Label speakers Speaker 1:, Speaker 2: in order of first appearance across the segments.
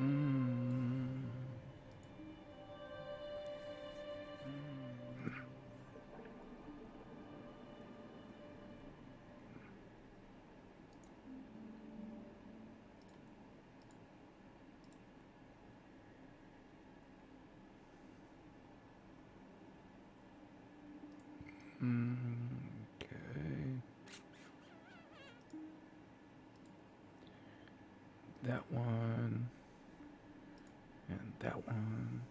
Speaker 1: Mm. Okay. That one. And that one.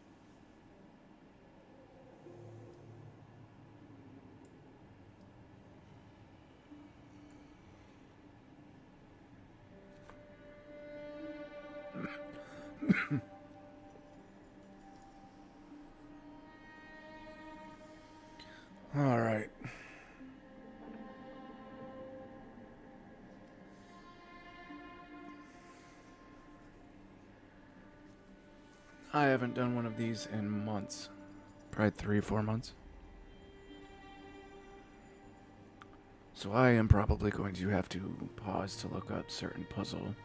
Speaker 1: All right. I haven't done one of these in months. Probably 3 or 4 months. So I am probably going to have to pause to look up certain puzzle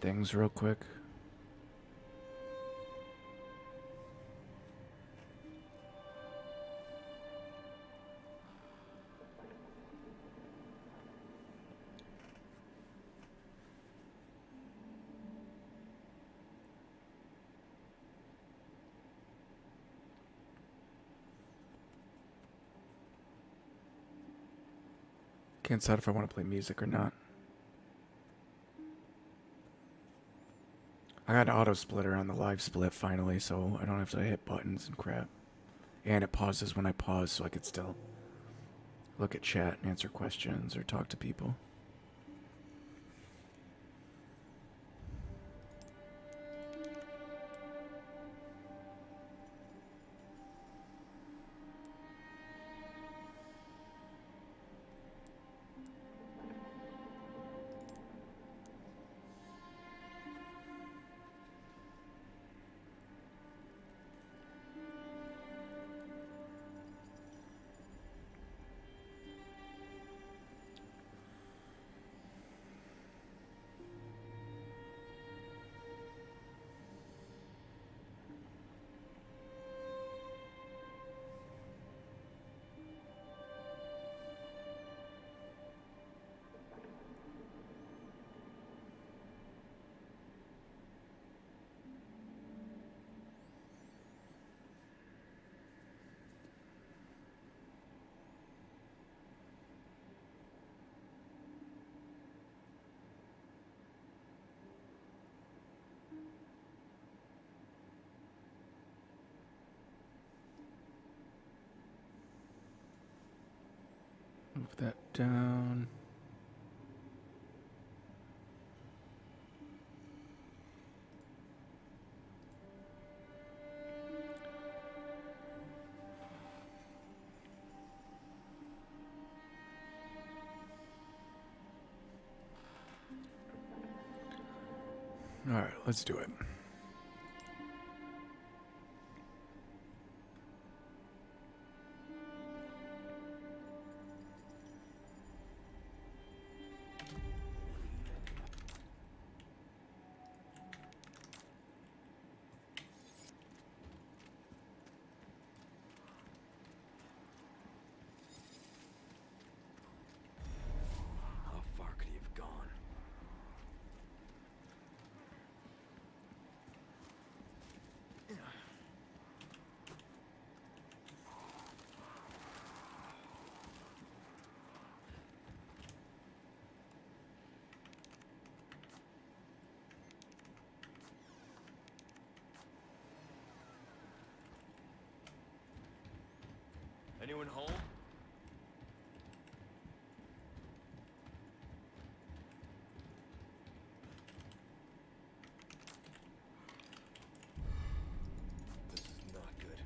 Speaker 1: things real quick. Can't decide if I want to play music or not. I got an auto splitter on the live split finally, so I don't have to hit buttons and crap. And it pauses when I pause, so I could still look at chat and answer questions or talk to people. Move that down. Alright, let's do it.
Speaker 2: How far could he have gone? Anyone home? This is not good.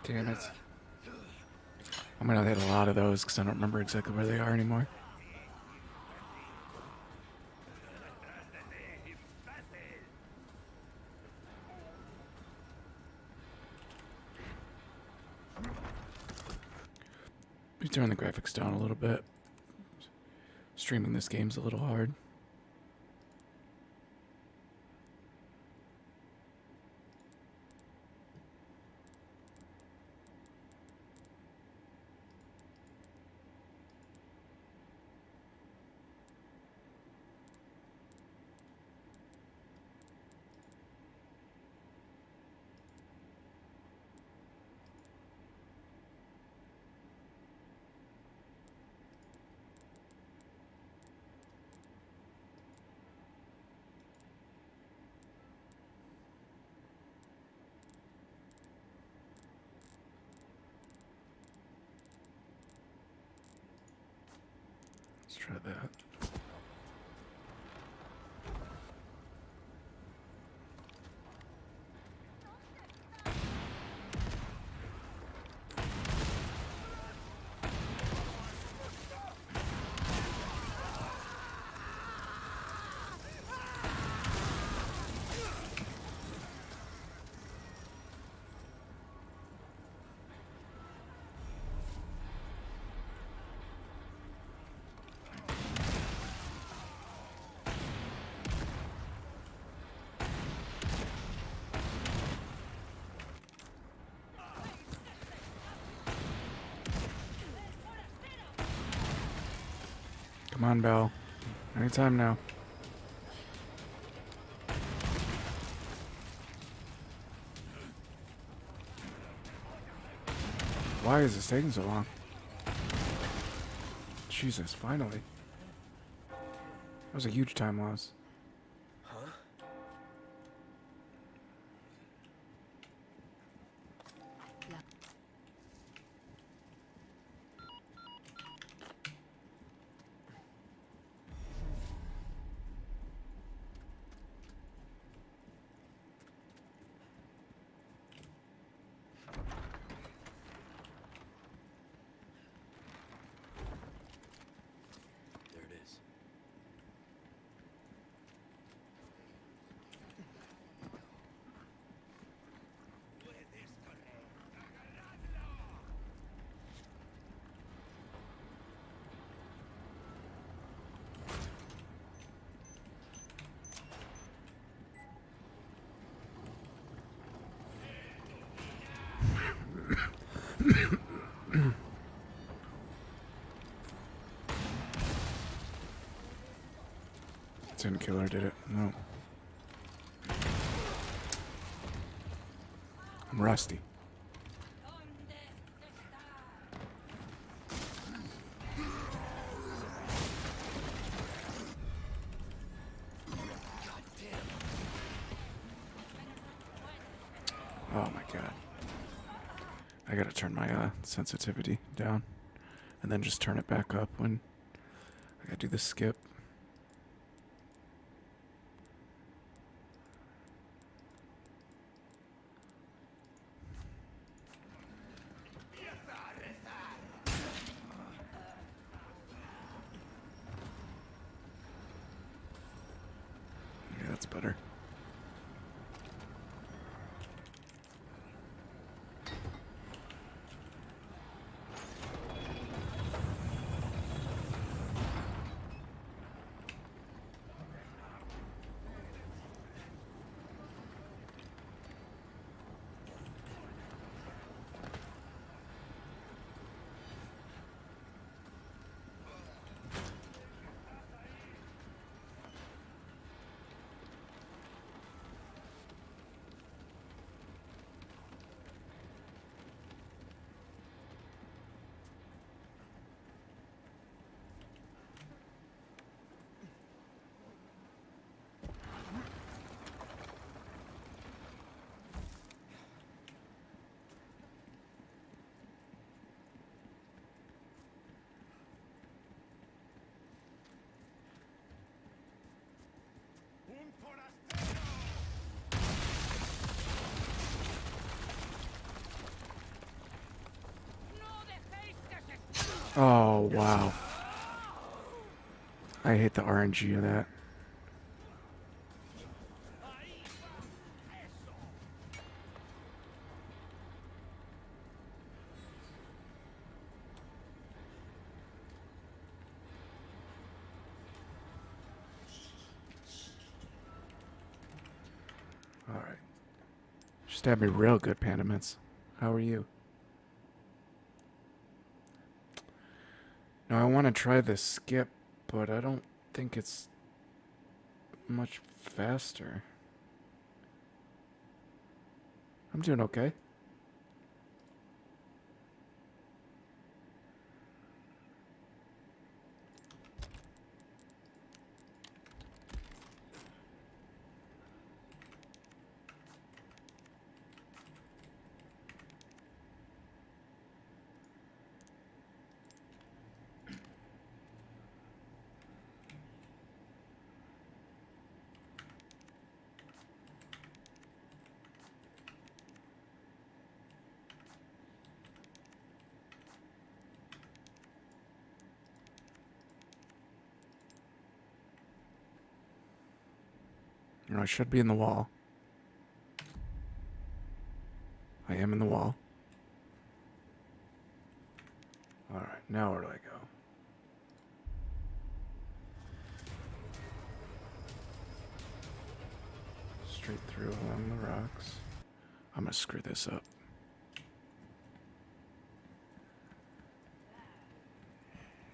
Speaker 1: Damn it. I'm gonna hit a lot of those because I don't remember exactly where they are anymore. Let me turn the graphics down a little bit. Streaming this game's a little hard. Let's try that. Come on, Belle. Anytime now. Why is this taking so long? Jesus, finally. That was a huge time loss.
Speaker 2: Huh? There it is.
Speaker 1: Didn't kill her, did it? No. I'm rusty. Oh my god. I gotta turn my sensitivity down. And then just turn it back up when I gotta do the skip. Yeah, that's better. Oh, wow. I hate the RNG of that. Alright. Stabbed me real good, Pandamints. How are you? Now, I want to try this skip, but I don't think it's much faster. I'm doing okay. You know, I should be in the wall. I am in the wall. Alright, now where do I go? Straight through along the rocks. I'm gonna screw this up.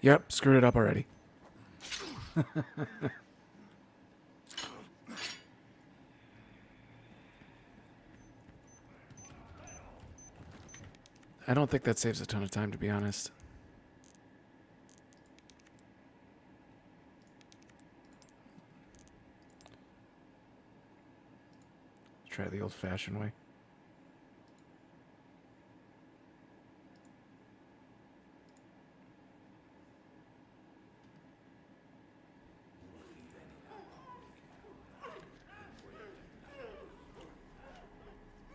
Speaker 1: Yep, screwed it up already. I don't think that saves a ton of time, to be honest. Try the old-fashioned way.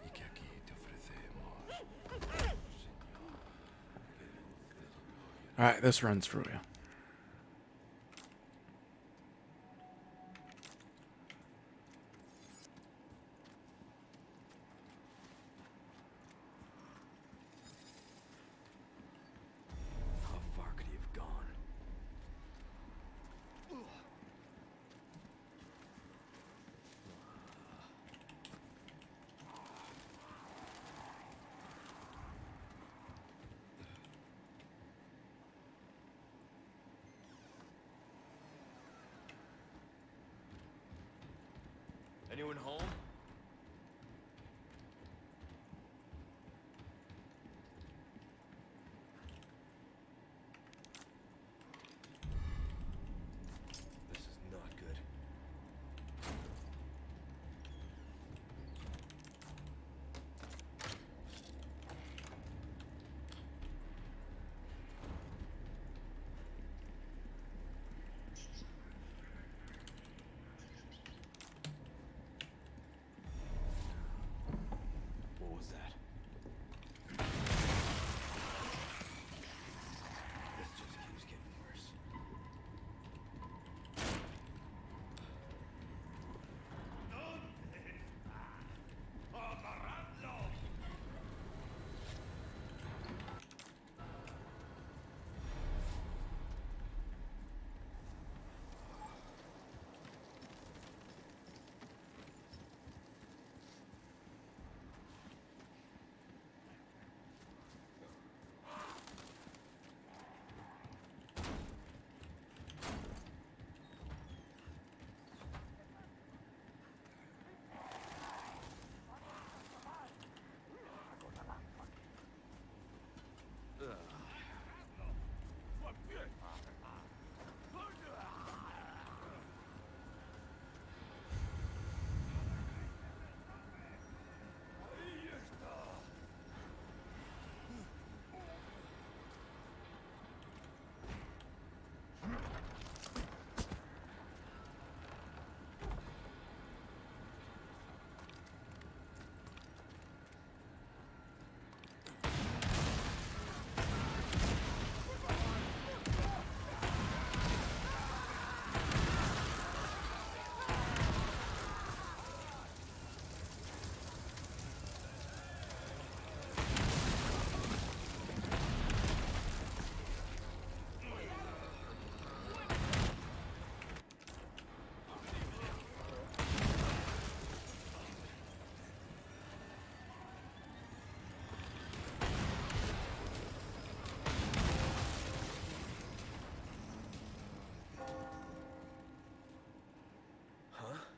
Speaker 2: ¿Y qué aquí te ofrecemos?
Speaker 1: Alright, this runs for you.
Speaker 2: How far could he have gone? Anyone home? This is not good.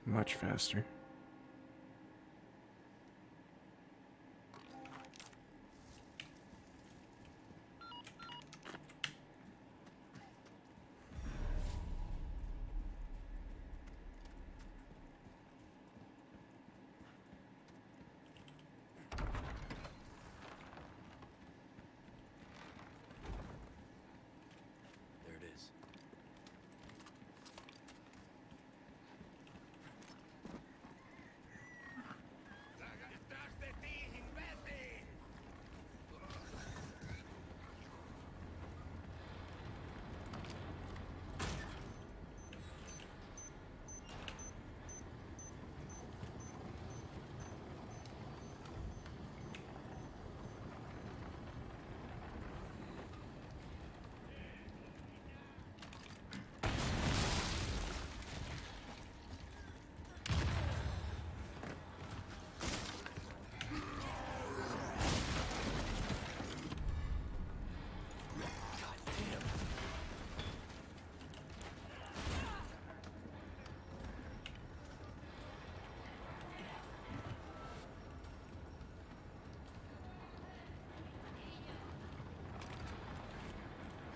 Speaker 1: Much faster.
Speaker 2: There it is.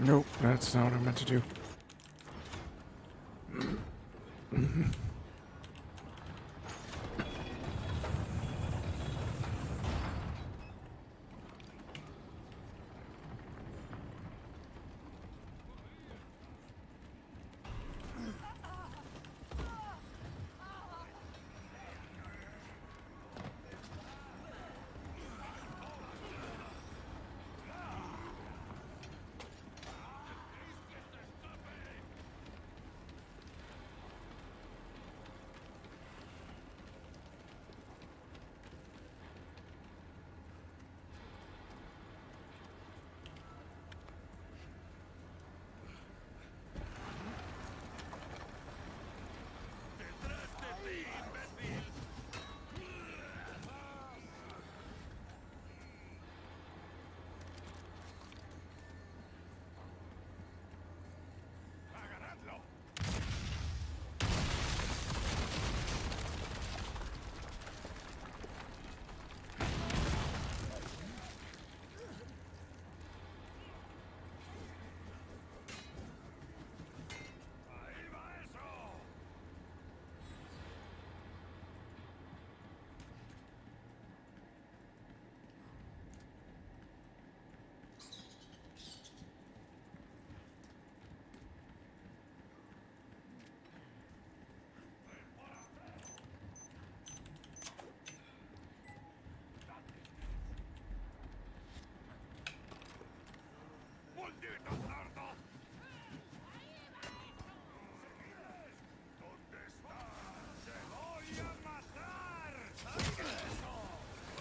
Speaker 1: Nope, that's not what I meant to do.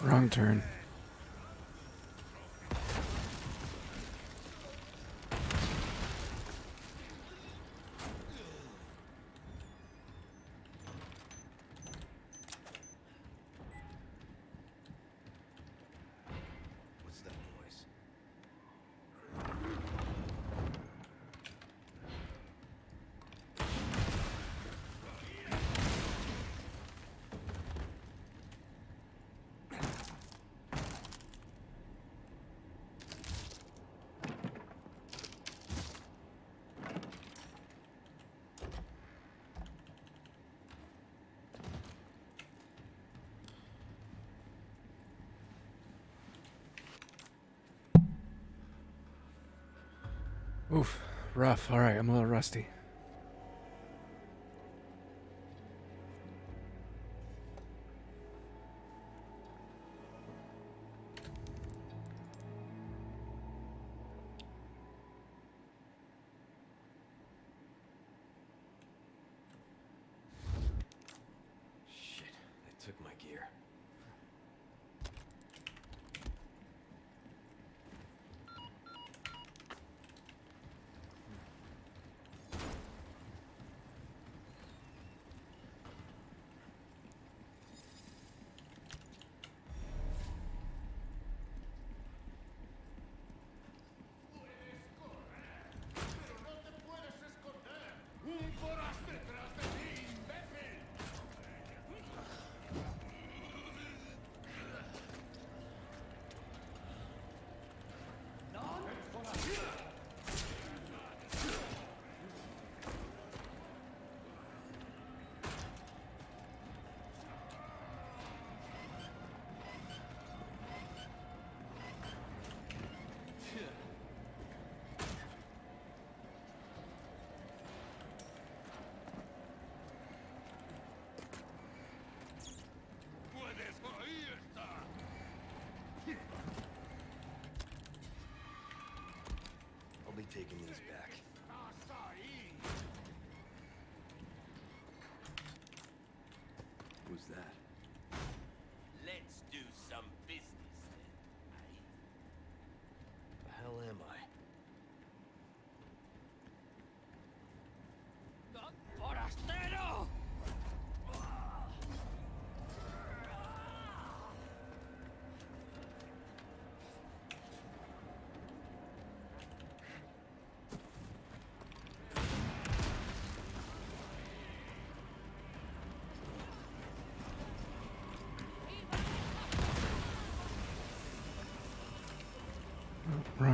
Speaker 1: Wrong turn.
Speaker 2: What's that noise?
Speaker 1: Oof, rough. Alright, I'm a little rusty.
Speaker 2: Shit, they took my gear.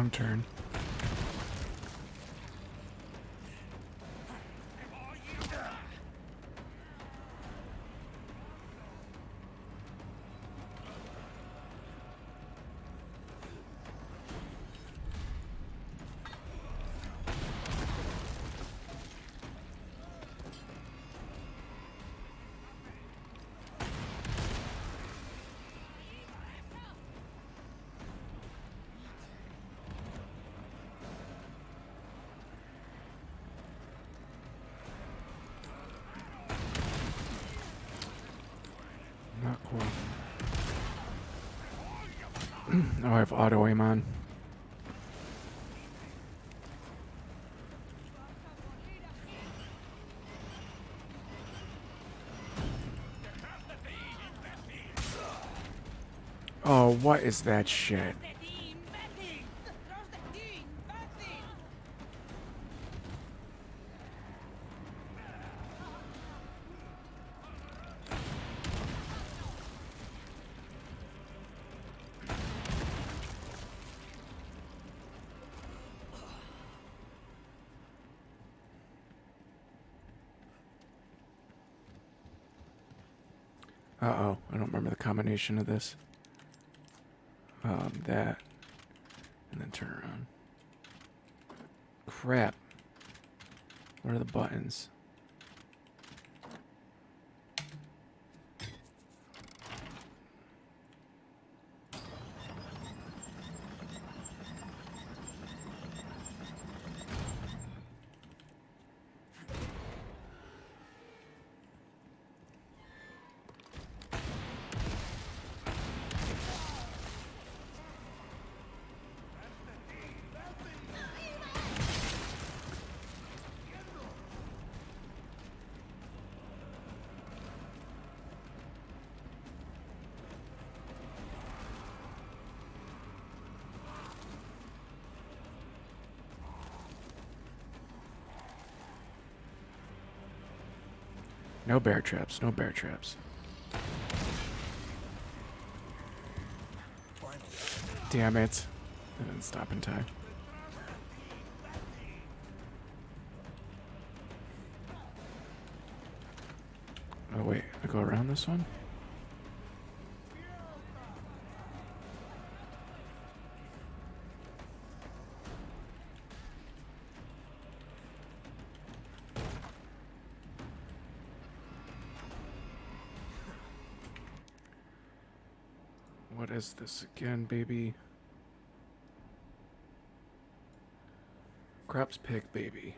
Speaker 1: wrong turn. Not cool. Oh, I have auto aim on. Oh, what is that shit? Uh-oh, I don't remember the combination of this. That. And then turn around. Crap. What are the buttons? No bear traps, no bear traps. Damn it. I didn't stop in time. Oh wait, I go around this one? What is this again, baby? Crops pick, baby.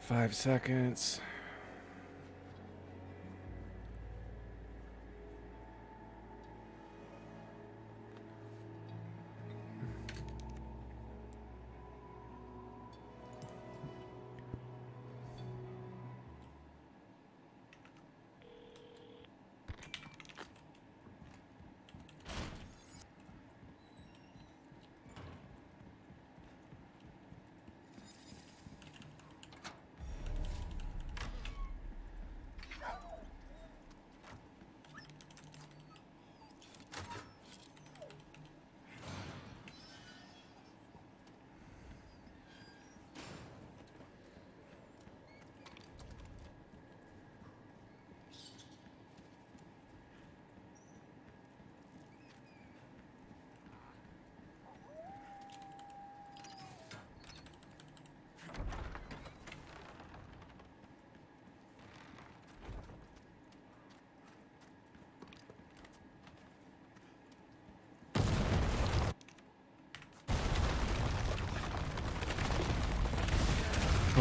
Speaker 1: Five seconds.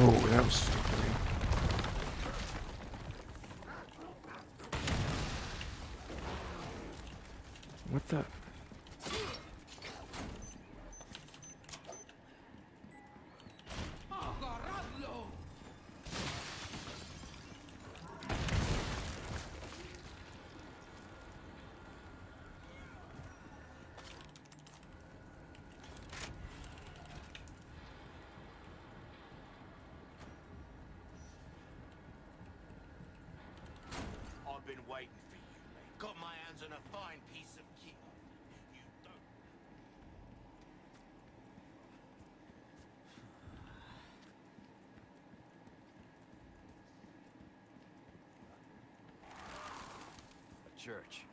Speaker 1: Oh, that was stupid. What the?
Speaker 3: I've been waiting for you, mate. Got my hands on a fine piece of kit. You don't.
Speaker 2: A church.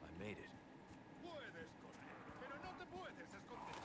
Speaker 2: I made it.
Speaker 3: Puedes correr, pero no te puedes esconder.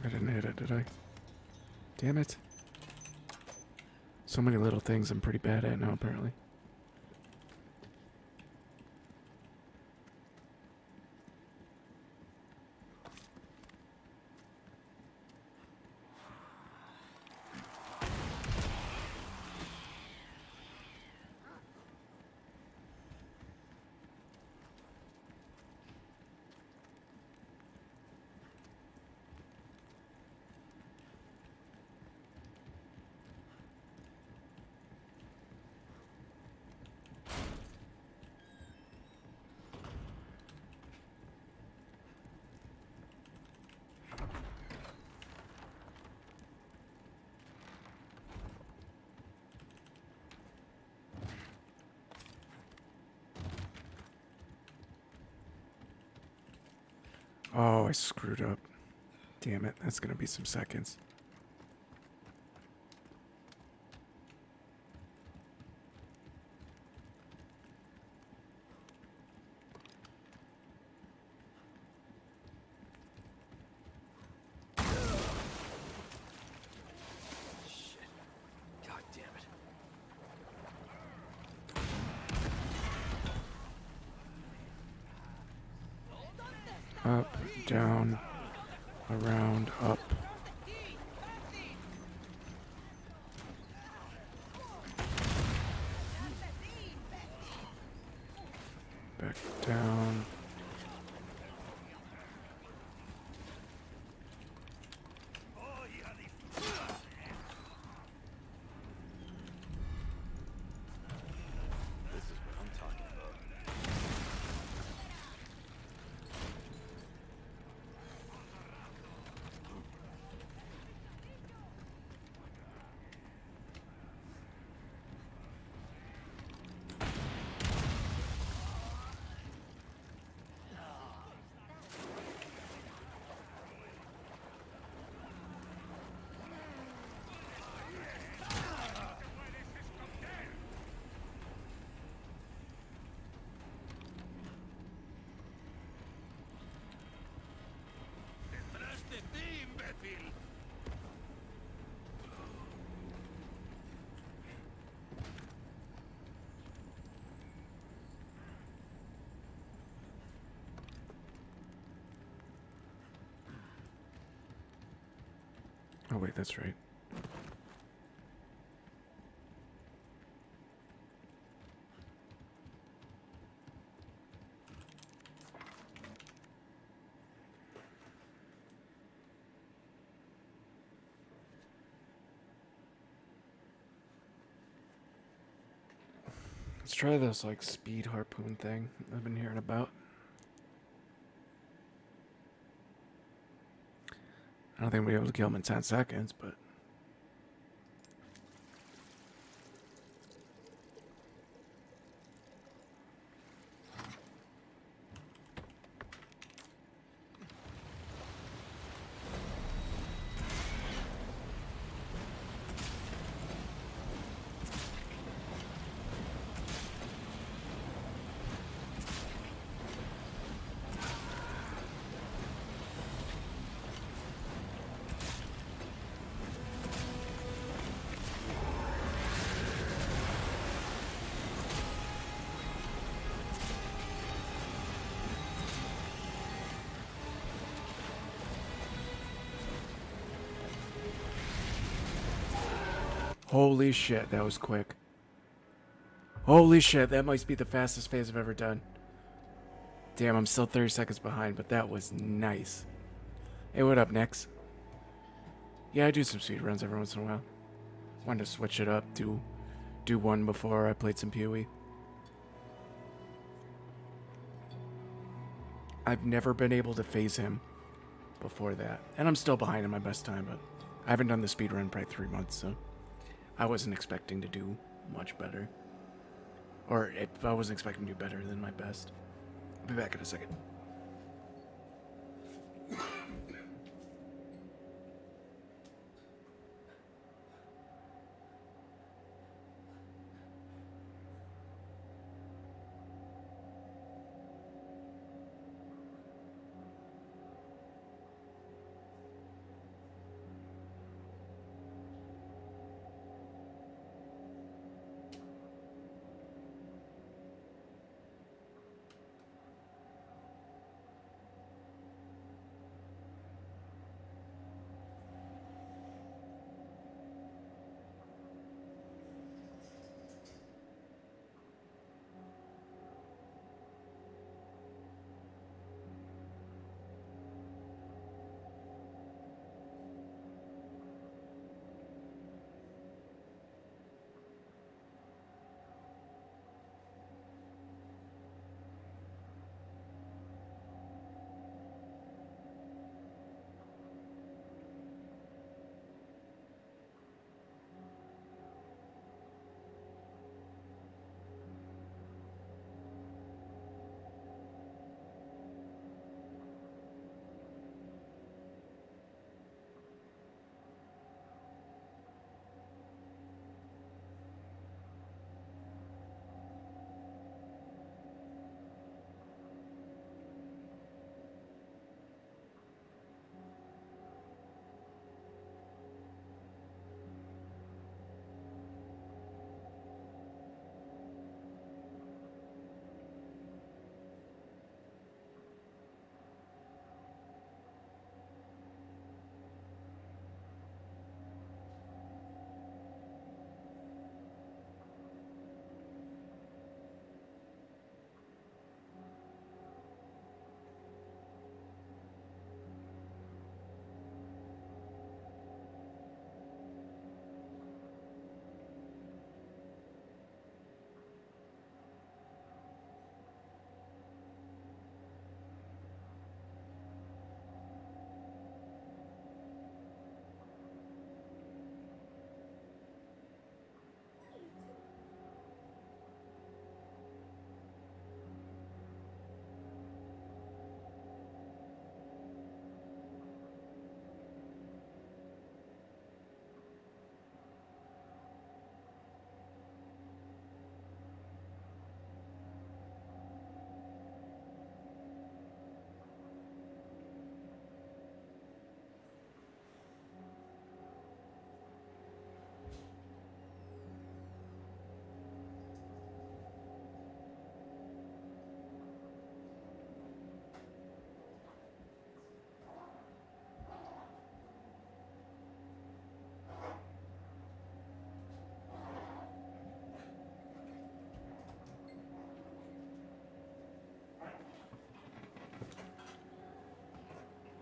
Speaker 1: I didn't hit it, did I? Damn it. So many little things I'm pretty bad at now, apparently. Oh, I screwed up. Damn it, that's gonna be some seconds.
Speaker 2: Shit. God damn it.
Speaker 1: Up, down, around, up. Back down.
Speaker 2: This is what I'm talking about.
Speaker 3: ¡Detrás de ti, imbécil!
Speaker 1: Oh, wait, that's right. Let's try this like speed harpoon thing I've been hearing about. I don't think we'll be able to kill him in 10 seconds, but holy shit, that was quick. Holy shit, that might be the fastest phase I've ever done. Damn, I'm still 30 seconds behind, but that was nice. Hey, what up, Nix? Yeah, I do some speed runs every once in a while. Wanted to switch it up, do one before I played some PoE. I've never been able to phase him before that. And I'm still behind in my best time, but I haven't done the speed run in probably 3 months, so I wasn't expecting to do much better. Or if I wasn't expecting to do better than my best. I'll be back in a second.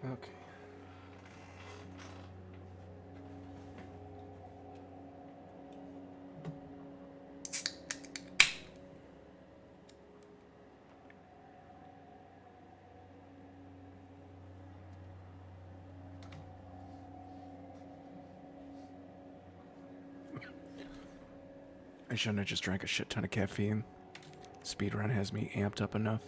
Speaker 1: Okay. I shouldn't have just drank a shit ton of caffeine. Speedrun has me amped up enough.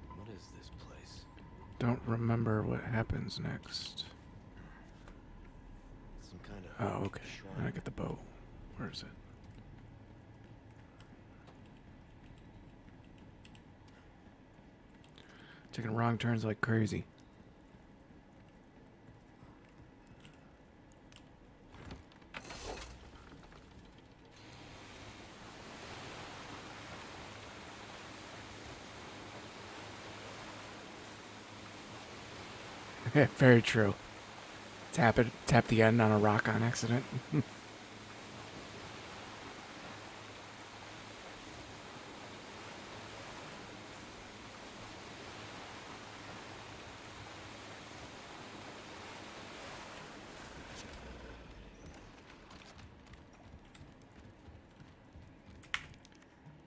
Speaker 2: What is this place?
Speaker 1: Don't remember what happens next.
Speaker 2: Some kind of
Speaker 1: Oh, okay.
Speaker 2: shrine.
Speaker 1: I get the bow. Where is it? Taking wrong turns like crazy. Very true. Tap it. Tap the end on a rock on accident.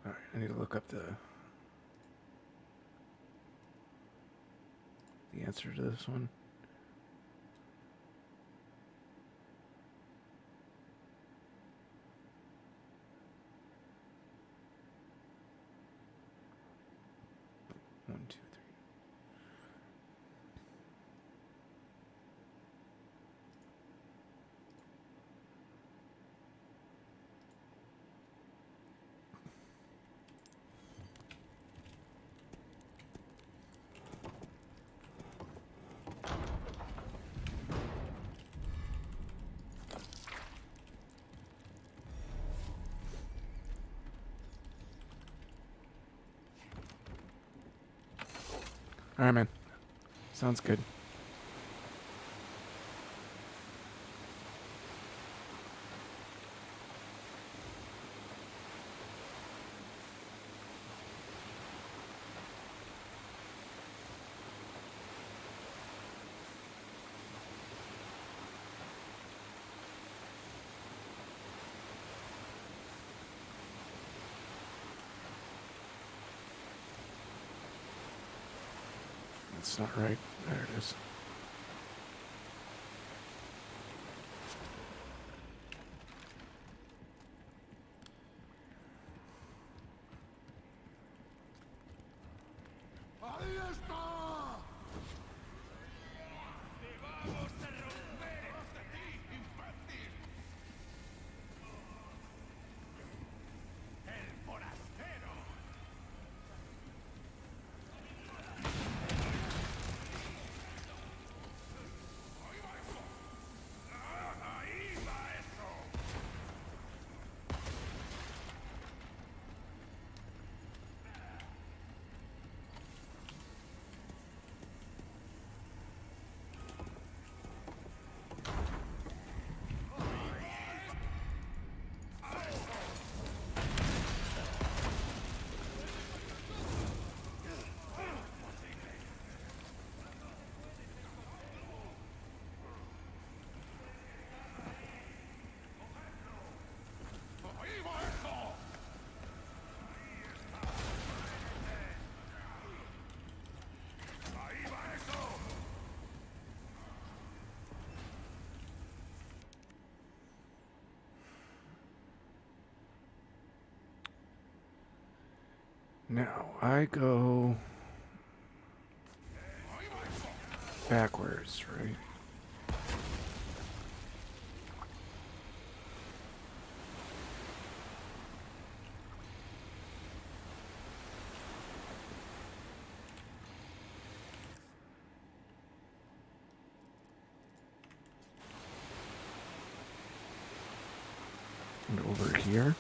Speaker 1: All right, I need to look up the answer to this one. One, two, three. All right, man. Sounds good. That's not right. There it is. Now I go backwards, right? And over here.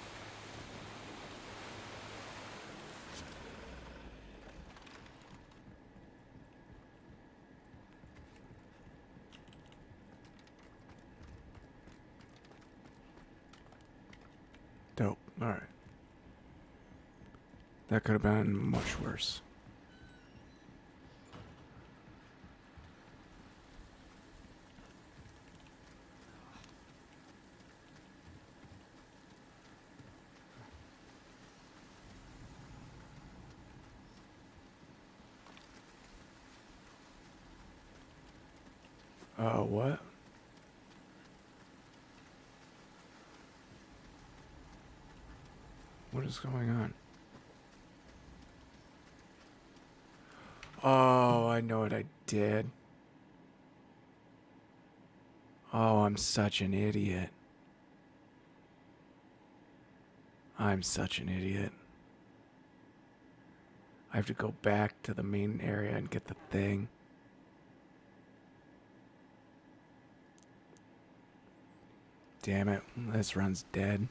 Speaker 1: Dope. Alright. That could have been much worse. What? What is going on? Oh, I know what I did. Oh, I'm such an idiot. I'm such an idiot. I have to go back to the main area and get the thing. Damn it, this run's dead.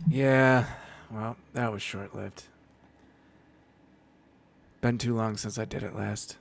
Speaker 1: Yeah, well, that was short-lived. Been too long since I did it last.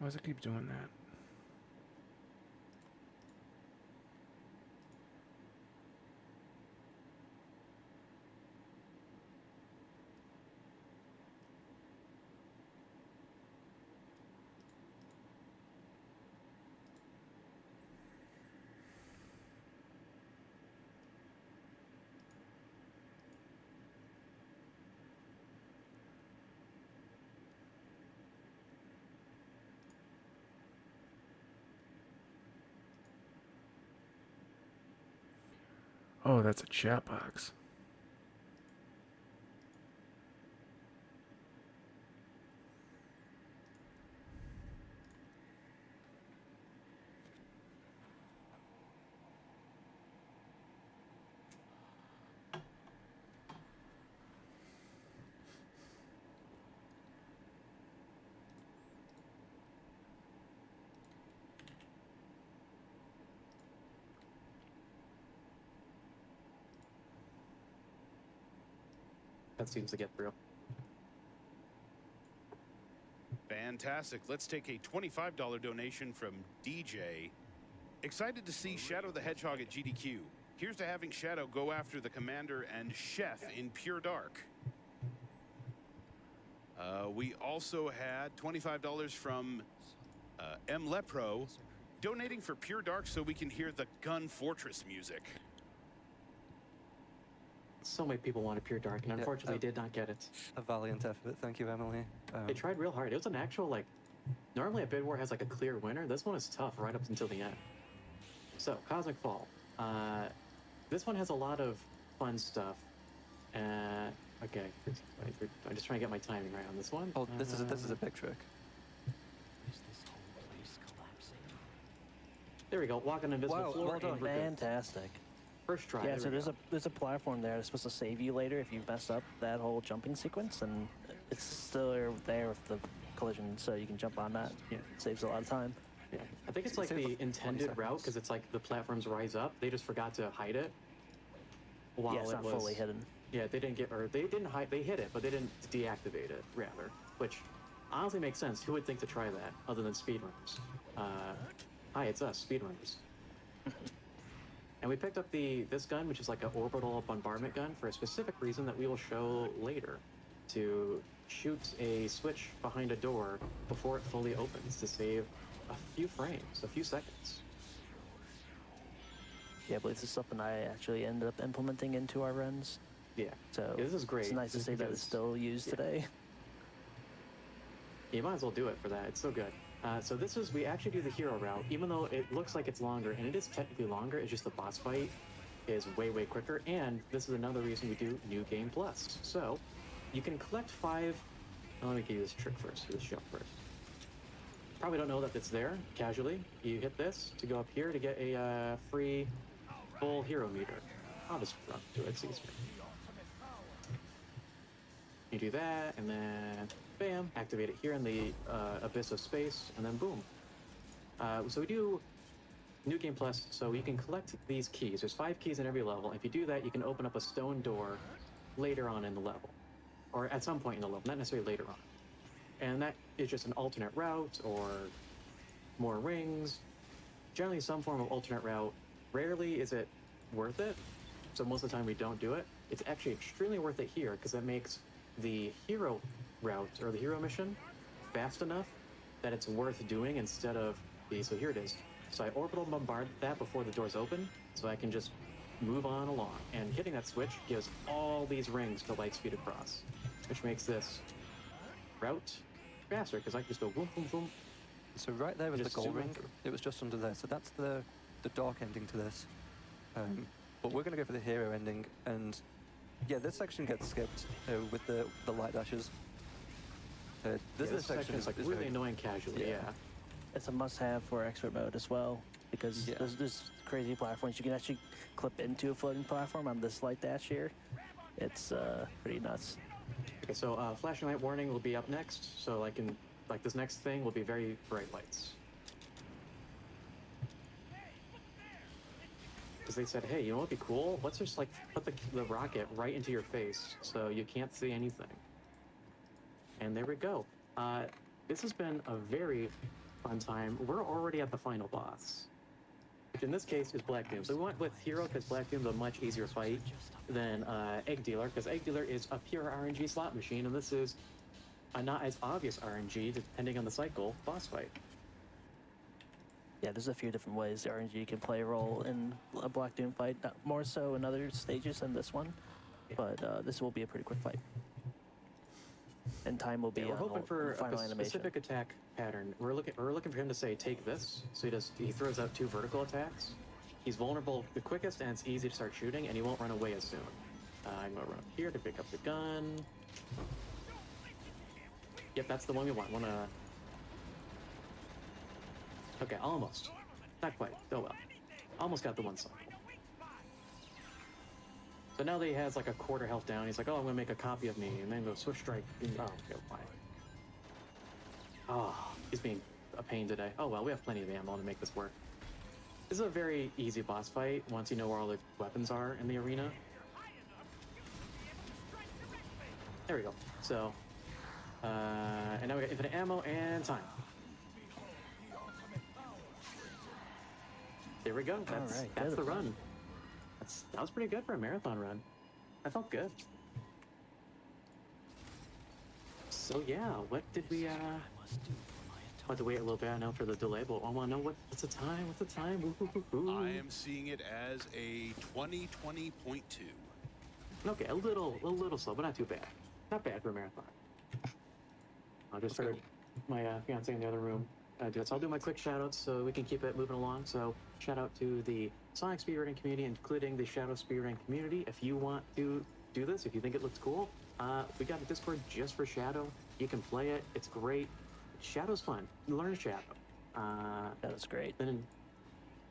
Speaker 1: Why does it keep doing that? Oh, that's a chat box.
Speaker 4: That seems to get through.
Speaker 5: Fantastic. Let's take a $25 donation from DJ. Excited to see Shadow the Hedgehog at GDQ. Here's to having Shadow go after the Commander and Chef in Pure Dark. We also had $25 from M. Lepro, donating for Pure Dark so we can hear the Gun Fortress music.
Speaker 4: So many people wanted Pure Dark, and unfortunately did not get it.
Speaker 6: A valiant effort. Thank you, Emily.
Speaker 4: They tried real hard. It was an actual, like, normally a bid war has like a clear winner. This one is tough right up until the end. So, Cosmic Fall. This one has a lot of fun stuff. Okay, I'm just trying to get my timing right on this one.
Speaker 6: Oh, this is a big trick.
Speaker 2: Is this whole place collapsing?
Speaker 4: There we go. Walk on an invisible
Speaker 6: Wow,
Speaker 4: floor.
Speaker 6: well done.
Speaker 4: And we're good.
Speaker 7: Fantastic.
Speaker 4: First try.
Speaker 7: Yeah,
Speaker 4: there
Speaker 7: so
Speaker 4: we go.
Speaker 7: there's a platform there that's supposed to save you later if you mess up that whole jumping sequence, and it's still there with the collision, so you can jump on that.
Speaker 4: Yeah.
Speaker 7: It saves a lot of time.
Speaker 4: Yeah, I think it's
Speaker 6: It
Speaker 4: like
Speaker 6: saves
Speaker 4: the
Speaker 6: like 20
Speaker 4: intended route
Speaker 6: seconds.
Speaker 4: because it's like the platforms rise up. They just forgot to hide it. While
Speaker 7: Yeah, it's
Speaker 4: it
Speaker 7: not
Speaker 4: was
Speaker 7: fully hidden.
Speaker 4: Yeah, they didn't hide. They hid it, but they didn't deactivate it. Rather, which honestly makes sense. Who would think to try that other than speedrunners? Hi, it's us, speedrunners. And we picked up this gun, which is like an orbital bombardment gun, for a specific reason that we will show later, to shoot a switch behind a door before it fully opens to save a few frames, a few seconds.
Speaker 7: Yeah, but this is something I actually ended up implementing into our runs.
Speaker 4: Yeah.
Speaker 7: So
Speaker 4: Yeah, this is great.
Speaker 7: It's nice to
Speaker 4: Just
Speaker 7: see that it's
Speaker 4: because-
Speaker 7: still used
Speaker 4: yeah.
Speaker 7: today.
Speaker 4: You might as well do it for that. It's so good. So we actually do the hero route, even though it looks like it's longer, and it is technically longer. It's just the boss fight is way, way quicker. And this is another reason we do New Game Plus. So you can collect 5. Let me give you this trick first. Do this jump first. Probably don't know that it's there. Casually, you hit this to go up here to get a free full hero meter. I'll just run to it. It's easier. You do that, and then bam, activate it here in the abyss of space, and then boom. So we do New Game Plus, so you can collect these keys. There's 5 keys in every level. If you do that, you can open up a stone door later on in the level, or at some point in the level, not necessarily later on. And that is just an alternate route or more rings. Generally, some form of alternate route. Rarely is it worth it, so most of the time we don't do it. It's actually extremely worth it here because it makes the hero route or the hero mission fast enough that it's worth doing instead of so here it is. So I orbital bombard that before the doors open so I can just move on along, and hitting that switch gives all these rings to light speed across, which makes this route faster because I can just go boom boom boom.
Speaker 6: So right there is the
Speaker 4: Just
Speaker 6: gold
Speaker 4: zoom
Speaker 6: ring.
Speaker 4: through.
Speaker 6: It was just under there. So that's the dark ending to this. But we're going to go for the hero ending. And yeah, this section gets skipped with the light dashes. This
Speaker 4: section is like really
Speaker 6: very-
Speaker 4: annoying casually.
Speaker 6: Yeah.
Speaker 4: Yeah.
Speaker 7: It's a must-have for expert mode as well, because
Speaker 6: Yeah.
Speaker 7: there's crazy platforms. You can actually clip into a floating platform on this light dash here. It's pretty nuts.
Speaker 4: Okay, so flashing light warning will be up next. So like this next thing will be very bright lights. Because they said, hey, you know what'd be cool? Let's just like put the rocket right into your face so you can't see anything. And there we go. This has been a very fun time. We're already at the final boss, which in this case is Black Doom. So we went with Hero because Black Doom's a much easier fight than Egg Dealer, because Egg Dealer is a pure RNG slot machine, and this is a not as obvious RNG, depending on the cycle, boss fight.
Speaker 7: Yeah, there's a few different ways the RNG can play a role in a Black Doom fight. Not more so in other stages than this one, but this will be a pretty quick fight. And time will be
Speaker 4: Yeah, we're
Speaker 7: on
Speaker 4: hoping
Speaker 7: the
Speaker 4: for
Speaker 7: final
Speaker 4: a
Speaker 7: animation.
Speaker 4: specific attack pattern. We're looking for him to say, take this. So he throws out 2 vertical attacks. He's vulnerable the quickest, and it's easy to start shooting, and he won't run away as soon. I'm gonna run up here to pick up the gun. Yep, that's the one we want. Okay, almost. Not quite. Oh well. Almost got the one cycle. So now that he has like a quarter health down, he's like, oh, I'm gonna make a copy of me, and then go switch strike. Oh, okay, fine. Oh, he's being a pain today. Oh well, we have plenty of ammo to make this work. This is a very easy boss fight once you know where all the weapons are in the arena. There we go. So, and now we got infinite ammo and time. There we go. That's
Speaker 7: right,
Speaker 4: that's
Speaker 7: good.
Speaker 4: the run. That was pretty good for a marathon run. I felt good. So yeah, what did we I'll have to wait a little bit now for the delay, but I want to know what's the time? What's the time? Woo, woo, woo, woo.
Speaker 5: I am seeing it as a 2020.2.
Speaker 4: Okay, a little slow, but not too bad. Not bad for a marathon. I just heard my fiance in the other room do it. So I'll do my quick shout outs so we can keep it moving along. So shout out to the Sonic speedrunning community, including the Shadow speedrunning community. If you want to do this, if you think it looks cool, We got a Discord just for Shadow. You can play it. It's great. Shadow's fun. Learn Shadow.
Speaker 7: That was great.
Speaker 4: Then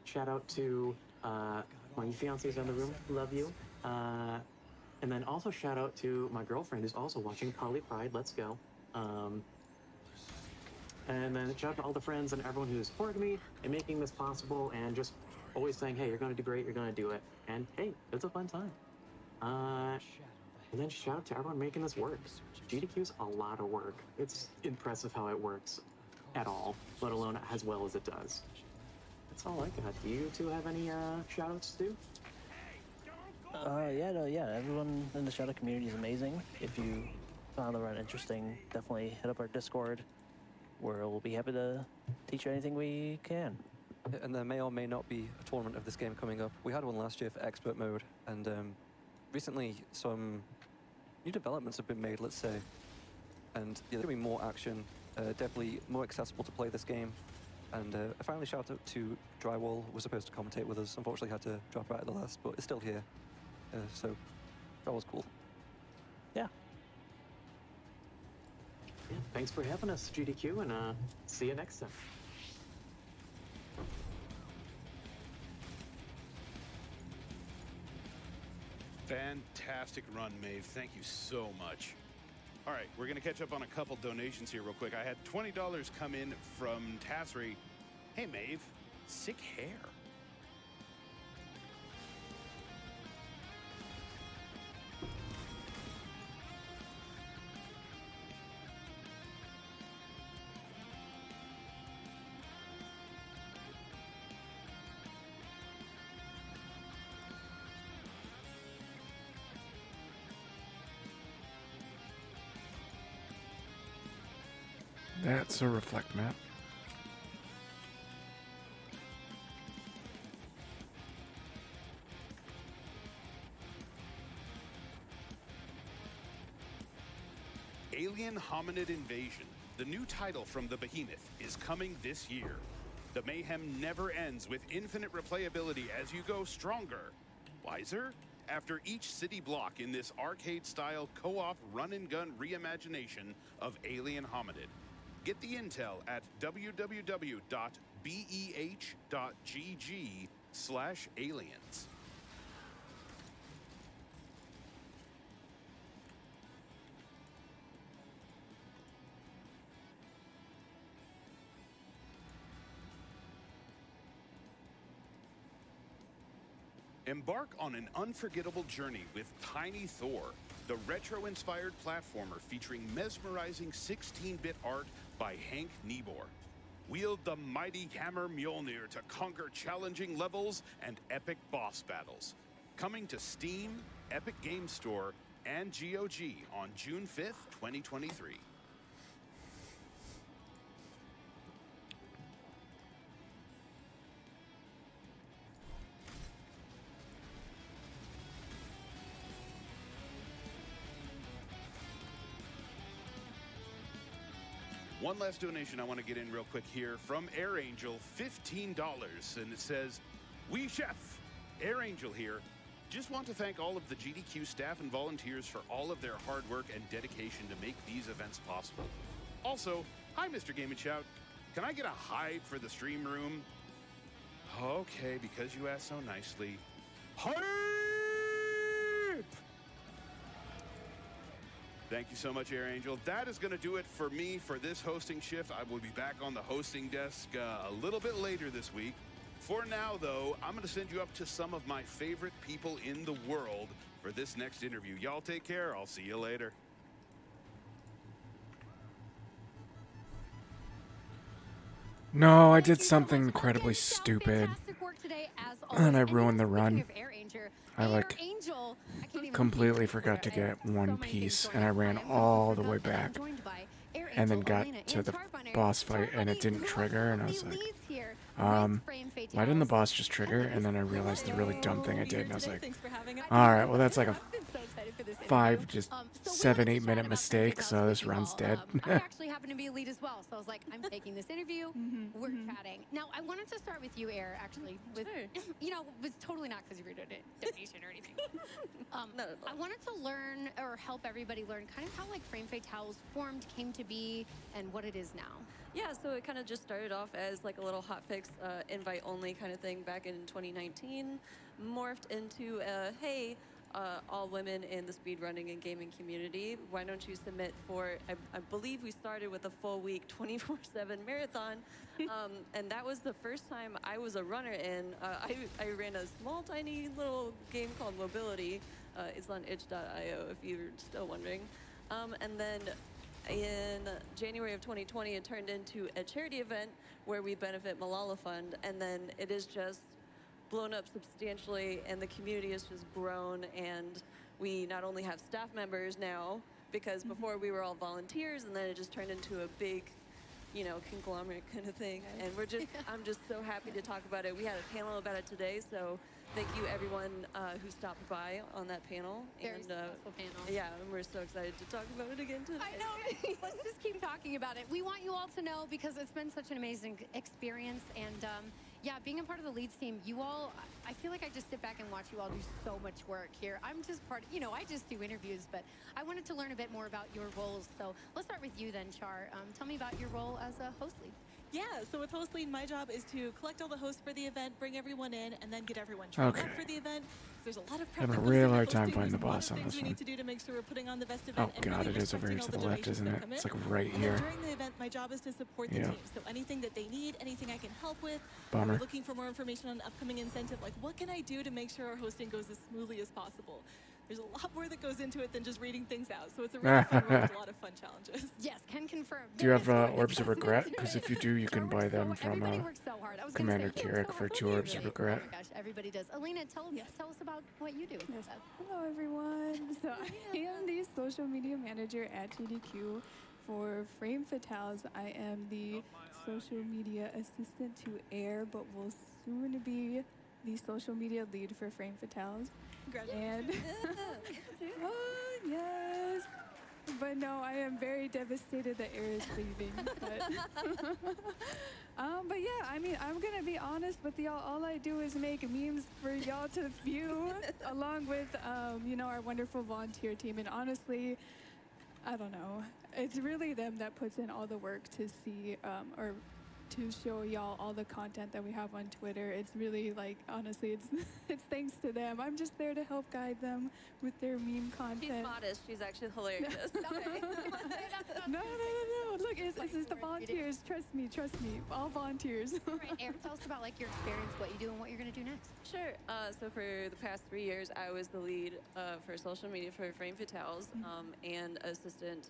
Speaker 4: shout out to my fiancés in the room. Love you. And then also shout out to my girlfriend who's also watching Poly Pride. Let's go. And then shout out to all the friends and everyone who's supported me in making this possible and just always saying, hey, you're going to do great, you're going to do it. And hey, it's a fun time. And then shout out to everyone making this work. GDQ's a lot of work. It's impressive how it works at all, let alone as well as it does. That's all I got. Do you two have any shout outs to do?
Speaker 7: Yeah, everyone in the Shadow community is amazing. If you found the run interesting, definitely hit up our Discord, where we'll be happy to teach you anything we can.
Speaker 6: Yeah, and there may or may not be a tournament of this game coming up. We had one last year for expert mode, and recently some new developments have been made, let's say. And yeah, there'll be more action, definitely more accessible to play this game. And a finally shout out to Drywall, was supposed to commentate with us, unfortunately had to drop out at the last, but it's still here. So that was cool.
Speaker 7: Yeah.
Speaker 4: Yeah, thanks for having us, GDQ, and see you next time.
Speaker 5: Fantastic run, Maeve. Thank you so much. All right, we're going to catch up on a couple donations here real quick. I had $20 come in from Tasri. Hey, Maeve, sick hair.
Speaker 1: That's a reflect map.
Speaker 5: Alien Hominid Invasion, the new title from the Behemoth, is coming this year. The mayhem never ends with infinite replayability as you go stronger, wiser, after each city block in this arcade-style co-op run-and-gun reimagination of Alien Hominid. Get the intel at www.beh.gg/aliens. Embark on an unforgettable journey with Tiny Thor, the retro-inspired platformer featuring mesmerizing 16-bit art by Hank Niebuhr. Wield the mighty hammer Mjolnir to conquer challenging levels and epic boss battles. Coming to Steam, Epic Game Store, and GOG on June 5th, 2023. One last donation I want to get in real quick here from Air Angel, $15, and it says, "We chef, Air Angel here. Just want to thank all of the GDQ staff and volunteers for all of their hard work and dedication to make these events possible. Also, hi Mr. Game and Shout. Can I get a hype for the stream room?" Okay, because you asked so nicely. Hype! Thank you so much, Air Angel. That is going to do it for me for this hosting shift. I will be back on the hosting desk a little bit later this week. For now, though, I'm going to send you up to some of my favorite people in the world for this next interview. Y'all take care. I'll see you later.
Speaker 1: No, I did something incredibly stupid. And I ruined the run. I completely forgot to get one piece, and I ran all the way back and then got to the boss fight and it didn't trigger, and I was like, why didn't the boss just trigger? And then I realized the really dumb thing I did, and I was like, alright, well that's like a
Speaker 8: this interview.
Speaker 1: 5 just
Speaker 8: So we
Speaker 1: 7,
Speaker 8: wanted to
Speaker 1: 8
Speaker 8: chat
Speaker 1: minute
Speaker 8: about
Speaker 1: mistakes, so
Speaker 8: something
Speaker 1: this
Speaker 8: else with you
Speaker 1: run's
Speaker 8: all.
Speaker 1: dead.
Speaker 8: I actually happen to be elite as well, so I was like, I'm taking this interview. We're chatting. Now, I wanted to start with you, Air, actually. With, you know, it was totally not because you were doing a donation or anything. I wanted to learn or help everybody learn kind of how like Frame Fatales formed, came to be, and what it is now.
Speaker 9: Yeah, so it kind of just started off as like a little hotfix invite only kind of thing back in 2019, morphed into hey, all women in the speedrunning and gaming community, why don't you submit for, I believe we started with a full week 24/7 marathon, and that was the first time I was a runner in. I ran a small tiny little game called Mobility. It's on itch.io if you're still wondering. And then in January of 2020, it turned into a charity event where we benefit Malala Fund, and then it is just blown up substantially, and the community has just grown, and we not only have staff members now, because before we were all volunteers, and then it just turned into a big, you know, conglomerate kind of thing, and we're just, I'm just so happy to talk about it. We had a panel about it today, so thank you everyone who stopped by on that panel.
Speaker 8: Very successful panel.
Speaker 9: Yeah, and we're so excited to talk about it again today.
Speaker 8: I know. Let's just keep talking about it. We want you all to know because it's been such an amazing experience. And yeah, being a part of the Leads team, you all, I feel like I just sit back and watch you all do so much work here. I'm just part, you know, I just do interviews, but I wanted to learn a bit more about your roles. So let's start with you then, Char. Tell me about your role as a host lead.
Speaker 10: Yeah, so with host lead, my job is to collect all the hosts for the event, bring everyone in, and then get everyone trained up for the event. So there's a lot of prep.
Speaker 1: Having a
Speaker 10: that goes
Speaker 1: real
Speaker 10: into
Speaker 1: hard time
Speaker 10: hosting.
Speaker 1: finding the
Speaker 10: There's a lot
Speaker 1: boss
Speaker 10: of
Speaker 1: on
Speaker 10: things
Speaker 1: this
Speaker 10: we
Speaker 1: one.
Speaker 10: need to do to make sure we're putting on the best
Speaker 1: Oh
Speaker 10: event. and
Speaker 1: god,
Speaker 10: really
Speaker 1: it is over here
Speaker 10: respecting
Speaker 1: to
Speaker 10: all
Speaker 1: the left,
Speaker 10: donations
Speaker 1: isn't
Speaker 10: that
Speaker 1: it?
Speaker 10: come
Speaker 1: It's
Speaker 10: in.
Speaker 1: like right
Speaker 10: And then
Speaker 1: here.
Speaker 10: during the event, my job is to support the
Speaker 1: Yeah.
Speaker 10: team. So anything that they need, anything I can help with.
Speaker 1: Bummer.
Speaker 10: We're looking for more information on upcoming incentive. Like, what can I do to make sure our hosting goes as smoothly as possible? There's a lot more that goes into it than just reading things out. So it's a really fun role with a lot of fun challenges.
Speaker 8: Yes, can confirm.
Speaker 1: Do you have
Speaker 8: There is
Speaker 1: Orbs of
Speaker 8: more that
Speaker 1: Regret?
Speaker 8: goes
Speaker 1: Because
Speaker 8: into
Speaker 1: if you
Speaker 8: it.
Speaker 1: do, you
Speaker 8: Char
Speaker 1: can
Speaker 8: works
Speaker 1: buy them
Speaker 8: so, everybody
Speaker 1: from
Speaker 8: works so hard. I was
Speaker 1: Commander
Speaker 8: gonna say,
Speaker 1: Kirik for 2 Orbs of
Speaker 8: really?
Speaker 1: Regret.
Speaker 8: Oh my gosh, everybody does. Elena, tell us about what you do.
Speaker 11: Yes. Hello, everyone. So I am the social media manager at GDQ. For Frame Fatales, I am the social media assistant to Air, but will soon be the social media lead for Frame Fatales.
Speaker 10: Congratulations.
Speaker 11: And oh, yes. But no, I am very devastated that Air is leaving. But yeah, I mean, I'm gonna be honest with y'all. All I do is make memes for y'all to view, along with you know, our wonderful volunteer team. And honestly, I don't know. It's really them that puts in all the work to see or to show y'all all the content that we have on Twitter. It's really like, honestly, it's thanks to them. I'm just there to help guide them with their meme content.
Speaker 9: She's modest. She's actually hilarious.
Speaker 11: No. Look, it's the volunteers. Trust me. All volunteers.
Speaker 8: All right, Aaron, tell us about like your experience, what you do, and what you're gonna do next.
Speaker 9: Sure. So for the past 3 years, I was the lead for social media for Frame Fatales and assistant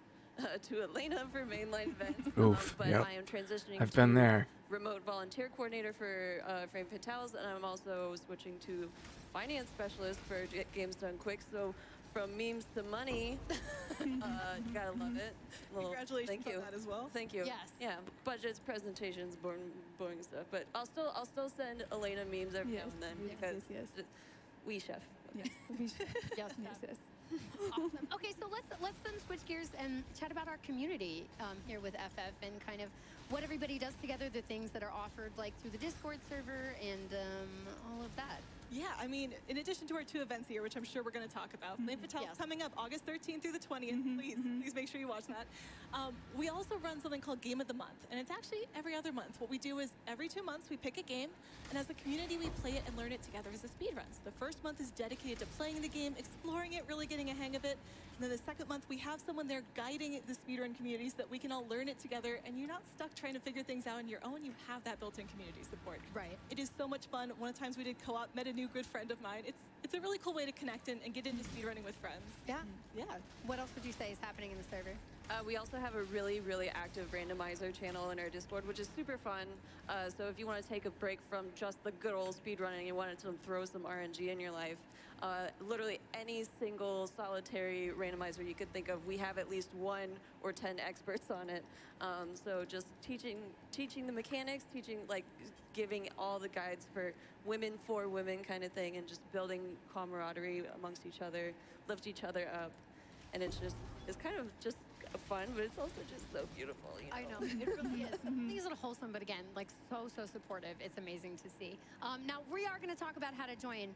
Speaker 9: to Elena for mainline events.
Speaker 1: Oof,
Speaker 9: but
Speaker 1: yep.
Speaker 9: I am transitioning
Speaker 1: I've
Speaker 9: to
Speaker 1: been there.
Speaker 9: remote volunteer coordinator for Frame Fatales, and I'm also switching to finance specialist for Games Done Quick. So from memes to money, you gotta love it.
Speaker 10: Congratulations
Speaker 9: thank you.
Speaker 10: on that as well.
Speaker 9: Thank you.
Speaker 8: Yes.
Speaker 9: Yeah, budgets, presentations, boring stuff. But I'll still send Elena memes every now and then because
Speaker 11: yes.
Speaker 9: we chef.
Speaker 11: Yes. We should.
Speaker 8: Yes,
Speaker 11: Yes.
Speaker 8: Awesome. Okay, so let's then switch gears and chat about our community here with FF and kind of what everybody does together, the things that are offered like through the Discord server and all of that.
Speaker 10: Yeah, I mean, in addition to our 2 events here, which I'm sure we're going to talk about, Flame Fatales
Speaker 8: Yes.
Speaker 10: coming up August 13th through the 20th. Please make sure you watch that. We also run something called Game of the Month, and it's actually every other month. What we do is every 2 months we pick a game, and as a community we play it and learn it together as a speedrun. So the first month is dedicated to playing the game, exploring it, really getting a hang of it. And then the second month we have someone there guiding the speedrun community so that we can all learn it together, and you're not stuck trying to figure things out on your own. You have that built-in community support.
Speaker 8: Right.
Speaker 10: It is so much fun. One of the times we did co-op, met a new good friend of mine. It's a really cool way to connect and get into speedrunning with friends.
Speaker 8: Yeah.
Speaker 10: Yeah.
Speaker 8: What else would you say is happening in the server?
Speaker 9: We also have a really, really active randomizer channel in our Discord, which is super fun. So if you want to take a break from just the good old speedrunning and you wanted to throw some RNG in your life, literally any single solitary randomizer you could think of, we have at least 1 or 10 experts on it. So just teaching the mechanics, giving all the guides for women kind of thing, and just building camaraderie amongst each other, lift each other up. And it's kind of just fun, but it's also just so beautiful. You know?
Speaker 8: I know, it really is. I think it's a little wholesome, but again, like so supportive. It's amazing to see. Now, we are going to talk about how to join,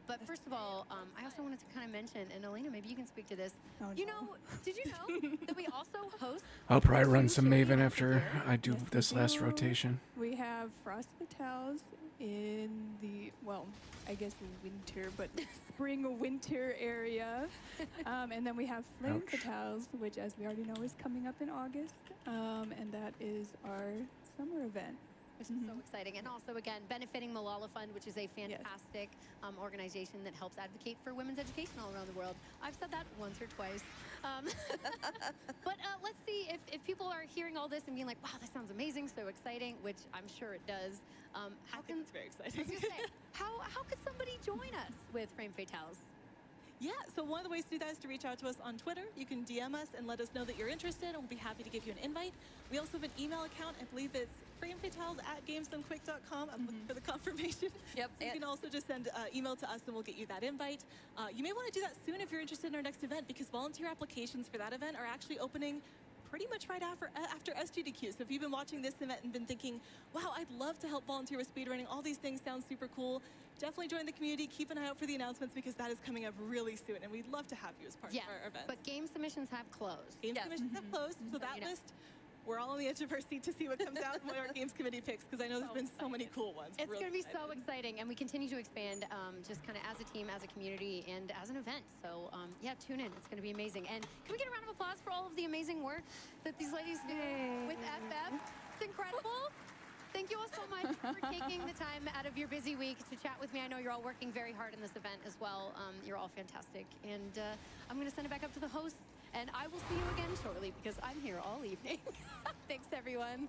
Speaker 8: but first of all, I also wanted to kind of mention, and Elena, maybe you can speak to this.
Speaker 11: Oh,
Speaker 8: You
Speaker 11: no.
Speaker 8: know, did you know that we also host...
Speaker 1: I'll probably run some
Speaker 8: Sushi
Speaker 1: Maven after
Speaker 8: here?
Speaker 1: I do
Speaker 11: Yes, we
Speaker 1: this last
Speaker 11: do.
Speaker 1: rotation.
Speaker 11: We have Frost Fatales in the, well, I guess winter, but spring-winter area. And then we have Flame
Speaker 1: Ouch.
Speaker 11: Fatales, which, as we already know, is coming up in August. And that is our summer event.
Speaker 8: Which is so exciting. And also, again, benefiting Malala Fund, which is a fantastic organization that helps advocate for women's education all around the world. I've said that once or twice. But let's see if people are hearing all this and being like, wow, this sounds amazing, so exciting, which I'm sure it does. How can
Speaker 10: It's very
Speaker 8: I
Speaker 10: exciting.
Speaker 8: was gonna say, how could somebody join us with Frame Fatales?
Speaker 10: Yeah, so one of the ways to do that is to reach out to us on Twitter. You can DM us and let us know that you're interested, and we'll be happy to give you an invite. We also have an email account. I believe it's framefatales@gamesdonequick.com. I'm looking for the confirmation.
Speaker 9: Yep.
Speaker 10: So you can also just send email to us, and we'll get you that invite. You may want to do that soon if you're interested in our next event, because volunteer applications for that event are actually opening pretty much right after SGDQ. So if you've been watching this event and been thinking, wow, I'd love to help volunteer with speedrunning, all these things sound super cool, definitely join the community. Keep an eye out for the announcements, because that is coming up really soon, and we'd love to have you as part of our event.
Speaker 8: But game submissions have closed.
Speaker 10: Game submissions have closed, so that list, we're all on the edge of our seat to see what comes out and what our games committee picks, because I know there's been so many cool ones.
Speaker 8: It's
Speaker 10: Really
Speaker 8: going to be so
Speaker 10: excited.
Speaker 8: exciting, and we continue to expand just kind of as a team, as a community, and as an event. So, yeah, tune in. It's going to be amazing. And can we get a round of applause for all of the amazing work that these ladies do with FF? It's incredible. Thank you all so much for taking the time out of your busy week to chat with me. I know you're all working very hard in this event as well. You're all fantastic. And I'm going to send it back up to the host, and I will see you again shortly, because I'm here all evening. Thanks, everyone.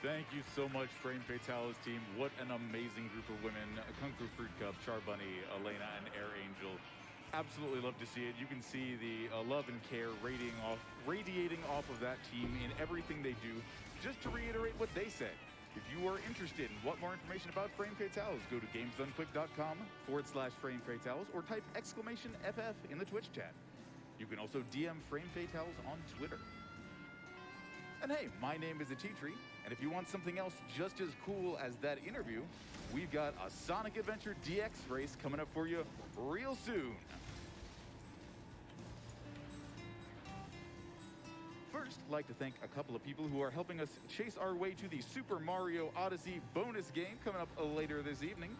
Speaker 12: Thank you so much, Frame Fatales team. What an amazing group of women. Kung Fu Fruit Cup, Char Bunny, Elena, and Air Angel. Absolutely love to see it. You can see the love and care radiating off of that team in everything they do. Just to reiterate what they said, if you are interested in what more information about Frame Fatales, go to gamesdonequick.com/Frame Fatales or type !FF in the Twitch chat. You can also DM Frame Fatales on Twitter. And hey, my name is Atitri, and if you want something else just as cool as that interview, we've got a Sonic Adventure DX race coming up for you real soon. First, I'd like to thank a couple of people who are helping us chase our way to the Super Mario Odyssey bonus game coming up later this evening.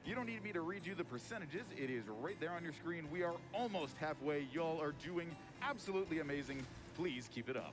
Speaker 12: You don't need me to read you the percentages. It is right there on your screen. We are almost halfway. Y'all are doing absolutely amazing. Please keep it up.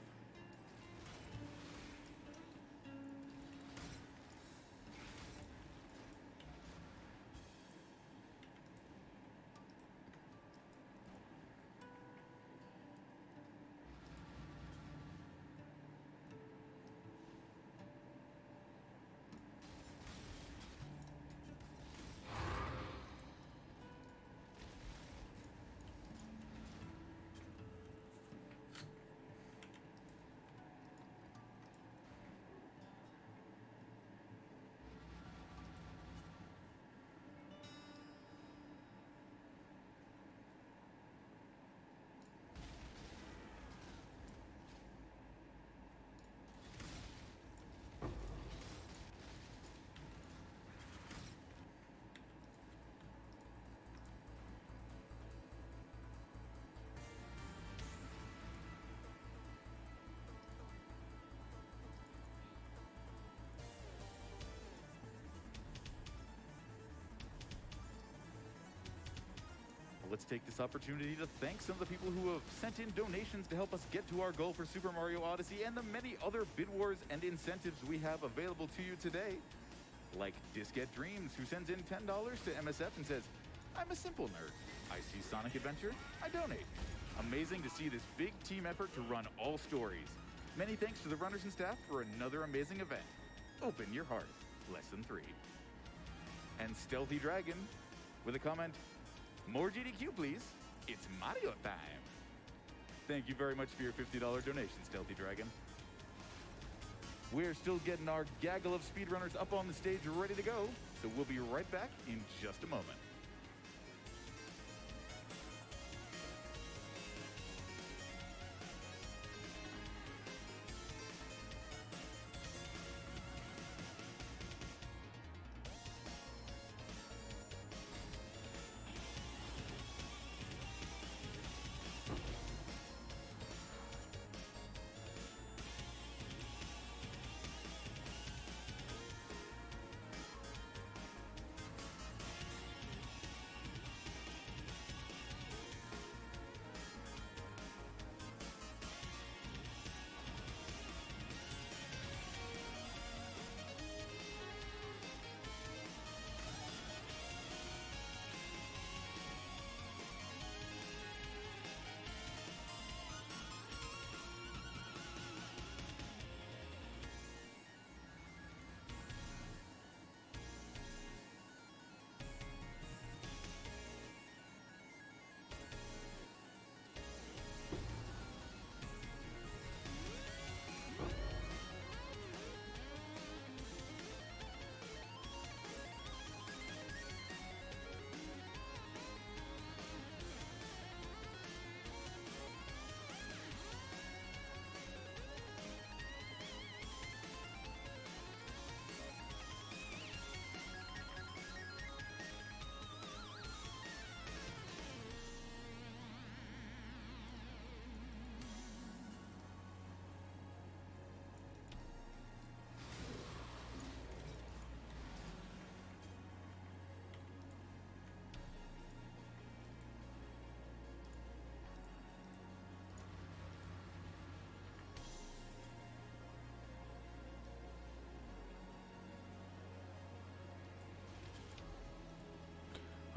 Speaker 12: Let's take this opportunity to thank some of the people who have sent in donations to help us get to our goal for Super Mario Odyssey and the many other bid wars and incentives we have available to you today. Like Disket Dreams, who sends in $10 to MSF and says, I'm a simple nerd. I see Sonic Adventure, I donate. Amazing to see this big team effort to run all stories. Many thanks to the runners and staff for another amazing event. Open your heart. Lesson 3. And Stealthy Dragon with a comment, more GDQ please. It's Mario time. Thank you very much for your $50 donation, Stealthy Dragon. We're still getting our gaggle of speedrunners up on the stage ready to go, so we'll be right back in just a moment.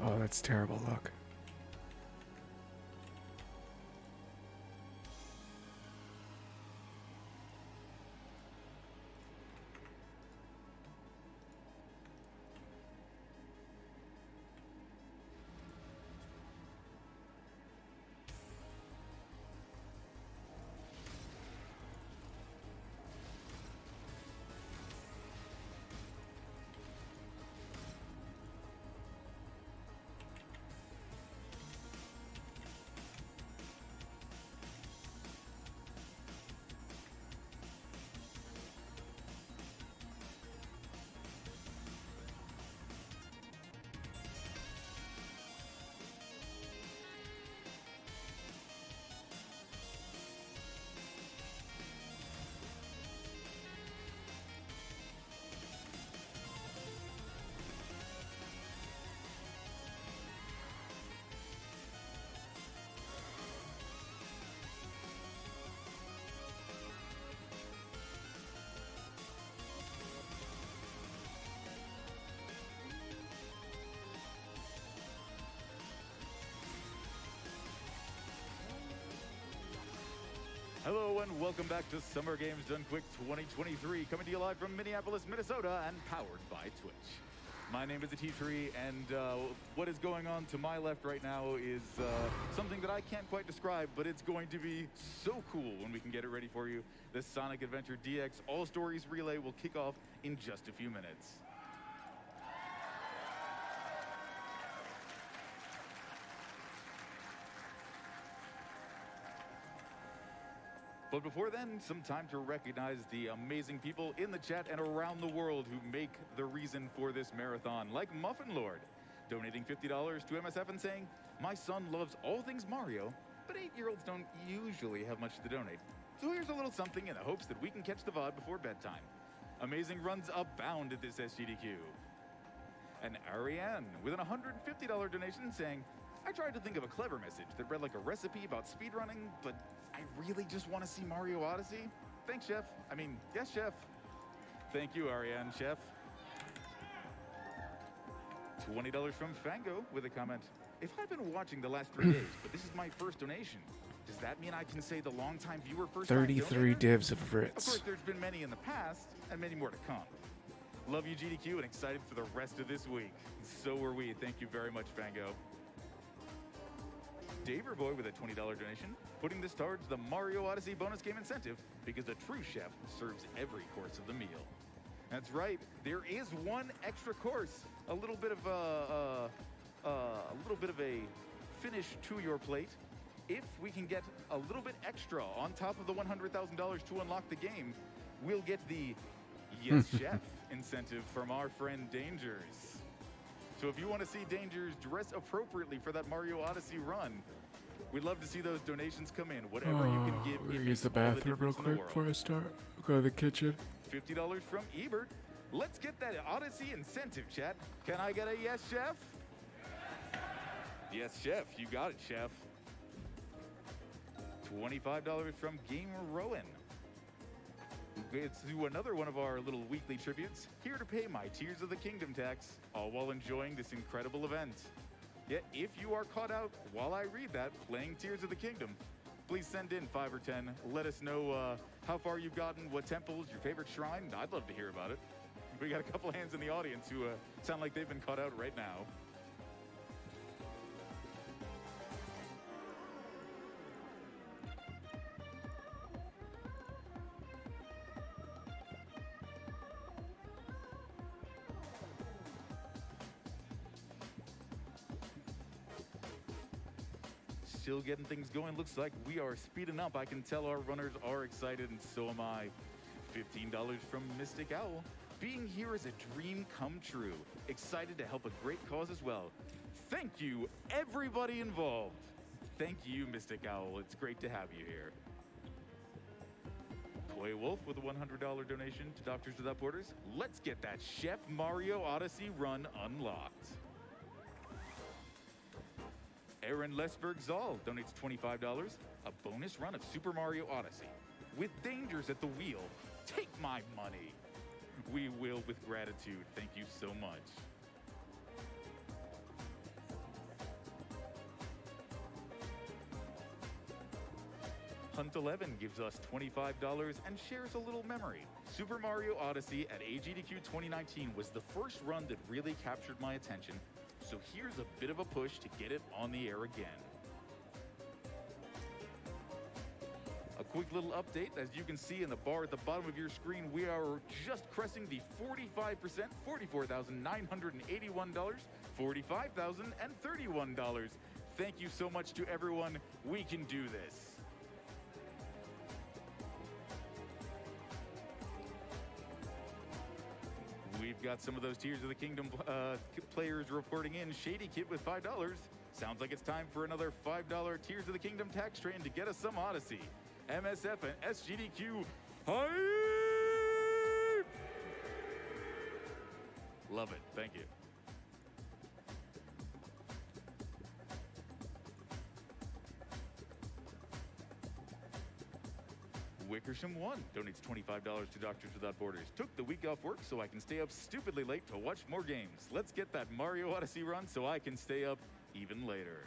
Speaker 1: Oh, that's terrible luck.
Speaker 12: Hello and welcome back to Summer Games Done Quick 2023, coming to you live from Minneapolis, Minnesota, and powered by Twitch. My name is Atitri, and what is going on to my left right now is something that I can't quite describe, but it's going to be so cool when we can get it ready for you. This Sonic Adventure DX All Stories Relay will kick off in just a few minutes. But before then, some time to recognize the amazing people in the chat and around the world who make the reason for this marathon, like Muffin Lord, donating $50 to MSF and saying, "My son loves all things Mario, but 8-year-olds don't usually have much to donate. So here's a little something in the hopes that we can catch the VOD before bedtime." Amazing runs abound at this SGDQ. And Ariane with an $150 donation saying, "I tried to think of a clever message that read like a recipe about speedrunning, but I really just want to see Mario Odyssey. Thanks, Chef. I mean, yes, Chef." Thank you, Ariane, Chef. $20 from Fango with a comment. If I've been watching the last 3 days, but this is my first donation, does that mean I can say the longtime viewer first
Speaker 1: 33 divs of
Speaker 12: Of
Speaker 1: Ritz.
Speaker 12: course, there's been many in the past, and many more to come. Love you, GDQ, and excited for the rest of this week. So are we. Thank you very much, Fango. Daverboy with a $20 donation, putting this towards the Mario Odyssey bonus game incentive, because a true chef serves every course of the meal. That's right. There is one extra course, a little bit of a finish to your plate. If we can get a little bit extra on top of the $100,000 to unlock the game, we'll get the Yes Chef incentive from our friend Dangers. So if you want to see Dangers dress appropriately for that Mario Odyssey run, we'd love to see those donations come in. Whatever you can give,
Speaker 1: I'm gonna
Speaker 12: it
Speaker 1: use
Speaker 12: makes
Speaker 1: the
Speaker 12: all the
Speaker 1: bathroom real
Speaker 12: difference in the
Speaker 1: quick
Speaker 12: world.
Speaker 1: before I start. Go to the kitchen.
Speaker 12: $50 from Ebert. Let's get that Odyssey incentive, chat. Can I get a yes, chef? Yes, chef. You got it, chef. $25 from Gamer Rowan. It's to another one of our little weekly tributes. Here to pay my Tears of the Kingdom tax, all while enjoying this incredible event. Yet, if you are caught out while I read that playing Tears of the Kingdom, please send in 5 or 10. Let us know how far you've gotten, what temple's your favorite shrine. I'd love to hear about it. We got a couple hands in the audience who sound like they've been caught out right now. Still getting things going. Looks like we are speeding up. I can tell our runners are excited, and so am I. $15 from Mystic Owl. Being here is a dream come true. Excited to help a great cause as well. Thank you, everybody involved. Thank you, Mystic Owl. It's great to have you here. Toy Wolf with a $100 donation to Doctors Without Borders. Let's get that Chef Mario Odyssey run unlocked. Aaron Lesberg Zoll donates $25. A bonus run of Super Mario Odyssey. With dangers at the wheel, take my money. We will with gratitude. Thank you so much. Hunt 11 gives us $25 and shares a little memory. Super Mario Odyssey at AGDQ 2019 was the first run that really captured my attention. So here's a bit of a push to get it on the air again. A quick little update. As you can see in the bar at the bottom of your screen, we are just cresting the 45%, $44,981, $45,031. Thank you so much to everyone. We can do this. We've got some of those Tears of the Kingdom players reporting in. Shady Kid with $5. Sounds like it's time for another $5 Tears of the Kingdom tax train to get us some Odyssey. MSF and SGDQ, hype! Love it. Thank you. Wickersham 1 donates $25 to Doctors Without Borders. Took the week off work so I can stay up stupidly late to watch more games. Let's get that Mario Odyssey run so I can stay up even later.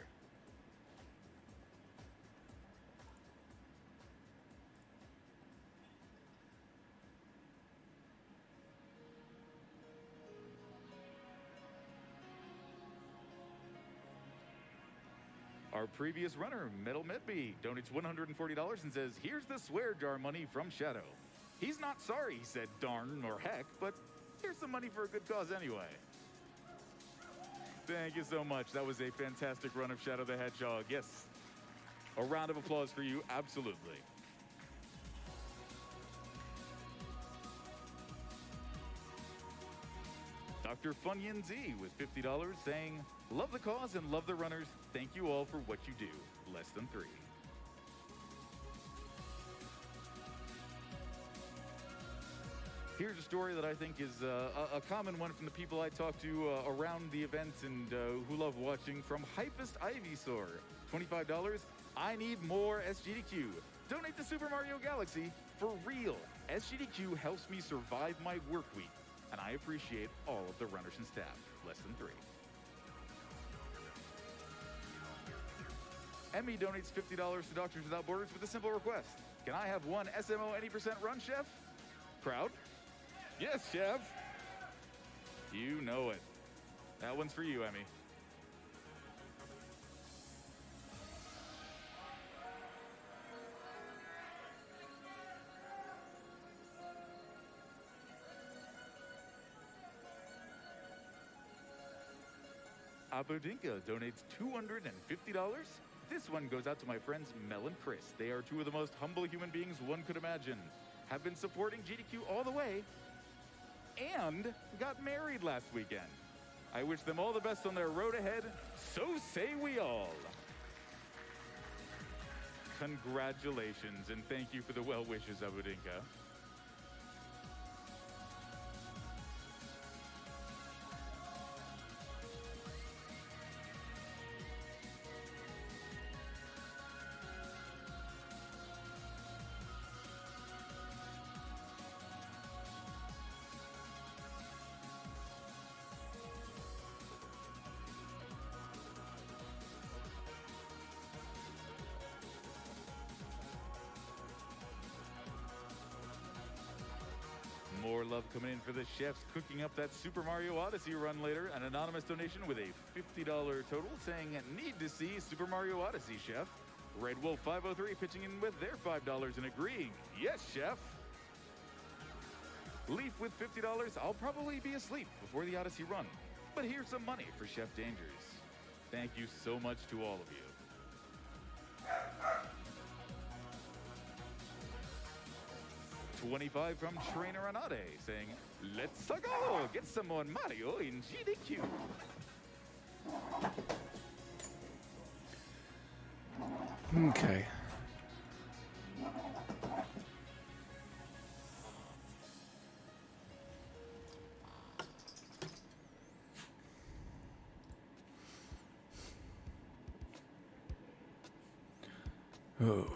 Speaker 12: Our previous runner, Metal Medby, donates $140 and says, here's the swear jar money from Shadow. He's not sorry he said darn or heck, but here's some money for a good cause anyway. Thank you so much. That was a fantastic run of Shadow the Hedgehog. Yes, a round of applause for you, absolutely. Dr. Funyan Z with $50 saying, love the cause and love the runners. Thank you all for what you do. Less than 3. Here's a story that I think is a common one from the people I talk to around the event and who love watching. From Hypest Ivysaur, $25. I need more SGDQ. Donate to Super Mario Galaxy. For real, SGDQ helps me survive my work week, and I appreciate all of the runners and staff. Less than 3. Emmy donates $50 to Doctors Without Borders with a simple request. Can I have one SMO any % run, Chef? Crowd? Yes, Chef. You know it. That one's for you, Emmy. Abodinka donates $250. This one goes out to my friends Mel and Chris. They are two of the most humble human beings one could imagine. Have been supporting GDQ all the way and got married last weekend. I wish them all the best on their road ahead. So say we all. Congratulations and thank you for the well wishes, Abodinka. More love coming in for the chefs cooking up that Super Mario Odyssey run later. An anonymous donation with a $50 total saying, need to see Super Mario Odyssey, Chef. Red Wolf 503 pitching in with their $5 and agreeing, yes, Chef. Leaf with $50, I'll probably be asleep before the Odyssey run. But here's some money for Chef Dangers. Thank you so much to all of you. $25 from Trainer Anade saying, let's go get some more Mario in GDQ.
Speaker 1: Okay. Oh.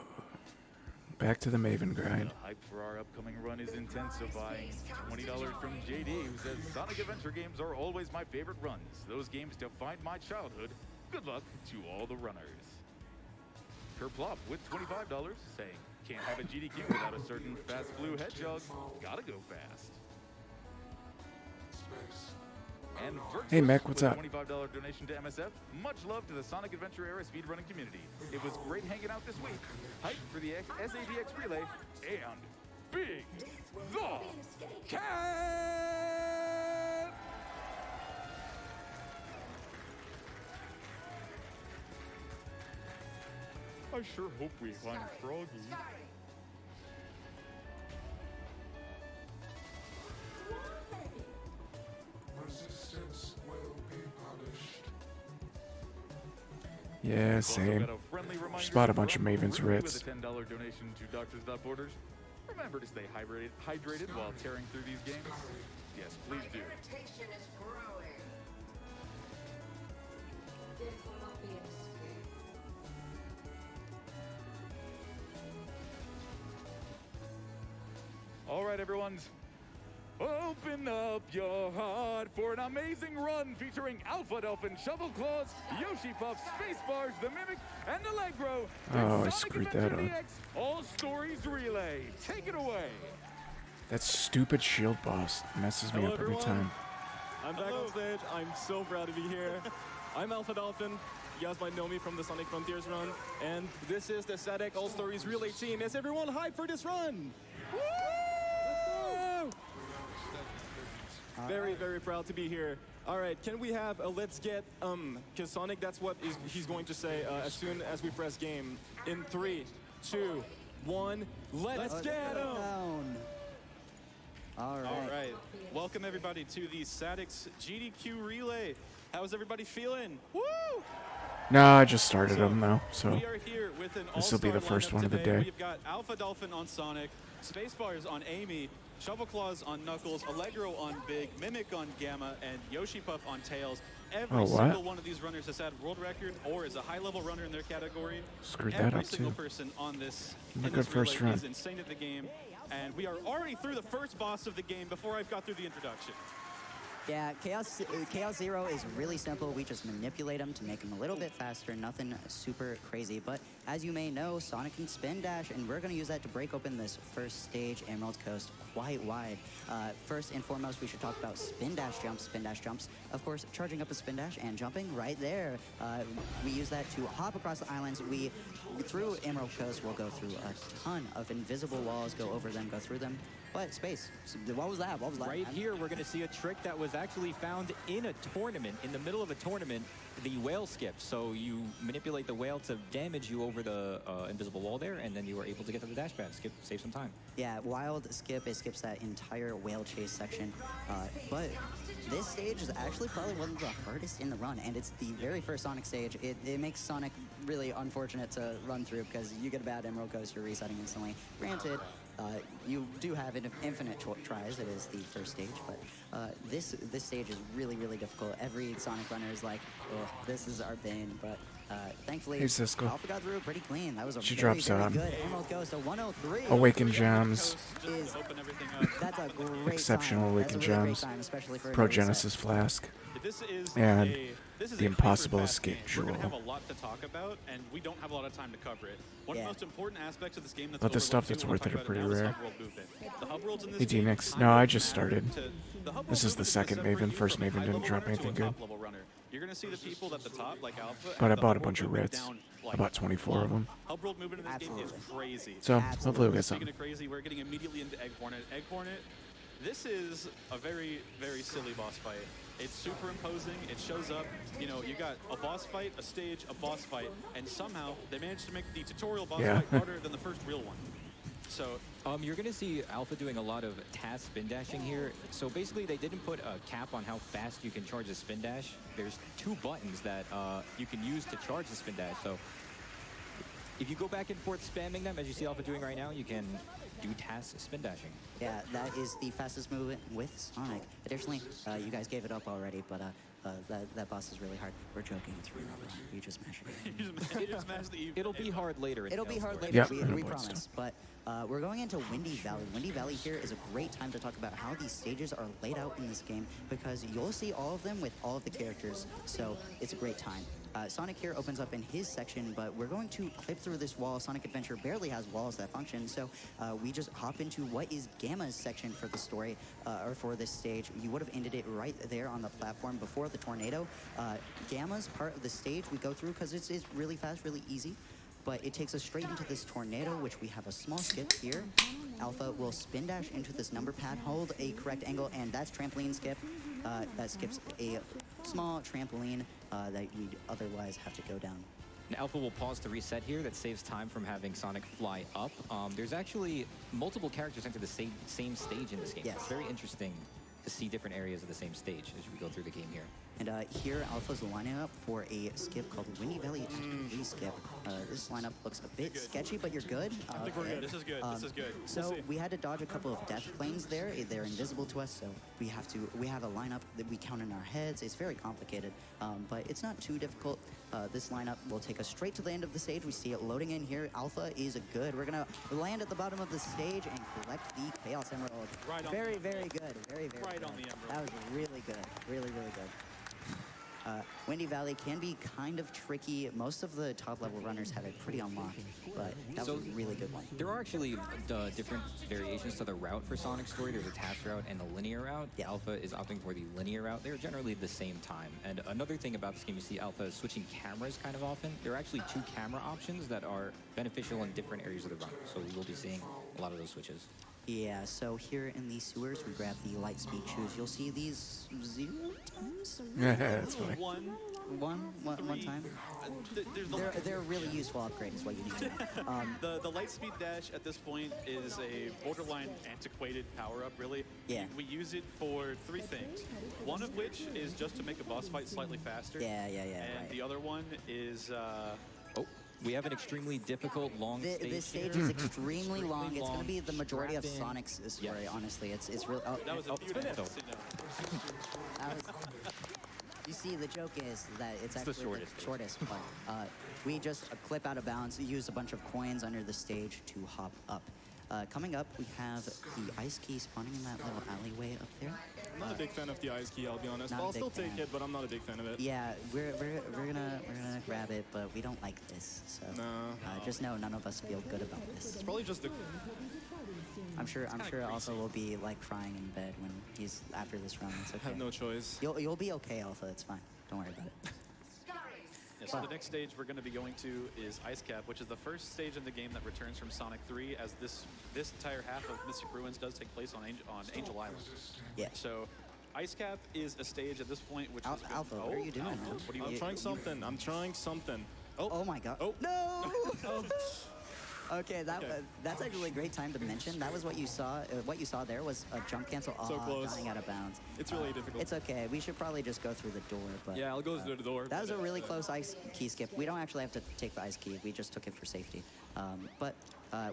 Speaker 1: Back to the Maven grind.
Speaker 12: The hype for our upcoming run is intensifying. $20 from JD, who says Sonic Adventure games are always my favorite runs. Those games defined my childhood. Good luck to all the runners. Kerplop with $25 saying, can't have a GDQ without a certain fast blue hedgehog. Gotta go fast. And
Speaker 1: Hey, Mac, what's up?
Speaker 12: $25 donation to MSF. Much love to the Sonic Adventure era speedrunning community. It was great hanging out this week. Hype for the SADX relay and Big the Cat! I sure hope we find Froggy.
Speaker 2: Resistance will be punished.
Speaker 1: Yeah, same. Just bought a bunch of Maven's Ritz.
Speaker 12: With a $10 donation to Doctors Without Borders. Remember to stay hydrated while tearing through these games. Yes, please do.
Speaker 13: Irritation is growing. This will not be an escape.
Speaker 12: All right, everyone. Open up your heart for an amazing run featuring Alpha Dolphin, Shovel Claws, Yoshi Puff, Space Bars, The Mimic, and Allegro.
Speaker 1: Oh, I
Speaker 12: Sonic
Speaker 1: screwed
Speaker 12: Adventure
Speaker 1: that up.
Speaker 12: DX All Stories Relay. Take it away.
Speaker 1: That stupid shield boss messes me
Speaker 14: Hello,
Speaker 1: up every
Speaker 14: everyone.
Speaker 1: time.
Speaker 14: I'm back on stage. I'm so proud to be here. I'm Alpha Dolphin. You guys might know me from the Sonic Frontiers run. And this is the SADC All Stories Relay team. Is everyone hyped for this run? Woo! Very, very proud to be here. All right, can we have a let's get, because Sonic, that's what he's going to say as soon as we press game. In 3, 2, 1, let's get him!
Speaker 15: All right. Welcome everybody to the SADC GDQ Relay. How's everybody feeling? Woo!
Speaker 1: No, I just started them though, so
Speaker 15: We are here with an
Speaker 1: this will be the
Speaker 15: all-star
Speaker 1: first
Speaker 15: lineup
Speaker 1: one of the
Speaker 15: today.
Speaker 1: day.
Speaker 15: We've got Alpha Dolphin on Sonic, Spacebars on Amy, Shovel Claws on Knuckles, Allegro on Big, Mimic on Gamma, and Yoshi Puff on Tails. Every
Speaker 1: Oh, what?
Speaker 15: single one of these runners has had world record or is a high-level runner in their category.
Speaker 1: Screwed that
Speaker 15: Every
Speaker 1: up,
Speaker 15: single
Speaker 1: too.
Speaker 15: person on this,
Speaker 1: Not
Speaker 15: in
Speaker 1: good
Speaker 15: this
Speaker 1: first
Speaker 15: relay
Speaker 1: run.
Speaker 15: is insane at the game. And we are already through the first boss of the game before I've got through the introduction.
Speaker 16: Yeah, Chaos Zero is really simple. We just manipulate him to make him a little bit faster, nothing super crazy. But as you may know, Sonic can spin dash, and we're going to use that to break open this first stage, Emerald Coast, quite wide. First and foremost, we should talk about spin dash jumps. Of course, charging up a spin dash and jumping right there. We use that to hop across the islands. Through Emerald Coast, we'll go through a ton of invisible walls, go over them, go through them. But space, what was that? What was that?
Speaker 17: Right here, we're going to see a trick that was actually found in a tournament, in the middle of a tournament, the whale skip. So you manipulate the whale to damage you over the invisible wall there, and then you are able to get to the dash pad, save some time.
Speaker 16: Yeah, wild skip, it skips that entire whale chase section. But this stage is actually probably one of the hardest in the run, and it's the very first Sonic stage. It makes Sonic really unfortunate to run through because you get a bad Emerald Coast, you're resetting instantly. Granted, you do have infinite tries. It is the first stage, but this stage is really, really difficult. Every Sonic runner is like, oh, this is our bane, but thankfully,
Speaker 1: Hey, Cisco.
Speaker 16: Alpha got through pretty clean. That was a
Speaker 1: She
Speaker 16: very,
Speaker 1: drops
Speaker 16: very
Speaker 1: out.
Speaker 16: good Emerald Coast. A 103.
Speaker 1: Awaken Gems.
Speaker 16: That's a great
Speaker 1: Exceptional
Speaker 16: sign.
Speaker 1: Awaken
Speaker 16: That's a really great
Speaker 1: Gems.
Speaker 16: sign, especially for a
Speaker 1: Pro
Speaker 16: no reset.
Speaker 1: Genesis Flask.
Speaker 15: This is
Speaker 1: And
Speaker 15: this is
Speaker 1: the
Speaker 15: a
Speaker 1: Impossible
Speaker 15: hyper-fast
Speaker 1: Escape
Speaker 15: game. We're
Speaker 1: Jewel.
Speaker 15: going to have a lot to talk about, and we don't have a lot of time to cover it. One of the most important aspects of this game that's
Speaker 1: But the stuff
Speaker 15: overlooked
Speaker 1: that's
Speaker 15: too when
Speaker 1: worth it
Speaker 15: we
Speaker 1: are
Speaker 15: talk
Speaker 1: pretty
Speaker 15: about it now is
Speaker 1: rare.
Speaker 15: hub world movement. The hub worlds in this
Speaker 1: Hey,
Speaker 15: game
Speaker 1: D-Nix.
Speaker 15: kind
Speaker 1: No,
Speaker 15: of
Speaker 1: I just
Speaker 15: matter
Speaker 1: started.
Speaker 15: the hub
Speaker 1: This
Speaker 15: world
Speaker 1: is the
Speaker 15: movement
Speaker 1: second
Speaker 15: separate
Speaker 1: Maven.
Speaker 15: you
Speaker 1: First
Speaker 15: from a
Speaker 1: Maven didn't
Speaker 15: high-level
Speaker 1: drop
Speaker 15: runner to
Speaker 1: anything
Speaker 15: a
Speaker 1: good.
Speaker 15: top-level runner. You're going to see the people at the top, like Alpha.
Speaker 1: But I
Speaker 15: have the
Speaker 1: bought a
Speaker 15: hub
Speaker 1: bunch of
Speaker 15: world movement
Speaker 1: Rits.
Speaker 15: down, like,
Speaker 1: About 24 of them.
Speaker 15: Hub world movement in this game is crazy.
Speaker 1: So, hopefully we'll get
Speaker 15: Speaking
Speaker 1: some.
Speaker 15: of crazy, we're getting immediately into Egg Hornet. Egg Hornet, this is a very, very silly boss fight. It's super imposing. It shows up. You know, you got a boss fight, a stage, a boss fight, and somehow they managed to make the tutorial boss fight harder than the first real one. So
Speaker 17: you're going to see Alpha doing a lot of TAS spin dashing here. So basically, they didn't put a cap on how fast you can charge a spin dash. There's 2 buttons that you can use to charge the spin dash. So if you go back and forth spamming them, as you see Alpha doing right now, you can do TAS spin dashing.
Speaker 16: Yeah, that is the fastest movement with Sonic. Additionally, you guys gave it up already, but that boss is really hard. We're joking, it's real. You just mash it.
Speaker 17: It'll be hard later.
Speaker 16: It'll be hard later,
Speaker 1: Yep.
Speaker 16: we promise. But we're going into Windy Valley. Windy Valley here is a great time to talk about how these stages are laid out in this game because you'll see all of them with all of the characters. So it's a great time. Sonic here opens up in his section, but we're going to clip through this wall. Sonic Adventure barely has walls that function, so we just hop into what is Gamma's section for the story, or for this stage. You would have ended it right there on the platform before the tornado. Gamma's part of the stage we go through because it's really fast, really easy, but it takes us straight into this tornado, which we have a small skip here. Alpha will spin dash into this number pad, hold a correct angle, and that's trampoline skip. That skips a small trampoline that we'd otherwise have to go down.
Speaker 17: And Alpha will pause to reset here. That saves time from having Sonic fly up. There's actually multiple characters enter the same stage in this game.
Speaker 16: Yes.
Speaker 17: It's very interesting to see different areas of the same stage as we go through the game here.
Speaker 16: And here, Alpha's lining up for a skip called Windy Valley Activity Skip. This lineup looks a bit sketchy, but you're good.
Speaker 15: I think we're good. This is good. This is good.
Speaker 16: So
Speaker 15: We'll see.
Speaker 16: we had to dodge a couple of death planes there. They're invisible to us, so we have a lineup that we count in our heads. It's very complicated, but it's not too difficult. This lineup will take us straight to the end of the stage. We see it loading in here. Alpha is good. We're gonna land at the bottom of the stage and collect the Chaos Emerald.
Speaker 15: Right on
Speaker 16: very,
Speaker 15: the
Speaker 16: very good. Very, very
Speaker 15: Right
Speaker 16: good.
Speaker 15: on the emerald.
Speaker 16: That was really good. Really, really good. Windy Valley can be kind of tricky. Most of the top-level runners have it pretty unlocked, but that was a really good one.
Speaker 17: There are actually different variations to the route for Sonic's story. There's a TAS route and a linear route.
Speaker 16: Yeah.
Speaker 17: Alpha is opting for the linear route. They're generally the same time. And another thing about this game, you see Alpha is switching cameras kind of often. There are actually 2 camera options that are beneficial in different areas of the run. So we will be seeing a lot of those switches.
Speaker 16: Yeah, so here in these sewers, we grab the light speed shoes. You'll see these 0 times?
Speaker 1: Yeah, that's funny.
Speaker 16: One time? They're a really useful upgrade is what you need to know.
Speaker 15: The light speed dash at this point is a borderline antiquated power-up, really.
Speaker 16: Yeah.
Speaker 15: We use it for 3 things. One of which is just to make a boss fight slightly faster.
Speaker 16: Yeah,
Speaker 15: And
Speaker 16: right.
Speaker 15: the other one is...
Speaker 17: We have an extremely difficult, long stage.
Speaker 16: This stage
Speaker 17: here.
Speaker 16: is extremely long. It's going to be the majority of
Speaker 17: strapped in.
Speaker 16: Sonic's story, honestly. It's really... Oh,
Speaker 15: That was a beautiful
Speaker 16: You see, the joke is that it's
Speaker 17: the
Speaker 16: actually the shortest part. We just clip out of bounds, use a bunch of coins under the stage to hop up. Coming up, we have the ice key spawning in that little alleyway up there.
Speaker 14: I'm not a big fan of the ice key, I'll be honest.
Speaker 16: Not a
Speaker 14: I'll
Speaker 16: big
Speaker 14: still take
Speaker 16: fan.
Speaker 14: it, but I'm not a big fan of it.
Speaker 16: Yeah, we're gonna grab it, but we don't like this. So just know none of us feel good about this.
Speaker 14: It's probably just the.
Speaker 16: I'm sure Alpha will be like crying in bed when he's after this run. It's okay.
Speaker 14: I have no choice.
Speaker 16: You'll be okay, Alpha. It's fine. Don't worry about it.
Speaker 15: Yeah, so the next stage we're going to be going to is Ice Cap, which is the first stage in the game that returns from Sonic 3, as this entire half of Mystic Ruins does take place on Angel Island.
Speaker 16: Yeah.
Speaker 15: So Ice Cap is a stage at this point which is
Speaker 16: Alpha, what are you doing, man?
Speaker 15: What are you
Speaker 14: I'm trying something. I'm trying something.
Speaker 16: Oh my god.
Speaker 14: Oh.
Speaker 16: No! Okay, that's actually a great time to mention. That was what you saw. What you saw there was a jump cancel.
Speaker 14: So close.
Speaker 16: Dying out of bounds.
Speaker 14: It's really difficult.
Speaker 16: It's okay. We should probably just go through the door. But
Speaker 14: Yeah, I'll go through the door.
Speaker 16: that was a really close ice key skip. We don't actually have to take the ice key. We just took it for safety. But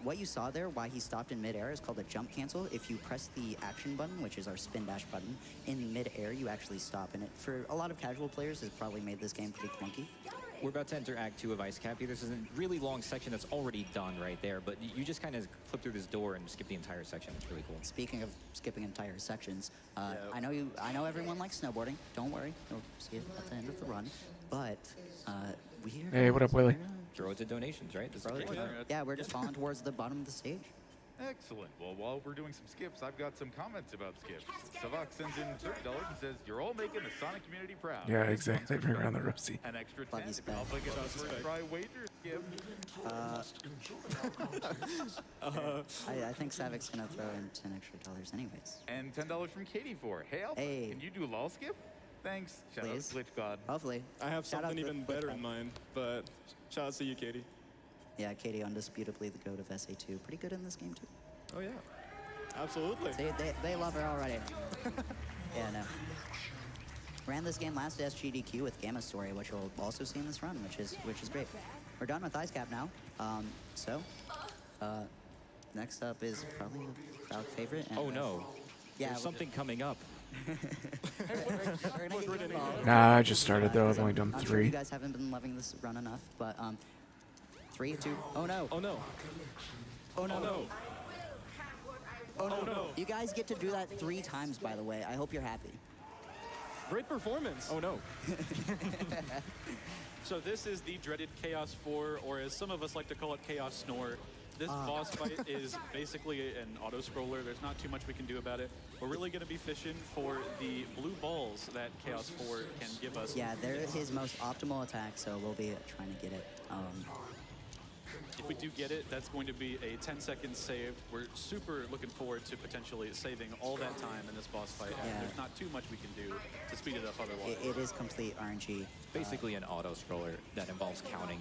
Speaker 16: what you saw there, why he stopped in midair, is called a jump cancel. If you press the action button, which is our spin dash button, in midair you actually stop. And it, for a lot of casual players, has probably made this game pretty clunky.
Speaker 17: We're about to enter Act 2 of Ice Cap. This is a really long section that's already done right there, but you just kind of flip through this door and skip the entire section. It's really cool.
Speaker 16: Speaking of skipping entire sections, I know everyone likes snowboarding. Don't worry, you'll see it at the end of the run. But we're
Speaker 1: Hey, what up, Willie?
Speaker 17: Throw it to donations, right? This is
Speaker 16: Throw it
Speaker 17: great.
Speaker 16: to- yeah, we're just falling towards the bottom of the stage.
Speaker 12: Excellent. Well, while we're doing some skips, I've got some comments about skips. Savak sends in $30 and says, "You're all making the Sonic community proud."
Speaker 1: Yeah, exactly. Bring around the Rosie.
Speaker 12: An extra 10
Speaker 16: Buggy's
Speaker 12: if
Speaker 16: back.
Speaker 12: Alpha gets the first try wager skip.
Speaker 16: I think Savic's gonna throw in $10 extra anyways.
Speaker 12: And $10 from Katie for, "Hey Alpha,
Speaker 16: Hey.
Speaker 12: can you do lol skip?" Thanks. Shout out
Speaker 16: Please.
Speaker 12: to Glitch God.
Speaker 16: Hopefully.
Speaker 14: I have
Speaker 16: Shout out
Speaker 14: something
Speaker 16: to
Speaker 14: even
Speaker 16: Glitch
Speaker 14: better
Speaker 16: God.
Speaker 14: in mind, but shout out to you, Katie.
Speaker 16: Yeah, Katie, undisputably the goat of SA2. Pretty good in this game too.
Speaker 14: Oh yeah, absolutely.
Speaker 16: See, they love her already. Yeah, no. Ran this game last SGDQ with Gamma Story, which we'll also see in this run, which is great. We're done with Ice Cap now. Next up is probably a crowd favorite. And,
Speaker 17: Oh no.
Speaker 16: Yeah,
Speaker 17: There's something coming up.
Speaker 16: we're gonna get involved.
Speaker 1: Nah, I just started though. I've
Speaker 16: So
Speaker 1: only done
Speaker 16: I'm sure
Speaker 1: 3.
Speaker 16: you guys haven't been loving this run enough, but 3, 2. Oh no.
Speaker 14: Oh no.
Speaker 16: Oh no.
Speaker 14: Oh no.
Speaker 16: Oh no.
Speaker 14: Oh, no.
Speaker 16: You guys get to do that 3 times, by the way. I hope you're happy.
Speaker 14: Great performance. Oh no.
Speaker 15: So this is the dreaded Chaos 4, or as some of us like to call it, Chaos Snore. This boss fight is basically an auto-scroller. There's not too much we can do about it. We're really going to be fishing for the blue balls that Chaos 4 can give us.
Speaker 16: Yeah, they're his most optimal attack, so we'll be trying to get it.
Speaker 15: If we do get it, that's going to be a 10-second save. We're super looking forward to potentially saving all that time in this boss fight. And
Speaker 16: Yeah.
Speaker 15: there's not too much we can do to speed it up otherwise.
Speaker 16: It is complete RNG.
Speaker 17: It's basically an auto scroller that involves counting.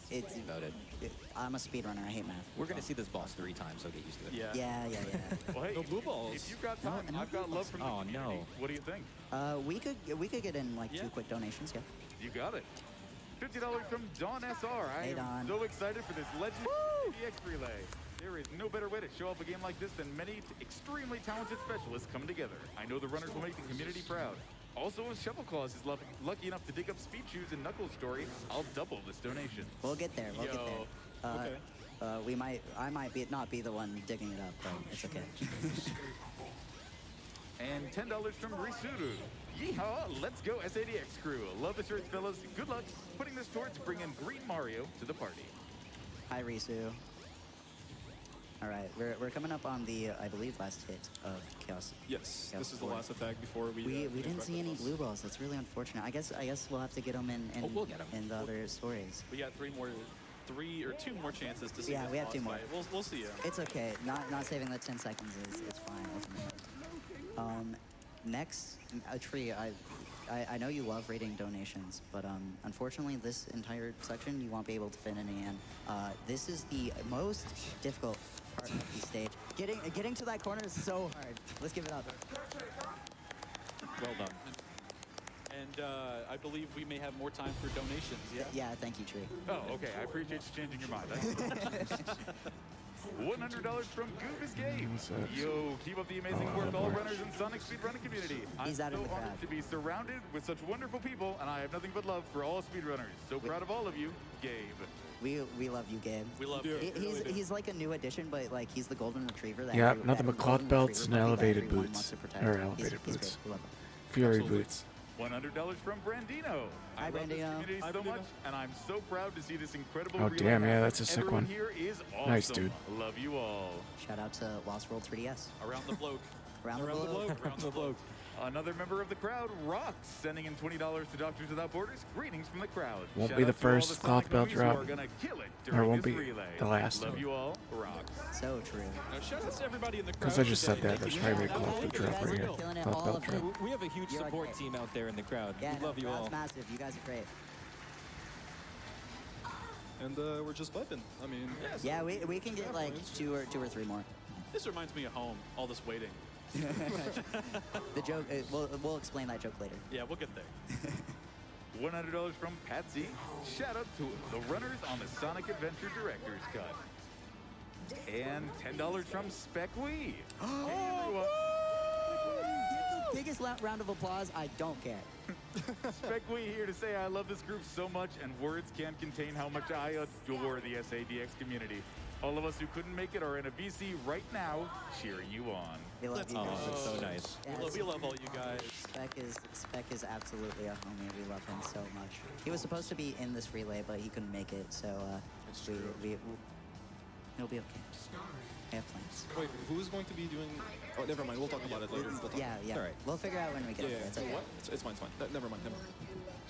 Speaker 16: It's
Speaker 17: about it.
Speaker 16: I'm a speedrunner. I hate math.
Speaker 17: We're gonna see this boss 3 times, so get used to it.
Speaker 15: Yeah.
Speaker 16: Yeah.
Speaker 12: Well, hey,
Speaker 14: No blue balls.
Speaker 12: if you've got time,
Speaker 16: No
Speaker 12: I've got love from the
Speaker 17: Oh,
Speaker 12: community.
Speaker 17: no.
Speaker 12: What do you think?
Speaker 16: We could get in like 2 quick donations. Yeah.
Speaker 12: You got it. $50 from Don SR. I
Speaker 16: Hey,
Speaker 12: am
Speaker 16: Don.
Speaker 12: so excited for this legendary DX relay. There is no better way to show off a game like this than many extremely talented specialists coming together. I know the runners will make the community proud. Also, if Shovel Claws is lucky enough to dig up Speed Shoes and Knuckles' story, I'll double this donation.
Speaker 16: We'll get there. We'll get there.
Speaker 14: Okay.
Speaker 16: I might not be the one digging it up, but it's okay.
Speaker 12: And $10 from Risuru. Yeehaw, let's go SADX crew. Love the shirts, fellas. Good luck putting this towards bringing Green Mario to the party.
Speaker 16: Hi, Risu. All right, we're coming up on the I believe last hit of Chaos.
Speaker 14: Yes,
Speaker 16: Chaos
Speaker 14: this is the
Speaker 16: 4.
Speaker 14: last attack before we.
Speaker 16: We didn't see any blue balls. That's really unfortunate. I guess we'll have to get them in
Speaker 17: Oh, we'll get 'em.
Speaker 16: in the other stories.
Speaker 15: We got 2 more chances to see
Speaker 16: Yeah,
Speaker 15: this
Speaker 16: we have
Speaker 15: boss
Speaker 16: 2 more.
Speaker 15: fight. We'll see you.
Speaker 16: It's okay. Not saving the 10 seconds is fine. Ultimately. Next, Tree. I know you love rating donations, but unfortunately, this entire section you won't be able to fit any in. This is the most difficult part of the stage. Getting to that corner is so hard. Let's give it up.
Speaker 17: Well done.
Speaker 15: And I believe we may have more time for donations, yeah?
Speaker 16: Yeah, thank you, Tree.
Speaker 12: Oh, okay. I appreciate you changing your mind. $100 from Goob's Game.
Speaker 1: What's that?
Speaker 12: Yo, keep up the amazing
Speaker 1: Oh,
Speaker 12: work, all
Speaker 1: Lord.
Speaker 12: runners in Sonic speedrunning community. I'm
Speaker 16: He's out
Speaker 12: so
Speaker 16: in the
Speaker 12: honored
Speaker 16: crowd.
Speaker 12: to be surrounded with such wonderful people, and I have nothing but love for all speedrunners. So proud of all of you, Gabe.
Speaker 16: We love you, Gabe.
Speaker 15: We love you.
Speaker 16: He's like a new addition, but like he's the golden retriever. That
Speaker 1: Yeah,
Speaker 16: every-
Speaker 1: nothing
Speaker 16: that
Speaker 1: but cloth
Speaker 16: golden
Speaker 1: belts
Speaker 16: retriever
Speaker 1: and
Speaker 16: puppy that
Speaker 1: elevated
Speaker 16: everyone
Speaker 1: boots.
Speaker 16: wants to protect.
Speaker 1: Or
Speaker 16: He's
Speaker 1: elevated
Speaker 16: great.
Speaker 1: boots.
Speaker 16: We love him.
Speaker 1: Fury
Speaker 12: Absolutely.
Speaker 1: boots.
Speaker 12: $100 from Brandino.
Speaker 16: Hi,
Speaker 12: I love this
Speaker 16: Brandino.
Speaker 12: community
Speaker 14: Hi,
Speaker 12: so
Speaker 14: Brandino.
Speaker 12: much, and I'm so proud to see this incredible
Speaker 1: Oh,
Speaker 12: relay
Speaker 1: damn, yeah,
Speaker 12: happen.
Speaker 1: that's a sick
Speaker 12: Everyone
Speaker 1: one.
Speaker 12: here is awesome.
Speaker 1: Nice, dude.
Speaker 12: Love you all.
Speaker 16: Shout out to Lost World 3DS.
Speaker 15: Around the bloke.
Speaker 16: Around the
Speaker 14: Around the
Speaker 16: globe.
Speaker 14: globe.
Speaker 15: Around the bloke.
Speaker 12: Another member of the crowd, Rocks, sending in $20 to Doctors Without Borders. Greetings from the crowd.
Speaker 1: Won't
Speaker 12: Shout
Speaker 1: be the
Speaker 12: out to all
Speaker 1: first cloth
Speaker 12: Sonic
Speaker 1: belt
Speaker 12: homies
Speaker 1: drop.
Speaker 12: who are gonna kill it
Speaker 1: Or
Speaker 12: during
Speaker 1: won't
Speaker 12: this
Speaker 1: be
Speaker 12: relay.
Speaker 1: the last
Speaker 12: Love
Speaker 1: one.
Speaker 12: you all, Rocks.
Speaker 16: So true.
Speaker 15: Now, shout out to everybody in the crowd.
Speaker 1: Because I just said
Speaker 15: today.
Speaker 1: that. There's
Speaker 15: Thank
Speaker 1: probably a
Speaker 15: you.
Speaker 1: cloth belt drop right here.
Speaker 16: Killing it,
Speaker 1: Cloth
Speaker 16: all
Speaker 1: belt
Speaker 16: of
Speaker 1: drop.
Speaker 16: you.
Speaker 17: We have a huge
Speaker 16: You're
Speaker 17: support
Speaker 16: great.
Speaker 17: team out there in the crowd.
Speaker 16: Yeah,
Speaker 17: we love
Speaker 16: the
Speaker 17: you
Speaker 16: crowd's
Speaker 17: all.
Speaker 16: massive. You guys are great.
Speaker 14: And we're just vibing. I mean,
Speaker 16: Yeah, we can get like two or three more.
Speaker 15: This reminds me of home, all this waiting.
Speaker 16: The joke. We'll explain that joke later.
Speaker 15: Yeah, we'll get there.
Speaker 12: $100 from Patsy. Shout out to the runners on the Sonic Adventure Director's Cut. And $10 from Spec Wee. Hey, everyone.
Speaker 16: Biggest round of applause. I don't care.
Speaker 12: Spec Wee here to say I love this group so much, and words can't contain how much I adore the SADX community. All of us who couldn't make it are in a VC right now, cheering you on.
Speaker 16: We love you
Speaker 17: Oh,
Speaker 16: guys.
Speaker 17: that's so nice.
Speaker 16: Yeah,
Speaker 15: We love all you guys.
Speaker 16: Spec is absolutely a homie. We love him so much. He was supposed to be in this relay, but he couldn't make it, so he'll be okay. I have plans.
Speaker 14: wait, who's going to be doing? Oh, never mind. We'll talk about it later. We'll talk.
Speaker 16: Yeah.
Speaker 17: All right.
Speaker 16: We'll figure out when we get
Speaker 14: Yeah,
Speaker 16: there.
Speaker 14: yeah.
Speaker 16: It's okay.
Speaker 14: What? It's fine. It's fine. Never mind.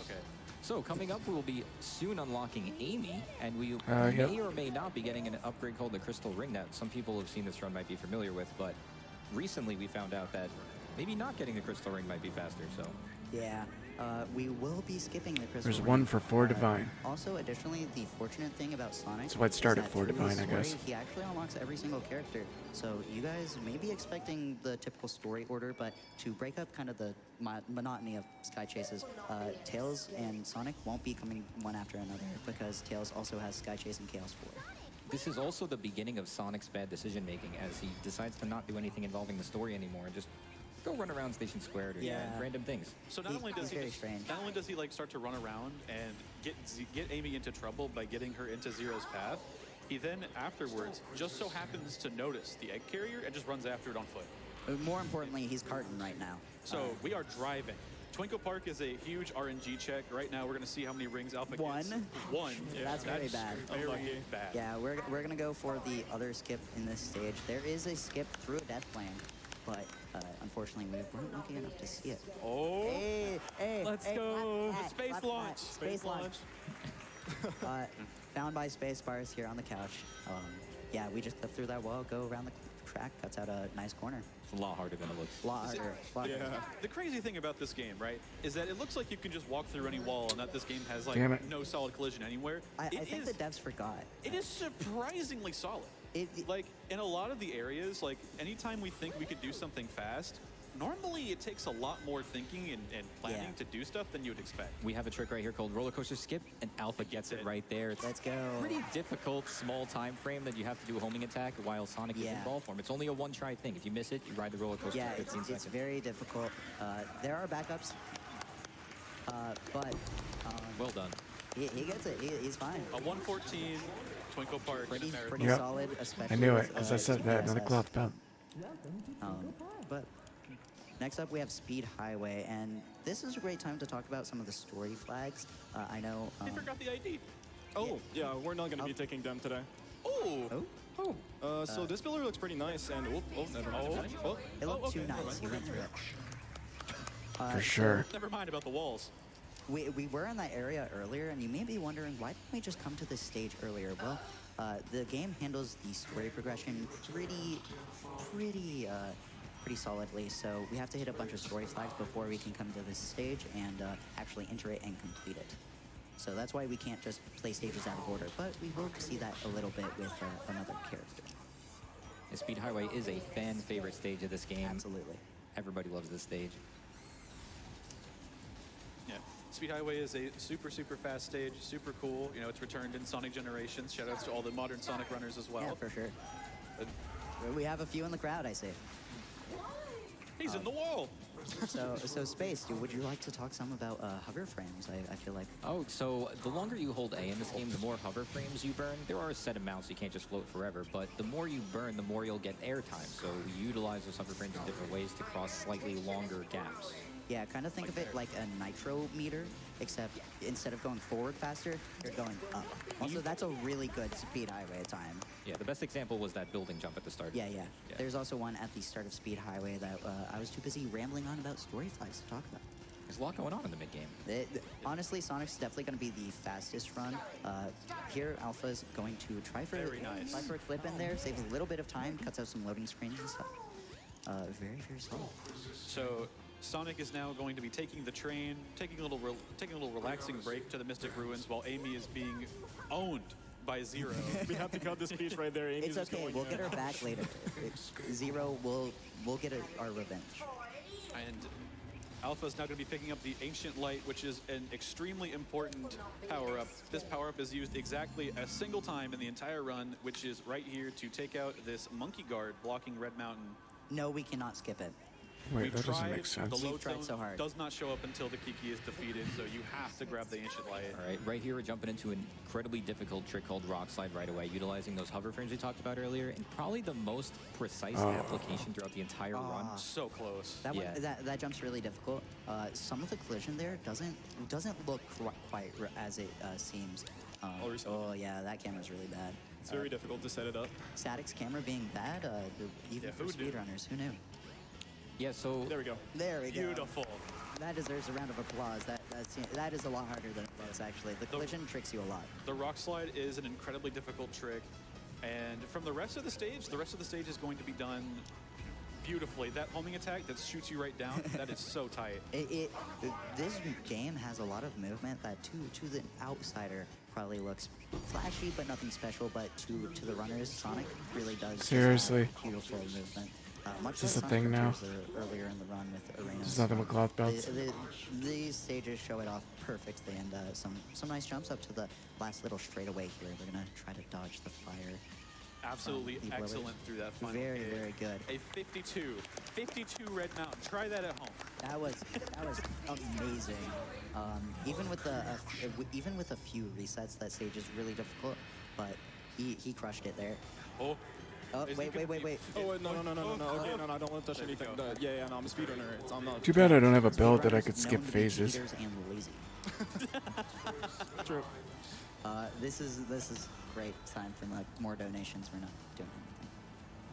Speaker 15: Okay.
Speaker 17: So coming up, we'll be soon unlocking Amy, and we
Speaker 1: Yep.
Speaker 17: may or may not be getting an upgrade called the Crystal Ring that some people who've seen this run might be familiar with, but recently we found out that maybe not getting the Crystal Ring might be faster, so.
Speaker 16: Yeah. We will be skipping the crystal.
Speaker 1: There's
Speaker 16: Ring.
Speaker 1: one for 4 Divine.
Speaker 16: Also, additionally, the fortunate thing about Sonic.
Speaker 1: That's why it
Speaker 16: is
Speaker 1: started
Speaker 16: that
Speaker 1: 4
Speaker 16: through
Speaker 1: Divine,
Speaker 16: his
Speaker 1: I guess.
Speaker 16: story, He actually unlocks every single character. So you guys may be expecting the typical story order, but to break up kind of the monotony of Sky Chases, Tails and Sonic won't be coming one after another because Tails also has Sky Chase and Chaos 4.
Speaker 17: This is also the beginning of Sonic's bad decision making as he decides to not do anything involving the story anymore and just go run around Station Square to random things.
Speaker 15: So not only does
Speaker 16: very strange.
Speaker 15: not only does he like start to run around and get Amy into trouble by getting her into Zero's path, he then afterwards just so happens to notice the egg carrier and just runs after it on foot.
Speaker 16: More importantly, he's carting right now.
Speaker 15: So we are driving. Twinkle Park is a huge RNG check. Right now, we're going to see how many rings Alpha gets. One. Yeah,
Speaker 16: That's very bad.
Speaker 15: Very bad.
Speaker 16: Yeah, we're gonna go for the other skip in this stage. There is a skip through a death flame, but unfortunately we weren't lucky enough to see it.
Speaker 15: Oh.
Speaker 16: Hey,
Speaker 15: Let's
Speaker 16: hey,
Speaker 15: go.
Speaker 16: clap,
Speaker 15: Space
Speaker 16: clap,
Speaker 15: launch.
Speaker 16: clap. Space launch. Found by space bars here on the couch. Yeah, we just clip through that wall, go around the track, cuts out a nice corner.
Speaker 17: It's a lot harder than it looks.
Speaker 16: A lot harder.
Speaker 15: The crazy thing about this game, right, is that it looks like you can just walk through any wall and that this game has
Speaker 1: Damn
Speaker 15: like
Speaker 1: it.
Speaker 15: no solid collision anywhere.
Speaker 16: I think the devs forgot.
Speaker 15: It is surprisingly solid. Like in a lot of the areas, like anytime we think we could do something fast, normally it takes a lot more thinking and planning to do stuff than you would expect.
Speaker 17: We have a trick right here called roller coaster skip, and Alpha gets it right there. It's
Speaker 16: Let's go.
Speaker 17: pretty difficult, small time frame that you have to do a homing attack while Sonic is in ball form. It's only a one-try thing. If you miss it, you ride the roller coaster
Speaker 16: Yeah,
Speaker 17: for 15
Speaker 16: it's
Speaker 17: seconds.
Speaker 16: very difficult. There are backups, but
Speaker 17: well done.
Speaker 16: He gets it. He's fine.
Speaker 15: A 114 Twinkle Park.
Speaker 16: Pretty
Speaker 1: Yep.
Speaker 16: solid, especially.
Speaker 1: I knew it,
Speaker 16: with,
Speaker 1: because I said that. Another
Speaker 16: CSS.
Speaker 1: cloth belt.
Speaker 16: But next up we have Speed Highway, and this is a great time to talk about some of the story flags. I know.
Speaker 15: I forgot the ID.
Speaker 14: Oh, yeah, we're not going to be taking them today.
Speaker 15: Oh.
Speaker 14: So this pillar looks pretty nice, and never mind.
Speaker 16: It looked too nice. You went through it.
Speaker 1: For sure.
Speaker 15: Never mind about the walls.
Speaker 16: We were in that area earlier, and you may be wondering, why didn't we just come to this stage earlier? Well, the game handles the story progression pretty solidly, so we have to hit a bunch of story flags before we can come to this stage and actually enter it and complete it. So that's why we can't just play stages out of order, but we will see that a little bit with another character.
Speaker 17: The Speed Highway is a fan favorite stage of this game.
Speaker 16: Absolutely.
Speaker 17: Everybody loves this stage.
Speaker 15: Yeah. Speed Highway is a super, super fast stage, super cool. You know, it's returned in Sonic Generations. Shoutouts to all the modern Sonic runners as well.
Speaker 16: Yeah, for sure. We have a few in the crowd, I see.
Speaker 15: He's in the wall.
Speaker 16: So Space, would you like to talk some about hover frames? I feel like.
Speaker 17: Oh, so the longer you hold A in this game, the more hover frames you burn. There are a set amounts, you can't just float forever, but the more you burn, the more you'll get airtime. So we utilize those hover frames in different ways to cross slightly longer gaps.
Speaker 16: Yeah, kind of think of it like a nitro meter, except instead of going forward faster, you're going up. Also, that's a really good Speed Highway time.
Speaker 17: Yeah, the best example was that building jump at the start.
Speaker 16: Yeah. There's also one at the start of Speed Highway that I was too busy rambling on about story flags to talk about.
Speaker 17: There's a lot going on in the mid-game.
Speaker 16: Honestly, Sonic's definitely going to be the fastest run. Here, Alpha's going to try for a clip in there, saves a little bit of time, cuts out some loading screens and stuff. Very, very solid.
Speaker 15: So Sonic is now going to be taking the train, taking a little relaxing break to the Mystic Ruins while Amy is being owned by Zero.
Speaker 14: We have to cut the speech right there. Amy's
Speaker 16: It's okay. We'll get her back later. Zero, we'll get our revenge.
Speaker 15: And Alpha is now going to be picking up the Ancient Light, which is an extremely important power-up. This power-up is used exactly a single time in the entire run, which is right here to take out this Monkey Guard blocking Red Mountain.
Speaker 16: No, we cannot skip it.
Speaker 1: Wait, that doesn't make sense.
Speaker 15: The load
Speaker 16: tried
Speaker 15: zone
Speaker 16: so hard.
Speaker 15: does not show up until the Kiki is defeated, so you have to grab the Ancient Light.
Speaker 17: All right, right here we're jumping into an incredibly difficult trick called Rock Slide right away, utilizing those hover frames we talked about earlier, and probably the most precise application throughout the entire run.
Speaker 15: So close.
Speaker 16: That jump's really difficult. Some of the collision there doesn't look quite as it seems. Oh yeah, that camera's really bad.
Speaker 14: It's very difficult to set it up.
Speaker 16: Static's camera being bad, even for speedrunners, who knew?
Speaker 17: Yeah, so
Speaker 14: there we go.
Speaker 16: There we go.
Speaker 15: Beautiful.
Speaker 16: That deserves a round of applause. That is a lot harder than it was actually. The collision tricks you a lot.
Speaker 15: The Rock Slide is an incredibly difficult trick, and from the rest of the stage is going to be done beautifully. That homing attack that shoots you right down, that is so tight.
Speaker 16: This game has a lot of movement that to the outsider probably looks flashy, but nothing special. But to the runners, Sonic really does.
Speaker 1: Seriously.
Speaker 16: Beautiful movement. Much
Speaker 1: Is this
Speaker 16: like
Speaker 1: a thing
Speaker 16: Sonic
Speaker 1: now?
Speaker 16: Adventures earlier in the run with Arena.
Speaker 1: There's nothing but cloth belts.
Speaker 16: These stages show it off perfectly, and some nice jumps up to the last little straightaway here. We're gonna try to dodge the fire.
Speaker 15: Absolutely excellent through that final
Speaker 16: Very,
Speaker 15: hit.
Speaker 16: very good.
Speaker 15: A 52 Red Mountain. Try that at home.
Speaker 16: That was amazing. Even with a few resets, that stage is really difficult, but he crushed it there.
Speaker 15: Oh,
Speaker 16: wait.
Speaker 14: Oh, wait, no. Okay, no, I don't want to touch anything. Yeah, no, I'm a speedrunner. I'm not.
Speaker 1: Too bad I don't have a build that I could skip
Speaker 16: known to be
Speaker 1: phases.
Speaker 16: cheaters and lazy.
Speaker 14: True.
Speaker 16: This is great time for more donations. We're not doing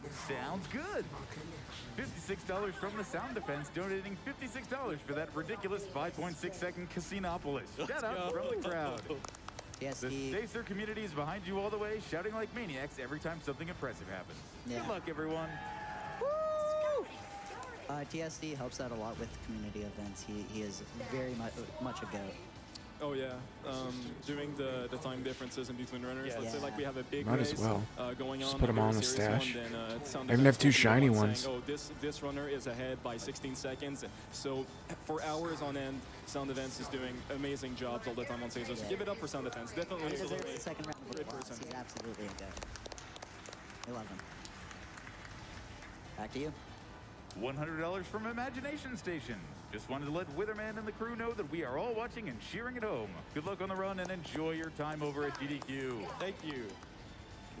Speaker 16: anything.
Speaker 18: Sounds good. $56 from the Sound Defense, donating $56 for that ridiculous 5.6-second Casinopolis. Shout out from the crowd.
Speaker 16: Yes,
Speaker 18: the Stacer community is behind you all the way, shouting like maniacs every time something impressive happens.
Speaker 16: Yeah.
Speaker 18: Good luck, everyone.
Speaker 16: TSD helps out a lot with community events. He is very much a goat.
Speaker 14: Oh yeah, doing the time differences in between runners. Let's say like we have a big
Speaker 1: Might
Speaker 14: race
Speaker 1: as well.
Speaker 14: Going
Speaker 1: Just
Speaker 14: on.
Speaker 1: put 'em
Speaker 14: a
Speaker 1: all
Speaker 14: very
Speaker 1: in a
Speaker 14: serious
Speaker 1: stash.
Speaker 14: One, then, Sound
Speaker 1: I even have
Speaker 14: Defense
Speaker 1: 2
Speaker 14: will be
Speaker 1: shiny
Speaker 14: saying,
Speaker 1: ones.
Speaker 14: Oh, this runner is ahead by 16 seconds. So for hours on end, Sound Defense is doing amazing jobs all the time on stage. So give it up for Sound Defense. Definitely.
Speaker 16: He deserves the second round of
Speaker 14: Great
Speaker 16: applause.
Speaker 14: person.
Speaker 16: He's absolutely a goat. We love him. Back to you.
Speaker 18: $100 from Imagination Station. Just wanted to let Witherman and the crew know that we are all watching and cheering at home. Good luck on the run and enjoy your time over at GDQ.
Speaker 15: Thank you.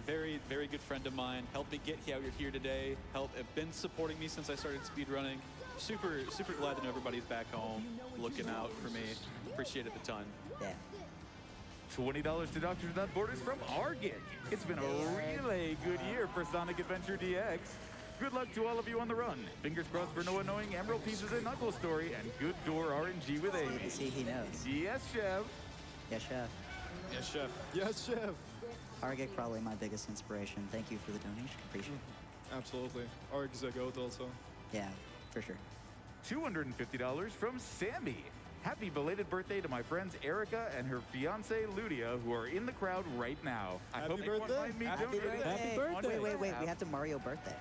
Speaker 15: Very, very good friend of mine. Helped me get out here today. Have been supporting me since I started speedrunning. Super glad to know everybody's back home, looking out for me. Appreciate it a ton.
Speaker 16: Yeah.
Speaker 18: $20 to Doctors Without Borders from our gig. It's been a really good year for Sonic Adventure DX. Good luck to all of you on the run. Fingers crossed for no annoying Emerald Pieces and Knuckles story, and good door RNG with Amy.
Speaker 16: See, he knows.
Speaker 18: Yes, Chef.
Speaker 16: Yes, chef.
Speaker 15: Yes, chef.
Speaker 14: Yes, chef.
Speaker 16: Argic, probably my biggest inspiration. Thank you for the donation. Appreciate it.
Speaker 14: Absolutely. Arg's a goat also.
Speaker 16: Yeah, for sure.
Speaker 18: $250 from Sammy. Happy belated birthday to my friends Erica and her fiance Ludia, who are in the crowd right now. I hope you won't mind me
Speaker 16: Happy
Speaker 18: donating.
Speaker 16: birthday. Wait. We have to Mario birthday.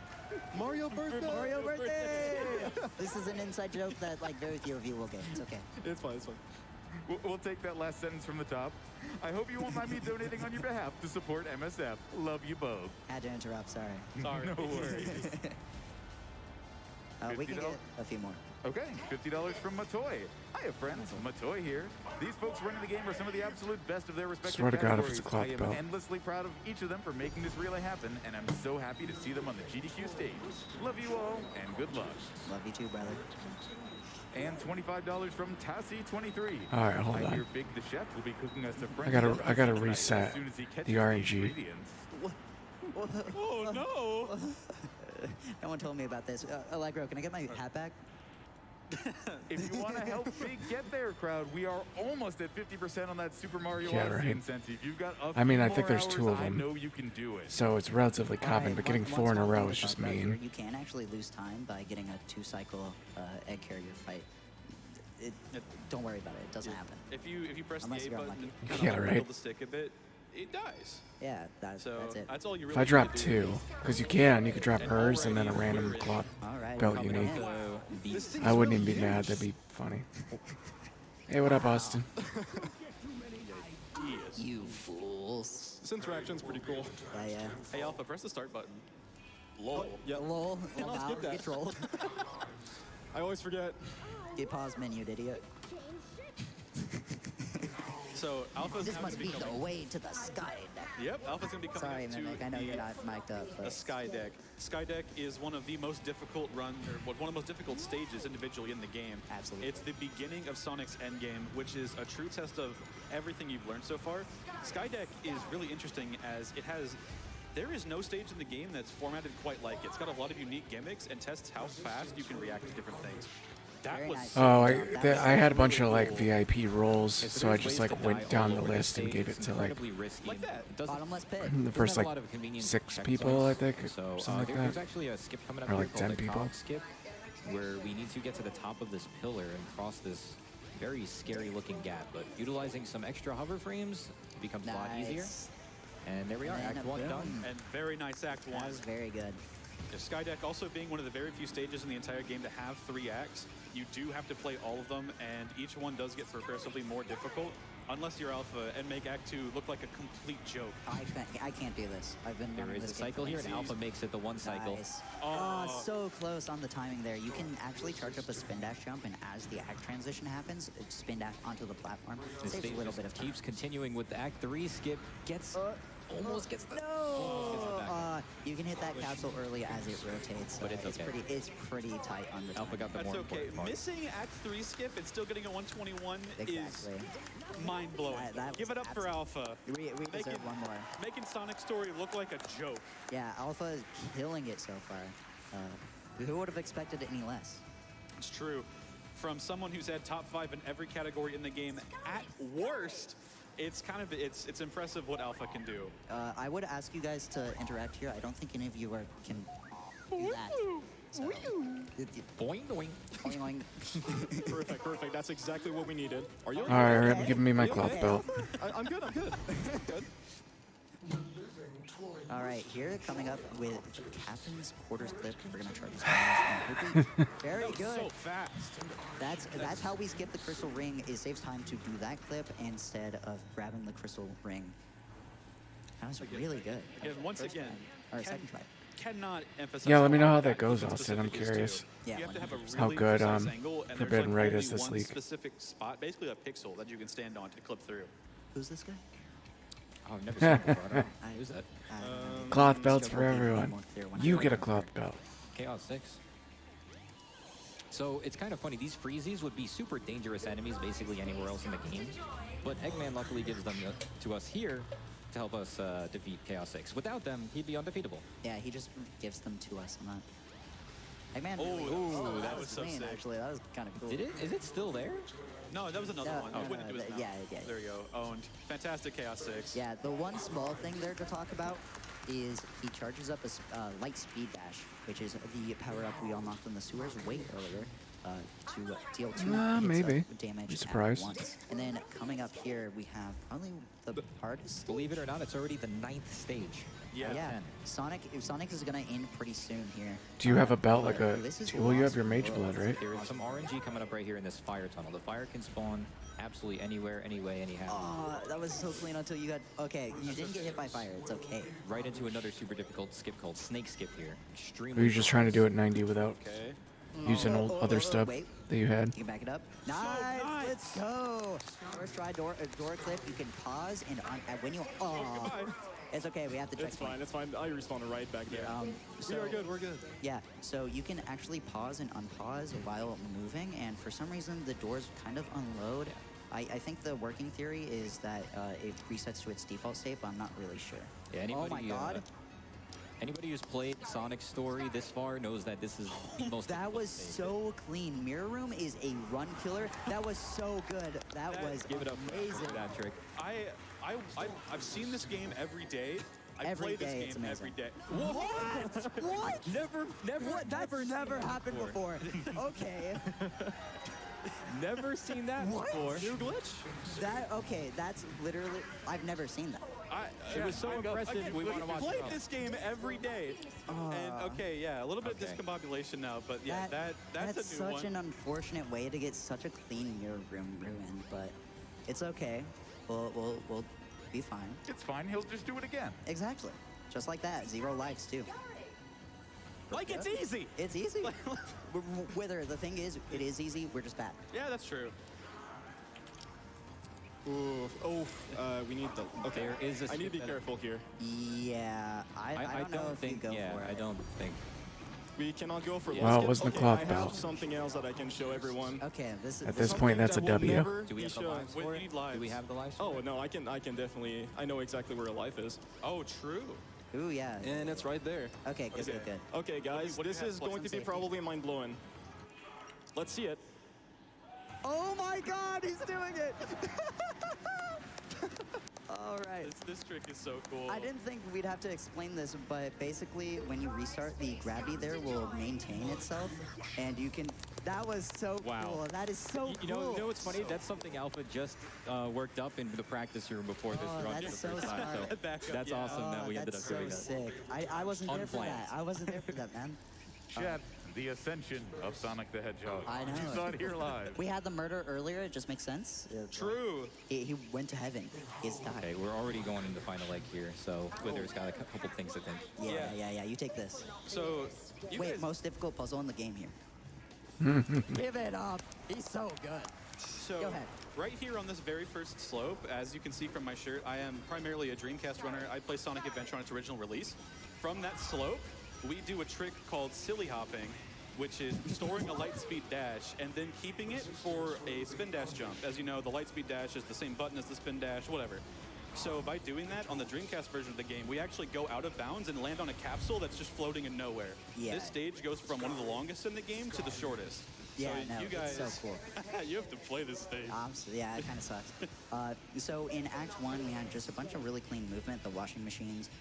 Speaker 14: Mario birthday.
Speaker 16: Mario birthday. This is an inside joke that like very few of you will get. It's okay.
Speaker 14: It's fine.
Speaker 18: We'll take that last sentence from the top. I hope you won't mind me donating on your behalf to support MSF. Love you both.
Speaker 16: Had to interrupt, sorry.
Speaker 15: Sorry.
Speaker 18: No worries.
Speaker 16: We can
Speaker 18: $50?
Speaker 16: get a few more.
Speaker 18: Okay, $50 from Matoy. Hiya, friends. Matoy here. These folks running the game are some of the absolute best of their respective
Speaker 1: Swear to God, if
Speaker 18: categories.
Speaker 1: it's a cloth
Speaker 18: I am
Speaker 1: belt.
Speaker 18: endlessly proud of each of them for making this relay happen, and I'm so happy to see them on the GDQ stage. Love you all, and good luck.
Speaker 16: Love you too, brother.
Speaker 18: And $25 from Tassie23.
Speaker 1: All right, hold
Speaker 18: I
Speaker 1: on.
Speaker 18: hear Big the Chef will be cooking us a French
Speaker 1: I gotta
Speaker 18: delicacy tonight
Speaker 1: reset
Speaker 18: as soon as he catches
Speaker 1: the RNG.
Speaker 18: ingredients.
Speaker 15: Oh no!
Speaker 16: No one told me about this. Allegro, can I get my hat back?
Speaker 18: If you want to help Big get there, crowd, we are almost at 50% on that Super Mario
Speaker 1: Yeah,
Speaker 18: Odyssey
Speaker 1: right.
Speaker 18: incentive. You've got a
Speaker 1: I mean,
Speaker 18: few
Speaker 1: I think
Speaker 18: more
Speaker 1: there's
Speaker 18: hours.
Speaker 1: 2 of
Speaker 18: I
Speaker 1: them.
Speaker 18: know you can do it.
Speaker 1: So it's relatively common,
Speaker 16: Alright,
Speaker 1: but getting
Speaker 16: one
Speaker 1: 4 in a
Speaker 16: small
Speaker 1: row
Speaker 16: thing
Speaker 1: is
Speaker 16: to
Speaker 1: just
Speaker 16: talk about here,
Speaker 1: mean.
Speaker 16: You can actually lose time by getting a 2-cycle egg carrier fight. Don't worry about it. It doesn't happen.
Speaker 15: If you press
Speaker 16: Unless
Speaker 15: the A
Speaker 16: you're
Speaker 15: button
Speaker 16: unlucky.
Speaker 15: and kind of
Speaker 1: Yeah,
Speaker 15: like
Speaker 1: right.
Speaker 15: wiggle the stick a bit, it dies.
Speaker 16: Yeah, that's it.
Speaker 15: That's all you really
Speaker 1: If I
Speaker 15: need
Speaker 1: drop
Speaker 15: to do.
Speaker 1: 2, because you could drop hers and then a random cloth
Speaker 16: Alright,
Speaker 1: belt
Speaker 16: coming
Speaker 1: unique.
Speaker 16: in.
Speaker 1: I wouldn't even be mad. That'd be funny. Hey, what up, Austin?
Speaker 16: You fools.
Speaker 14: This interaction's pretty cool.
Speaker 16: Yeah.
Speaker 15: Hey Alpha, press the start button. Lol.
Speaker 14: Yeah.
Speaker 16: Lol.
Speaker 14: I'll
Speaker 16: Wow,
Speaker 14: skip that.
Speaker 16: get trolled.
Speaker 14: I always forget.
Speaker 16: Get pause menu, idiot.
Speaker 15: So Alpha's
Speaker 16: This
Speaker 15: now
Speaker 16: must
Speaker 15: gonna
Speaker 16: be
Speaker 15: be
Speaker 16: the
Speaker 15: coming.
Speaker 16: way to the sky deck.
Speaker 15: Yep, Alpha's gonna be coming
Speaker 16: Sorry,
Speaker 15: up to
Speaker 16: Mimic. I know you're not mic'd up,
Speaker 15: the
Speaker 16: but
Speaker 15: Sky Deck. Sky Deck is one of the most difficult one of the most difficult stages individually in the game.
Speaker 16: Absolutely.
Speaker 15: It's the beginning of Sonic's endgame, which is a true test of everything you've learned so far. Sky Deck is really interesting as there is no stage in the game that's formatted quite like it. It's got a lot of unique gimmicks and tests how fast you can react to different things. That was
Speaker 1: Oh, I had a bunch of like VIP roles, so I just like went down the list and gave it to like
Speaker 16: bottomless pit.
Speaker 1: the first like 6 people, I think,
Speaker 17: So
Speaker 1: something like
Speaker 17: there's
Speaker 1: that.
Speaker 17: actually a skip coming up
Speaker 1: Or
Speaker 17: here
Speaker 1: like
Speaker 17: called
Speaker 1: 10
Speaker 17: the
Speaker 1: people.
Speaker 17: CoC skip, where we need to get to the top of this pillar and cross this very scary looking gap. But utilizing some extra hover frames becomes a lot easier. And there we are,
Speaker 16: And
Speaker 17: Act
Speaker 16: a
Speaker 17: 1
Speaker 16: boom.
Speaker 17: done.
Speaker 15: and very nice Act 1.
Speaker 16: That was very good.
Speaker 15: The Sky Deck also being one of the very few stages in the entire game to have 3 acts. You do have to play all of them, and each one does get progressively more difficult, unless you're Alpha, and make Act 2 look like a complete joke.
Speaker 16: I can't do this. I've been
Speaker 17: There
Speaker 16: running
Speaker 17: is
Speaker 16: this
Speaker 17: a
Speaker 16: game
Speaker 17: cycle
Speaker 16: for
Speaker 17: here, and
Speaker 16: years.
Speaker 17: Alpha makes it the 1 cycle.
Speaker 16: Nice. Oh, so close on the timing there. You can actually charge up a spin dash jump, and as the act transition happens, spin dash onto the platform.
Speaker 17: This
Speaker 16: Saves a
Speaker 17: stage
Speaker 16: little
Speaker 17: just
Speaker 16: bit of time.
Speaker 17: keeps continuing with the Act 3 skip. Gets almost gets the
Speaker 16: you can hit that capsule early as it rotates.
Speaker 17: But it's okay.
Speaker 16: It's pretty tight on the
Speaker 17: Alpha got the
Speaker 15: That's
Speaker 17: more
Speaker 15: okay.
Speaker 17: important part.
Speaker 15: Missing Act 3 skip and still getting a 121
Speaker 16: Exactly.
Speaker 15: is mind-blowing.
Speaker 16: That
Speaker 15: Give
Speaker 16: was
Speaker 15: it up for Alpha.
Speaker 16: We deserve one more.
Speaker 15: Making Sonic's story look like a joke.
Speaker 16: Yeah, Alpha is killing it so far. Who would have expected it any less?
Speaker 15: It's true. From someone who's had top 5 in every category in the game, at worst, it's impressive what Alpha can do.
Speaker 16: I would ask you guys to interact here. I don't think any of you can do that. So,
Speaker 17: boing, boing.
Speaker 16: Boing, boing.
Speaker 14: Perfect. That's exactly what we needed. Are you
Speaker 1: All right,
Speaker 14: okay?
Speaker 1: giving me my
Speaker 14: Are you
Speaker 1: cloth
Speaker 14: okay?
Speaker 1: belt.
Speaker 14: I'm good. Good.
Speaker 16: All right, here coming up with Captain's Quarters clip. We're gonna try this. Very good.
Speaker 15: So fast.
Speaker 16: That's how we skip the crystal ring. It saves time to do that clip instead of grabbing the crystal ring. That was really good.
Speaker 15: And once again,
Speaker 16: Or second try.
Speaker 15: cannot emphasize.
Speaker 1: Yeah, let me know how
Speaker 15: hard
Speaker 1: that goes,
Speaker 15: act
Speaker 1: Austin. I'm
Speaker 15: specific is
Speaker 1: curious.
Speaker 15: too.
Speaker 16: Yeah,
Speaker 15: You have to have a really
Speaker 1: How good,
Speaker 15: precise angle, and there's,
Speaker 1: Forbidden
Speaker 15: like,
Speaker 1: Right is
Speaker 15: only
Speaker 1: this
Speaker 15: one
Speaker 1: league.
Speaker 15: specific spot, basically a pixel that you can stand on to clip through.
Speaker 16: Who's this guy?
Speaker 17: Oh, I've never seen it before. I don't know. Who's that?
Speaker 1: Cloth belts for everyone. You get a cloth belt.
Speaker 17: Chaos 6. So it's kind of funny. These freezies would be super dangerous enemies basically anywhere else in the game. But Eggman luckily gives them to us here to help us defeat Chaos 6. Without them, he'd be undefeatable.
Speaker 16: Yeah, he just gives them to us. I'm not. Eggman.
Speaker 15: Oh, that was so
Speaker 16: clean,
Speaker 15: sick.
Speaker 16: Actually, that was kind of cool.
Speaker 17: Is it still there?
Speaker 15: No, that was another
Speaker 16: No,
Speaker 15: one.
Speaker 16: no,
Speaker 15: It went
Speaker 16: no,
Speaker 15: into his mouth.
Speaker 16: yeah.
Speaker 15: There you go. Owned. Fantastic Chaos 6.
Speaker 16: Yeah, the one small thing there to talk about is he charges up a light speed dash, which is the power-up we unlocked in the sewers way earlier. to deal 2
Speaker 1: maybe.
Speaker 16: hits of damage
Speaker 1: Be
Speaker 16: at
Speaker 1: surprised.
Speaker 16: once. And then coming up here, we have probably the hardest.
Speaker 17: Believe it or not, it's already the 9th stage.
Speaker 16: Yeah. Sonic is gonna end pretty soon here.
Speaker 1: Do you have a belt like a?
Speaker 16: This is
Speaker 1: Well, you have
Speaker 16: lost
Speaker 1: your mage
Speaker 16: world.
Speaker 1: blood, right?
Speaker 17: There is some RNG coming up right here in this fire tunnel. The fire can spawn absolutely anywhere, any way, anyhow.
Speaker 16: Oh, that was so clean until you got. Okay, you didn't get hit by fire. It's okay.
Speaker 17: Right into another super difficult skip called Snake Skip here. Extremely.
Speaker 1: Or you're just trying to do it 90 without
Speaker 15: Okay.
Speaker 1: using old other stuff
Speaker 16: wait.
Speaker 1: that you had.
Speaker 16: You can back it up. Nice. Let's go. First try door clip. You can pause and when you. Oh, it's okay. We have to check.
Speaker 14: It's fine. It's fine. I respawned right back there.
Speaker 16: So,
Speaker 15: we are good. We're good.
Speaker 16: Yeah. So you can actually pause and unpause while moving, and for some reason the doors kind of unload. I think the working theory is that it resets to its default state, but I'm not really sure.
Speaker 17: Yeah, anybody,
Speaker 16: oh my god.
Speaker 17: Anybody who's played Sonic's story this far knows that this is the most.
Speaker 16: That was so clean. Mirror Room is a run killer. That was so good. That was
Speaker 17: Give it up
Speaker 16: amazing.
Speaker 17: for that trick.
Speaker 15: I've seen this game every day. I
Speaker 16: Every
Speaker 15: play
Speaker 16: day,
Speaker 15: this
Speaker 16: it's
Speaker 15: game
Speaker 16: amazing.
Speaker 15: every day.
Speaker 16: What? What?
Speaker 17: Never.
Speaker 16: What? That's never happened before. Okay.
Speaker 17: Never seen that before.
Speaker 15: New glitch?
Speaker 16: That's literally. I've never seen that.
Speaker 17: It was so impressive. We want to watch
Speaker 15: played
Speaker 17: it.
Speaker 15: this game every day. And okay, yeah, a little bit of discombobulation now, but yeah, that's
Speaker 16: That's
Speaker 15: a new
Speaker 16: such
Speaker 15: one.
Speaker 16: an unfortunate way to get such a clean Mirror Room ruined, but it's okay. We'll be fine.
Speaker 18: It's fine. He'll just do it again.
Speaker 16: Exactly. Just like that. 0 lives too.
Speaker 15: Like it's easy.
Speaker 16: It's easy. Whether the thing is, it is easy. We're just bad.
Speaker 15: Yeah, that's true.
Speaker 14: Ooh, we need the. Okay,
Speaker 17: There is a
Speaker 14: I need to be
Speaker 17: skip
Speaker 14: careful here.
Speaker 16: Yeah, I don't know if
Speaker 17: think.
Speaker 16: you go
Speaker 17: Yeah,
Speaker 16: for it.
Speaker 17: I don't think.
Speaker 14: We cannot go for.
Speaker 1: Well, it wasn't the cloth
Speaker 14: I have
Speaker 1: belt.
Speaker 14: something else that I can show everyone.
Speaker 16: Okay, this is.
Speaker 1: At this point, that's a W.
Speaker 17: Do we have the lives
Speaker 15: Wait,
Speaker 17: for
Speaker 15: we
Speaker 17: it?
Speaker 15: need lives.
Speaker 17: Do we have the lives?
Speaker 14: Oh no, I can definitely. I know exactly where a life is.
Speaker 15: Oh, true.
Speaker 16: Ooh, yeah.
Speaker 14: And it's right there.
Speaker 16: Okay, good.
Speaker 14: Okay, guys,
Speaker 15: what do you
Speaker 14: this
Speaker 15: have?
Speaker 14: is
Speaker 15: Flex
Speaker 14: going
Speaker 15: and
Speaker 14: to be
Speaker 15: safety.
Speaker 14: probably mind-blowing. Let's see it.
Speaker 16: Oh my God, he's doing it! All right.
Speaker 15: This trick is so cool.
Speaker 16: I didn't think we'd have to explain this, but basically, when you restart, the gravity there will maintain itself, and you can. That was so cool. That is so
Speaker 17: You
Speaker 16: cool.
Speaker 17: know what's funny? That's something Alpha just worked up in the practice room before this run for the
Speaker 16: that's so
Speaker 17: first time.
Speaker 16: smart.
Speaker 17: So
Speaker 15: Back up,
Speaker 17: that's
Speaker 15: yeah.
Speaker 17: awesome that we ended up
Speaker 16: That's
Speaker 17: doing
Speaker 16: so
Speaker 17: that.
Speaker 16: sick. I wasn't there for that.
Speaker 17: Unplanned.
Speaker 16: I wasn't there for that, man.
Speaker 18: Chat, the ascension of Sonic the Hedgehog.
Speaker 16: I know.
Speaker 18: You saw it here live.
Speaker 16: We had the murder earlier. It just makes sense.
Speaker 15: True.
Speaker 16: He went to heaven. He's died.
Speaker 17: Okay, we're already going into the final leg here, so Wither's got a couple things to think.
Speaker 16: Yeah. You take this.
Speaker 15: So, you
Speaker 16: Wait,
Speaker 15: guys,
Speaker 16: most difficult puzzle in the game here. Give it up. He's so good.
Speaker 15: so
Speaker 16: Go ahead.
Speaker 15: right here on this very first slope, as you can see from my shirt, I am primarily a Dreamcast runner. I play Sonic Adventure on its original release. From that slope, we do a trick called silly hopping, which is storing a light speed dash and then keeping it for a spin dash jump. As you know, the light speed dash is the same button as the spin dash, whatever. So by doing that on the Dreamcast version of the game, we actually go out of bounds and land on a capsule that's just floating in nowhere.
Speaker 16: Yeah.
Speaker 15: This stage goes from one of the longest in the game to the shortest.
Speaker 16: Yeah,
Speaker 15: so
Speaker 16: no,
Speaker 15: you guys,
Speaker 16: it's so cool.
Speaker 15: you have to play this stage.
Speaker 16: Yeah, it kind of sucks. So in Act 1, we had just a bunch of really clean movement. The washing machines,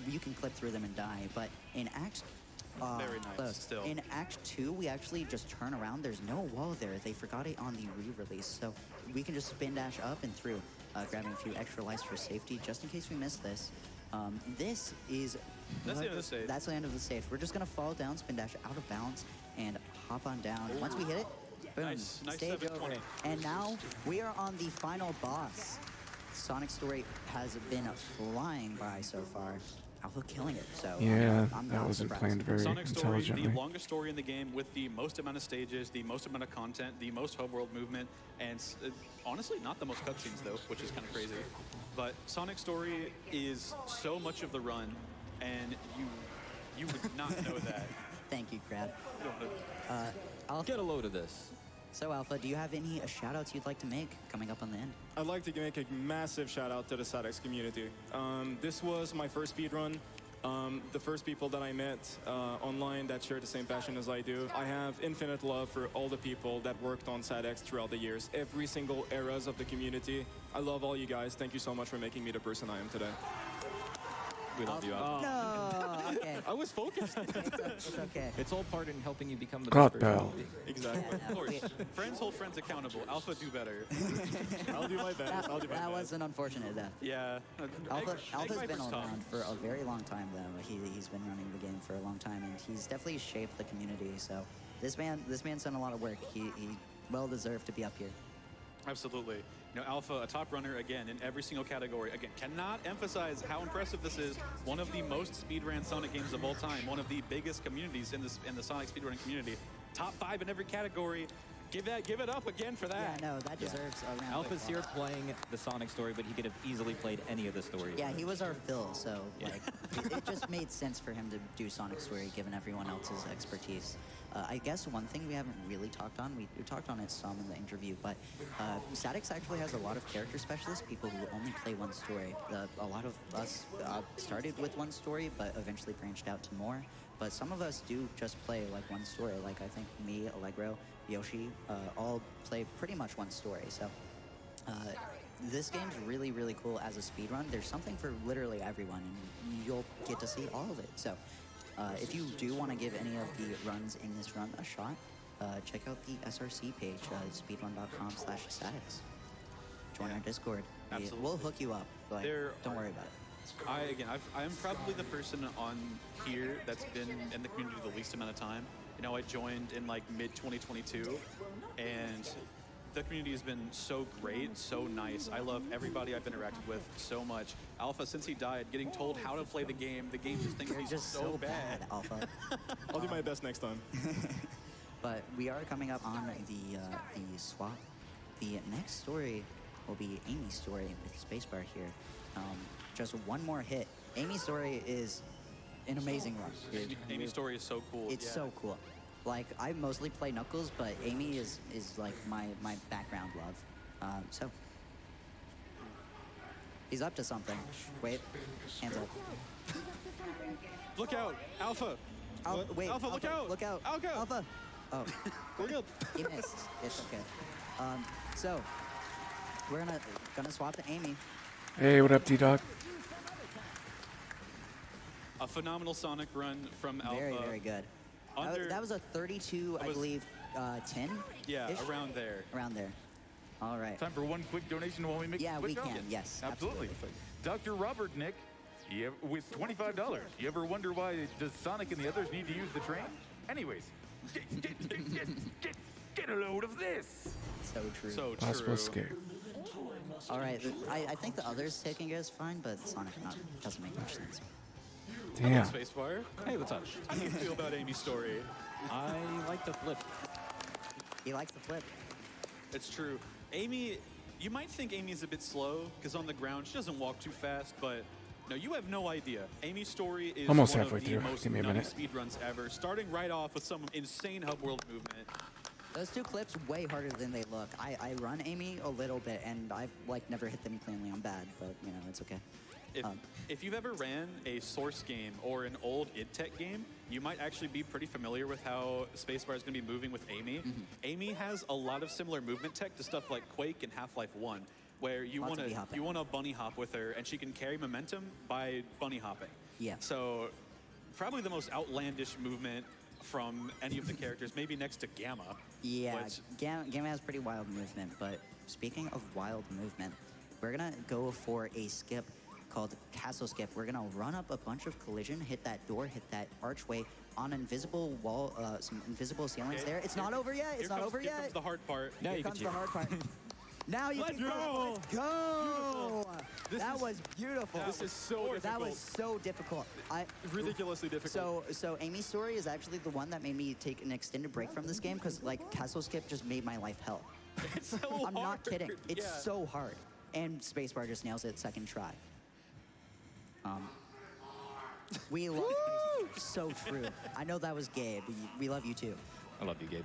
Speaker 16: you can clip through them and die. But in Act
Speaker 15: Very nice,
Speaker 16: close.
Speaker 15: still.
Speaker 16: In Act 2, we actually just turn around. There's no wall there. They forgot it on the re-release. So we can just spin dash up and through, grabbing a few extra lives for safety, just in case we miss this. This is...
Speaker 15: That's the end of the stage.
Speaker 16: That's the end of the stage. We're just going to fall down, spin dash out of bounds, and hop on down. Once we hit it, boom,
Speaker 15: Nice
Speaker 16: stage over.
Speaker 15: 720.
Speaker 16: And now we are on the final boss. Sonic's story has been flying by so far. Alpha killing it, so
Speaker 1: Yeah,
Speaker 16: I'm
Speaker 1: that
Speaker 16: not
Speaker 1: wasn't
Speaker 16: surprised.
Speaker 1: planned very
Speaker 15: Sonic Story,
Speaker 1: intelligently.
Speaker 15: the longest story in the game with the most amount of stages, the most amount of content, the most hub world movement, and honestly, not the most cutscenes though, which is kind of crazy. But Sonic Story is so much of the run, and you would not know that.
Speaker 16: Thank you, Crab.
Speaker 17: I'll get a load of this.
Speaker 16: So, Alpha, do you have any shout-outs you'd like to make coming up on the end?
Speaker 14: I'd like to make a massive shout out to the SatX community. This was my first speedrun. The first people that I met online that share the same passion as I do. I have infinite love for all the people that worked on SatX throughout the years, every single eras of the community. I love all you guys. Thank you so much for making me the person I am today.
Speaker 17: We love you, Alpha.
Speaker 16: No, okay.
Speaker 15: I was focused.
Speaker 16: It's okay.
Speaker 17: It's all part in helping you become the
Speaker 1: Got
Speaker 17: best version
Speaker 1: Bell.
Speaker 17: of you.
Speaker 15: Exactly. Of course. Friends hold friends accountable. Alpha, do better.
Speaker 14: I'll do my best. I'll do my
Speaker 16: That
Speaker 14: best.
Speaker 16: was an unfortunate death.
Speaker 15: Yeah.
Speaker 16: Alpha's been
Speaker 15: Viper's tough.
Speaker 16: around for a very long time, though. He's been running the game for a long time, and he's definitely shaped the community. So this man's done a lot of work. He well deserved to be up here.
Speaker 15: Absolutely. You know, Alpha, a top runner again in every single category. Again, cannot emphasize how impressive this is. One of the most speedran Sonic games of all time. One of the biggest communities in the Sonic speedrunning community. Top 5 in every category. Give it up again for that.
Speaker 16: Yeah, no, that deserves a round.
Speaker 17: Alpha's here playing the Sonic story, but he could have easily played any of the stories.
Speaker 16: Yeah, he was our Phil, so like it just made sense for him to do Sonic Story given everyone else's expertise. I guess one thing we haven't really talked on, we talked on it some in the interview, but Statix actually has a lot of character specialists, people who only play one story. A lot of us started with one story, but eventually branched out to more. But some of us do just play like one story. Like I think me, Allegro, Yoshi, all play pretty much one story. So this game's really, really cool as a speedrun. There's something for literally everyone, and you'll get to see all of it. So if you do want to give any of the runs in this run a shot, check out the SRC page, speedrun.com/statics. Join our Discord.
Speaker 15: Absolutely.
Speaker 16: We'll hook you up. Like, don't worry about it.
Speaker 15: I'm probably the person on here that's been in the community the least amount of time. You know, I joined in like mid-2022, and the community has been so great, so nice. I love everybody I've interacted with so much. Alpha, since he died, getting told how to play the game just thinks he's
Speaker 16: just
Speaker 15: so bad.
Speaker 16: Alpha.
Speaker 14: I'll do my best next time.
Speaker 16: But we are coming up on the swap. The next story will be Amy's story with Spacebar here. Just one more hit. Amy's story is an amazing run.
Speaker 15: Amy's story is so cool.
Speaker 16: It's so cool. Like, I mostly play Knuckles, but Amy is like my background love. So he's up to something. Wait, hands up.
Speaker 15: Look out, Alpha.
Speaker 16: Wait,
Speaker 15: Alpha, look out.
Speaker 16: Look out. Alpha. Oh,
Speaker 15: we're good.
Speaker 16: He missed. It's okay. So we're gonna swap to Amy.
Speaker 1: Hey, what up, D-Dog?
Speaker 15: A phenomenal Sonic run from Alpha.
Speaker 16: Very, very good. That was a 32, I believe, 10?
Speaker 15: Yeah, around there.
Speaker 16: Around there. All right.
Speaker 18: Time for one quick donation while we make
Speaker 16: Yeah,
Speaker 18: the
Speaker 16: we
Speaker 18: switch
Speaker 16: can.
Speaker 18: on?
Speaker 16: Yes,
Speaker 18: Absolutely. Dr. Robert Nick, with $25. You ever wonder why does Sonic and the others need to use the train? Anyways, get a load of this.
Speaker 16: So true.
Speaker 15: So
Speaker 1: Possible escape.
Speaker 16: All right. I think the others taking it is fine, but Sonic doesn't make much sense.
Speaker 1: Damn.
Speaker 15: Spacefire.
Speaker 17: Hey, what's up?
Speaker 15: How do you feel about Amy's story?
Speaker 17: I like the flip.
Speaker 16: He likes the flip.
Speaker 15: It's true. Amy, you might think Amy's a bit slow because on the ground she doesn't walk too fast, but no, you have no idea. Amy's story is
Speaker 1: Almost
Speaker 15: one
Speaker 1: halfway
Speaker 15: of the
Speaker 1: through.
Speaker 15: most
Speaker 1: Give me a
Speaker 15: nutty
Speaker 1: minute.
Speaker 15: speedruns ever, starting right off with some insane hub world movement.
Speaker 16: Those two clips way harder than they look. I run Amy a little bit, and I've like never hit them cleanly. I'm bad, but you know it's okay.
Speaker 15: If you've ever ran a Source game or an old id Tech game, you might actually be pretty familiar with how Spacebar is going to be moving with Amy. Amy has a lot of similar movement tech to stuff like Quake and Half-Life 1, where you want to bunny hop with her, and she can carry momentum by bunny hopping.
Speaker 16: Yeah.
Speaker 15: So probably the most outlandish movement from any of the characters, maybe next to Gamma.
Speaker 16: Yeah,
Speaker 15: But
Speaker 16: Gamma has pretty wild movement, but speaking of wild movement, we're gonna go for a skip called Castle Skip. We're gonna run up a bunch of collision, hit that door, hit that archway on invisible wall, some invisible ceilings there. It's not over yet. It's not over
Speaker 15: Here
Speaker 16: yet.
Speaker 15: comes the hard part.
Speaker 16: Here comes the hard part. Now you can go. Let's go. That was beautiful.
Speaker 14: This is so difficult.
Speaker 16: That was so difficult.
Speaker 14: Ridiculously difficult.
Speaker 16: So Amy's story is actually the one that made me take an extended break from this game because like Castle Skip just made my life hell.
Speaker 15: It's so
Speaker 16: I'm not kidding. It's
Speaker 15: Yeah.
Speaker 16: so hard. And Spacebar just nails it second try. We love Spacebar. So true. I know that was Gabe. We love you too.
Speaker 17: I love you, Gabe.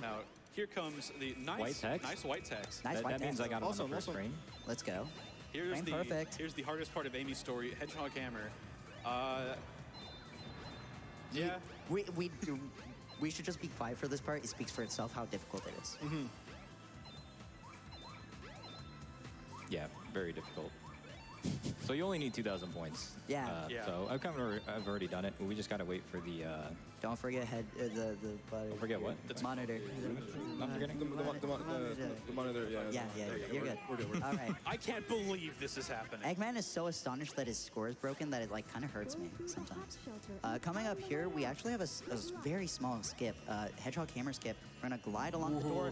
Speaker 15: Now, here comes the nice
Speaker 17: White text?
Speaker 15: nice white text.
Speaker 16: Nice white
Speaker 17: that means
Speaker 16: text.
Speaker 17: I got him on the first screen.
Speaker 16: Let's go.
Speaker 15: Here's
Speaker 16: Frame
Speaker 15: the
Speaker 16: perfect.
Speaker 15: here's the hardest part of Amy's story, Hedgehog Hammer. Yeah.
Speaker 16: We should just be quiet for this part. It speaks for itself how difficult it is.
Speaker 17: Yeah, very difficult. So you only need 2,000 points.
Speaker 16: Yeah.
Speaker 17: So I've already done it. We just gotta wait for the.
Speaker 16: Don't forget the
Speaker 17: Don't forget what?
Speaker 16: The monitor.
Speaker 17: Not forgetting.
Speaker 14: The monitor, yeah.
Speaker 16: Yeah, you're good.
Speaker 14: We're good.
Speaker 16: All right.
Speaker 15: I can't believe this is happening.
Speaker 16: Eggman is so astonished that his score is broken that it like kind of hurts me sometimes. Coming up here, we actually have a very small skip, Hedgehog Hammer skip. We're gonna glide along the door.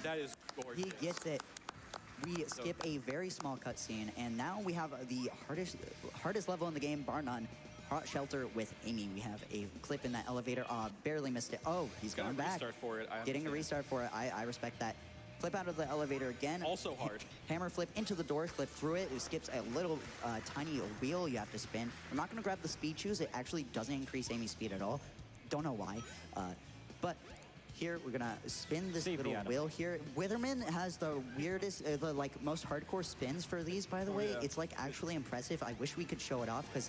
Speaker 15: That is gorgeous.
Speaker 16: He gets it. We skip a very small cutscene, and now we have the hardest level in the game, bar none. Hot Shelter with Amy. We have a clip in that elevator. Barely missed it. Oh, he's going back.
Speaker 15: Restart for it.
Speaker 16: Getting a restart for it. I respect that. Flip out of the elevator again.
Speaker 15: Also hard.
Speaker 16: Hammer flip into the door, flip through it. It skips a little tiny wheel you have to spin. I'm not going to grab the speed choose. It actually doesn't increase Amy's speed at all. Don't know why. But here, we're gonna spin this little wheel here. Witherman has the weirdest, the like most hardcore spins for these, by the way.
Speaker 15: Yeah.
Speaker 16: It's like actually impressive. I wish we could show it off because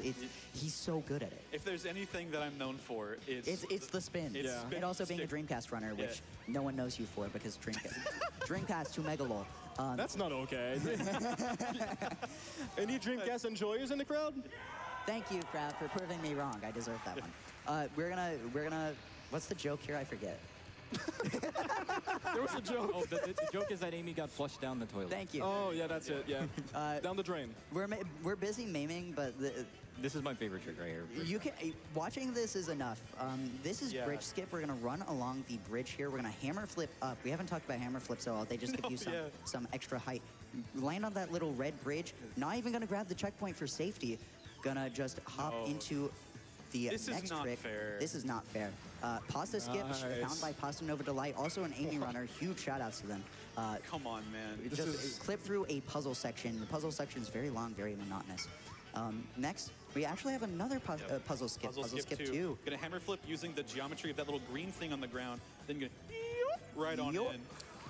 Speaker 16: he's so good at it.
Speaker 15: If there's anything that I'm known for,
Speaker 16: It's the spin. And also being a Dreamcast runner, which no one knows you for because Dreamcast to Megalol.
Speaker 14: That's not okay. Any Dreamcast enjoyers in the crowd?
Speaker 16: Thank you, crowd, for proving me wrong. I deserve that one. We're gonna. What's the joke here? I forget.
Speaker 14: There was a joke.
Speaker 17: Oh, the joke is that Amy got flushed down the toilet.
Speaker 16: Thank you.
Speaker 14: Oh, yeah, that's it, yeah. Down the drain.
Speaker 16: We're busy maiming, but
Speaker 17: this is my favorite trick right here.
Speaker 16: You can watching this is enough. This is bridge skip. We're gonna run along the bridge here. We're gonna hammer flip up. We haven't talked about hammer flips at all. They just give you some extra height. Land on that little red bridge. Not even gonna grab the checkpoint for safety. Gonna just hop into the
Speaker 15: This
Speaker 16: next
Speaker 15: is not
Speaker 16: trick.
Speaker 15: fair.
Speaker 16: This is not fair. Pasta skip found by Pasta Nova Delight. Also an Amy runner. Huge shout outs to them.
Speaker 15: Come on, man.
Speaker 16: Just clip through a puzzle section. The puzzle section is very long, very monotonous. Next, we actually have another puzzle skip. Puzzle skip 2.
Speaker 15: Gonna hammer flip using the geometry of that little green thing on the ground. Then gonna right on in.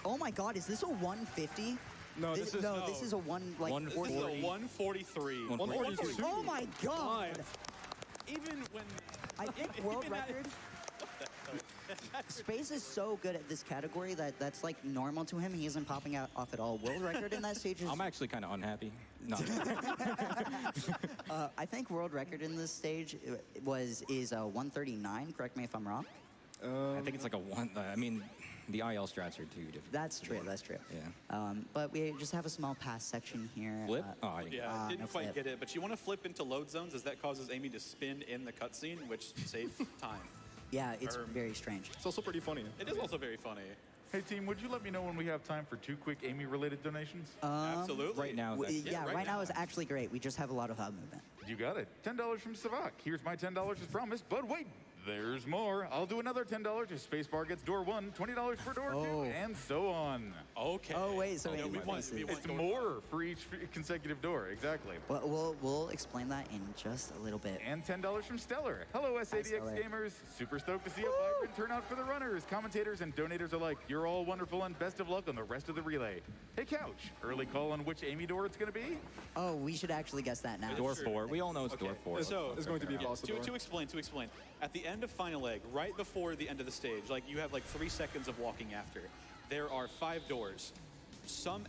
Speaker 16: Oh my God, is this a 150?
Speaker 14: No, this is
Speaker 16: this is a 140.
Speaker 15: This is a 143.
Speaker 16: 142. Oh my God!
Speaker 15: Even when
Speaker 16: I think world record. Space is so good at this category that that's like normal to him. He isn't popping out off at all. World record in that stage is.
Speaker 17: I'm actually kind of unhappy. No.
Speaker 16: I think world record in this stage is 139. Correct me if I'm wrong.
Speaker 17: I think it's like a one. I mean, the IL strats are too different.
Speaker 16: That's true. That's true.
Speaker 17: Yeah.
Speaker 16: But we just have a small pass section here.
Speaker 17: Flip?
Speaker 15: Didn't
Speaker 16: no
Speaker 15: quite
Speaker 16: flip.
Speaker 15: get it, but you want to flip into load zones as that causes Amy to spin in the cutscene, which saves time.
Speaker 16: Yeah, it's very strange.
Speaker 14: It's also pretty funny.
Speaker 15: It is also very funny.
Speaker 18: Hey team, would you let me know when we have time for 2 quick Amy-related donations?
Speaker 15: Absolutely.
Speaker 17: Right now.
Speaker 16: Right now is actually great. We just have a lot of hub movement.
Speaker 18: You got it. $10 from Savak. Here's my $10 as promised, but wait. There's more. I'll do another $10 if Spacebar gets door 1, $20 for door 2, and so on.
Speaker 15: Okay.
Speaker 16: Oh wait, so
Speaker 18: It's more for each consecutive door, exactly.
Speaker 16: Well, we'll explain that in just a little bit.
Speaker 18: And $10 from Stellar. Hello, SADX
Speaker 16: Stellar.
Speaker 18: gamers. Super stoked to see a vibrant turnout for the runners, commentators, and donators alike. You're all wonderful, and best of luck on the rest of the relay. Hey, Couch, early call on which Amy door it's going to be?
Speaker 16: Oh, we should actually guess that now.
Speaker 17: Door 4. We all know it's door 4.
Speaker 15: So
Speaker 14: it's going to be a boss door.
Speaker 15: To explain. At the end of Final Egg, right before the end of the stage, like you have like 3 seconds of walking after, there are 5 doors.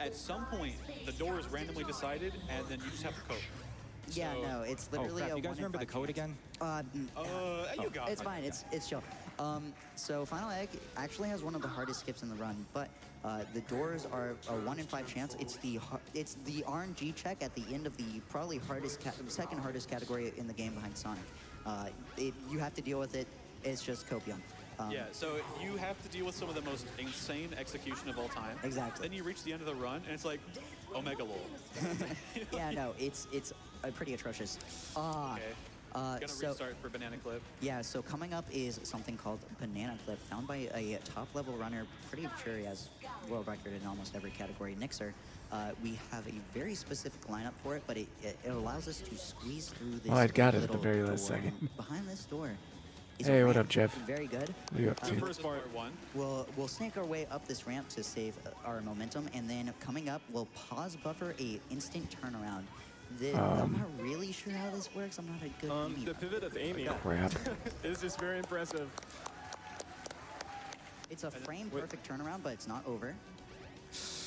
Speaker 15: At some point, the door is randomly decided, and then you just have to cope.
Speaker 16: Yeah, no, it's literally
Speaker 17: crap.
Speaker 16: a
Speaker 17: You guys
Speaker 16: 1 in
Speaker 17: remember the
Speaker 16: 5
Speaker 17: code
Speaker 16: chance.
Speaker 17: again?
Speaker 15: You got
Speaker 16: It's fine. It's chill. So Final Egg actually has one of the hardest skips in the run, but the doors are a 1 in 5 chance. It's the RNG check at the end of the probably second hardest category in the game behind Sonic. You have to deal with it. It's just copium.
Speaker 15: Yeah, so you have to deal with some of the most insane execution of all time.
Speaker 16: Exactly.
Speaker 15: Then you reach the end of the run, and it's like, Omega lol.
Speaker 16: Yeah, no, it's pretty atrocious.
Speaker 15: Okay. Gonna
Speaker 16: So
Speaker 15: restart for Banana Clip.
Speaker 16: yeah, so coming up is something called Banana Clip, found by a top-level runner. Pretty sure he has world record in almost every category. Nixer. We have a very specific lineup for it, but it allows us to squeeze through this.
Speaker 1: Well, I'd got it at the
Speaker 16: little
Speaker 1: very last
Speaker 16: door.
Speaker 1: second.
Speaker 16: Behind this door. is
Speaker 1: Hey,
Speaker 16: a
Speaker 1: what
Speaker 16: ramp.
Speaker 1: up, Jeff?
Speaker 16: Very good.
Speaker 1: What are you up to?
Speaker 15: First part 1.
Speaker 16: We'll snake our way up this ramp to save our momentum, and then coming up, we'll pause buffer a instant turnaround. I'm not really sure how this works. I'm not a good Amy.
Speaker 14: The pivot of Amy
Speaker 1: Crap.
Speaker 14: is just very impressive.
Speaker 16: It's a frame perfect turnaround, but it's not over.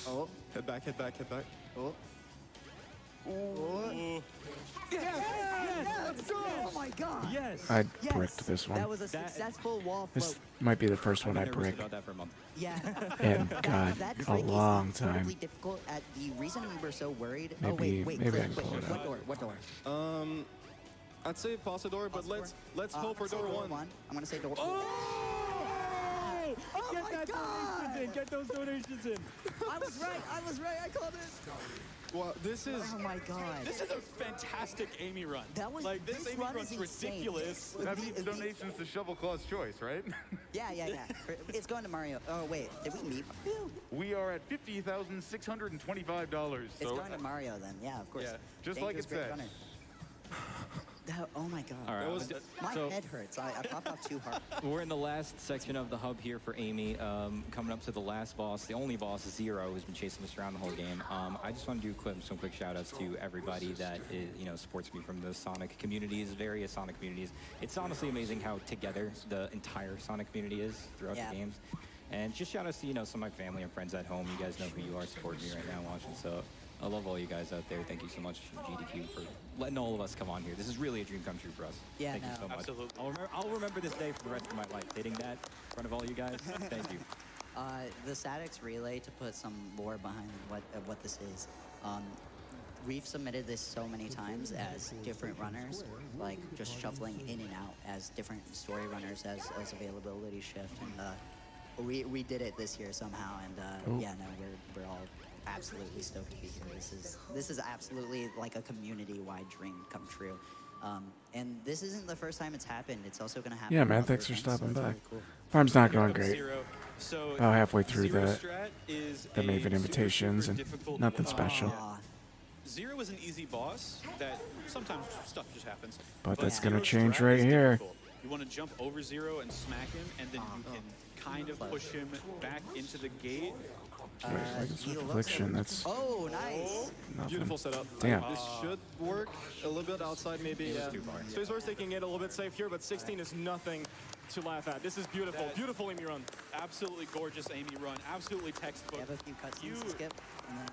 Speaker 16: Oh.
Speaker 14: Head back, head back, head back.
Speaker 16: Oh.
Speaker 15: Ooh.
Speaker 16: Let's go! Oh my god!
Speaker 6: Yes!
Speaker 1: I bricked this one.
Speaker 16: That was a successful wall float.
Speaker 1: This might be the first one I
Speaker 17: I've been nervous
Speaker 1: brick.
Speaker 17: about that for a month.
Speaker 16: Yeah.
Speaker 1: And God,
Speaker 16: that
Speaker 1: a
Speaker 16: trick
Speaker 1: long
Speaker 16: is incredibly
Speaker 1: time.
Speaker 16: difficult. The reason we were so worried.
Speaker 1: Maybe-
Speaker 16: oh wait,
Speaker 1: maybe
Speaker 16: quick,
Speaker 1: I can
Speaker 16: quick.
Speaker 1: pull it
Speaker 16: What
Speaker 1: out.
Speaker 16: door? What door?
Speaker 14: I'd say pause the door, but let's hope for door one.
Speaker 16: I'm gonna say door.
Speaker 6: Oh!
Speaker 16: Oh
Speaker 6: Get
Speaker 16: my
Speaker 6: that
Speaker 16: God!
Speaker 6: donations in! Get those donations in!
Speaker 16: I was right. I called it.
Speaker 14: Well, this is.
Speaker 16: Oh my god.
Speaker 15: This is a fantastic Amy run.
Speaker 16: That was
Speaker 15: like this Amy
Speaker 16: run
Speaker 15: run's
Speaker 16: is insane.
Speaker 15: ridiculous.
Speaker 18: That means donations to Shovel Claw's choice, right?
Speaker 16: Yeah. It's going to Mario. Oh wait, did we meet?
Speaker 18: We are at $50,625.
Speaker 16: It's going to Mario then. Yeah, of course.
Speaker 18: Yeah, just
Speaker 16: Thank
Speaker 18: like
Speaker 16: you,
Speaker 18: it
Speaker 16: great
Speaker 18: said.
Speaker 16: runner. Oh my god.
Speaker 17: All right,
Speaker 16: That was, my head hurts. I popped off too hard.
Speaker 17: We're in the last section of the hub here for Amy. Coming up to the last boss, the only boss, Zero, who's been chasing us around the whole game. I just want to do some quick shout outs to everybody that supports me from the Sonic communities, various Sonic communities. It's honestly amazing how together the entire Sonic community is throughout the games. And just shout outs to some of my family and friends at home. You guys know who you are supporting me right now watching. So I love all you guys out there. Thank you so much, GDQ, for letting all of us come on here. This is really a dream come true for us.
Speaker 16: Yeah,
Speaker 17: Thank you so much.
Speaker 15: Absolutely.
Speaker 17: I'll remember this day for the rest of my life, hitting that in front of all you guys. Thank you.
Speaker 16: The Statics Relay, to put some lore behind what this is. We've submitted this so many times as different runners, like just shuffling in and out as different story runners as availability shift. And we did it this year somehow, and yeah, no, we're all absolutely stoked to be here. This is absolutely like a community-wide dream come true. And this isn't the first time it's happened. It's also going to happen.
Speaker 1: Yeah, man,
Speaker 16: in other
Speaker 1: thanks for
Speaker 16: events, so
Speaker 1: stopping
Speaker 16: it's
Speaker 1: by.
Speaker 16: really cool.
Speaker 1: Farm's not going great.
Speaker 15: Zero. So
Speaker 1: About halfway through
Speaker 15: Zero
Speaker 1: the
Speaker 15: strat is
Speaker 1: Maven
Speaker 15: super,
Speaker 1: invitations
Speaker 15: super
Speaker 1: and
Speaker 15: difficult-
Speaker 1: nothing special.
Speaker 15: Zero is an easy boss that sometimes stuff just happens.
Speaker 1: But that's
Speaker 15: Zero
Speaker 1: gonna change
Speaker 15: strat
Speaker 1: right
Speaker 15: is
Speaker 1: here.
Speaker 15: difficult. You want to jump over Zero and smack him, and then you can kind of push him back into the gate.
Speaker 1: Affliction, that's
Speaker 16: Oh, nice.
Speaker 1: nothing.
Speaker 14: Beautiful setup.
Speaker 1: Damn.
Speaker 14: This should work a little bit outside, maybe. Yeah. Space Force taking it a little bit safe here, but 16 is nothing to laugh at. This is beautiful. Beautiful Amy run.
Speaker 15: Absolutely gorgeous Amy run. Absolutely textbook.
Speaker 16: You have a few cutscenes to skip. And then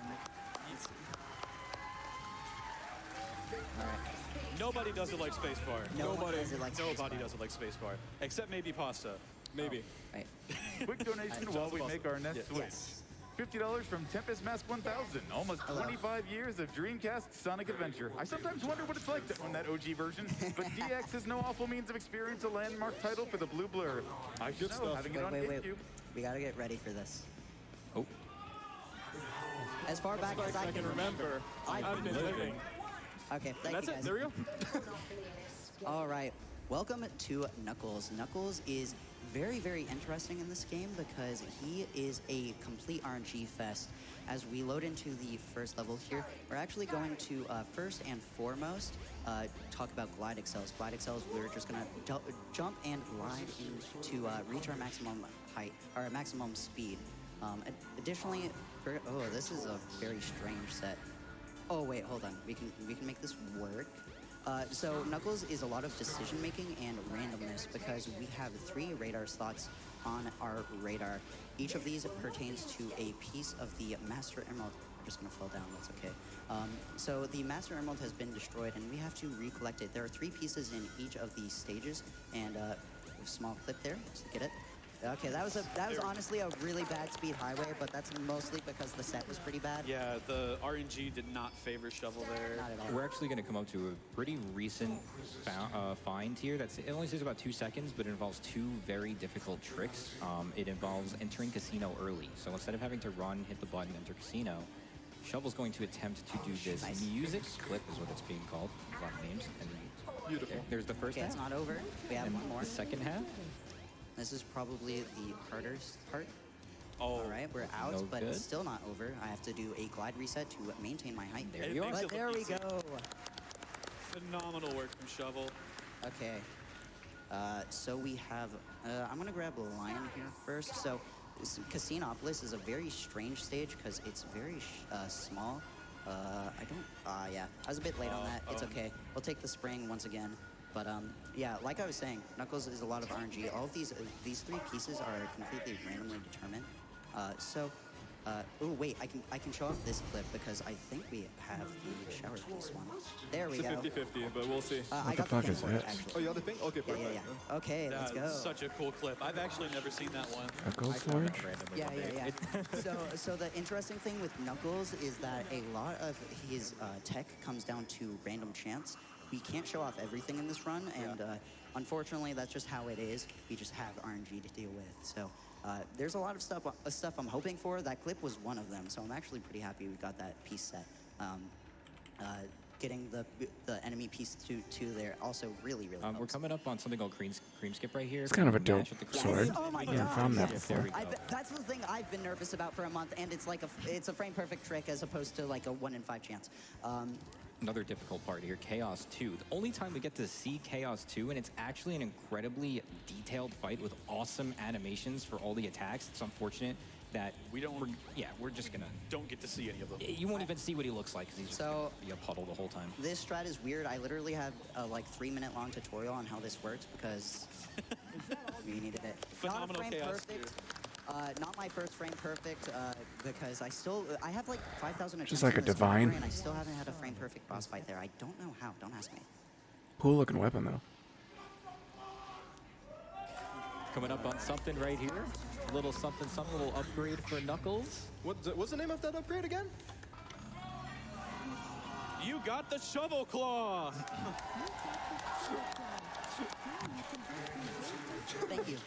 Speaker 15: Nobody does it like Spacebar.
Speaker 16: Nobody does it like
Speaker 15: Nobody
Speaker 16: Spacebar.
Speaker 15: does it like Spacebar. Except maybe Pasta.
Speaker 14: Maybe.
Speaker 16: Right.
Speaker 18: Quick donation while we make our next switch. $50 from Tempest Mask 1000. Almost 25 years of Dreamcast Sonic Adventure. I sometimes wonder what it's like to own that OG version, but DX is no awful means of experience a landmark title for the Blue Blur. I should know, having it on
Speaker 16: Wait.
Speaker 18: GameCube.
Speaker 16: We gotta get ready for this.
Speaker 17: Oh.
Speaker 16: As far back as I can remember,
Speaker 14: I've been living.
Speaker 16: Okay, thank
Speaker 14: That's
Speaker 16: you
Speaker 14: it.
Speaker 16: guys.
Speaker 14: There we go.
Speaker 16: All right, welcome to Knuckles. Knuckles is very, very interesting in this game because he is a complete RNG fest. As we load into the first level here, we're actually going to first and foremost talk about glide excels. Glide excels, we're just gonna jump and glide to reach our maximum height, our maximum speed. Additionally, this is a very strange set. Oh wait, hold on. We can make this work. So Knuckles is a lot of decision making and randomness because we have 3 radar slots on our radar. Each of these pertains to a piece of the Master Emerald. We're just gonna fall down. That's okay. So the Master Emerald has been destroyed, and we have to recollect it. There are 3 pieces in each of these stages, and a small clip there just to get it. Okay, that was honestly a really bad speed highway, but that's mostly because the set was pretty bad.
Speaker 15: Yeah, the RNG did not favor Shovel there.
Speaker 16: Not at all.
Speaker 17: We're actually going to come up to a pretty recent find here. It only takes about 2 seconds, but it involves 2 very difficult tricks. It involves entering casino early. So instead of having to run, hit the button, enter casino, Shovel's going to attempt to do this music clip, is what it's being called. A lot of names. And
Speaker 14: beautiful.
Speaker 17: There's the first
Speaker 16: Okay,
Speaker 17: half.
Speaker 16: it's not over. We have
Speaker 17: And
Speaker 16: one more.
Speaker 17: the second half.
Speaker 16: This is probably the harder part.
Speaker 15: Oh.
Speaker 16: All right, we're out,
Speaker 17: No
Speaker 16: but
Speaker 17: good.
Speaker 16: it's still not over. I have to do a glide reset to maintain my height.
Speaker 17: There you are.
Speaker 16: But there we go.
Speaker 15: Phenomenal work from Shovel.
Speaker 16: Okay. So we have, I'm gonna grab a lion here first. So Casinopolis is a very strange stage because it's very small. Yeah, I was a bit late on that. It's okay. We'll take the spring once again. But yeah, like I was saying, Knuckles is a lot of RNG. All of these 3 pieces are completely randomly determined. So Oh wait, I can show off this clip because I think we have the shower piece one. There we
Speaker 14: It's a
Speaker 16: go.
Speaker 14: 50-50, but we'll see.
Speaker 16: I got the thing for it, actually.
Speaker 14: Oh, you got the thing? Okay,
Speaker 16: Yeah,
Speaker 14: perfect.
Speaker 16: yeah. Okay, let's go.
Speaker 15: That's such a cool clip. I've actually never seen that one.
Speaker 1: Go Forge?
Speaker 16: Yeah. So the interesting thing with Knuckles is that a lot of his tech comes down to random chance. We can't show off everything in this run, and unfortunately, that's just how it is. We just have RNG to deal with. So there's a lot of stuff I'm hoping for. That clip was one of them, so I'm actually pretty happy we got that piece set. Getting the enemy piece two there also really
Speaker 17: We're coming up on something called cream skip right here.
Speaker 1: It's kind of a dope
Speaker 17: Match with the
Speaker 1: sword.
Speaker 16: Oh my
Speaker 1: I haven't
Speaker 16: god!
Speaker 1: found that
Speaker 16: Yes.
Speaker 1: before.
Speaker 16: That's the thing I've been nervous about for a month, and it's like it's a frame perfect trick as opposed to like a 1 in 5 chance.
Speaker 17: Another difficult part here, Chaos 2. The only time we get to see Chaos 2, and it's actually an incredibly detailed fight with awesome animations for all the attacks. It's unfortunate that we're just gonna
Speaker 15: don't get to see any of them.
Speaker 17: You won't even see what he looks like because he's just gonna be a puddle the whole time.
Speaker 16: This strat is weird. I literally have a like 3-minute long tutorial on how this works because we needed it.
Speaker 15: Phenomenal
Speaker 16: Not a frame
Speaker 15: chaos,
Speaker 16: perfect. Not my first frame perfect because I have like 5,000 attempts
Speaker 1: Just like
Speaker 16: in
Speaker 1: a
Speaker 16: this
Speaker 1: divine.
Speaker 16: category, and I still haven't had a frame perfect boss fight there. I don't know how. Don't ask me.
Speaker 1: Cool looking weapon though.
Speaker 17: Coming up on something right here. A little something, little upgrade for Knuckles.
Speaker 14: What's the name of that upgrade again?
Speaker 15: You got the shovel claw.
Speaker 16: Thank you,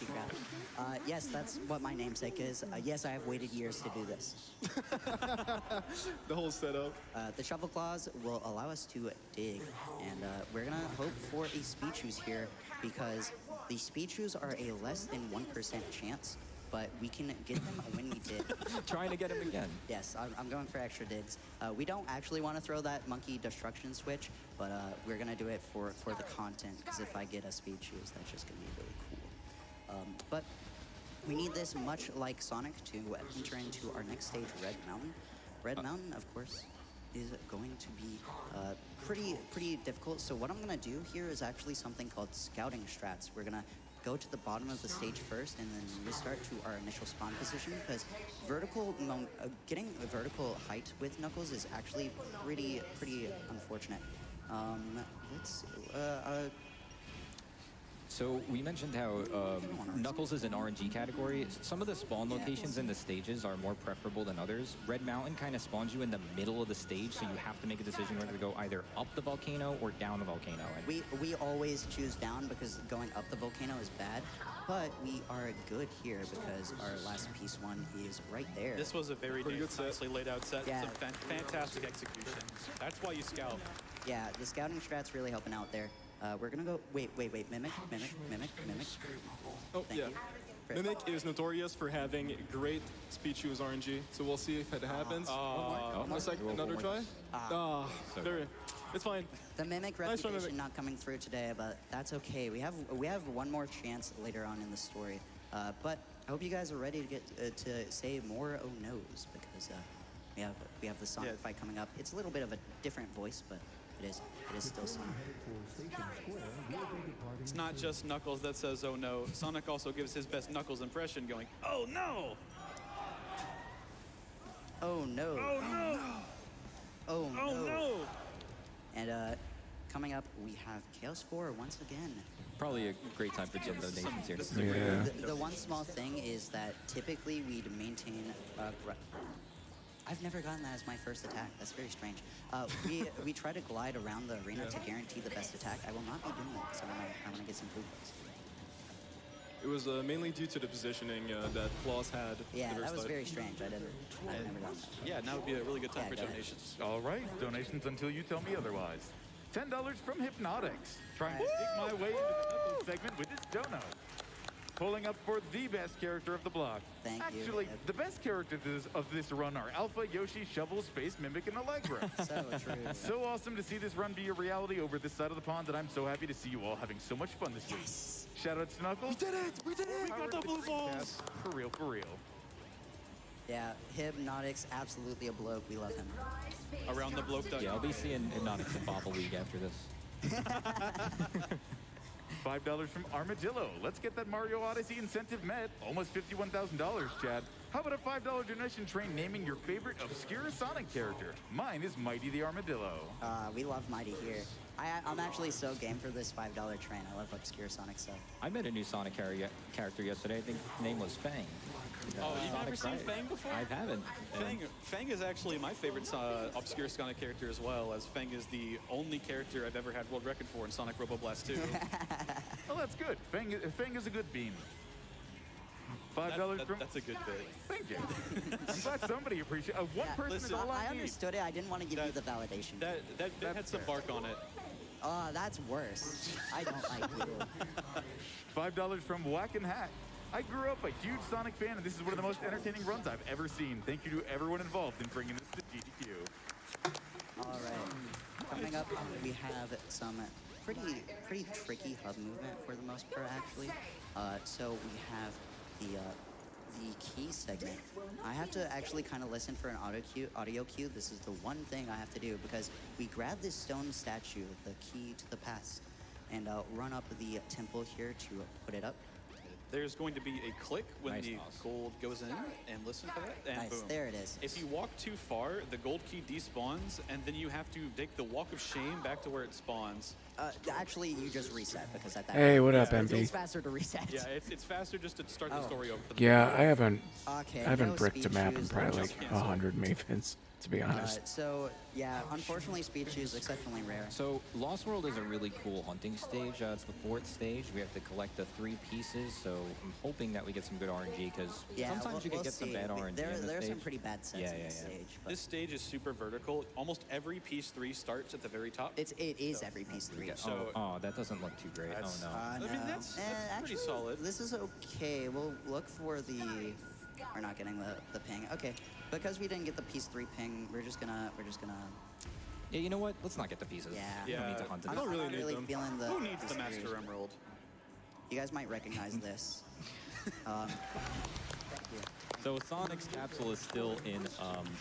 Speaker 16: Crowd. Yes, that's what my namesake is. Yes, I have waited years to do this.
Speaker 14: The whole setup.
Speaker 16: The shovel claws will allow us to dig, and we're gonna hope for a speed shoes here because the speed shoes are a less than 1% chance, but we can get them when we dig.
Speaker 17: Trying to get him again.
Speaker 16: Yes, I'm going for extra digs. We don't actually want to throw that monkey destruction switch, but we're gonna do it for the content because if I get a speed shoes, that's just gonna be really cool. But we need this much like Sonic to enter into our next stage, Red Mountain. Red Mountain, of course, is going to be pretty difficult. So what I'm gonna do here is actually something called scouting strats. We're gonna go to the bottom of the stage first and then restart to our initial spawn position because getting a vertical height with Knuckles is actually pretty unfortunate. Let's
Speaker 17: So we mentioned how Knuckles is an RNG category. Some of the spawn locations in the stages are more preferable than others. Red Mountain kind of spawns you in the middle of the stage, so you have to make a decision whether to go either up the volcano or down the volcano. And
Speaker 16: we always choose down because going up the volcano is bad, but we are good here because our last piece one is right there.
Speaker 15: This was a very nicely laid out set.
Speaker 16: Yeah.
Speaker 15: Some fantastic execution. That's why you scout.
Speaker 16: Yeah, the scouting strat's really helping out there. We're gonna go. Wait. Mimic.
Speaker 14: Oh,
Speaker 16: Thank
Speaker 14: yeah.
Speaker 16: you.
Speaker 14: Mimic is notorious for having great speed shoes RNG, so we'll see if it happens. Another try? It's fine.
Speaker 16: The Mimic
Speaker 14: Nice try,
Speaker 16: reputation
Speaker 14: Mimic.
Speaker 16: not coming through today, but that's okay. We have one more chance later on in the story. But I hope you guys are ready to get to say more oh no's because we have the Sonic fight coming up. It's a little bit of a different voice, but it is still Sonic.
Speaker 15: It's not just Knuckles that says, oh no. Sonic also gives his best Knuckles impression going, oh no!
Speaker 16: Oh no.
Speaker 15: Oh no!
Speaker 16: Oh no.
Speaker 15: Oh no!
Speaker 16: And coming up, we have Chaos 4 once again.
Speaker 17: probably a great time for gym donations here.
Speaker 16: The one small thing is that typically we'd maintain I've never gotten that as my first attack. That's very strange. We try to glide around the arena to guarantee the best attack. I will not be doing that, so I'm gonna get some blue points.
Speaker 14: It was mainly due to the positioning that Claus had.
Speaker 16: Yeah,
Speaker 14: the
Speaker 16: that was
Speaker 14: first
Speaker 16: very strange. I've never gotten that.
Speaker 15: Yeah, now would be a really good time for
Speaker 16: go ahead.
Speaker 15: donations.
Speaker 18: All right, donations until you tell me otherwise. $10 from Hypnotics. Trying to dig my way into the Knuckles segment with his dono. Pulling up for the best character of the block.
Speaker 16: Thank you.
Speaker 18: Actually, the best characters of this run are Alpha, Yoshi, Shovel, Space, Mimic, and Allegra.
Speaker 16: So true.
Speaker 18: So awesome to see this run be a reality over this side of the pond, and I'm so happy to see you all having so much fun this week. Shout out to Knuckles.
Speaker 14: We did it! We did it!
Speaker 15: We got the blue balls!
Speaker 18: For real, for real.
Speaker 16: Yeah, Hypnotics, absolutely a bloke. We love him.
Speaker 15: Around the bloke duck.
Speaker 17: Yeah, I'll be seeing Hypnotics in Bobble League after this.
Speaker 18: $5 from Armadillo. Let's get that Mario Odyssey incentive met. Almost $51,000, Chad. How about a $5 donation train naming your favorite obscure Sonic character? Mine is Mighty the Armadillo.
Speaker 16: We love Mighty here. I'm actually so game for this $5 train. I love obscure Sonic stuff.
Speaker 17: I met a new Sonic character yesterday. I think his name was Fang.
Speaker 15: Oh, you've never seen Fang before?
Speaker 17: I haven't.
Speaker 15: Fang is actually my favorite obscure Sonic character as well, as Fang is the only character I've ever had world record for in Sonic Robo Blast 2.
Speaker 18: Oh, that's good. Fang is a good bean. $5 from...
Speaker 15: That's a good bit.
Speaker 18: Thank you. I'm glad somebody appreciates one person is all I
Speaker 16: I
Speaker 18: need.
Speaker 16: understood it. I didn't want to give you the validation.
Speaker 15: That bit had some bark on it.
Speaker 16: Oh, that's worse. I don't like you.
Speaker 18: $5 from Whack and Hack. I grew up a huge Sonic fan, and this is one of the most entertaining runs I've ever seen. Thank you to everyone involved in bringing this to GDQ.
Speaker 16: All right. Coming up, we have some pretty tricky hub movement for the most part, actually. So we have the key segment. I have to actually kind of listen for an audio cue. This is the one thing I have to do because we grab this stone statue, the key to the past, and run up the temple here to put it up.
Speaker 15: There's going to be a click when the gold goes in, and listen for that, and boom.
Speaker 16: There it is.
Speaker 15: If you walk too far, the gold key despawns, and then you have to take the walk of shame back to where it spawns.
Speaker 16: Actually, you just reset because at that
Speaker 1: Hey,
Speaker 16: point,
Speaker 1: what up,
Speaker 16: it's
Speaker 1: MB?
Speaker 16: faster to reset.
Speaker 15: Yeah, it's faster just to start the story over. For the
Speaker 1: Yeah, I haven't
Speaker 16: no
Speaker 1: bricked a
Speaker 16: speed
Speaker 1: map in
Speaker 16: shoes,
Speaker 1: probably
Speaker 16: no
Speaker 1: like
Speaker 16: cancel.
Speaker 1: 100 Mavens, to be honest.
Speaker 16: So, yeah, unfortunately, speed shoes exceptionally rare.
Speaker 17: So Lost World is a really cool hunting stage. It's the 4th stage. We have to collect the 3 pieces, so I'm hoping that we get some good RNG, because sometimes you can get some bad RNG
Speaker 16: There
Speaker 17: in this
Speaker 16: are
Speaker 17: stage.
Speaker 16: some pretty bad sets in this stage. But
Speaker 15: This stage is super vertical. Almost every piece 3 starts at the very top.
Speaker 16: it is every piece 3.
Speaker 17: Oh, that doesn't look too great. Oh, no.
Speaker 15: I mean, that's pretty solid.
Speaker 16: This is okay. We'll look for the... We're not getting the ping. Okay, because we didn't get the piece 3 ping, we're just gonna...
Speaker 17: Yeah, you know what? Let's not get the pieces.
Speaker 16: Yeah.
Speaker 17: We don't need to hunt it.
Speaker 16: I'm not really feeling the...
Speaker 15: Who needs the
Speaker 16: series.
Speaker 15: Master Emerald?
Speaker 16: You guys might recognize this.
Speaker 17: So Sonic's capsule is still in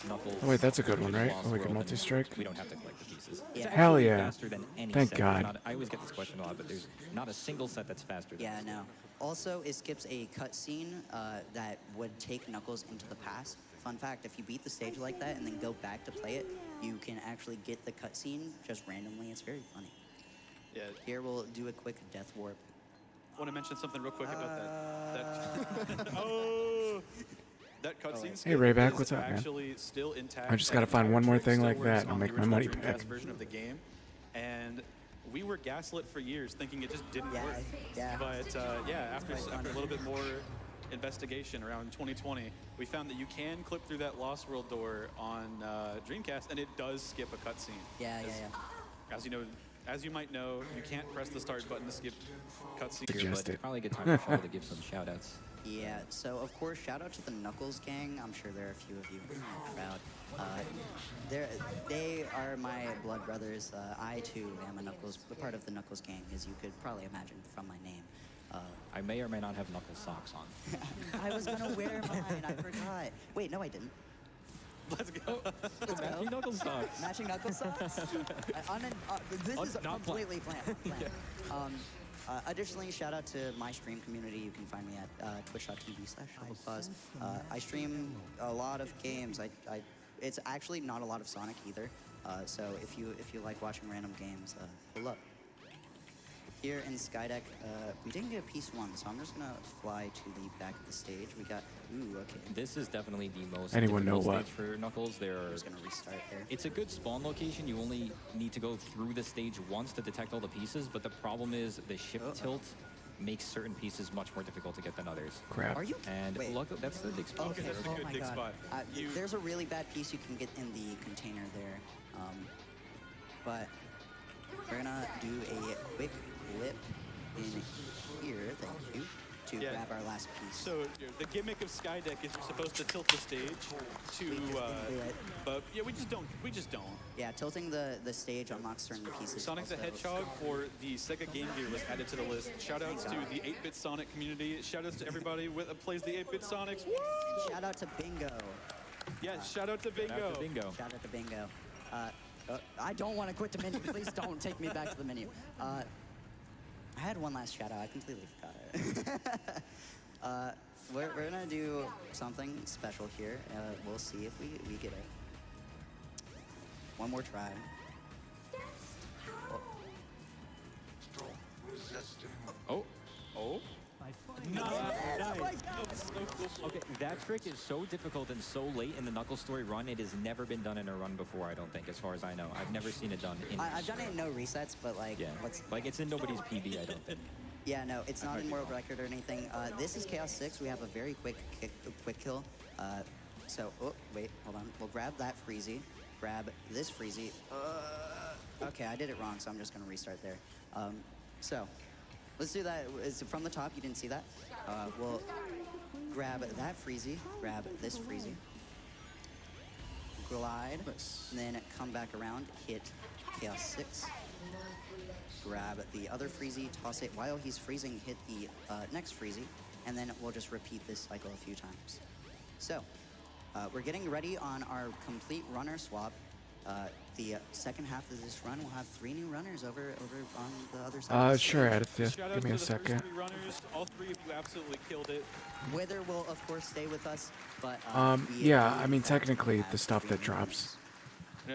Speaker 17: Knuckles.
Speaker 1: Oh, wait, that's a good one, right?
Speaker 17: Lost
Speaker 1: Oh, we can
Speaker 17: World, and
Speaker 1: multi-strike?
Speaker 17: We don't have to collect the pieces.
Speaker 16: Yeah.
Speaker 17: It's
Speaker 1: Hell
Speaker 17: actually
Speaker 1: yeah.
Speaker 17: faster than any
Speaker 1: Thank
Speaker 17: set.
Speaker 1: God.
Speaker 17: I always get this question a lot, but there's not a single set that's faster than
Speaker 16: Yeah,
Speaker 17: this.
Speaker 16: no. Also, it skips a cutscene that would take Knuckles into the past. Fun fact, if you beat the stage like that and then go back to play it, you can actually get the cutscene just randomly. It's very funny.
Speaker 15: Yeah.
Speaker 16: Here we'll do a quick death warp.
Speaker 15: I want to mention something real quick about that. Oh, that cutscene.
Speaker 1: Hey, Rayback,
Speaker 15: is
Speaker 1: what's up, man?
Speaker 15: Actually, still intact.
Speaker 1: I just gotta
Speaker 15: and
Speaker 1: find one more
Speaker 15: Trick
Speaker 1: thing
Speaker 15: still
Speaker 1: like that
Speaker 15: works
Speaker 1: and I'll
Speaker 15: on
Speaker 1: make
Speaker 15: the
Speaker 1: my money
Speaker 15: original
Speaker 1: back.
Speaker 15: Dreamcast version of the game, and we were gaslit for years, thinking it just didn't work.
Speaker 16: Yeah.
Speaker 15: But after a little bit more investigation around 2020, we found that you can clip through that Lost World door on Dreamcast, and it does skip a cutscene.
Speaker 16: Yeah.
Speaker 15: As you might know, you can't press the start button to skip cutscenes.
Speaker 1: Suggested.
Speaker 17: Probably a good time for Shaw to give some shout-outs.
Speaker 16: Yeah, so of course, shout out to the Knuckles gang. I'm sure there are a few of you in the crowd. They are my blood brothers. I too am a part of the Knuckles gang, as you could probably imagine from my name.
Speaker 17: I may or may not have Knuckles socks on.
Speaker 16: I was gonna wear mine. I forgot. Wait, no, I didn't.
Speaker 15: Let's go.
Speaker 17: Matching Knuckles socks.
Speaker 16: Matching Knuckles socks. This is completely planned. Additionally, shout out to my stream community. You can find me at twitch.tv/iPause. I stream a lot of games. It's actually not a lot of Sonic either. So if you like watching random games, pull up. Here in Skydeck, we didn't get a piece 1, so I'm just gonna fly to the back of the stage. We got okay.
Speaker 17: This is definitely the most
Speaker 1: Anyone know
Speaker 17: difficult
Speaker 1: what?
Speaker 17: stage for Knuckles.
Speaker 16: I'm just gonna restart there.
Speaker 17: It's a good spawn location. You only need to go through the stage once to detect all the pieces, but the problem is the ship tilt makes certain pieces much more difficult to get than others.
Speaker 1: Crap.
Speaker 16: Are you?
Speaker 17: And
Speaker 16: Wait.
Speaker 17: look, that's the big spot.
Speaker 16: Okay,
Speaker 15: that's a
Speaker 16: oh
Speaker 15: good
Speaker 16: my
Speaker 15: dig
Speaker 16: God.
Speaker 15: spot.
Speaker 16: There's a really bad piece you can get in the container there. But we're gonna do a quick whip in here, thank you, to grab our last piece.
Speaker 15: So the gimmick of Skydeck is you're supposed to tilt the stage to, but yeah, we just don't.
Speaker 16: Yeah, tilting the stage unlocks certain pieces.
Speaker 15: Sonic the
Speaker 16: also.
Speaker 15: Hedgehog for the Sega Game Gear was added to the list. Shoutouts to the 8-bit Sonic community. Shoutouts to everybody that plays the 8-bit Sonics. Woo!
Speaker 16: Shout out to Bingo.
Speaker 15: Yeah, shout out to Bingo.
Speaker 16: Shout out to Bingo. I don't want to quit the menu. Please don't take me back to the menu. I had one last shout out. I completely forgot it. we're gonna do something special here. We'll see if we get it. One more try.
Speaker 17: Oh. Oh. Okay, that trick is so difficult and so late in the Knuckle Story run. It has never been done in a run before, I don't think, as far as I know. I've never seen it done in...
Speaker 16: I've done it in no resets, but like...
Speaker 17: Yeah, like it's in nobody's PB, I don't think.
Speaker 16: Yeah, no, it's not in world record or anything. This is Chaos 6. We have a very quick kill. So, oh, wait, hold on. We'll grab that Freezy. Grab this Freezy. Okay, I did it wrong, so I'm just going to restart there. So, let's do that. Is it from the top? You didn't see that? We'll grab that Freezy. Grab this Freezy. Glide. And then come back around. Hit Chaos 6. Grab the other Freezy, toss it while he's freezing, hit the next Freezy, and then we'll just repeat this cycle a few times. So, we're getting ready on our complete runner swap. The second half of this run, we'll have 3 new runners over on the other side. Of the
Speaker 1: Sure,
Speaker 16: stage.
Speaker 1: Aditya. Give me a second.
Speaker 15: Runners, all 3 of you absolutely killed it.
Speaker 16: Wither will, of course, stay with us, but...
Speaker 1: yeah, I mean, technically, the stuff that drops...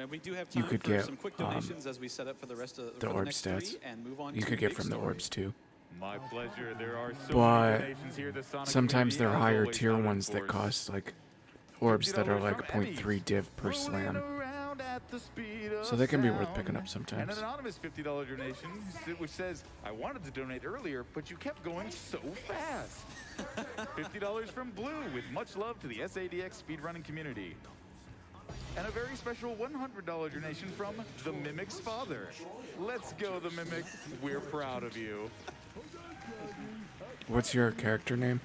Speaker 15: We do have time
Speaker 1: you could
Speaker 15: for
Speaker 1: get
Speaker 15: some quick donations as we set up for the rest of
Speaker 1: the
Speaker 15: for
Speaker 1: orb
Speaker 15: next
Speaker 1: stats.
Speaker 15: 3 and move on
Speaker 1: You
Speaker 15: to
Speaker 1: could get
Speaker 15: big
Speaker 1: from the
Speaker 15: story.
Speaker 1: orbs too.
Speaker 18: My pleasure. There are so
Speaker 1: But
Speaker 18: many donations here. The Sonic
Speaker 1: sometimes
Speaker 18: community
Speaker 1: they're
Speaker 18: has
Speaker 1: higher
Speaker 18: always
Speaker 1: tier
Speaker 18: not
Speaker 1: ones that
Speaker 18: enforced.
Speaker 1: cost like orbs that are
Speaker 18: $50
Speaker 1: like
Speaker 18: from
Speaker 1: 0.3 div per
Speaker 18: Rolling
Speaker 1: slam.
Speaker 18: around at the speed of
Speaker 1: So they can be worth
Speaker 18: sound.
Speaker 1: picking up
Speaker 18: And
Speaker 1: sometimes.
Speaker 18: an anonymous $50 donation which says, I wanted to donate earlier, but you kept going so fast. $50 from Blue with much love to the SADX speedrunning community. And a very special $100 donation from the Mimic's father. Let's go, the Mimic. We're proud of you.
Speaker 1: What's your character name?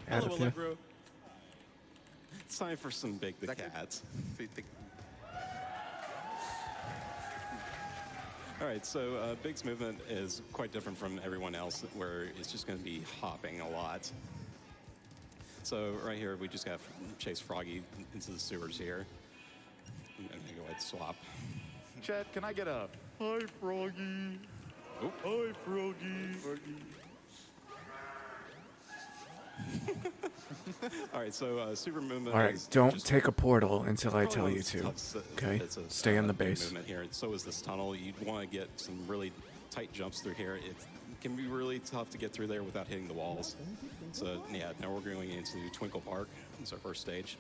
Speaker 19: Hello,
Speaker 1: Aditya?
Speaker 19: Allegro. It's time for some Big the Cats. All right, so Big's movement is quite different from everyone else, where it's just going to be hopping a lot. So right here, we just got to chase Froggy into the sewers here. I'm going to go ahead and swap.
Speaker 18: Chad, can I get a hi, Froggy?
Speaker 19: Oop.
Speaker 18: Hi, Froggy.
Speaker 19: All right, so super movement.
Speaker 1: All right,
Speaker 19: is
Speaker 1: don't
Speaker 19: just
Speaker 1: take a portal until I
Speaker 19: probably
Speaker 1: tell
Speaker 19: one
Speaker 1: you
Speaker 19: of the
Speaker 1: to.
Speaker 19: toughest,
Speaker 1: Okay,
Speaker 19: bits of,
Speaker 1: stay on the
Speaker 19: big
Speaker 1: base.
Speaker 19: movement here. So is this tunnel. You'd want to get some really tight jumps through here. It can be really tough to get through there without hitting the walls. So yeah, now we're going into Twinkle Park. It's our first stage.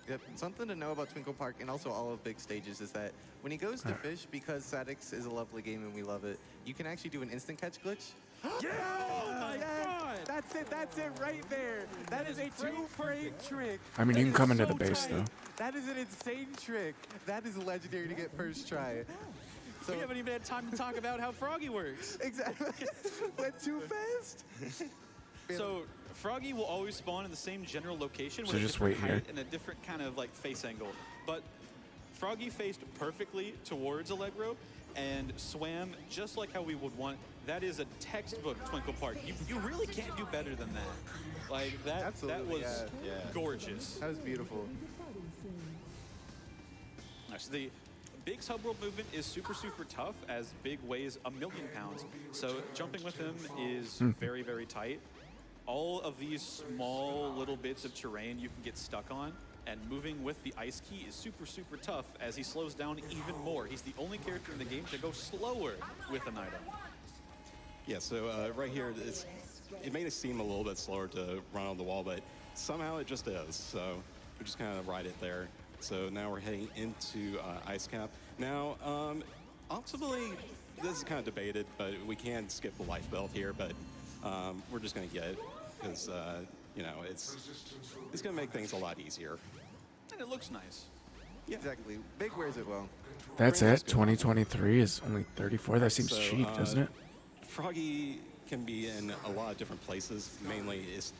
Speaker 20: Yep, something to know about Twinkle Park and also all of Big Stages is that when he goes to fish, because Sadix is a lovely game and we love it, you can actually do an instant catch glitch.
Speaker 21: Yeah! Oh my god! That's it right there. That is a 2-frame trick.
Speaker 1: I mean, you can
Speaker 21: That
Speaker 1: come
Speaker 21: is
Speaker 1: into
Speaker 21: so
Speaker 1: the base,
Speaker 21: tight.
Speaker 1: though.
Speaker 20: That is an insane trick. That is legendary to get first try. So
Speaker 15: We haven't even had time to talk about how Froggy works.
Speaker 20: Exactly. Went too fast.
Speaker 15: So Froggy will always spawn in the same general location
Speaker 1: So
Speaker 15: with a
Speaker 1: just
Speaker 15: different
Speaker 1: wait here.
Speaker 15: height and a different kind of like face angle. But Froggy faced perfectly towards Allegro and swam just like how we would want. That is a textbook Twinkle Park. You really can't do better than that. Like that
Speaker 20: Absolutely,
Speaker 15: was
Speaker 20: yeah.
Speaker 15: gorgeous.
Speaker 20: That was beautiful.
Speaker 15: So the Big's hub world movement is super tough as Big weighs 1,000,000 pounds. So jumping with him is very, very tight. All of these small little bits of terrain you can get stuck on, and moving with the ice key is super tough as he slows down even more. He's the only character in the game to go slower with an item.
Speaker 19: Yeah, so right here, it may seem a little bit slower to run on the wall, but somehow it just is. So we just kind of ride it there. So now we're heading into Ice Cap. Now, ultimately, this is kind of debated, but we can skip the life belt here, but we're just going to get it because, you know, it's going to make things a lot easier.
Speaker 15: And it looks nice.
Speaker 20: Yeah. Exactly. Big wears it well.
Speaker 1: That's it. 2023 is only 34. That seems
Speaker 19: So,
Speaker 1: cheap, doesn't it?
Speaker 19: Froggy can be in a lot of different places. Mainly, it's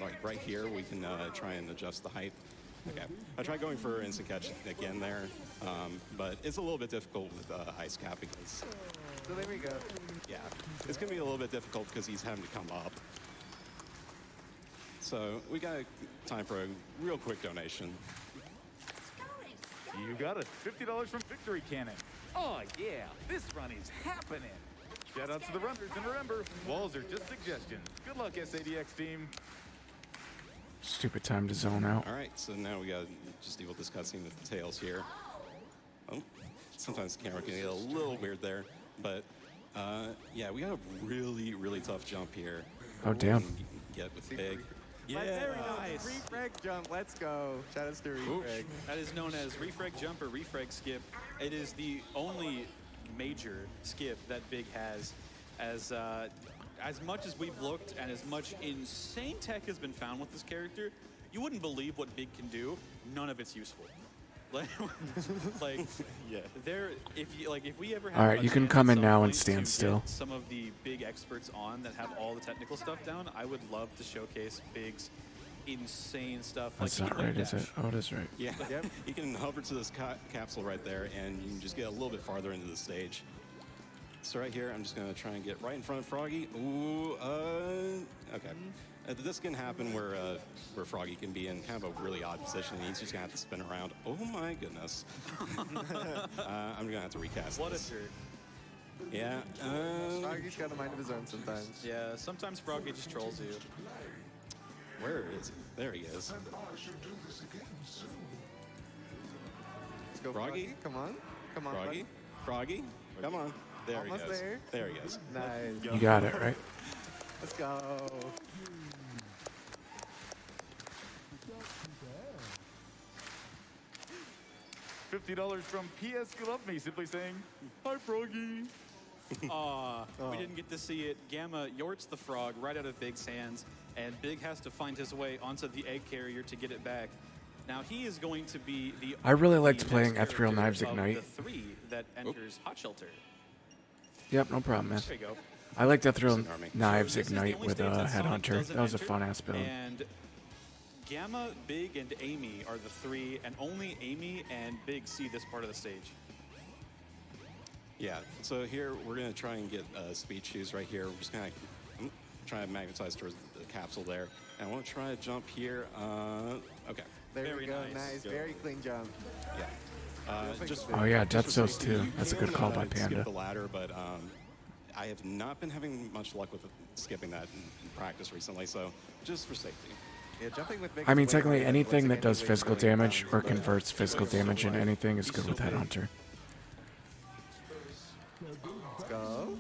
Speaker 19: like right here, we can try and adjust the height. Okay, I tried going for instant catch again there, but it's a little bit difficult with Ice Cap because...
Speaker 20: So there we go.
Speaker 19: Yeah, it's going to be a little bit difficult because he's having to come up. So we got time for a real quick donation.
Speaker 18: You got it. $50 from Victory Cannon. Oh, yeah. This run is happening. Shout out to the runners, and remember, walls are just suggestions. Good luck, SADX team.
Speaker 1: Stupid time to zone out.
Speaker 19: All right, so now we got to just deal with this cutscene with the tails here. Oh, sometimes the camera can get a little weird there, but yeah, we got a really, really tough jump here.
Speaker 1: Oh, damn.
Speaker 19: Get with Big.
Speaker 20: Yeah, there we go.
Speaker 15: Nice.
Speaker 20: Refrag jump. Let's go. Shout out to Refrag.
Speaker 15: That is known as refrag jump or refrag skip. It is the only major skip that Big has. As much as we've looked and as much insane tech has been found with this character, you wouldn't believe what Big can do. None of it's useful. Like,
Speaker 19: yeah.
Speaker 15: If we ever have
Speaker 1: All right,
Speaker 15: a
Speaker 1: you can
Speaker 15: chance
Speaker 1: come
Speaker 15: at
Speaker 1: in
Speaker 15: some
Speaker 1: now
Speaker 15: point
Speaker 1: and stand
Speaker 15: to get
Speaker 1: still.
Speaker 15: Some of the big experts on that have all the technical stuff down. I would love to showcase Big's insane stuff.
Speaker 1: That's
Speaker 15: like,
Speaker 1: not
Speaker 15: he can
Speaker 1: right, is it?
Speaker 15: dash.
Speaker 1: Oh, it is right.
Speaker 19: Yeah, you can hover to this capsule right there, and you can just get a little bit farther into the stage. So right here, I'm just gonna try and get right in front of Froggy. Ooh, okay. This can happen where Froggy can be in kind of a really odd position, and he's just gonna have to spin around. Oh my goodness. I'm gonna have to recast
Speaker 15: What
Speaker 19: this.
Speaker 15: a jerk.
Speaker 19: Yeah.
Speaker 20: Froggy's got a mind of his own sometimes.
Speaker 15: Yeah, sometimes Froggy just trolls you.
Speaker 19: Where is he? There he is.
Speaker 20: Let's go,
Speaker 19: Froggy.
Speaker 20: Come on. Come on,
Speaker 19: Froggy.
Speaker 20: buddy.
Speaker 19: Froggy. Come on. There
Speaker 20: Almost
Speaker 19: he goes.
Speaker 20: there.
Speaker 19: There he goes.
Speaker 20: Nice.
Speaker 1: You got it, right?
Speaker 20: Let's go.
Speaker 18: $50 from PS You Love Me, simply saying, hi, Froggy.
Speaker 15: Aw, we didn't get to see it. Gamma yorts the frog right out of Big's hands, and Big has to find his way onto the egg carrier to get it back. Now he is going to be the
Speaker 1: I really liked
Speaker 15: next
Speaker 1: playing Ethereal
Speaker 15: character
Speaker 1: Knives
Speaker 15: of
Speaker 1: Ignite.
Speaker 15: The three that enters Hot Shelter.
Speaker 1: Yep, no problem, man.
Speaker 15: There you go.
Speaker 1: I liked Ethereal
Speaker 19: Listen, Army.
Speaker 1: Knives
Speaker 15: This is the
Speaker 1: Ignite
Speaker 15: only
Speaker 1: with
Speaker 15: stage that Sonic
Speaker 1: Headhunter.
Speaker 15: doesn't
Speaker 1: That was a
Speaker 15: enter,
Speaker 1: fun ass build.
Speaker 15: And Gamma, Big, and Amy are the three, and only Amy and Big see this part of the stage.
Speaker 19: Yeah, so here we're going to try and get speed shoes right here. We're just going to try and magnetize towards the capsule there. And I want to try to jump here. Okay.
Speaker 20: There
Speaker 15: Very
Speaker 20: we go.
Speaker 15: nice.
Speaker 20: Nice. Very clean jump.
Speaker 19: Yeah. Just
Speaker 1: Oh, yeah, Death
Speaker 19: just
Speaker 1: Souls
Speaker 19: for
Speaker 1: too.
Speaker 19: safety,
Speaker 1: That's a
Speaker 19: you
Speaker 1: good
Speaker 19: can,
Speaker 1: call by Panda.
Speaker 19: Skip the ladder, but I have not been having much luck with skipping that in practice recently, so just for safety.
Speaker 20: Yeah, jumping with Big
Speaker 1: I mean,
Speaker 20: is way
Speaker 1: technically,
Speaker 20: harder.
Speaker 1: anything
Speaker 20: Once
Speaker 1: that
Speaker 20: again,
Speaker 1: does
Speaker 20: he's
Speaker 1: physical
Speaker 20: really
Speaker 1: damage or
Speaker 20: but-
Speaker 1: converts physical damage into anything is good with Headhunter.
Speaker 20: Let's go.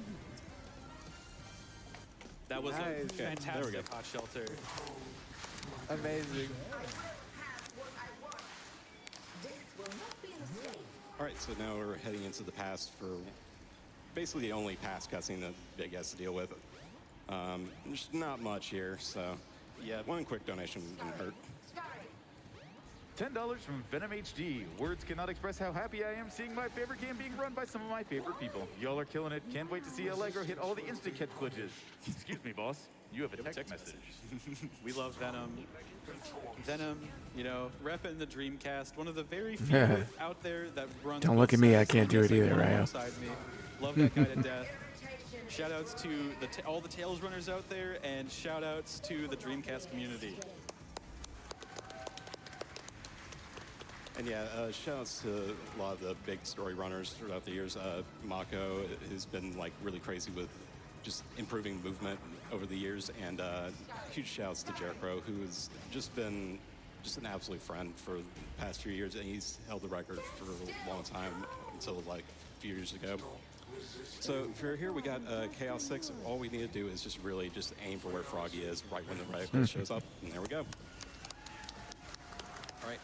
Speaker 15: That was
Speaker 20: Nice.
Speaker 15: a
Speaker 20: Okay,
Speaker 19: there we
Speaker 15: fantastic
Speaker 19: go.
Speaker 15: Hot Shelter.
Speaker 20: Amazing.
Speaker 19: All right, so now we're heading into the past for basically the only past cutscene that Big has to deal with. There's not much here, so
Speaker 15: Yeah.
Speaker 19: one quick donation wouldn't hurt.
Speaker 18: $10 from Venom HD. Words cannot express how happy I am seeing my favorite game being run by some of my favorite people. Y'all are killing it. Can't wait to see Allegro hit all the instant catch glitches. Excuse me, boss. You have a text message.
Speaker 15: We love Venom. Venom, you know, repping the Dreamcast. One of the very few out there that runs.
Speaker 1: Don't look at me, I can't do it either, Ryo.
Speaker 15: alongside me. Love that guy to death. Shout outs to all the Tails runners out there, and shout outs to the Dreamcast community.
Speaker 19: And yeah, shout outs to a lot of the big story runners throughout the years. Mako has been like really crazy with just improving movement over the years, and huge shout outs to Jericho, who has just been just an absolute friend for the past few years, and he's held the record for a long time until like a few years ago. So for here we got Chaos 6. All we need to do is just really just aim for where Froggy is right when the reticle shows up, and there we go.
Speaker 15: All right.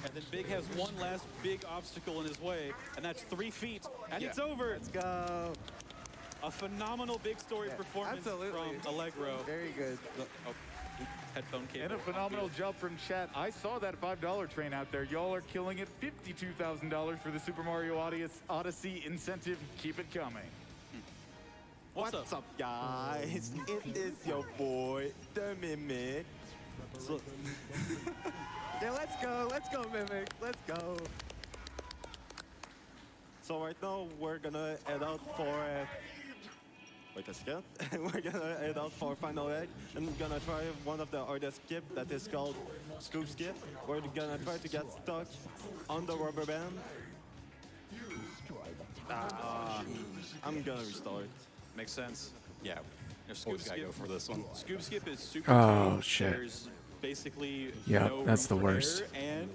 Speaker 15: And then Big has one last big obstacle in his way, and that's 3 feet, and it's over.
Speaker 20: Let's go.
Speaker 15: A phenomenal big story performance
Speaker 20: absolutely.
Speaker 15: from Allegro.
Speaker 20: Very good.
Speaker 15: Oh, headphone cable.
Speaker 18: And a phenomenal job from chat. I saw that $5 train out there. Y'all are killing it. $52,000 for the Super Mario Odyssey incentive. Keep it coming.
Speaker 15: What's up,
Speaker 21: guys? It is your boy, the Mimic. So
Speaker 20: Yeah, let's go, Mimic. Let's go.
Speaker 21: So right now we're gonna head out for wait a second. We're gonna head out for final egg and we're gonna try one of the hardest skip that is called scoop skip. We're gonna try to get stuck on the rubber band. I'm gonna restart.
Speaker 15: Makes sense.
Speaker 19: Yeah.
Speaker 15: Scoop
Speaker 19: Gotta go for this one.
Speaker 15: Scoop skip is super
Speaker 1: Oh,
Speaker 15: cheap.
Speaker 1: shit.
Speaker 15: There's basically
Speaker 1: Yep,
Speaker 15: no
Speaker 1: that's
Speaker 15: room
Speaker 1: the
Speaker 15: for
Speaker 1: worst.
Speaker 15: error, and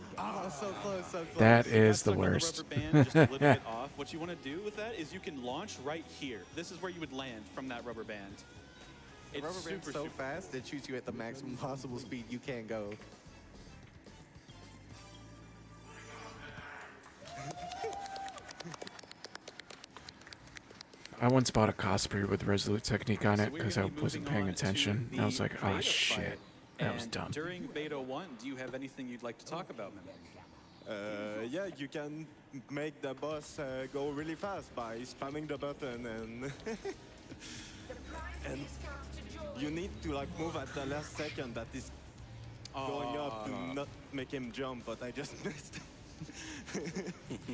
Speaker 20: so close, so close.
Speaker 1: That
Speaker 15: You
Speaker 1: is
Speaker 15: got
Speaker 1: the
Speaker 15: stuck on
Speaker 1: worst.
Speaker 15: rubber band just a little bit off. What you want to do with that is you can launch right here. This is where you would land from that rubber band.
Speaker 20: The rubber band's so fast, it shoots you at the maximum possible speed you can go.
Speaker 1: I once bought a CoC Spear with Resolute Technique on
Speaker 15: So
Speaker 1: it
Speaker 15: we're
Speaker 1: because
Speaker 15: gonna
Speaker 1: I
Speaker 15: be
Speaker 1: wasn't
Speaker 15: moving
Speaker 1: paying
Speaker 15: on
Speaker 1: attention.
Speaker 15: to
Speaker 1: And I was
Speaker 15: the
Speaker 1: like, oh
Speaker 15: beta
Speaker 1: shit.
Speaker 15: fight.
Speaker 1: That was
Speaker 15: And
Speaker 1: dumb.
Speaker 15: During Beta 1, do you have anything you'd like to talk about, Mimic?
Speaker 21: Yeah, you can make the boss go really fast by spamming the button and and you need to like move at the last second that is going up to not make him jump, but I just missed.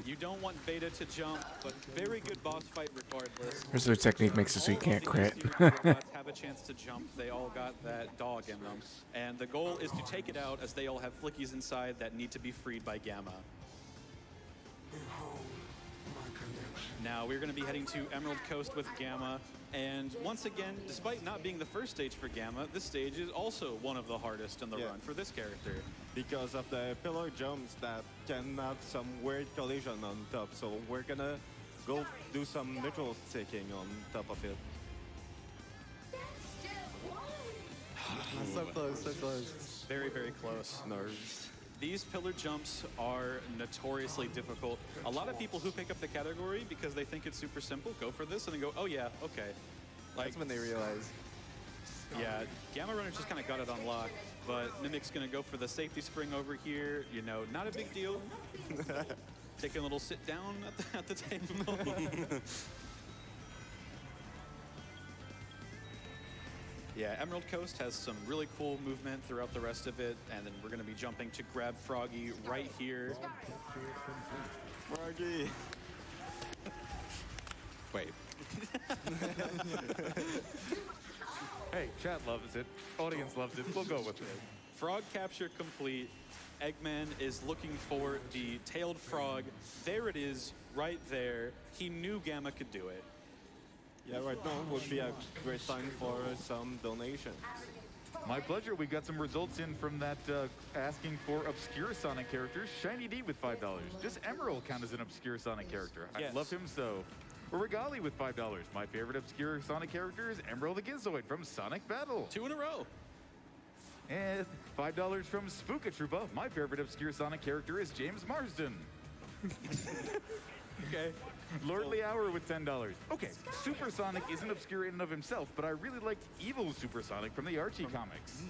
Speaker 15: You don't want Beta to jump, but very good boss fight regardless.
Speaker 1: Resolute Technique makes it so you
Speaker 15: All
Speaker 1: can't
Speaker 15: of the
Speaker 1: crit.
Speaker 15: exterior robots have a chance to jump. They all got that dog in them. And the goal is to take it out as they all have flickies inside that need to be freed by Gamma. Now we're going to be heading to Emerald Coast with Gamma. And once again, despite not being the first stage for Gamma, this stage is also one of the hardest in the run for this character.
Speaker 21: Because of the pillar jumps that can have some weird collision on top, so we're gonna go do some neutral sticking on top of it.
Speaker 20: So close, so close.
Speaker 15: Very, very close.
Speaker 21: Nerves.
Speaker 15: These pillar jumps are notoriously difficult. A lot of people who pick up the category because they think it's super simple go for this and then go, oh yeah, okay. Like,
Speaker 20: That's when they realize.
Speaker 15: Yeah, Gamma Runner just kind of got it on lock, but Mimic's going to go for the safety spring over here. You know, not a big deal. Taking a little sit down at the table. Yeah, Emerald Coast has some really cool movement throughout the rest of it, and then we're going to be jumping to grab Froggy right here.
Speaker 21: Froggy!
Speaker 19: Wait.
Speaker 12: Hey, chat loves it. Audience loves it. We'll go with it.
Speaker 15: Frog capture complete. Eggman is looking for the tailed frog. There it is, right there. He knew Gamma could do it.
Speaker 21: Yeah, right now would be a great time for some donations.
Speaker 12: My pleasure. We got some results in from that asking for obscure Sonic characters. Shiny D with $5. Does Emerald count as an obscure Sonic character?
Speaker 15: Yes.
Speaker 12: I love him so. Regali with $5. My favorite obscure Sonic character is Emerald the Gizoid from Sonic Battle.
Speaker 15: 2 in a row.
Speaker 12: And $5 from Spookatrupa. My favorite obscure Sonic character is James Marsden.
Speaker 15: Okay.
Speaker 12: Lordly Hour with $10. Okay, Super Sonic isn't obscure in and of himself, but I really liked Evil Super Sonic from the Archie comics.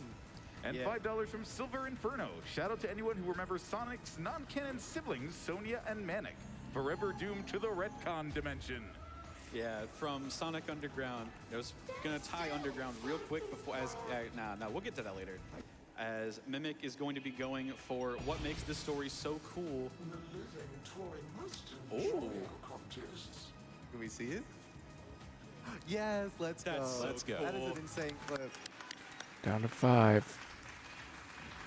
Speaker 12: And
Speaker 15: Yeah.
Speaker 12: $5 from Silver Inferno. Shout out to anyone who remembers Sonic's non-canon siblings, Sonia and Manic. Forever doomed to the retcon dimension.
Speaker 15: Yeah, from Sonic Underground. I was gonna tie Underground real quick before, nah, we'll get to that later. As Mimic is going to be going for what makes this story so cool. Oh.
Speaker 20: Can we see it? Yes, let's
Speaker 15: That's
Speaker 20: go.
Speaker 15: so
Speaker 19: Let's go.
Speaker 20: That is
Speaker 15: cool.
Speaker 20: an insane clip.
Speaker 1: Down to 5.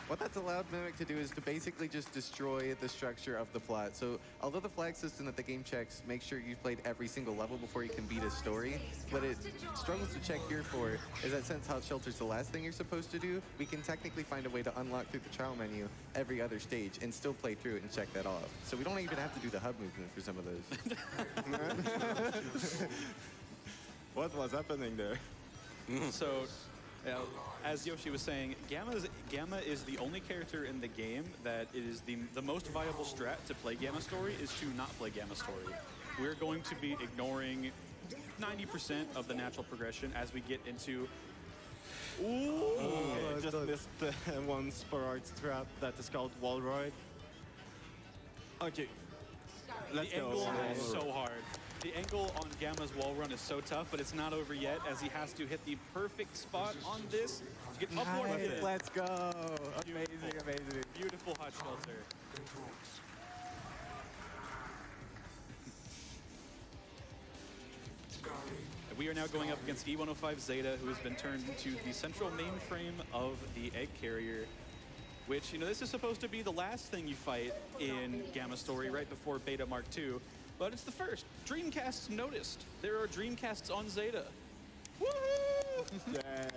Speaker 20: What that's allowed Mimic to do is to basically just destroy the structure of the plot. So, although the flag system that the game checks makes sure you've played every single level before you can beat a story, what it struggles to check here for is that since Hot Shelter's the last thing you're supposed to do, we can technically find a way to unlock through the trial menu every other stage and still play through it and check that off. So we don't even have to do the hub movement for some of those.
Speaker 21: What was happening there?
Speaker 15: So, as Yoshi was saying, Gamma is the only character in the game that it is the most viable strat to play Gamma Story is to not play Gamma Story. We're going to be ignoring 90% of the natural progression as we get into... Ooh!
Speaker 21: I just missed one Sporart strat that is called Wall Ride. Okay, let's
Speaker 15: The
Speaker 21: go.
Speaker 15: angle is so hard. The angle on Gamma's wall run is so tough, but it's not over yet as he has to hit the perfect spot on this to get upward with it.
Speaker 20: Let's go. Amazing, amazing.
Speaker 15: Beautiful Hot Shelter. We are now going up against E105 Zeta, who has been turned into the central mainframe of the egg carrier, which, you know, this is supposed to be the last thing you fight in Gamma Story right before Beta Mark II. but it's the first. Dreamcasts noticed. There are Dreamcasts on Zeta. Woo!
Speaker 19: Yeah,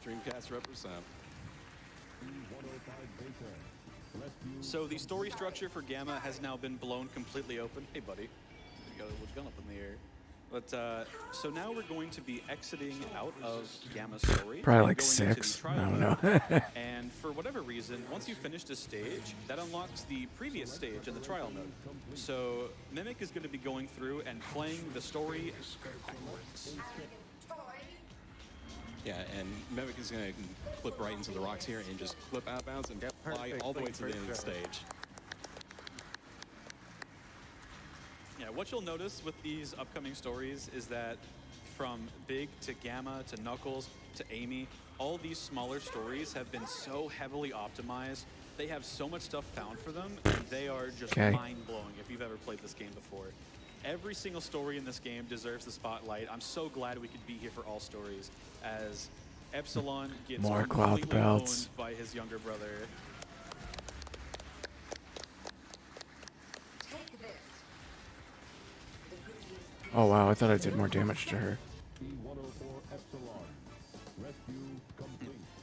Speaker 19: Dreamcast represent.
Speaker 15: So the story structure for Gamma has now been blown completely open. Hey, buddy. You got a gun up in the air. But so now we're going to be exiting out of Gamma's story.
Speaker 1: Probably
Speaker 15: and
Speaker 1: like
Speaker 15: going into the
Speaker 1: 6.
Speaker 15: trial
Speaker 1: I don't
Speaker 15: mode.
Speaker 1: know.
Speaker 15: And for whatever reason, once you finish this stage, that unlocks the previous stage in the trial mode. So Mimic is going to be going through and playing the story backwards.
Speaker 19: Yeah, and Mimic is going to clip right into the rocks here and just clip out of bounds and fly
Speaker 20: perfect,
Speaker 19: all the way to the end of the
Speaker 20: perfect.
Speaker 19: stage.
Speaker 15: Yeah, what you'll notice with these upcoming stories is that from Big to Gamma to Knuckles to Amy, all these smaller stories have been so heavily optimized. They have so much stuff found for them, and they are just mind-blowing if you've ever played this game before. Every single story in this game deserves the spotlight. I'm so glad we could be here for all stories, as Epsilon gets
Speaker 1: More cloth
Speaker 15: completely
Speaker 1: belts.
Speaker 15: owned by his younger brother.
Speaker 1: Oh wow, I thought I did more damage to her.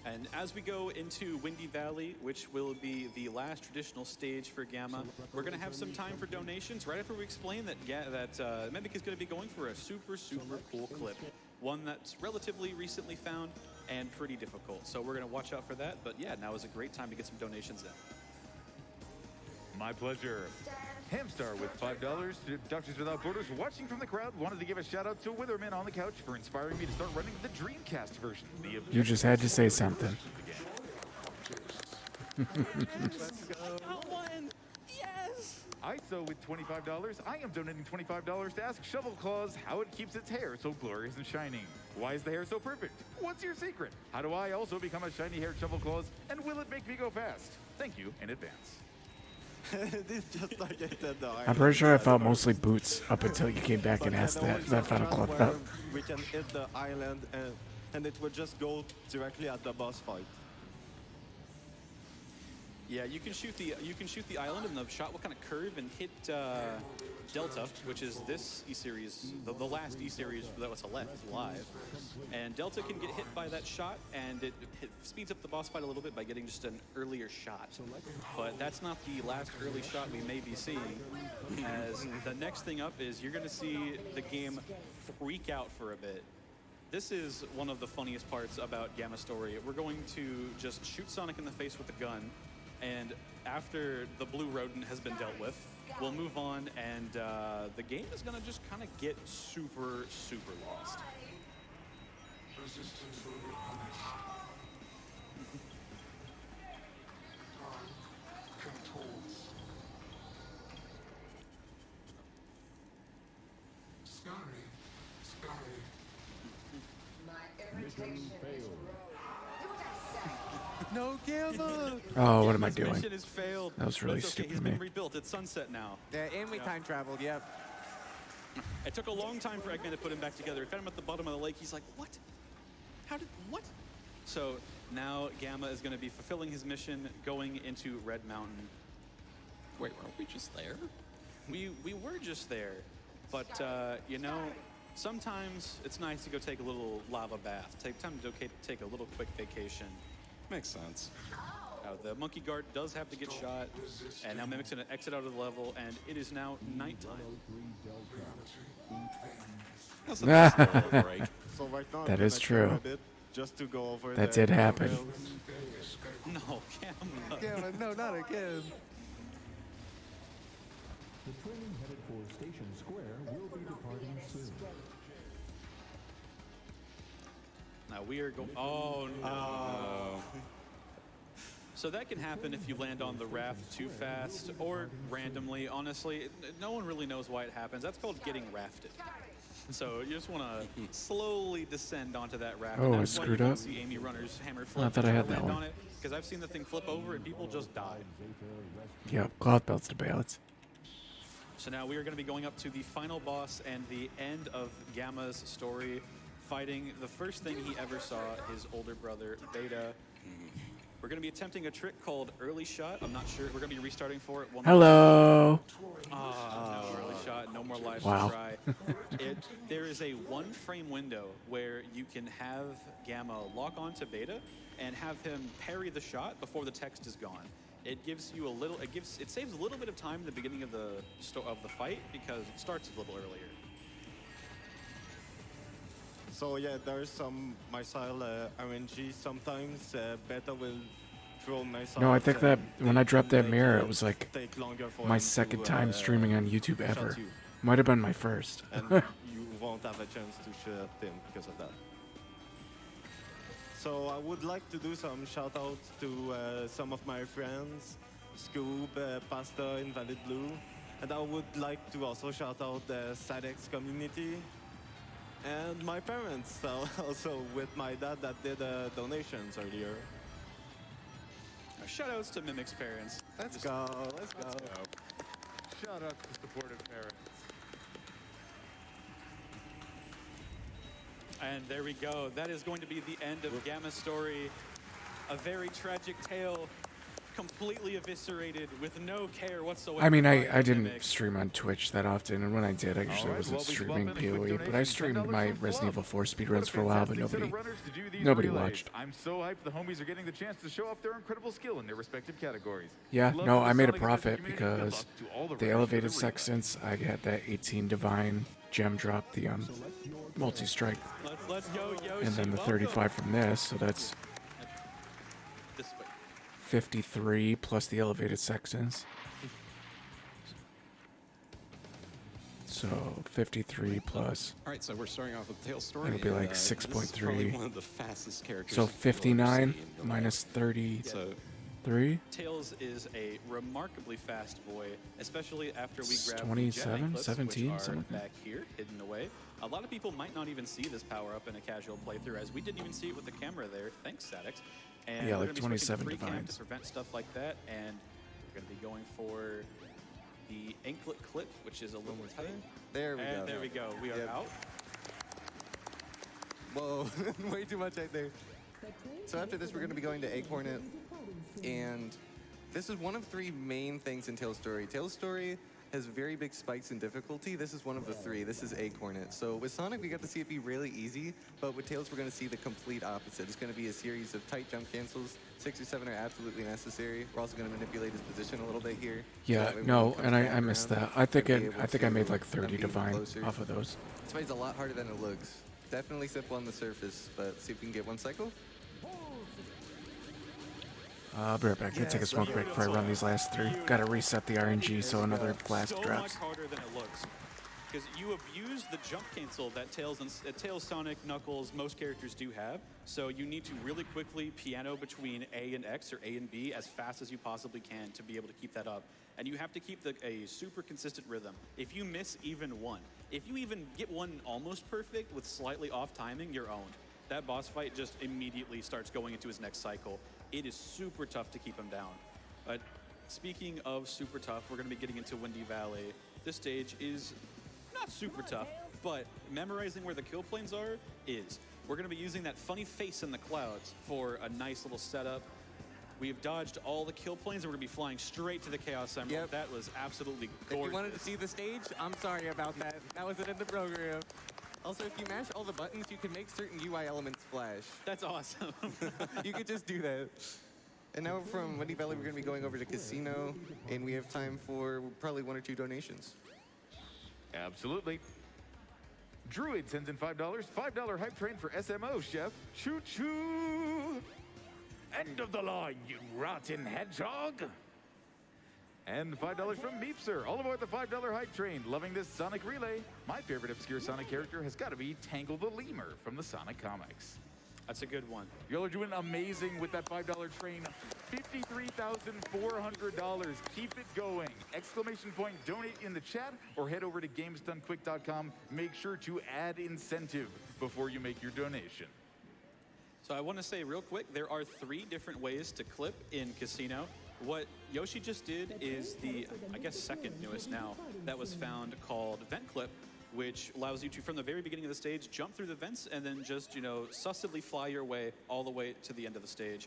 Speaker 15: And as we go into Windy Valley, which will be the last traditional stage for Gamma, we're going to have some time for donations right after we explain that Mimic is going to be going for a super, super cool clip. One that's relatively recently found and pretty difficult. So we're going to watch out for that. But yeah, now is a great time to get some donations in.
Speaker 18: My pleasure. Hamstar with $5 to Doctors Without Borders. Watching from the crowd, wanted to give a shout out to Witherman on the couch for inspiring me to start running the Dreamcast version.
Speaker 1: You just had to say something.
Speaker 18: Let's go. Yes! ISO with $25. I am donating $25 to ask Shovel Claws how it keeps its hair so glorious and shining. Why is the hair so perfect? What's your secret? How do I also become a shiny-haired Shovel Claws? And will it make me go fast? Thank you in advance.
Speaker 21: This just like I said, though.
Speaker 1: I'm pretty sure I felt mostly boots up until you came back and asked that final cloth belt.
Speaker 21: We can hit the island and it would just go directly at the boss fight.
Speaker 15: Yeah, you can shoot the island, and the shot will kind of curve and hit Delta, which is this E-Series, the last E-Series that was left live. And Delta can get hit by that shot, and it speeds up the boss fight a little bit by getting just an earlier shot. But that's not the last early shot we may be seeing, as the next thing up is you're going to see the game freak out for a bit. This is one of the funniest parts about Gamma Story. We're going to just shoot Sonic in the face with a gun, and after the blue rodent has been dealt with, we'll move on, and the game is going to just kind of get super, super lost.
Speaker 20: No Gamma!
Speaker 1: Oh, what am I
Speaker 15: This
Speaker 1: doing?
Speaker 15: mission has failed.
Speaker 1: That was really
Speaker 15: That's okay.
Speaker 1: stupid
Speaker 15: He's
Speaker 1: of me.
Speaker 15: been rebuilt. It's Sunset now.
Speaker 20: Yeah, and we time traveled, yep.
Speaker 15: It took a long time for Eggman to put him back together. He found him at the bottom of the lake. He's like, what? What? So now Gamma is going to be fulfilling his mission, going into Red Mountain.
Speaker 4: Wait, weren't we just there?
Speaker 15: We were just there, but you know, sometimes it's nice to go take a little lava bath. Take time to take a little quick vacation.
Speaker 19: Makes sense.
Speaker 15: Now, the monkey guard does have to get shot, and now Mimic's going to exit out of the level, and it is now nighttime.
Speaker 19: That's a nice little break.
Speaker 21: So right now,
Speaker 1: That
Speaker 21: I'm
Speaker 1: is
Speaker 21: gonna
Speaker 1: true.
Speaker 21: try a bit just to go over
Speaker 1: That
Speaker 21: the
Speaker 1: did happen.
Speaker 21: hills.
Speaker 15: No, Gamma.
Speaker 20: Gamma, no, not again.
Speaker 2: The train headed for Station Square will be departing soon.
Speaker 15: Now we are going. Oh no. So that can happen if you land on the raft too fast or randomly. Honestly, no one really knows why it happens. That's called getting rafted. So you just want to slowly descend onto that raft.
Speaker 1: Oh,
Speaker 15: and
Speaker 1: I
Speaker 15: that's why you
Speaker 1: screwed
Speaker 15: don't
Speaker 1: up.
Speaker 15: see Amy Runner's hammer
Speaker 1: I
Speaker 15: flip.
Speaker 1: thought I had
Speaker 15: Land
Speaker 1: that one.
Speaker 15: on it, because I've seen the thing flip over and people just die.
Speaker 1: Yep, cloth belts to balance.
Speaker 15: So now we are going to be going up to the final boss and the end of Gamma's story, fighting the first thing he ever saw, his older brother, Beta. We're going to be attempting a trick called early shot. I'm not sure. We're going to be restarting for it.
Speaker 1: Hello.
Speaker 15: No early shot. No more lives
Speaker 1: Wow.
Speaker 15: to try. There is a 1-frame window where you can have Gamma lock on to Beta and have him parry the shot before the text is gone. It gives you a little. It saves a little bit of time at the beginning of the fight because it starts a little earlier.
Speaker 21: So yeah, there's some missile RNG. Sometimes Beta will throw missiles.
Speaker 1: No, I think that when I dropped that
Speaker 21: make
Speaker 1: mirror,
Speaker 21: it
Speaker 1: it was like
Speaker 21: take longer for
Speaker 1: my
Speaker 21: him
Speaker 1: second
Speaker 21: to,
Speaker 1: time streaming on YouTube
Speaker 21: shot
Speaker 1: ever.
Speaker 21: you.
Speaker 1: Might have been my first.
Speaker 21: And you won't have a chance to shoot him because of that. So I would like to do some shout outs to some of my friends, Scoob, Pasta, Invalid Blue. And I would like to also shout out the SADX community and my parents, so also with my dad that did donations earlier.
Speaker 15: Shout outs to Mimic's parents.
Speaker 21: Let's go.
Speaker 12: Shout out to supportive parents.
Speaker 15: And there we go. That is going to be the end of Gamma's story. A very tragic tale, completely eviscerated with no care whatsoever.
Speaker 1: I mean,
Speaker 15: by
Speaker 1: I
Speaker 15: the
Speaker 1: didn't
Speaker 15: Mimic.
Speaker 1: stream on Twitch that often, and when I did, I usually wasn't streaming PoE, but I streamed my Resident Evil 4 speedruns for a while, but nobody watched.
Speaker 12: I'm so hyped the homies are getting the chance to show off their incredible skill in their respective categories.
Speaker 1: Yeah,
Speaker 12: Love
Speaker 1: no,
Speaker 12: to the
Speaker 1: I made a
Speaker 12: Sonic
Speaker 1: profit
Speaker 12: Adventure community and
Speaker 1: because
Speaker 12: luck to all the
Speaker 1: the
Speaker 12: runners
Speaker 1: elevated
Speaker 12: for the relay.
Speaker 1: sextants, I had that 18 divine gem drop, the multi-strike,
Speaker 15: Let's go, Yoshi.
Speaker 1: and then the
Speaker 15: Welcome.
Speaker 1: 35 from this, so that's
Speaker 15: This way.
Speaker 1: 53 plus the elevated sextants. So 53 plus.
Speaker 19: All right, so we're starting off with Tail Story.
Speaker 1: It'll be like
Speaker 19: and, this is probably
Speaker 1: 6.3.
Speaker 19: one of the fastest characters.
Speaker 1: So
Speaker 19: you'll ever
Speaker 1: 59
Speaker 19: see in the
Speaker 1: minus
Speaker 19: life.
Speaker 1: 33.
Speaker 15: Tails is a remarkably fast boy, especially after we
Speaker 1: It's
Speaker 15: grab
Speaker 1: 27,
Speaker 15: the jet anklets,
Speaker 1: 17,
Speaker 15: which are
Speaker 1: something like that.
Speaker 15: back here, hidden away. A lot of people might not even see this power up in a casual playthrough, as we didn't even see it with the camera there. Thanks, Sadix. And
Speaker 1: Yeah,
Speaker 15: we're
Speaker 1: like
Speaker 15: gonna be switching
Speaker 1: 27
Speaker 15: free cam
Speaker 1: divines.
Speaker 15: to prevent stuff like that, and we're going to be going for the anklet clip, which is a little tight.
Speaker 20: There we go.
Speaker 15: And there we go. We are
Speaker 20: Yep.
Speaker 15: out.
Speaker 20: Whoa, way too much right there. So after this, we're going to be going to Egg Hornet, and this is one of 3 main things in Tail's Story. Tail's Story has very big spikes in difficulty. This is one of the 3. This is Egg Hornet. So with Sonic, we got to see it be really easy, but with Tails, we're going to see the complete opposite. It's going to be a series of tight jump cancels. 6 or 7 are absolutely necessary. We're also going to manipulate his position a little bit here.
Speaker 1: Yeah,
Speaker 20: That way when
Speaker 1: no,
Speaker 20: he comes
Speaker 1: and
Speaker 20: back
Speaker 1: I missed
Speaker 20: around,
Speaker 1: that. I think
Speaker 20: we're gonna
Speaker 1: it,
Speaker 20: be
Speaker 1: I
Speaker 20: able
Speaker 1: think I made
Speaker 20: to
Speaker 1: like 30
Speaker 20: be even
Speaker 1: divine
Speaker 20: closer.
Speaker 1: off of those.
Speaker 20: This fight's a lot harder than it looks. Definitely simple on the surface, but see if we can get one cycle.
Speaker 1: I'll be right back. Gonna take a smoke break before I run these last 3. Gotta reset the RNG so another flask
Speaker 15: so
Speaker 1: drops.
Speaker 15: much harder than it looks. Because you abuse the jump cancel that Tails, Sonic, Knuckles, most characters do have. So you need to really quickly piano between A and X or A and B as fast as you possibly can to be able to keep that up. And you have to keep a super consistent rhythm. If you miss even one, if you even get one almost perfect with slightly off timing, you're owned. That boss fight just immediately starts going into his next cycle. It is super tough to keep him down. But speaking of super tough, we're going to be getting into Windy Valley. This stage is not super tough, but memorizing where the kill planes are is. We're going to be using that funny face in the clouds for a nice little setup. We have dodged all the kill planes, and we're going to be flying straight to the Chaos Emerald.
Speaker 20: Yep.
Speaker 15: That was absolutely gorgeous.
Speaker 20: If you wanted to see the stage, I'm sorry about that. That wasn't in the program. Also, if you mash all the buttons, you can make certain UI elements flash.
Speaker 15: That's awesome.
Speaker 20: You could just do that. And now from Windy Valley, we're going to be going over to Casino, and we have time for probably 1 or 2 donations.
Speaker 12: Absolutely. Druid sends in $5. $5 hype train for SMO, chef. Choo choo! End of the line, you rotten hedgehog! And $5 from Meepser. All aboard the $5 hype train. Loving this Sonic relay. My favorite obscure Sonic character has got to be Tangle the Lemur from the Sonic comics.
Speaker 15: That's a good one.
Speaker 12: Y'all are doing amazing with that $5 train. $53,400. Keep it going. Exclamation point donate in the chat or head over to GamesDoneQuick.com. Make sure to add incentive before you make your donation.
Speaker 15: So I want to say real quick, there are 3 different ways to clip in Casino. What Yoshi just did is the, I guess, second newest now that was found called Vent Clip, which allows you to, from the very beginning of the stage, jump through the vents and then just, sussively fly your way all the way to the end of the stage.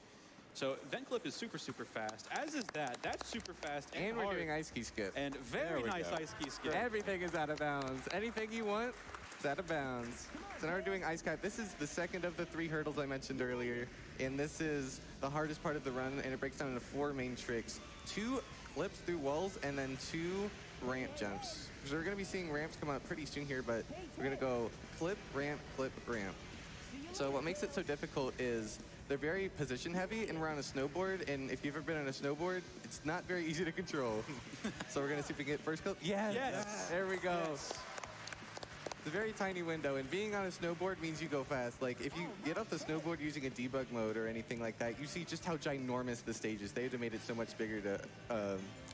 Speaker 15: So vent clip is super, super fast, as is that. That's super fast
Speaker 20: And we're
Speaker 15: hard.
Speaker 20: doing ice key skip.
Speaker 15: And very nice ice key skip.
Speaker 20: Everything is out of bounds. Anything you want, it's out of bounds. So now we're doing ice cap. This is the second of the 3 hurdles I mentioned earlier. And this is the hardest part of the run, and it breaks down into 4 main tricks. 2 clips through walls, and then 2 ramp jumps. So we're going to be seeing ramps come out pretty soon here, but we're going to go clip, ramp, ramp. So what makes it so difficult is they're very position heavy, and we're on a snowboard, and if you've ever been on a snowboard, it's not very easy to control. So we're going to see if we can get first clip. Yes! There we go. Yes. It's a very tiny window, and being on a snowboard means you go fast. Like, if you get off the snowboard using a debug mode or anything like that, you see just how ginormous the stage is. They had to made it so much bigger to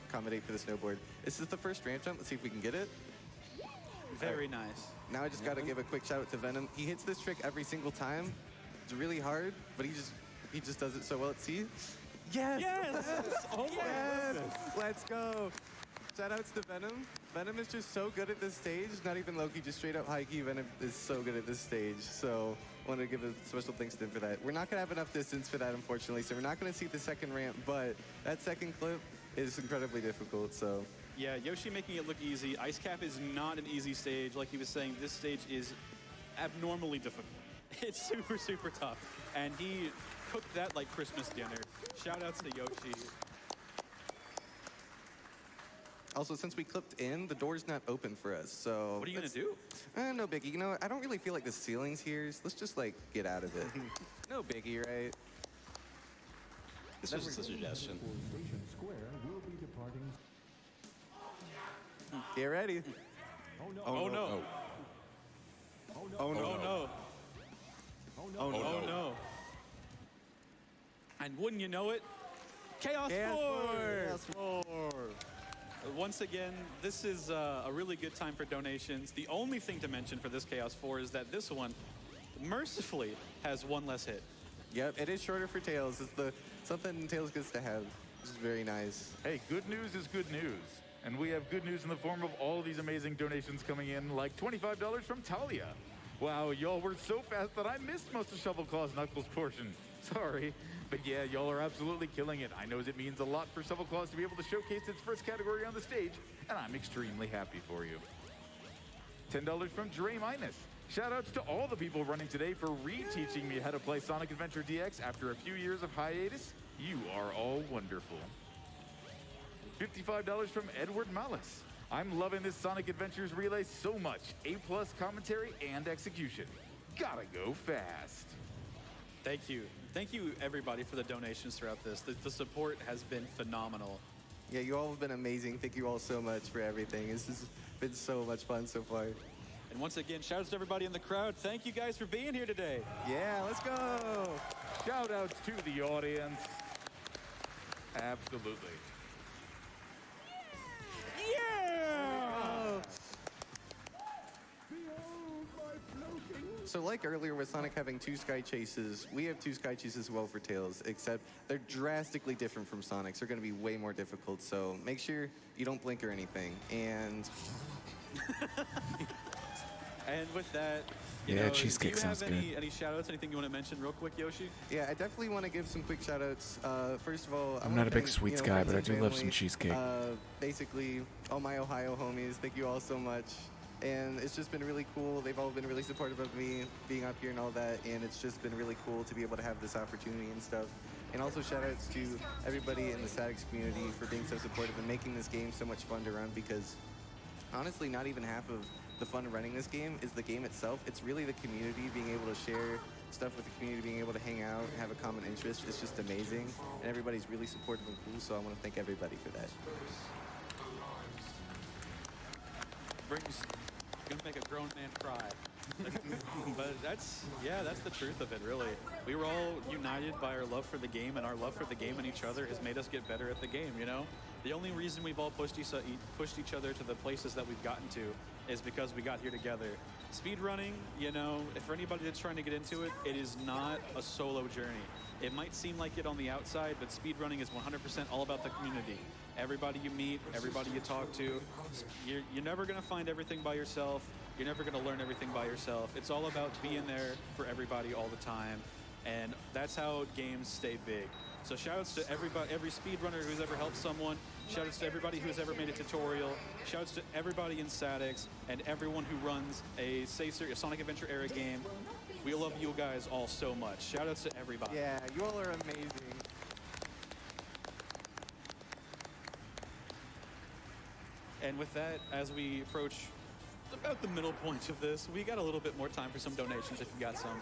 Speaker 20: accommodate for the snowboard. This is the first ramp jump. Let's see if we can get it.
Speaker 15: Very nice.
Speaker 20: Now I just got to give a quick shout out to Venom. He hits this trick every single time. It's really hard, but he just does it so well. Let's see. Yes!
Speaker 15: Yes! Oh
Speaker 20: yes! Let's go. Shout outs to Venom. Venom is just so good at this stage. Not even Loki, just straight up high key. Venom is so good at this stage. So I want to give a special thanks to him for that. We're not going to have enough distance for that, unfortunately. So we're not going to see the second ramp, but that second clip is incredibly difficult. So
Speaker 15: yeah, Yoshi making it look easy. Ice cap is not an easy stage. Like he was saying, this stage is abnormally difficult. It's super, super tough. And he cooked that like Christmas dinner. Shout outs to Yoshi.
Speaker 20: Also, since we clipped in, the door's not open for us, so...
Speaker 15: What are you gonna do?
Speaker 20: No biggie. You know what? I don't really feel like the ceiling's here, so let's just, like, get out of it. No biggie, right?
Speaker 19: This was just a suggestion.
Speaker 20: Get ready.
Speaker 15: Oh no.
Speaker 20: Oh no.
Speaker 15: Oh no. Oh no. And wouldn't you know it? Chaos 4! Once again, this is a really good time for donations. The only thing to mention for this Chaos 4 is that this one, mercifully, has 1 less hit.
Speaker 20: Yep, it is shorter for Tails. It's something Tails gets to have. This is very nice.
Speaker 18: Hey, good news is good news. And we have good news in the form of all of these amazing donations coming in, like $25 from Talia. Wow, y'all were so fast that I missed most of Shovel Claw's Knuckles portion. Sorry. But yeah, y'all are absolutely killing it. I know it means a lot for Shovel Claws to be able to showcase its first category on the stage, and I'm extremely happy for you. $10 from Dre Minus. Shoutouts to all the people running today for re-teaching me how to play Sonic Adventure DX after a few years of hiatus. You are all wonderful. $55 from Edward Malice. I'm loving this Sonic Adventures relay so much. A+ commentary and execution. Gotta go fast.
Speaker 15: Thank you. Thank you, everybody, for the donations throughout this. The support has been phenomenal.
Speaker 20: Yeah, you all have been amazing. Thank you all so much for everything. This has been so much fun so far.
Speaker 15: And once again, shout outs to everybody in the crowd. Thank you guys for being here today.
Speaker 20: Yeah, let's go.
Speaker 18: Shout outs to the audience. Absolutely.
Speaker 20: Yeah! So like earlier with Sonic having 2 sky chases, we have 2 sky chases as well for Tails, except they're drastically different from Sonic's. They're going to be way more difficult, so make sure you don't blink or anything. And
Speaker 15: and with that,
Speaker 1: yeah, cheesecake sounds good.
Speaker 15: Any shout-outs, anything you want to mention real quick, Yoshi?
Speaker 20: Yeah, I definitely want to give some quick shout-outs. First of all,
Speaker 1: I'm not a big sweets guy, but I do love some cheesecake.
Speaker 20: Basically, all my Ohio homies, thank you all so much. And it's just been really cool. They've all been really supportive of me being up here and all that, and it's just been really cool to be able to have this opportunity and stuff. And also shout-outs to everybody in the Statics community for being so supportive and making this game so much fun to run, because honestly, not even half of the fun of running this game is the game itself. It's really the community, being able to share stuff with the community, being able to hang out and have a common interest. It's just amazing, and everybody's really supportive and cool, so I want to thank everybody for that.
Speaker 15: Gonna make a grown man cry. But that's the truth of it, really. We were all united by our love for the game, and our love for the game and each other has made us get better at the game, you know? The only reason we've all pushed each other to the places that we've gotten to is because we got here together. Speedrunning, you know, for anybody that's trying to get into it, it is not a solo journey. It might seem like it on the outside, but speedrunning is 100% all about the community. Everybody you meet, everybody you talk to, you're never going to find everything by yourself. You're never going to learn everything by yourself. It's all about being there for everybody all the time. And that's how games stay big. So shoutouts to everybody, every speedrunner who's ever helped someone. Shoutouts to everybody who's ever made a tutorial. Shoutouts to everybody in Sadix and everyone who runs a Sonic Adventure era game. We love you guys all so much. Shoutouts to everybody.
Speaker 20: Yeah, you all are amazing.
Speaker 15: And with that, as we approach about the middle point of this, we got a little bit more time for some donations if you got some.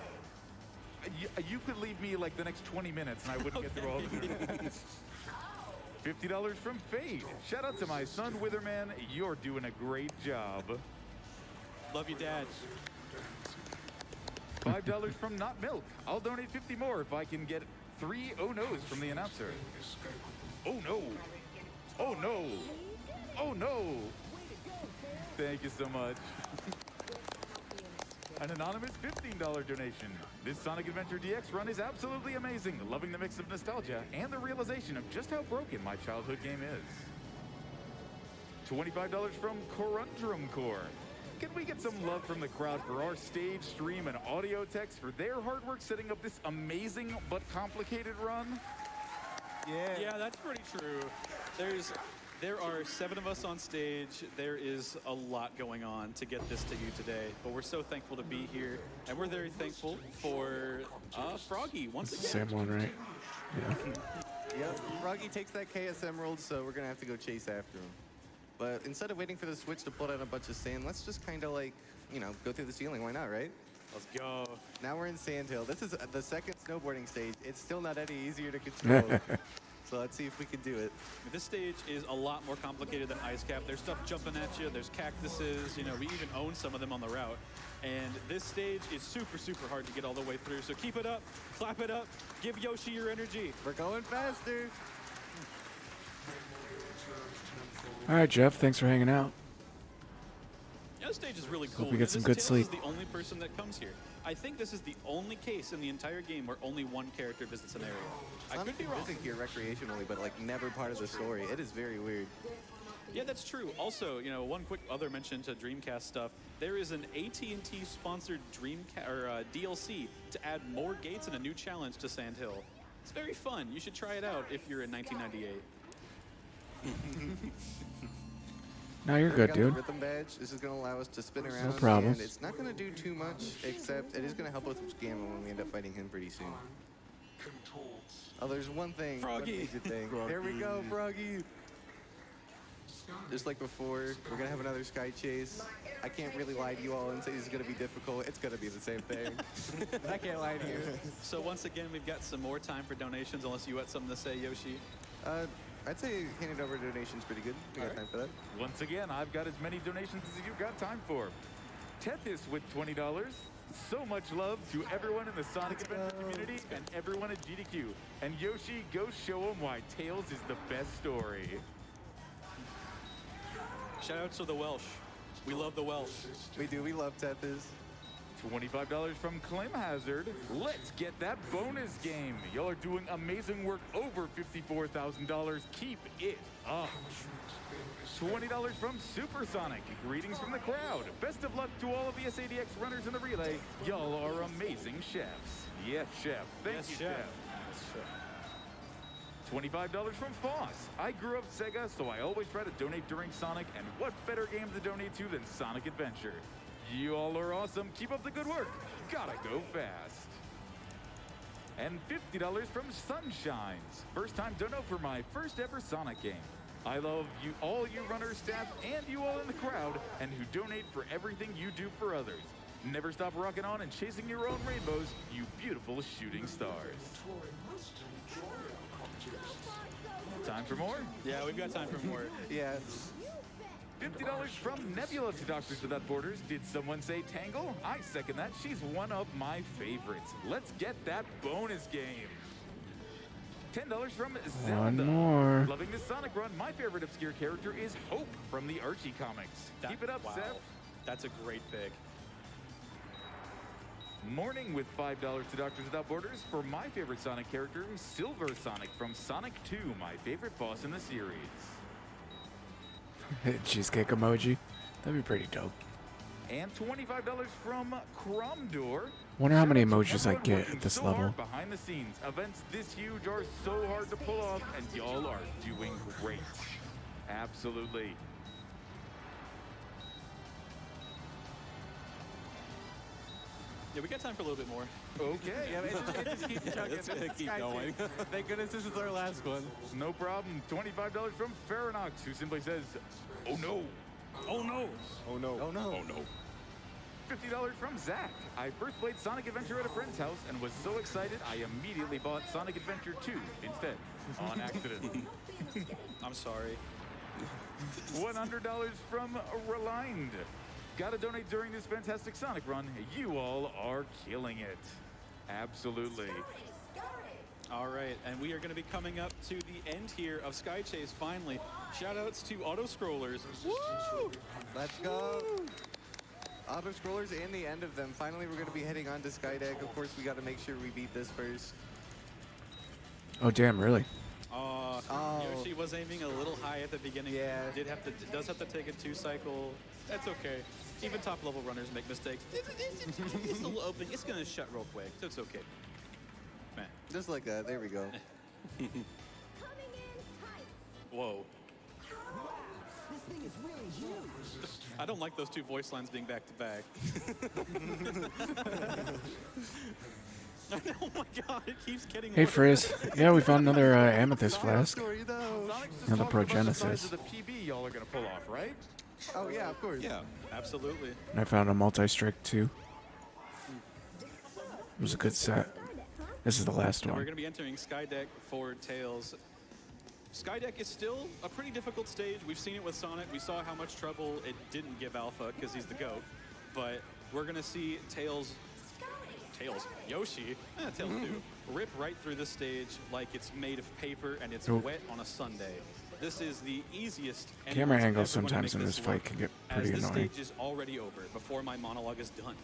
Speaker 18: You could leave me like the next 20 minutes and I wouldn't get through all of them. $50 from Fade. Shout out to my son, Witherman. You're doing a great job.
Speaker 15: Love you, Dad.
Speaker 18: $5 from Not Milk. I'll donate 50 more if I can get 3 oh no's from the announcer. Oh no. Oh no. Oh no. Thank you so much. An anonymous $15 donation. This Sonic Adventure DX run is absolutely amazing. Loving the mix of nostalgia and the realization of just how broken my childhood game is. $25 from Corundrum Core. Can we get some love from the crowd for our stage, stream, and audio techs for their hard work setting up this amazing but complicated run?
Speaker 15: Yeah, that's pretty true. There are 7 of us on stage. There is a lot going on to get this to you today, but we're so thankful to be here, and we're very thankful for Froggy once
Speaker 1: It's the
Speaker 15: again.
Speaker 1: same one, right? Yeah.
Speaker 20: Yep, Froggy takes that KS Emerald, so we're gonna have to go chase after him. But instead of waiting for the switch to pull down a bunch of sand, let's just kind of like, you know, go through the ceiling. Why not, right?
Speaker 15: Let's go.
Speaker 20: Now we're in Sandhill. This is the second snowboarding stage. It's still not any easier to control. So let's see if we can do it.
Speaker 15: This stage is a lot more complicated than Ice Cap. There's stuff jumping at you. There's cactuses. You know, we even own some of them on the route. And this stage is super, super hard to get all the way through. So keep it up, clap it up, give Yoshi your energy.
Speaker 20: We're going faster.
Speaker 1: All right, Jeff. Thanks for hanging out.
Speaker 15: Yeah, this stage is really cool.
Speaker 1: Hope we get some
Speaker 15: This
Speaker 1: good
Speaker 15: Tails
Speaker 1: sleep.
Speaker 15: is the only person that comes here. I think this is the only case in the entire game where only one character visits an area. I could be wrong.
Speaker 20: Visit here recreationally, but like never part of the story. It is very weird.
Speaker 15: Yeah, that's true. Also, you know, one quick other mention to Dreamcast stuff. There is an AT&T sponsored DLC to add more gates and a new challenge to Sand Hill. It's very fun. You should try it out if you're in 1998.
Speaker 1: No, you're
Speaker 20: We
Speaker 1: good,
Speaker 20: got
Speaker 1: dude.
Speaker 20: The rhythm badge. This is going to allow us to spin around.
Speaker 1: No problem.
Speaker 20: And it's not going to do too much, except it is going to help us with Gamma when we end up fighting him pretty soon. Oh, there's one thing.
Speaker 15: Froggy.
Speaker 20: One major thing. There we go, Froggy. Just like before, we're going to have another sky chase. I can't really lie to you all and say this is going to be difficult. It's going to be the same thing. I can't lie to you.
Speaker 15: So once again, we've got some more time for donations, unless you had something to say, Yoshi.
Speaker 20: I'd say handing over donations pretty good. We got time for that.
Speaker 18: Once again, I've got as many donations as you've got time for. Tethys with $20. So much love to everyone in the Sonic Adventure community and everyone at GDQ. And Yoshi, go show them why Tails is the best story.
Speaker 15: Shout out to the Welsh. We love the Welsh.
Speaker 20: We do. We love Tethys.
Speaker 18: $25 from Clem Hazard. Let's get that bonus game. Y'all are doing amazing work over $54,000. Keep it up. $20 from Supersonic. Greetings from the crowd. Best of luck to all of the SADX runners in the relay. Y'all are amazing chefs. Yes, chef. Thank you, chef. $25 from Foss. I grew up Sega, so I always try to donate during Sonic, and what better game to donate to than Sonic Adventure? You all are awesome. Keep up the good work. Gotta go fast. And $50 from Sunshines. First time dono for my first ever Sonic game. I love you, all you runners, staff, and you all in the crowd, and who donate for everything you do for others. Never stop rocking on and chasing your own rainbows, you beautiful shooting stars. Time for more?
Speaker 15: Yeah, we've got time for more.
Speaker 20: Yeah.
Speaker 18: $50 from Nebula to Doctors Without Borders. Did someone say Tangle? I second that. She's one of my favorites. Let's get that bonus game. $10 from Zelda.
Speaker 1: One more.
Speaker 18: Loving this Sonic run. My favorite obscure character is Hope from the Archie comics. Keep it up,
Speaker 15: wow.
Speaker 18: Seth.
Speaker 15: That's a great pick.
Speaker 18: Morning with $5 to Doctors Without Borders for my favorite Sonic character, Silver Sonic from Sonic 2, my favorite boss in the series.
Speaker 1: Cheesecake emoji. That'd be pretty dope.
Speaker 18: And $25 from Cromdor.
Speaker 1: Wonder how many
Speaker 18: Shout out to
Speaker 1: emojis I
Speaker 18: everyone
Speaker 1: get
Speaker 18: working
Speaker 1: at this
Speaker 18: so
Speaker 1: level.
Speaker 18: hard behind the scenes. Events this huge are so hard to pull off, and y'all are doing great. Absolutely.
Speaker 15: Yeah, we got time for a little bit more.
Speaker 18: Okay.
Speaker 20: Yeah, it just keeps chugging.
Speaker 19: It's gonna keep
Speaker 20: Guys,
Speaker 19: going.
Speaker 20: Thank goodness this is our last one.
Speaker 18: No problem. $25 from Faranox, who simply says, "Oh no, oh no,
Speaker 20: Oh no. Oh no.
Speaker 19: Oh no.
Speaker 18: $50 from Zach. I first played Sonic Adventure at a friend's house and was so excited I immediately bought Sonic Adventure 2 instead, on accident."
Speaker 15: I'm sorry.
Speaker 18: $100 from Relind. Gotta donate during this fantastic Sonic run. You all are killing it. Absolutely.
Speaker 15: All right, and we are going to be coming up to the end here of Sky Chase finally. Shout outs to auto scrollers.
Speaker 20: Woo! Let's go. Auto scrollers and the end of them. Finally, we're going to be heading on to Skydeck. Of course, we got to make sure we beat this first.
Speaker 1: Oh, damn, really?
Speaker 20: Oh.
Speaker 15: Yoshi was aiming a little high at the beginning.
Speaker 20: Yeah.
Speaker 15: Does have to take a 2-cycle. That's okay. Even top level runners make mistakes. It's a little open. It's gonna shut real quick, so it's okay. Man.
Speaker 20: Just like that. There we go.
Speaker 15: Whoa. I don't like those two voice lines being back to back. Oh my god, it keeps getting
Speaker 1: Hey,
Speaker 15: worse.
Speaker 1: Frizz. Yeah, we found another amethyst flask.
Speaker 18: Sonic's just
Speaker 1: Another
Speaker 18: talking about the size
Speaker 1: Progenesis.
Speaker 18: of the PB y'all are gonna pull off, right?
Speaker 20: Oh, yeah, of course.
Speaker 19: Yeah.
Speaker 15: Absolutely.
Speaker 1: And I found a multi-strike too. It was a good set. This is the last
Speaker 15: Now we're
Speaker 1: one.
Speaker 15: going to be entering Skydeck for Tails. Skydeck is still a pretty difficult stage. We've seen it with Sonic. We saw how much trouble it didn't give Alpha because he's the GOAT. But we're going to see Yoshi, Tails too, rip right through the stage like it's made of paper and it's
Speaker 1: Oh.
Speaker 15: wet on a Sunday. This is the easiest.
Speaker 1: Camera
Speaker 15: anyone's
Speaker 1: angles
Speaker 15: ever gonna
Speaker 1: sometimes
Speaker 15: make
Speaker 1: in this fight
Speaker 15: look,
Speaker 1: can get
Speaker 15: as
Speaker 1: pretty
Speaker 15: this
Speaker 1: annoying.
Speaker 15: stage is already over before my monologue is done.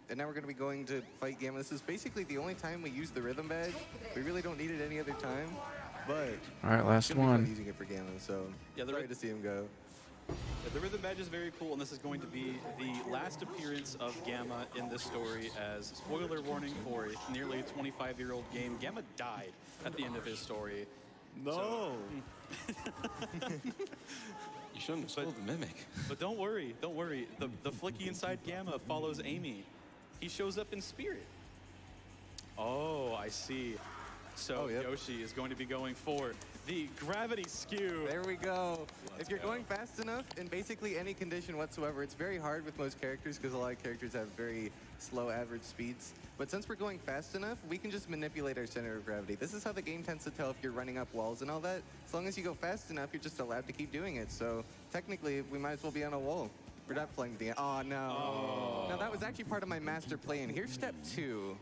Speaker 20: And now we're going to be going to fight Gamma. This is basically the only time we use the rhythm badge. We really don't need it any other time. But
Speaker 1: All right, last
Speaker 20: it's gonna be fun
Speaker 1: one.
Speaker 20: using it for Gamma, so
Speaker 15: Yeah,
Speaker 20: sorry to see him go.
Speaker 15: The Rhythm Badge is very cool, and this is going to be the last appearance of Gamma in this story. As spoiler warning for a nearly 25-year-old game, Gamma died at the end of his story.
Speaker 21: No.
Speaker 19: You shouldn't have spoiled the mimic.
Speaker 15: But don't worry, don't worry. The Flicky inside Gamma follows Amy. He shows up in spirit. Oh, I see. So Yoshi is going to be going for the gravity skew.
Speaker 20: There we go. If you're going fast enough in basically any condition whatsoever, it's very hard with most characters because a lot of characters have very slow average speeds. But since we're going fast enough, we can just manipulate our center of gravity. This is how the game tends to tell if you're running up walls and all that. As long as you go fast enough, you're just allowed to keep doing it. So technically, we might as well be on a wall. We're not playing the... Oh, no.
Speaker 15: Oh.
Speaker 20: No, that was actually part of my master plan. Here's step 2.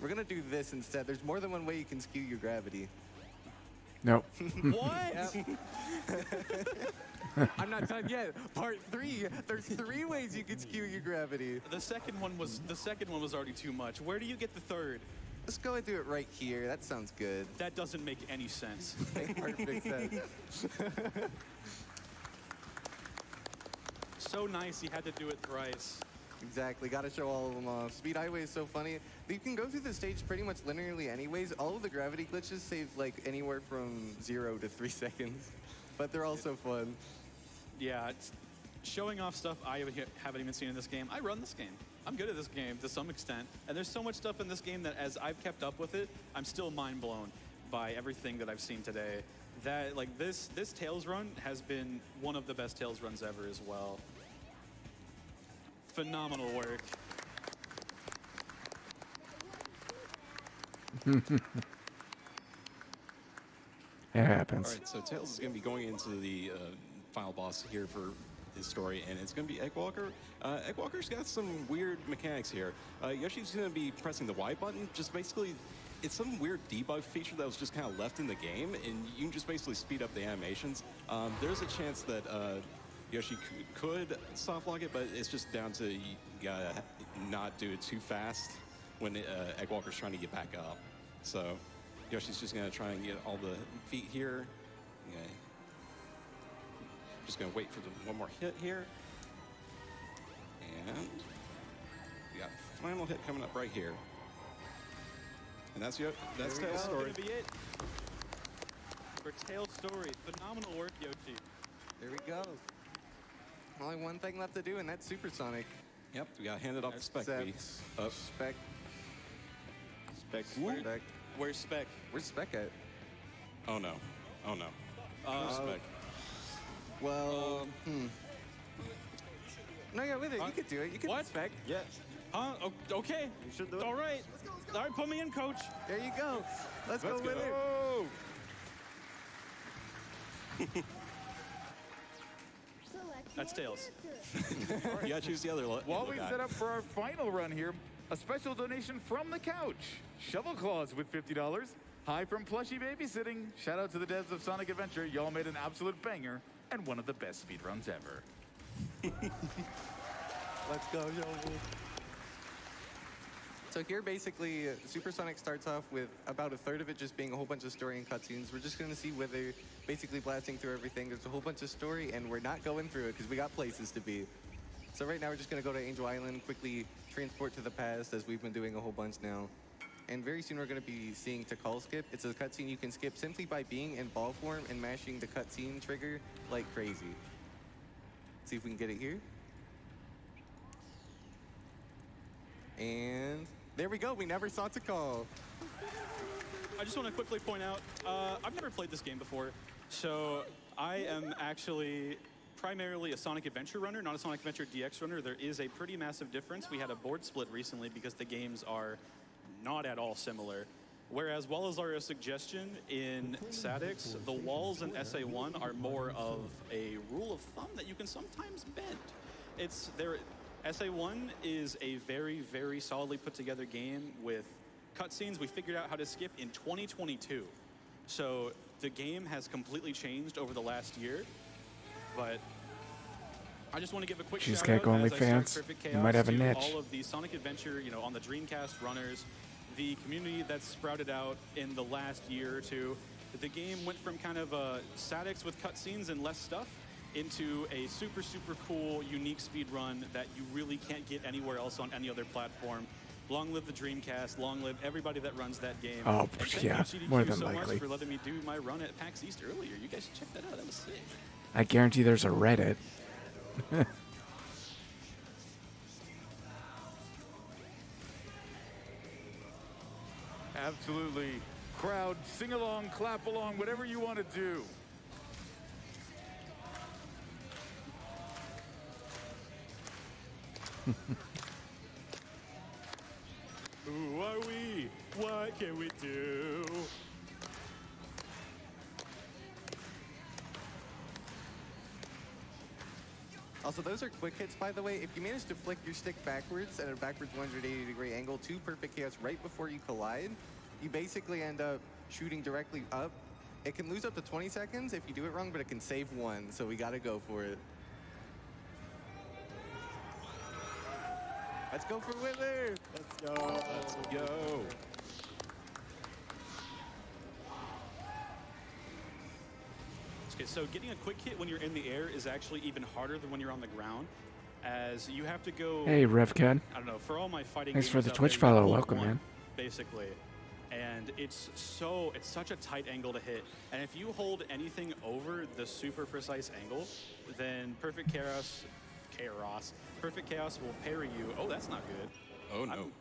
Speaker 20: We're going to do this instead. There's more than one way you can skew your gravity.
Speaker 1: Nope.
Speaker 15: What?
Speaker 20: I'm not done yet. Part 3. There's 3 ways you can skew your gravity.
Speaker 15: The second one was already too much. Where do you get the third?
Speaker 20: Let's go and do it right here. That sounds good.
Speaker 15: That doesn't make any sense.
Speaker 20: Perfect sense.
Speaker 15: So nice, he had to do it thrice.
Speaker 20: Exactly, gotta show all of them off. Speed Highway is so funny. You can go through the stage pretty much linearly anyways. All of the gravity glitches save like anywhere from 0 to 3 seconds. But they're all so fun.
Speaker 15: Yeah, it's showing off stuff I haven't even seen in this game. I run this game. I'm good at this game to some extent. And there's so much stuff in this game that as I've kept up with it, I'm still mind blown by everything that I've seen today. That, like, this Tails run has been one of the best Tails runs ever as well. Phenomenal work.
Speaker 1: It happens.
Speaker 19: All right, so Tails is going to be going into the final boss here for his story, and it's going to be Eggwalker. Eggwalker's got some weird mechanics here. Yoshi's going to be pressing the Y button, just basically, it's some weird debug feature that was just kind of left in the game, and you can just basically speed up the animations. There's a chance that Yoshi could soft lock it, but it's just down to you gotta not do it too fast when Eggwalker's trying to get back up. So Yoshi's just gonna try and get all the feet here. Okay. Just gonna wait for one more hit here. And we got final hit coming up right here. And that's Tail's story.
Speaker 15: Gonna be it for Tail's story. Phenomenal work, Yoshi.
Speaker 20: There we go. Only one thing left to do, and that's Supersonic.
Speaker 19: Yep, we gotta hand it off to Spec. Up.
Speaker 20: Spec.
Speaker 15: Spec.
Speaker 20: Spec.
Speaker 15: Where's Spec?
Speaker 20: Where's Spec at?
Speaker 19: Oh no. Oh no. Where's Spec?
Speaker 20: Well, No, yeah, with it. You could do it. You could Spec.
Speaker 15: Yes. Huh? Okay.
Speaker 20: You should do it.
Speaker 15: All right. All right, put me in, coach.
Speaker 20: There you go. Let's go with it.
Speaker 15: That's Tails.
Speaker 19: You gotta choose the other
Speaker 18: While we
Speaker 19: guy.
Speaker 18: set up for our final run here, a special donation from the couch. Shovel Claws with $50. Hi from Plushy Babysitting. Shout out to the devs of Sonic Adventure. Y'all made an absolute banger and one of the best speedruns ever.
Speaker 20: Let's go, Shovel. So here, basically, Supersonic starts off with about a third of it just being a whole bunch of story and cutscenes. We're just going to see whether, basically blasting through everything, there's a whole bunch of story, and we're not going through it because we got places to be. So right now, we're just going to go to Angel Island, quickly transport to the past, as we've been doing a whole bunch now. And very soon, we're going to be seeing to call skip. It's a cutscene you can skip simply by being in ball form and mashing the cutscene trigger like crazy. See if we can get it here. And there we go. We never saw to call.
Speaker 15: I just want to quickly point out, I've never played this game before, so I am actually primarily a Sonic Adventure runner, not a Sonic Adventure DX runner. There is a pretty massive difference. We had a board split recently because the games are not at all similar. Whereas Walls are a suggestion in SADX, the walls in SA1 are more of a rule of thumb that you can sometimes bend. It's there. SA1 is a very, very solidly put together game with cutscenes we figured out how to skip in 2022. So the game has completely changed over the last year, but I just want to give a quick
Speaker 1: Cheesecake
Speaker 15: shout out
Speaker 1: only
Speaker 15: as I start
Speaker 1: fans.
Speaker 15: Perfect
Speaker 1: You
Speaker 15: Chaos
Speaker 1: might have a
Speaker 15: to
Speaker 1: niche.
Speaker 15: all of the Sonic Adventure, on the Dreamcast runners, the community that's sprouted out in the last year or two. The game went from kind of a SADX with cutscenes and less stuff into a super, super cool, unique speed run that you really can't get anywhere else on any other platform. Long live the Dreamcast, long live everybody that runs that game.
Speaker 1: Oh,
Speaker 15: And thank
Speaker 1: yeah,
Speaker 15: you, GDQ,
Speaker 1: more than
Speaker 15: so
Speaker 1: likely.
Speaker 15: much for letting me do my run at PAX East earlier. You guys should check that out, that was sick.
Speaker 1: I guarantee there's a Reddit.
Speaker 18: Absolutely. Crowd, sing along, clap along, whatever you want to do.
Speaker 15: Who are we? What can we do?
Speaker 20: Also, those are quick hits, by the way. If you manage to flick your stick backwards at a backwards 180-degree angle to Perfect Chaos right before you collide, you basically end up shooting directly up. It can lose up to 20 seconds if you do it wrong, but it can save 1, so we gotta go for it. Let's go for Wither! Let's go!
Speaker 19: Let's go!
Speaker 15: Okay, so getting a quick hit when you're in the air is actually even harder than when you're on the ground, as you have to go...
Speaker 1: Hey, RevCon.
Speaker 15: I don't know, for all my fighting
Speaker 1: Thanks
Speaker 15: games
Speaker 1: for the
Speaker 15: out
Speaker 1: Twitch
Speaker 15: there, you
Speaker 1: follow.
Speaker 15: hold
Speaker 1: Welcome,
Speaker 15: one,
Speaker 1: man.
Speaker 15: Basically. And it's such a tight angle to hit. And if you hold anything over the super precise angle, then Perfect Chaos will parry you. Oh, that's not good.
Speaker 19: Oh, no.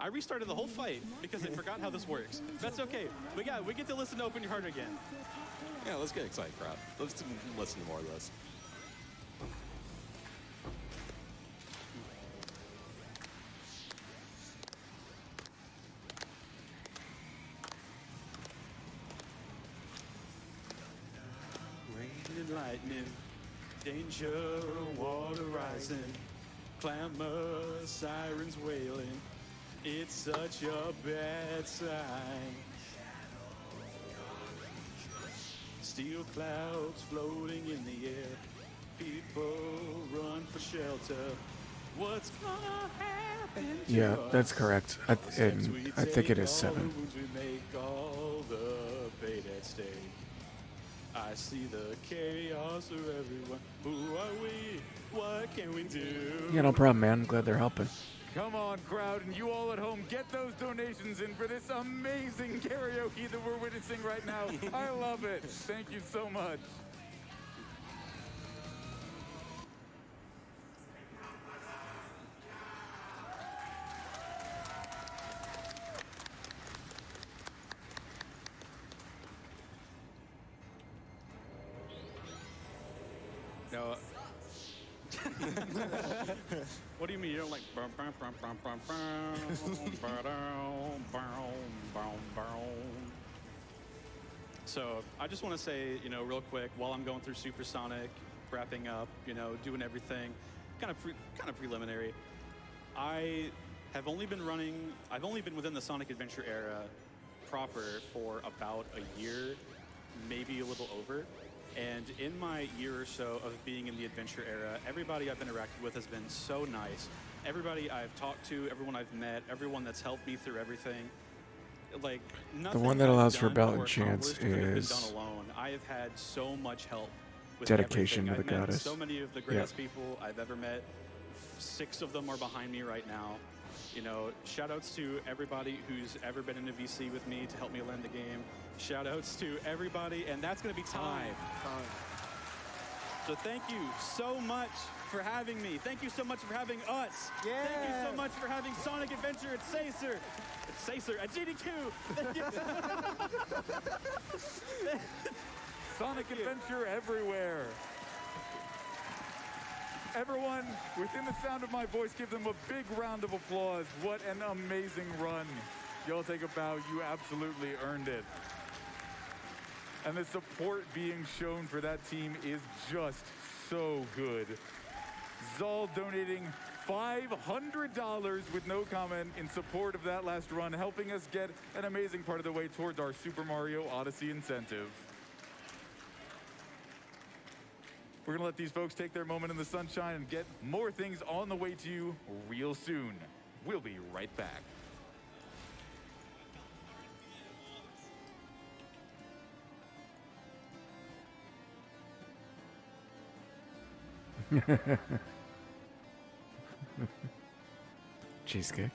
Speaker 15: I restarted the whole fight because I forgot how this works. That's okay. We get to listen to Open Your Heart again.
Speaker 19: Yeah, let's get excited, crowd. Let's listen to more of this.
Speaker 15: Rain and lightning, danger, water rising, clamor, sirens wailing. It's such a bad sign. Steel clouds floating in the air. People run for shelter. What's gonna happen to
Speaker 1: Yeah, that's
Speaker 15: us?
Speaker 1: correct.
Speaker 15: All the steps we
Speaker 1: I think it
Speaker 15: take,
Speaker 1: is
Speaker 15: all the
Speaker 1: 7.
Speaker 15: moves we make, all the pain at stake. I see the chaos of everyone. Who are we? What can we do?
Speaker 1: Yeah, no problem, man. I'm glad they're helping.
Speaker 18: Come on, crowd, and you all at home, get those donations in for this amazing karaoke that we're witnessing right now. I love it. Thank you so much.
Speaker 15: No. What do you mean? You don't like. So I just want to say, real quick, while I'm going through Supersonic, wrapping up, doing everything, kind of preliminary. I've only been within the Sonic Adventure era proper for about a year, maybe a little over. And in my year or so of being in the adventure era, everybody I've interacted with has been so nice. Everybody I've talked to, everyone I've met, everyone that's helped me through everything. Like, nothing
Speaker 1: The one that
Speaker 15: I've
Speaker 1: allows for
Speaker 15: done
Speaker 1: belt
Speaker 15: or
Speaker 1: and chance
Speaker 15: accomplished could have been
Speaker 1: is
Speaker 15: done alone. I have had so much help with
Speaker 1: dedication
Speaker 15: everything.
Speaker 1: to the
Speaker 15: I've met
Speaker 1: goddess.
Speaker 15: so many of the greatest people I've ever met. 6 of them are behind me right now. Shout outs to everybody who's ever been in a VC with me to help me land the game. Shout outs to everybody, and that's going to be time. So thank you so much for having me. Thank you so much for having us.
Speaker 21: Yeah.
Speaker 15: Thank you so much for having Sonic Adventure at Sacer. At GDQ. Thank you.
Speaker 18: Sonic Adventure everywhere. Everyone, within the sound of my voice, give them a big round of applause. What an amazing run. Y'all take a bow. You absolutely earned it. And the support being shown for that team is just so good. Zal donating $500 with no comment in support of that last run, helping us get an amazing part of the way towards our Super Mario Odyssey incentive. We're gonna let these folks take their moment in the sunshine and get more things on the way to you real soon. We'll be right back.
Speaker 1: Cheesecake.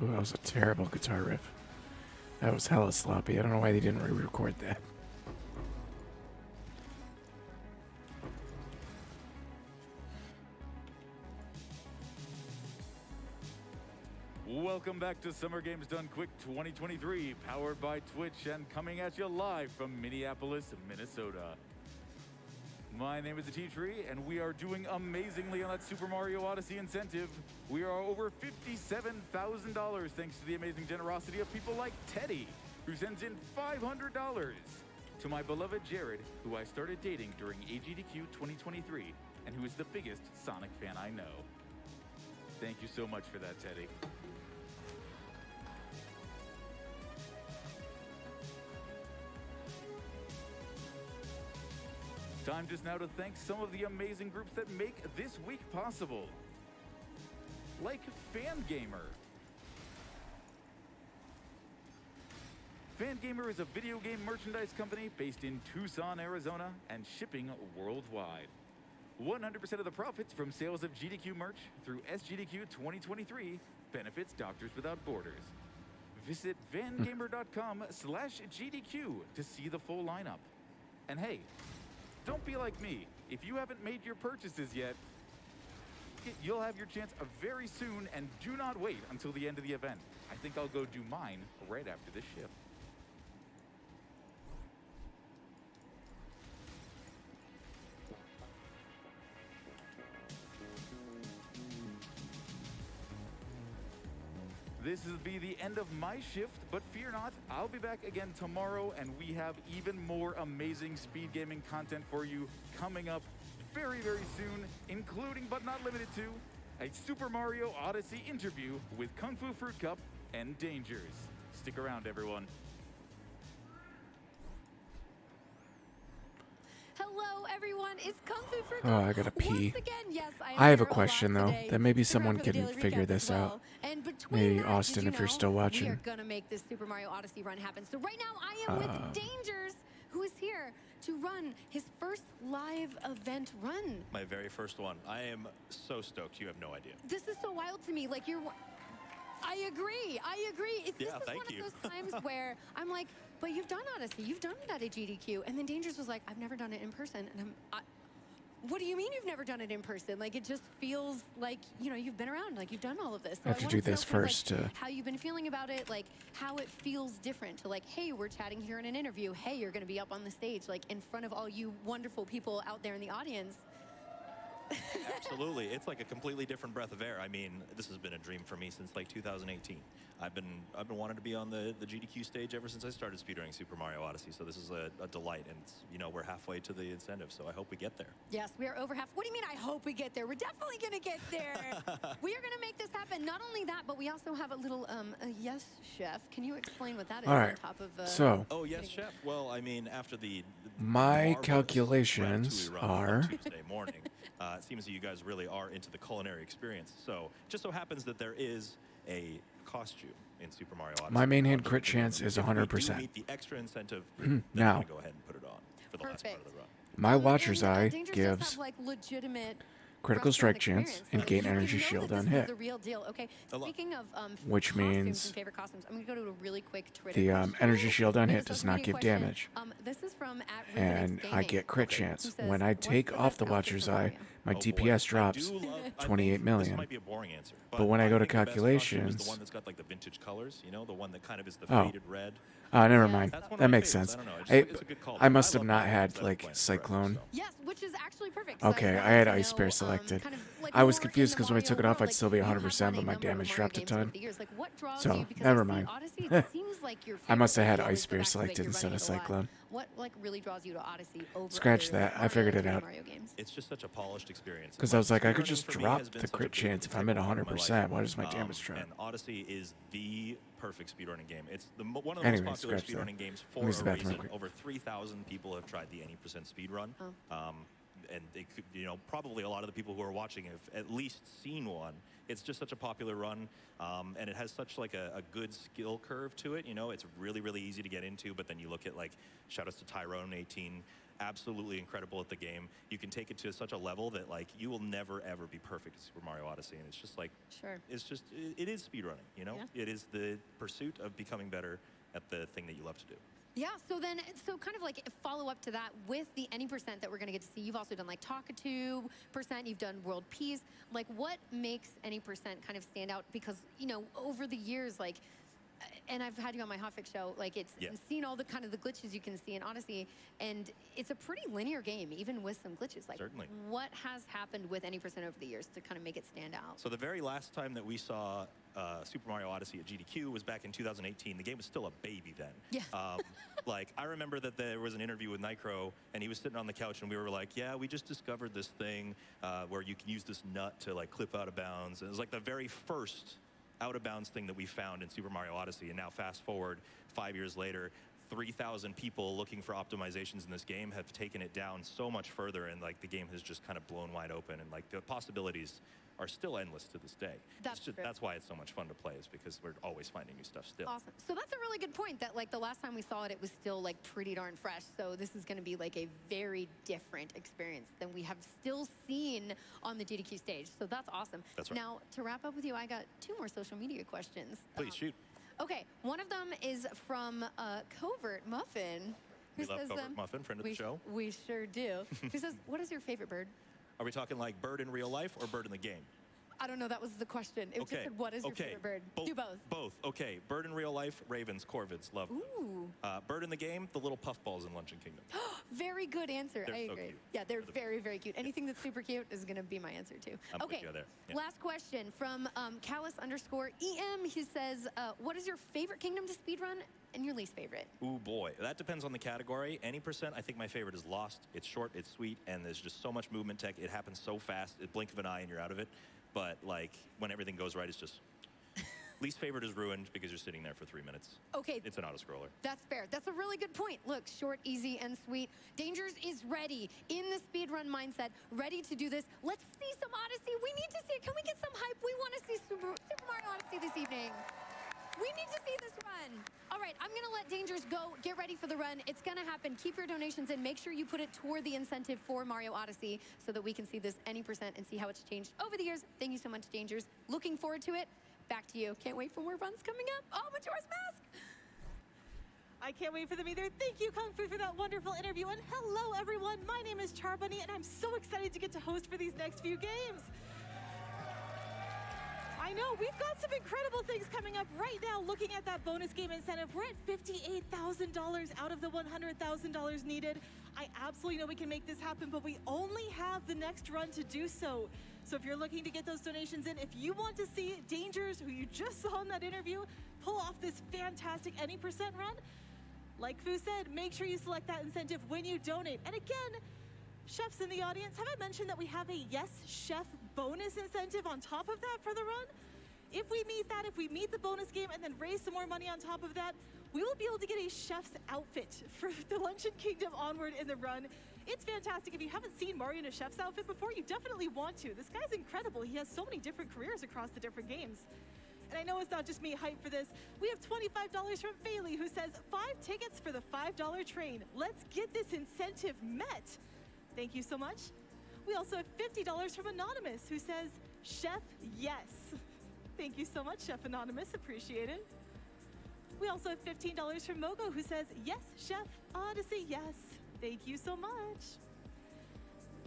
Speaker 1: Ooh, that was a terrible guitar riff. That was hella sloppy. I don't know why they didn't re-record that.
Speaker 18: Welcome back to Summer Games Done Quick 2023, powered by Twitch and coming at you live from Minneapolis, Minnesota. My name is Tree, and we are doing amazingly on that Super Mario Odyssey incentive. We are over $57,000 thanks to the amazing generosity of people like Teddy, who sends in $500. To my beloved Jared, who I started dating during AGDQ 2023, and who is the biggest Sonic fan I know. Thank you so much for that, Teddy. Time just now to thank some of the amazing groups that make this week possible. Like Fangamer. Fangamer is a video game merchandise company based in Tucson, Arizona, and shipping worldwide. 100% of the profits from sales of GDQ merch through SGDQ 2023 benefits Doctors Without Borders. Visit fangamer.com/GDQ to see the full lineup. And hey, don't be like me. If you haven't made your purchases yet, you'll have your chance very soon, and do not wait until the end of the event. I think I'll go do mine right after this shift. This will be the end of my shift, but fear not, I'll be back again tomorrow, and we have even more amazing speed gaming content for you coming up very, very soon, including but not limited to a Super Mario Odyssey interview with Kung Fu Fruit Cup and Dangers. Stick around, everyone.
Speaker 8: Hello, everyone. It's Kung Fu Fruit
Speaker 1: Oh,
Speaker 8: Cup.
Speaker 1: I gotta pee.
Speaker 8: Once again, yes,
Speaker 1: I have
Speaker 8: here
Speaker 1: a question,
Speaker 8: lot
Speaker 1: though,
Speaker 8: today
Speaker 1: that maybe
Speaker 8: to
Speaker 1: someone
Speaker 8: wrap up the
Speaker 1: can
Speaker 8: daily
Speaker 1: figure
Speaker 8: recap
Speaker 1: this
Speaker 8: as well.
Speaker 1: out.
Speaker 8: And between
Speaker 1: Maybe
Speaker 8: that,
Speaker 1: Austin,
Speaker 8: did
Speaker 1: if
Speaker 8: you
Speaker 1: you're
Speaker 8: know
Speaker 1: still
Speaker 8: we are
Speaker 1: watching.
Speaker 8: gonna make this Super Mario Odyssey run happen. So right now, I am with Dangers, who is here to run his first live event run.
Speaker 3: My very first one. I am so stoked. You have no idea.
Speaker 8: This is so wild to me. Like I agree. This is one of those times where I'm like, but you've done Odyssey. You've done it at a GDQ. And then Dangers was like, I've never done it in person. And what do you mean you've never done it in person? Like, it just feels like, you've been around. Like, you've done all of this. So
Speaker 1: I have to do this first.
Speaker 8: How you've been feeling about it. Like, how it feels different to, like, hey, we're chatting here in an interview. Hey, you're going to be up on the stage, like, in front of all you wonderful people out there in the audience.
Speaker 3: Absolutely. It's like a completely different breath of air. I mean, this has been a dream for me since like 2018. I've been wanting to be on the GDQ stage ever since I started speedrunning Super Mario Odyssey. So this is a delight, and we're halfway to the incentive. So I hope we get there.
Speaker 8: Yes, we are over half. What do you mean I hope we get there? We're definitely going to get there. We are going to make this happen. Not only that, but we also have a little a yes chef. Can you explain what that is
Speaker 1: All right.
Speaker 8: on top of
Speaker 1: So
Speaker 3: oh, yes, chef. Well, I mean, after the
Speaker 1: my calculations are
Speaker 3: Tuesday morning, it seems that you guys really are into the culinary experience. So just so happens that there is a costume in Super Mario Odyssey.
Speaker 1: my main hand crit chance is
Speaker 3: If we do
Speaker 1: 100%.
Speaker 3: meet the extra incentive, then I'm
Speaker 1: Now,
Speaker 3: gonna go ahead and put it on for the last part of the run.
Speaker 1: my Watcher's Eye
Speaker 8: Dangers does
Speaker 1: gives
Speaker 8: have, like, legitimate
Speaker 1: critical
Speaker 8: restaurant
Speaker 1: strike chance
Speaker 8: experience.
Speaker 1: and
Speaker 8: Like,
Speaker 1: gain
Speaker 8: you
Speaker 1: energy
Speaker 8: know
Speaker 1: shield
Speaker 8: that
Speaker 1: on
Speaker 8: this is
Speaker 1: hit.
Speaker 8: the real deal. Okay, speaking of
Speaker 1: Which
Speaker 8: costumes
Speaker 1: means
Speaker 8: and favorite costumes, I'm going to go to a really quick Twitter
Speaker 1: the
Speaker 8: question.
Speaker 1: energy shield on
Speaker 8: Make
Speaker 1: hit
Speaker 8: a
Speaker 1: does
Speaker 8: social
Speaker 1: not
Speaker 8: media
Speaker 1: give
Speaker 8: question.
Speaker 1: damage.
Speaker 8: This is from
Speaker 1: And I get crit chance. When I take off the Watcher's Eye, my DPS drops 28 million.
Speaker 3: This might be a boring answer,
Speaker 1: But when I go to
Speaker 3: think the best costume is
Speaker 1: calculations,
Speaker 3: the one that's got like the vintage colors, the one that kind of is the
Speaker 1: oh,
Speaker 3: faded red.
Speaker 1: never mind.
Speaker 3: That's one of
Speaker 1: That
Speaker 3: my
Speaker 1: makes
Speaker 3: favorites.
Speaker 1: sense.
Speaker 3: I don't know. It's a good call.
Speaker 1: I must have
Speaker 3: love
Speaker 1: not
Speaker 3: that
Speaker 1: had
Speaker 3: one.
Speaker 1: like Cyclone.
Speaker 8: Yes, which is actually perfect. 'cause
Speaker 1: Okay, I
Speaker 8: wanted
Speaker 1: had
Speaker 8: to
Speaker 1: Ice Spear
Speaker 8: know,
Speaker 1: selected.
Speaker 8: kind of, like,
Speaker 1: I was
Speaker 8: more
Speaker 1: confused
Speaker 8: in the
Speaker 1: because when I took it
Speaker 8: Mario
Speaker 1: off,
Speaker 8: world,
Speaker 1: I'd still be
Speaker 8: you have
Speaker 1: 100%, but
Speaker 8: played
Speaker 1: my
Speaker 8: a number of
Speaker 1: damage
Speaker 8: Mario
Speaker 1: dropped a
Speaker 8: games over
Speaker 1: ton.
Speaker 8: the years. Like, what draws
Speaker 1: So,
Speaker 8: you? Because
Speaker 1: never
Speaker 8: I see
Speaker 1: mind.
Speaker 8: Odyssey, it seems like your
Speaker 1: I must have
Speaker 8: favorite,
Speaker 1: had
Speaker 8: but you
Speaker 1: Ice Spear
Speaker 8: always go back to it,
Speaker 1: selected
Speaker 8: you're
Speaker 1: instead
Speaker 8: running
Speaker 1: of
Speaker 8: it a lot.
Speaker 1: Cyclone.
Speaker 8: What really draws you to Odyssey over
Speaker 1: Scratch
Speaker 8: other
Speaker 1: that. I figured it
Speaker 8: Mario
Speaker 1: out.
Speaker 8: Mario games?
Speaker 3: It's just such a polished experience.
Speaker 1: Because I was like, I could
Speaker 3: Speedrunning
Speaker 1: just
Speaker 3: for me
Speaker 1: drop
Speaker 3: has been
Speaker 1: the
Speaker 3: such a
Speaker 1: crit
Speaker 3: big
Speaker 1: chance if I'm at
Speaker 3: integral part of my
Speaker 1: 100%.
Speaker 3: life.
Speaker 1: Why does my damage drop?
Speaker 3: And Odyssey is the perfect speedrunning game. It's one of the
Speaker 1: Anyway,
Speaker 3: most popular
Speaker 1: scratch that.
Speaker 3: speedrunning games
Speaker 1: Let
Speaker 3: for
Speaker 1: me
Speaker 3: a
Speaker 1: use the bathroom
Speaker 3: reason.
Speaker 1: quick.
Speaker 3: Over 3,000 people have tried the 80% speedrun. And it could, probably a lot of the people who are watching have at least seen one. It's just such a popular run, and it has such like a good skill curve to it. It's really, really easy to get into. But then you look at like shout outs to Tyrone 18, absolutely incredible at the game. You can take it to such a level that like you will never ever be perfect at Super Mario Odyssey, and it's just like it is speedrunning, you know?
Speaker 8: Yeah.
Speaker 3: It is the pursuit of becoming better at the thing that you love to do.
Speaker 8: Yeah, so kind of like follow up to that with the any percent that we're gonna get to see. You've also done like Talkatoo percent, you've done World Peace. Like what makes any percent kind of stand out? Because, you know, over the years, like, and I've had you on my Hotfix show, like it's seen all the kind of the glitches you can see in Odyssey, and it's a pretty linear game, even with some glitches. Like,
Speaker 3: Certainly.
Speaker 8: What has happened with any percent over the years to kind of make it stand out?
Speaker 3: So the very last time that we saw Super Mario Odyssey at GDQ was back in 2018. The game was still a baby then.
Speaker 8: Yeah.
Speaker 3: Like, I remember that there was an interview with Nitro, and he was sitting on the couch, and we were like, yeah, we just discovered this thing where you can use this nut to, like, clip out of bounds. And it was, like, the very first out-of-bounds thing that we found in Super Mario Odyssey. And now, fast forward 5 years later, 3,000 people looking for optimizations in this game have taken it down so much further, and, like, the game has just kind of blown wide open. And, like, the possibilities are still endless to this day. That's why it's so much fun to play, is because we're always finding new stuff still.
Speaker 8: Awesome. So that's a really good point, that like the last time we saw it, it was still like pretty darn fresh. So this is going to be like a very different experience than we have still seen on the GDQ stage. So that's awesome.
Speaker 3: That's right.
Speaker 8: Now, to wrap up with you, I got 2 more social media questions.
Speaker 3: Please shoot.
Speaker 8: Okay, one of them is from Covert Muffin. Who
Speaker 3: We love
Speaker 8: says,
Speaker 3: Covert Muffin, friend of the show.
Speaker 8: We sure do. Who says, what is your favorite bird?
Speaker 3: Are we talking like bird in real life or bird in the game?
Speaker 8: I don't know, that was the question. It just said, what is your favorite bird? Do both.
Speaker 3: Both. Okay. Bird in real life, ravens, corvids, love them.
Speaker 8: Ooh.
Speaker 3: Bird in the game, the little puffballs in Luncheon Kingdom.
Speaker 8: Very good answer.
Speaker 3: They're
Speaker 8: I
Speaker 3: so
Speaker 8: agree.
Speaker 3: cute.
Speaker 8: Yeah, they're very, very cute. Anything that's super cute is going to be my answer too.
Speaker 3: I'm
Speaker 8: okay,
Speaker 3: with you there. Yeah.
Speaker 8: Last question from Callus_EM. He says, what is your favorite kingdom to speedrun and your least favorite?
Speaker 3: Ooh, boy. That depends on the category. Any percent, I think my favorite is Lost. It's short, it's sweet, and there's just so much movement tech. It happens so fast. A blink of an eye and you're out of it. But, like, when everything goes right, it's just... Least favorite is Ruined because you're sitting there for 3 minutes.
Speaker 8: Okay.
Speaker 3: It's an auto-scroller.
Speaker 8: That's fair. That's a really good point. Look, short, easy, and sweet. Dangers is ready in the speedrun mindset, ready to do this. Let's see some Odyssey. We need to see it. Can we get some hype? We want to see Super Mario Odyssey this evening. We need to see this run. All right, I'm going to let Dangers go. Get ready for the run. It's going to happen. Keep your donations in. Make sure you put it toward the incentive for Mario Odyssey so that we can see this any percent and see how it's changed over the years. Thank you so much, Dangers. Looking forward to it. Back to you. Can't wait for more runs coming up. Oh, Majora's Mask.
Speaker 10: I can't wait for them either. Thank you, Kung Fu, for that wonderful interview. And hello, everyone. My name is Charbunny, and I'm so excited to get to host for these next few games. I know, we've got some incredible things coming up right now. Looking at that bonus game incentive, we're at $58,000 out of the $100,000 needed. I absolutely know we can make this happen, but we only have the next run to do so. So if you're looking to get those donations in, if you want to see Dangers, who you just saw in that interview, pull off this fantastic any percent run, like Fu said, make sure you select that incentive when you donate. And again, chefs in the audience, have I mentioned that we have a Yes Chef bonus incentive on top of that for the run? If we meet that, if we meet the bonus game and then raise some more money on top of that, we will be able to get a chef's outfit for the Luncheon Kingdom onward in the run. It's fantastic. If you haven't seen Mario in a chef's outfit before, you definitely want to. This guy's incredible. He has so many different careers across the different games. And I know it's not just me hype for this. We have $25 from Bailey, who says, 5 tickets for the $5 train. Let's get this incentive met. Thank you so much. We also have $50 from Anonymous, who says, Chef, yes. Thank you so much, Chef Anonymous. Appreciate it. We also have $15 from Mogo, who says, yes, Chef, Odyssey, yes. Thank you so much.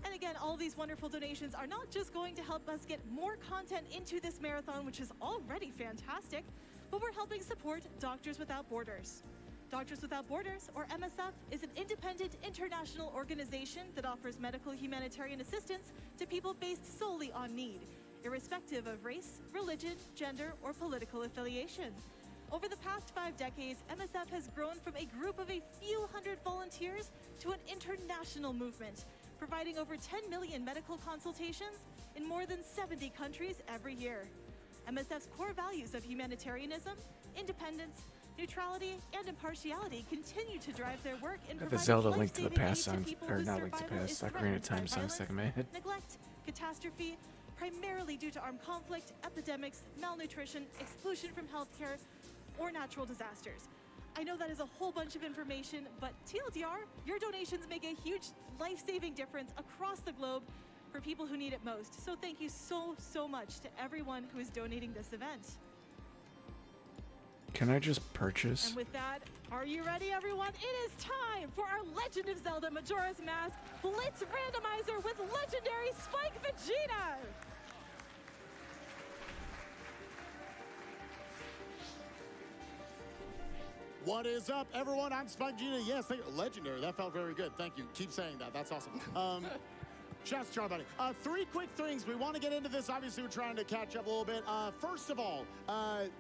Speaker 10: And again, all these wonderful donations are not just going to help us get more content into this marathon, which is already fantastic, but we're helping support Doctors Without Borders. Doctors Without Borders, or MSF, is an independent international organization that offers medical humanitarian assistance to people based solely on need, irrespective of race, religion, gender, or political affiliation. Over the past 5 decades, MSF has grown from a group of a few hundred volunteers to an international movement, providing over 10 million medical consultations in more than 70 countries every year. MSF's core values of humanitarianism, independence, neutrality, and impartiality continue to drive their work in
Speaker 1: The
Speaker 10: providing
Speaker 1: Zelda Link to the
Speaker 10: life-saving aid
Speaker 1: Past song,
Speaker 10: people
Speaker 1: or
Speaker 10: whose
Speaker 1: not Link to the
Speaker 10: survival is
Speaker 1: Past, Ocarina of
Speaker 10: threatened by
Speaker 1: Time song
Speaker 10: violence,
Speaker 1: stuck in my head.
Speaker 10: neglect, catastrophe, primarily due to armed conflict, epidemics, malnutrition, exclusion from healthcare, or natural disasters. I know that is a whole bunch of information, but TLDR, your donations make a huge life-saving difference across the globe for people who need it most. So thank you so much to everyone who is donating this event.
Speaker 1: Can I just purchase?
Speaker 10: And with that, are you ready, everyone? It is time for our Legend of Zelda Majora's Mask Blitz Randomizer with legendary Spike Vegeta!
Speaker 7: What is up, everyone? I'm Spike Vegeta. Yes, legendary. That felt very good. Thank you. Keep saying that. That's awesome. Shouts to Charbunny. 3 quick things. We want to get into this. Obviously, we're trying to catch up a little bit. First of all,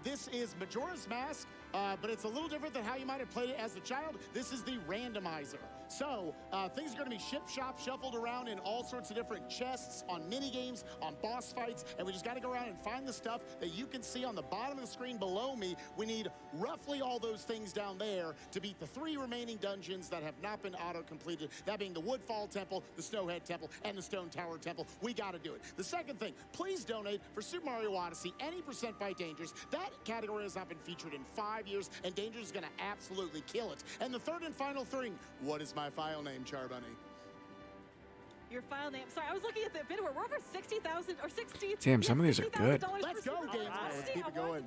Speaker 7: this is Majora's Mask, but it's a little different than how you might have played it as a child. This is the randomizer. So things are going to be shuffled around in all sorts of different chests, on mini games, on boss fights, and we just got to go around and find the stuff that you can see on the bottom of the screen below me. We need roughly all those things down there to beat the 3 remaining dungeons that have not been auto-completed, that being the Woodfall Temple, the Snowhead Temple, and the Stone Tower Temple. We got to do it. The second thing, please donate for Super Mario Odyssey, any % by Dangers. That category has not been featured in 5 years, and Dangers is going to absolutely kill it. And the third and final thing, what is my file name, Charbunny?
Speaker 10: Your file name. Sorry, I was looking at the bid. We're over 60,000 or 60.
Speaker 1: Damn, some of these are good.
Speaker 7: Let's go, games.
Speaker 10: Let's keep it going.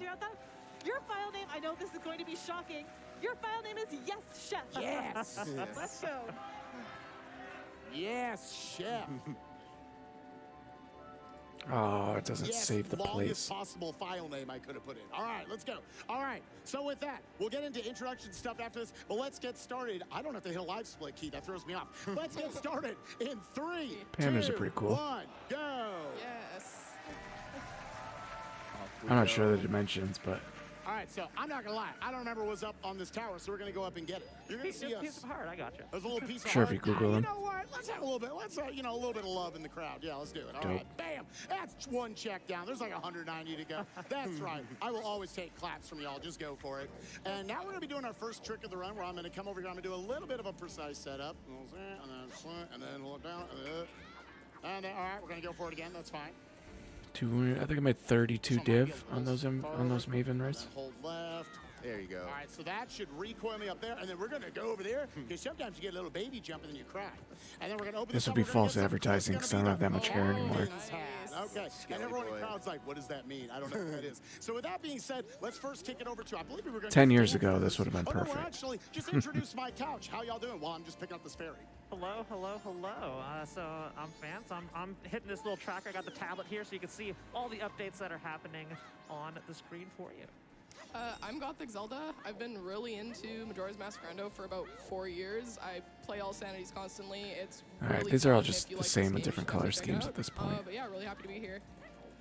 Speaker 10: Your file name, I know this is going to be shocking. Your file name is Yes Chef.
Speaker 7: Yes.
Speaker 10: Let's go.
Speaker 7: Yes, Chef.
Speaker 1: Oh, it doesn't
Speaker 7: Yes,
Speaker 1: save the
Speaker 7: longest
Speaker 1: place.
Speaker 7: possible file name I could have put in. All right, let's go. All right, so with that, we'll get into introduction stuff after this, but let's get started. I don't have to hit a live split key. That throws me off. Let's get started in 3,
Speaker 1: Pandas
Speaker 7: 2,
Speaker 1: are pretty cool.
Speaker 7: 1, go.
Speaker 22: Yes.
Speaker 1: I'm not sure the dimensions, but
Speaker 7: All right, so I'm not gonna lie. I don't remember what's up on this tower, so we're gonna go up and get it. You're gonna see us.
Speaker 23: Piece of heart, I gotcha.
Speaker 7: There's a little piece of
Speaker 1: Sure,
Speaker 7: heart.
Speaker 1: if you Google
Speaker 7: You
Speaker 1: them.
Speaker 7: know what? Let's have a little bit. Let's you know, a little bit of love in the crowd. Yeah, let's do it. All
Speaker 1: Dope.
Speaker 7: right, bam. That's 1 check down. There's like 190 to go. That's right. I will always take claps from y'all. Just go for it. And now we're gonna be doing our first trick of the run, where I'm gonna come over here. I'm gonna do a little bit of a precise setup, and then hold down, and then all right, we're gonna go for it again. That's fine.
Speaker 1: I think I made 32 div on those Maven rays.
Speaker 7: Hold left.
Speaker 20: There you go.
Speaker 7: All right, so that should recoil me up there, and then we're gonna go over there, because sometimes you get a little baby jump and then you cry. And then we're gonna open
Speaker 1: This
Speaker 7: this
Speaker 1: will
Speaker 7: up,
Speaker 1: be
Speaker 7: we're gonna
Speaker 1: false
Speaker 7: get some-
Speaker 1: advertising
Speaker 7: it's
Speaker 1: because I
Speaker 7: gonna
Speaker 1: don't
Speaker 7: be
Speaker 1: have that much hair anymore.
Speaker 7: Captain's hat. Okay, and everyone in the crowd's like, what does that mean? I don't know what that is. So with that being said, let's first kick it over to, I believe we were gonna
Speaker 1: 10
Speaker 7: do
Speaker 1: years
Speaker 7: Dan
Speaker 1: ago,
Speaker 7: first.
Speaker 1: this would have been
Speaker 7: Oh, no, well,
Speaker 1: perfect.
Speaker 7: actually, just introduce my couch. How y'all doing? While I'm just picking up this ferry.
Speaker 23: Hello. So I'm fans. I'm hitting this little tracker. I got the tablet here so you can see all the updates that are happening on the screen for you.
Speaker 22: I'm Gothic Zelda. I've been really into Majora's Mask Rando for about 4 years. I play all Sanities constantly. It's
Speaker 1: Alright,
Speaker 22: really
Speaker 1: these are all
Speaker 22: fun.
Speaker 1: just
Speaker 22: If you
Speaker 1: the
Speaker 22: like
Speaker 1: same
Speaker 22: this
Speaker 1: with
Speaker 22: game,
Speaker 1: different
Speaker 22: you should
Speaker 1: color
Speaker 22: definitely check
Speaker 1: schemes
Speaker 22: it
Speaker 1: at this
Speaker 22: out.
Speaker 1: point.
Speaker 22: But yeah, really happy to be here.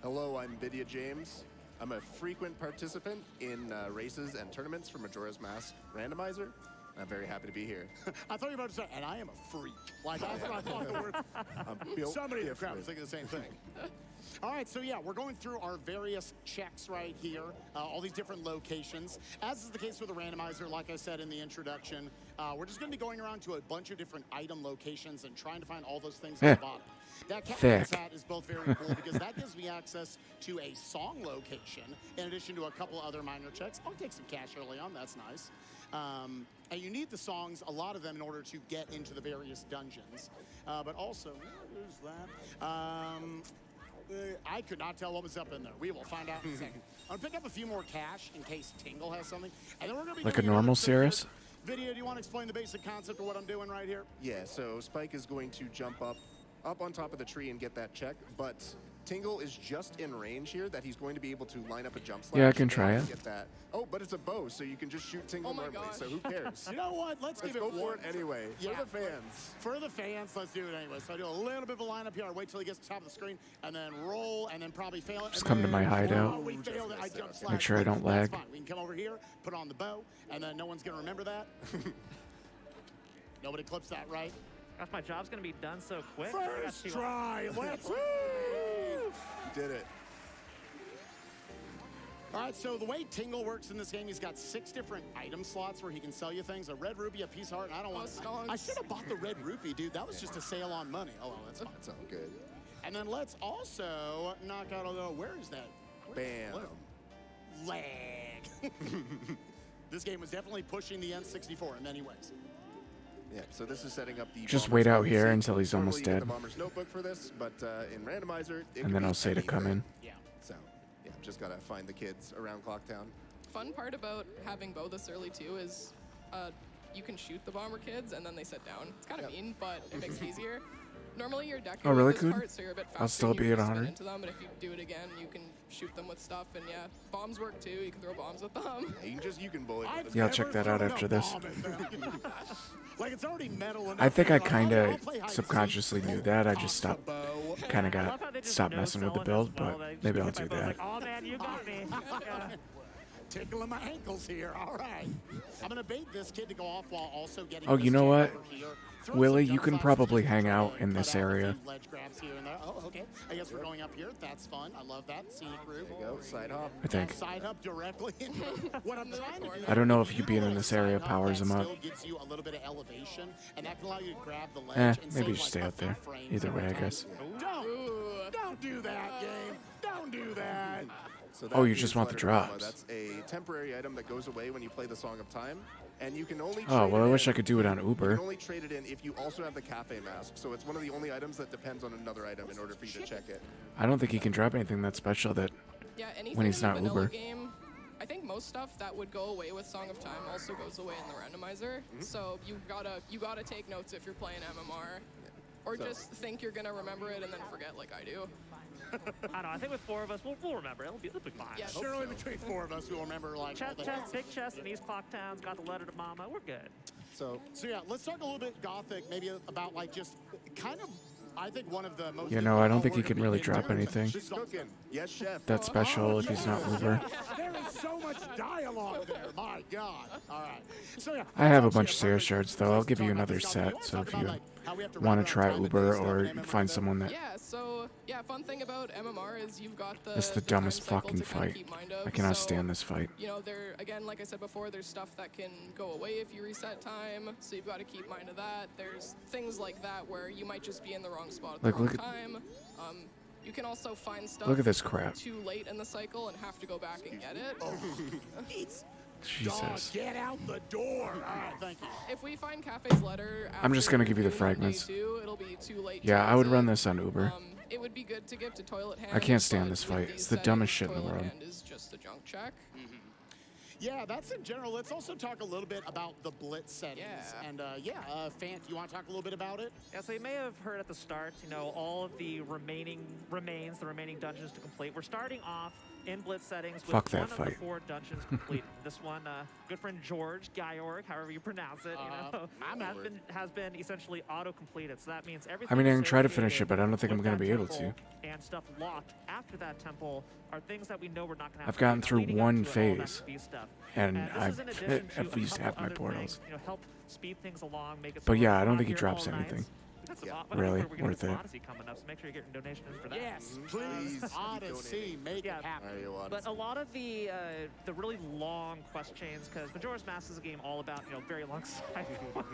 Speaker 24: Hello, I'm Vidya James. I'm a frequent participant in races and tournaments for Majora's Mask Randomizer. I'm very happy to be here.
Speaker 7: I thought you were about to say, and I am a freak. Like, that's what I thought the word. Somebody in the crowd was thinking the same thing. All right, so yeah, we're going through our various checks right here, all these different locations. As is the case with the randomizer, like I said in the introduction, we're just going to be going around to a bunch of different item locations and trying to find all those things at the bottom. That Captain's hat is both very cool because that gives me access to a song location in addition to a couple other minor checks. I'll take some cash early on, that's nice. And you need the songs, a lot of them, in order to get into the various dungeons. But also, there's that. I could not tell what was up in there. We will find out in a second. I'm gonna pick up a few more cash in case Tingle has something. And then we're gonna be
Speaker 1: Like a
Speaker 7: doing
Speaker 1: normal
Speaker 7: another trick
Speaker 1: Cirrus?
Speaker 7: Video, do you want to explain the basic concept of what I'm doing right here?
Speaker 24: Yeah, so Spike is going to jump up on top of the tree and get that check, but Tingle is just in range here that he's going to be able to line up a jump slash.
Speaker 1: Yeah, I can try
Speaker 24: and
Speaker 1: it.
Speaker 24: Get that. Oh, but it's a bow, so you can just shoot Tingle normally, so who cares?
Speaker 7: You know what? Let's give it
Speaker 24: go for
Speaker 7: one
Speaker 24: it anyway,
Speaker 7: Yeah.
Speaker 24: for the fans.
Speaker 7: For the fans, let's do it anyway. So I do a little bit of a lineup here. I wait till he gets to the top of the screen, and then roll, and then probably fail it.
Speaker 1: Just
Speaker 7: and
Speaker 1: come to
Speaker 7: then-
Speaker 1: my hideout.
Speaker 7: Oh, we failed it. I jump slash.
Speaker 1: Make sure I don't
Speaker 7: That's
Speaker 1: lag.
Speaker 7: fine. We can come over here, put on the bow, and then no one's going to remember that. Nobody clips that, right?
Speaker 23: Gosh, my job's gonna be done so quick. I got
Speaker 7: First
Speaker 23: two-
Speaker 7: try. Let's
Speaker 24: Did it.
Speaker 7: All right, so the way Tingle works in this game, he's got 6 different item slots where he can sell you things. A red rupee, a piece of heart, and I don't want to. I should have bought the red rupee, dude. That was just a sale on money. Oh, well, that's fine.
Speaker 24: That's all good.
Speaker 7: And then let's also knock out, although, where is that?
Speaker 24: Bam.
Speaker 7: Lag. this game was definitely pushing the N64 in many ways.
Speaker 24: Yeah, so this is setting up the
Speaker 1: Just
Speaker 24: Bomber's
Speaker 1: wait out
Speaker 24: Notebook
Speaker 1: here
Speaker 24: scene.
Speaker 1: until he's
Speaker 24: Normally
Speaker 1: almost
Speaker 24: you get
Speaker 1: dead.
Speaker 24: the Bomber's Notebook for this, but in Randomizer, it
Speaker 1: And
Speaker 24: can
Speaker 1: then
Speaker 24: be
Speaker 1: I'll say to come
Speaker 24: anything.
Speaker 1: in.
Speaker 7: Yeah.
Speaker 24: So, yeah, just gotta find the kids around Clocktown.
Speaker 22: Fun part about having Bo this early too is you can shoot the bomber kids and then they sit down. It's kind of mean, but it makes it easier. Normally you're decking
Speaker 1: Oh, really,
Speaker 22: this
Speaker 1: Cood?
Speaker 22: part, so you're a bit faster.
Speaker 1: I'll still
Speaker 22: and you
Speaker 1: be at
Speaker 22: can spin
Speaker 1: 100.
Speaker 22: into them, but if you do it again, you can shoot them with stuff. And yeah, bombs work too. You can throw bombs with them.
Speaker 24: You can bullet.
Speaker 1: Yeah, I'll check that out after this.
Speaker 7: Like it's already metal enough.
Speaker 1: I think I
Speaker 7: Like,
Speaker 1: kind
Speaker 7: I'll
Speaker 1: of
Speaker 7: play hide and seek.
Speaker 1: subconsciously knew that. I just stopped, kind of
Speaker 23: I love how
Speaker 1: got
Speaker 23: they just
Speaker 1: stopped messing with the build, but maybe I'll do that.
Speaker 23: Like, oh man, you got me. Yeah.
Speaker 7: Tickling my ankles here. All right. I'm gonna bait this kid to go off while also getting.
Speaker 1: Oh,
Speaker 7: this
Speaker 1: you know
Speaker 7: jab
Speaker 1: what?
Speaker 7: over here. Throw
Speaker 1: Willie,
Speaker 7: some
Speaker 1: you
Speaker 7: jump
Speaker 1: can
Speaker 7: flashes
Speaker 1: probably
Speaker 7: just to
Speaker 1: hang
Speaker 7: try
Speaker 1: out
Speaker 7: to
Speaker 1: in
Speaker 7: cut
Speaker 1: this
Speaker 7: out a
Speaker 1: area.
Speaker 7: few ledge grabs here and there. Oh, okay. I guess we're going up here. That's fun. I love that. Scenic route.
Speaker 24: There you go. Side hop.
Speaker 1: I think.
Speaker 7: Side hop directly. What I'm trying to do.
Speaker 1: I don't know if you being in this area
Speaker 7: side hop,
Speaker 1: powers
Speaker 7: that
Speaker 1: him up.
Speaker 7: still gives you a little bit of elevation, and that can allow you to grab the ledge. and
Speaker 1: Maybe
Speaker 7: save,
Speaker 1: just
Speaker 7: like,
Speaker 1: stay
Speaker 7: a
Speaker 1: out
Speaker 7: few
Speaker 1: there.
Speaker 7: frames
Speaker 1: Either way, I
Speaker 7: every
Speaker 1: guess.
Speaker 7: time. Don't do that, game. Don't do that.
Speaker 24: So
Speaker 1: Oh,
Speaker 24: that
Speaker 1: you
Speaker 24: is
Speaker 1: just want the
Speaker 24: Letter Drama.
Speaker 1: drops.
Speaker 24: That's a temporary item that goes away when you play the Song of Time, and you can only.
Speaker 1: Oh,
Speaker 24: trade
Speaker 1: well, I
Speaker 24: it
Speaker 1: wish
Speaker 24: in-
Speaker 1: I could do it on
Speaker 24: You
Speaker 1: Uber.
Speaker 24: can only trade it in if you also have the cafe mask. So it's one of the only items that depends on another item in order for you to check it.
Speaker 1: I don't think he can drop anything that special that
Speaker 22: Yeah, anything
Speaker 1: when he's
Speaker 22: in a
Speaker 1: not
Speaker 22: vanilla
Speaker 1: Uber.
Speaker 22: game, I think most stuff that would go away with Song of Time also goes away in the randomizer. So you gotta take notes if you're playing MMR, or
Speaker 24: So-
Speaker 22: just think you're gonna remember it and then forget like I do.
Speaker 23: I don't know. I think with 4 of us, we'll remember. It'll be fine.
Speaker 22: Yeah,
Speaker 7: Surely between 4 of us, we'll remember like all
Speaker 23: Chest,
Speaker 7: the
Speaker 23: big chest in East Clocktown's got the letter to Mama. We're good.
Speaker 24: So
Speaker 7: yeah, let's talk a little bit Gothic, maybe about like just kind of. I think one of the most.
Speaker 1: You know, I don't think he
Speaker 7: difficult
Speaker 1: can really
Speaker 7: order
Speaker 1: drop
Speaker 7: to begin
Speaker 1: anything.
Speaker 7: Just
Speaker 24: cooking. Yes, chef.
Speaker 1: that's special if he's not Uber.
Speaker 7: There is so much dialogue there. My God. All right. So yeah.
Speaker 1: I have a bunch of Sears shards, though. I'll give you another set, so if you want to try Uber or find someone that...
Speaker 22: Yeah, so yeah, fun thing about MMR is you've got the.
Speaker 1: It's the
Speaker 22: time
Speaker 1: dumbest
Speaker 22: cycle
Speaker 1: fucking
Speaker 22: to kind of
Speaker 1: fight.
Speaker 22: keep mind of.
Speaker 1: I cannot
Speaker 22: So,
Speaker 1: stand this fight.
Speaker 22: You know, there again, like I said before, there's stuff that can go away if you reset time, so you've got to keep mind of that. There's things like that where you might just be in the wrong spot at the
Speaker 1: Like,
Speaker 22: wrong
Speaker 1: look at-
Speaker 22: time. You can also find stuff
Speaker 1: Look at this crap.
Speaker 22: too late in the cycle and have to go back and get it.
Speaker 1: Jesus.
Speaker 7: Get out the door. All right, thank you.
Speaker 22: If we find Cafe's letter,
Speaker 1: I'm just
Speaker 22: after
Speaker 1: gonna give you the
Speaker 22: day
Speaker 1: fragments.
Speaker 22: 2, it'll be too late. to
Speaker 1: Yeah, I would
Speaker 22: use
Speaker 1: run
Speaker 22: it.
Speaker 1: this on Uber.
Speaker 22: It would be good to give to Toilet Hand.
Speaker 1: I can't stand
Speaker 22: but
Speaker 1: this
Speaker 22: with
Speaker 1: fight.
Speaker 22: these
Speaker 1: It's the dumbest
Speaker 22: settings,
Speaker 1: shit in the
Speaker 22: Toilet
Speaker 1: world.
Speaker 22: Hand is just a junk check.
Speaker 7: Yeah, that's in general. Let's also talk a little bit about the blitz settings.
Speaker 23: Yeah.
Speaker 7: And Fant, you want to talk a little bit about it?
Speaker 23: Yeah, so you may have heard at the start, you know, all of the remaining dungeons to complete. We're starting off in blitz settings with
Speaker 1: Fuck that
Speaker 23: one of
Speaker 1: fight.
Speaker 23: the 4 dungeons complete. This one, good friend George, Georg, however you pronounce it, has been essentially auto-completed. So that means everything
Speaker 1: I mean, I can try to finish
Speaker 23: associated
Speaker 1: it, but I don't think I'm
Speaker 23: with
Speaker 1: going to
Speaker 23: that
Speaker 1: be able
Speaker 23: temple
Speaker 1: to.
Speaker 23: And stuff locked after that temple are things that we know we're not going to have
Speaker 1: I've
Speaker 23: to
Speaker 1: gotten
Speaker 23: do.
Speaker 1: through
Speaker 23: Leading up
Speaker 1: one
Speaker 23: to it, all that
Speaker 1: phase,
Speaker 23: speed stuff.
Speaker 1: and
Speaker 23: this
Speaker 1: I've
Speaker 23: is in addition to
Speaker 1: I've
Speaker 23: a
Speaker 1: used
Speaker 23: couple
Speaker 1: half my
Speaker 23: other
Speaker 1: portals.
Speaker 23: things, you know, help speed things along, make it
Speaker 1: But
Speaker 23: so
Speaker 1: yeah,
Speaker 23: we're
Speaker 1: I don't
Speaker 23: not
Speaker 1: think he
Speaker 23: here
Speaker 1: drops
Speaker 23: all night.
Speaker 1: anything.
Speaker 23: That's
Speaker 1: Really,
Speaker 23: we're gonna
Speaker 1: worth
Speaker 23: get some
Speaker 1: it.
Speaker 23: Odyssey coming up, so make sure you're getting donations for that.
Speaker 7: Yes, please. Odyssey, make it happen.
Speaker 23: But a lot of the really long quest chains, because Majora's Mask is a game all about, you know, very long cycles.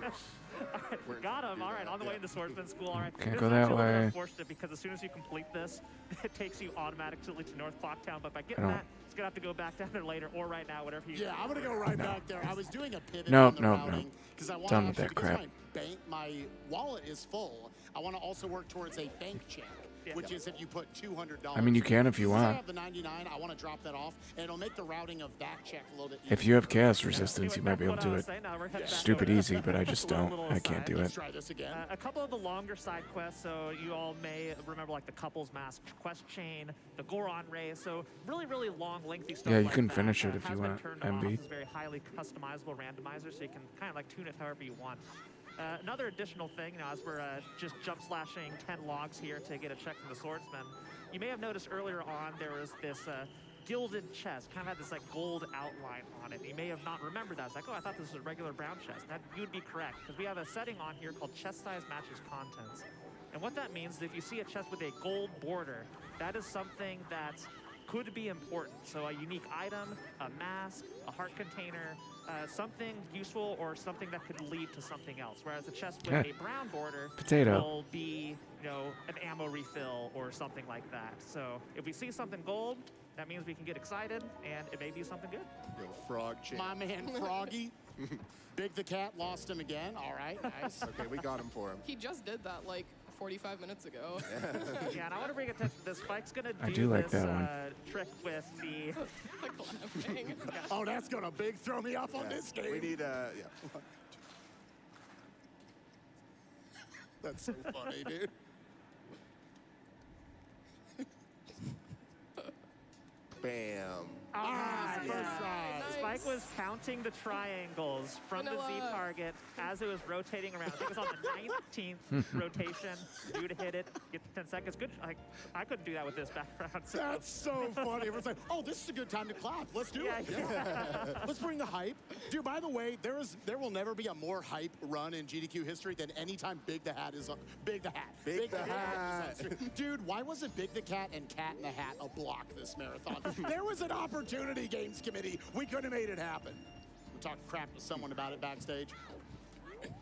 Speaker 23: Got him. All right, on the way into Swordsman School. All right.
Speaker 1: Can't
Speaker 23: This
Speaker 1: go
Speaker 23: is
Speaker 1: that
Speaker 23: actually a little
Speaker 1: way.
Speaker 23: unfortunate because as soon as you complete this, it takes you automatically to North Clocktown. But by
Speaker 1: I
Speaker 23: getting
Speaker 1: don't-
Speaker 23: that, it's gonna have to go back down there later or right now, whatever you.
Speaker 7: Yeah, I'm gonna go right back there. I was doing a pivot
Speaker 1: No,
Speaker 7: on the
Speaker 1: no,
Speaker 7: routing
Speaker 1: no.
Speaker 7: because I want
Speaker 1: Done
Speaker 7: to
Speaker 1: with that
Speaker 7: because
Speaker 1: crap.
Speaker 7: my wallet is full. I want to also work towards a bank check, which is if you put $200.
Speaker 1: I mean, you can if you
Speaker 7: Since I
Speaker 1: want.
Speaker 7: have the 99. I want to drop that off, and it'll make the routing of that check a little bit.
Speaker 1: If you have chaos resistance, you might be able to do it. Stupid easy, but I just don't. I can't do it.
Speaker 7: Let's try this again.
Speaker 23: A couple of the longer side quests, so you all may remember like the Couples Mask quest chain, the Goron race, so really, really long, lengthy stuff.
Speaker 1: Yeah, you
Speaker 23: like
Speaker 1: can
Speaker 23: that,
Speaker 1: finish it if
Speaker 23: has
Speaker 1: you
Speaker 23: been
Speaker 1: want,
Speaker 23: turned
Speaker 1: MB.
Speaker 23: off. It's a very highly customizable randomizer, so you can kind of like tune it however you want. Another additional thing, you know, as we're just jump slashing 10 logs here to get a check from the swordsman, you may have noticed earlier on there was this gilded chest, kind of had this like gold outline on it. You may have not remembered that. It's like, oh, I thought this was a regular brown chest. That you would be correct, because we have a setting on here called chest size matches contents. And what that means is if you see a chest with a gold border, that is something that could be important. So a unique item, a mask, a heart container, something useful or something that could lead to something else. Whereas a chest with a brown border will be, you know, an ammo refill or something like that. So if we see something gold, that means we can get excited, and it may be something good.
Speaker 24: Yo, Frog Champ.
Speaker 7: My man, Froggy. Big the Cat lost him again. All right, nice.
Speaker 24: Okay, we got him for him.
Speaker 22: He just did that like 45 minutes ago.
Speaker 23: Yeah, and I want to bring attention to this. Spike's going to do
Speaker 1: I do like
Speaker 23: this
Speaker 1: that one.
Speaker 23: Trick with the...
Speaker 7: Oh, that's going to big throw me off on this game.
Speaker 24: We need, yeah.
Speaker 7: That's so funny, dude.
Speaker 24: Bam.
Speaker 23: Spike was counting the triangles from the Z target as it was rotating around. I think it was on the 19th rotation. Due to hit it, get 10 seconds. Good. I couldn't do that with this background. So.
Speaker 7: That's so funny. Everyone's like, oh, this is a good time to clap. Let's do it. Yeah. Let's bring the hype. Dude, by the way, there will never be a more hype run in GDQ history than any time Big the Hat is up. Big the Hat.
Speaker 24: Big the Hat.
Speaker 7: Dude, why wasn't Big the Cat and Cat in the Hat a block this marathon? There was an opportunity, Games Committee. We could have made it happen. We talked crap to someone about it backstage.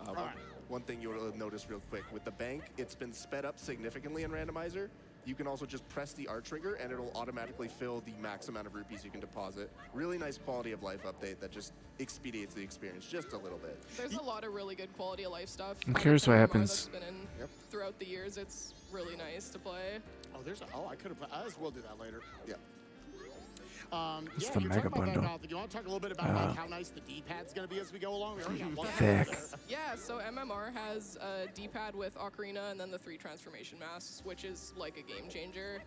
Speaker 7: All right.
Speaker 24: One thing you'll notice real quick, with the bank, it's been sped up significantly in Randomizer. You can also just press the R trigger and it'll automatically fill the max amount of rupees you can deposit. Really nice quality of life update that just expedites the experience just a little bit.
Speaker 22: There's a lot of really good quality of life stuff.
Speaker 1: I'm curious what
Speaker 22: MMR
Speaker 1: happens.
Speaker 22: that's been in throughout the years. It's really nice to play.
Speaker 7: Oh, I could have. We'll do that later.
Speaker 24: Yeah.
Speaker 1: It's
Speaker 7: Yeah,
Speaker 1: the
Speaker 7: you're
Speaker 1: mega
Speaker 7: talking about that,
Speaker 1: bundle.
Speaker 7: you want to talk a little bit about like how nice the D-pad's going to be as we go along? We already got one
Speaker 1: Thick.
Speaker 7: there.
Speaker 22: Yeah, so MMR has a D-pad with Ocarina and then the 3 transformation masks, which is like a game changer.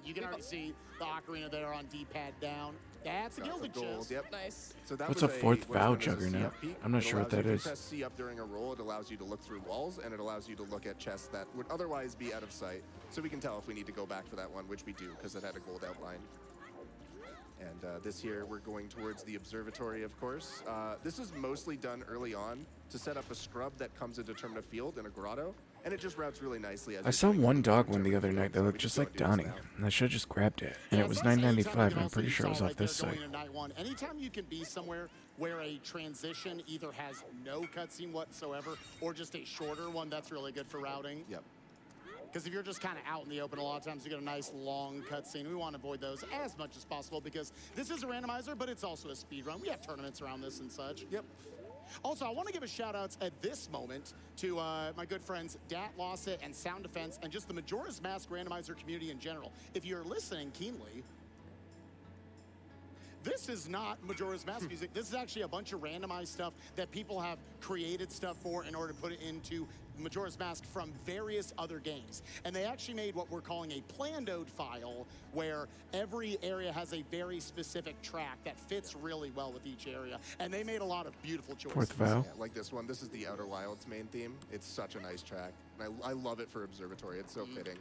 Speaker 7: You can already see the Ocarina there on D-pad down. That's a gilded
Speaker 24: gold,
Speaker 7: chest.
Speaker 24: yep.
Speaker 22: Nice.
Speaker 24: So that
Speaker 1: What's
Speaker 24: was
Speaker 1: a fourth
Speaker 24: what's
Speaker 1: Vow
Speaker 24: known as a
Speaker 1: Juggernaut?
Speaker 24: CF peak.
Speaker 1: I'm not
Speaker 24: It
Speaker 1: sure what
Speaker 24: allows
Speaker 1: that
Speaker 24: you
Speaker 1: is.
Speaker 24: to press C up during a roll. It allows you to look through walls, and it allows you to look at chests that would otherwise be out of sight. So we can tell if we need to go back for that one, which we do, because it had a gold outline. And this year, we're going towards the observatory, of course. This is mostly done early on to set up a scrub that comes into Termina Field in a grotto, and it just routes really nicely. As
Speaker 1: I saw one dog one the other night that looked just like Donnie, and I should have just grabbed it. And it was $9.95, and I'm pretty sure it was off this site.
Speaker 7: Anytime you can be somewhere where a transition either has no cutscene whatsoever or just a shorter one, that's really good for routing.
Speaker 24: Yep.
Speaker 7: Because if you're just kind of out in the open, a lot of times you get a nice long cutscene. We want to avoid those as much as possible because this is a randomizer, but it's also a speed run. We have tournaments around this and such.
Speaker 24: Yep.
Speaker 7: Also, I want to give a shout outs at this moment to my good friends Dat Lawson and Sound Defense and just the Majora's Mask randomizer community in general. If you're listening keenly, this is not Majora's Mask music. This is actually a bunch of randomized stuff that people have created stuff for in order to put it into Majora's Mask from various other games. And they actually made what we're calling a planned file where every area has a very specific track that fits really well with each area. And they made a lot of beautiful choices.
Speaker 1: Fourth Vow.
Speaker 24: Yeah, like this one. This is the Outer Wilds main theme. It's such a nice track. And I love it for Observatory. It's so fitting.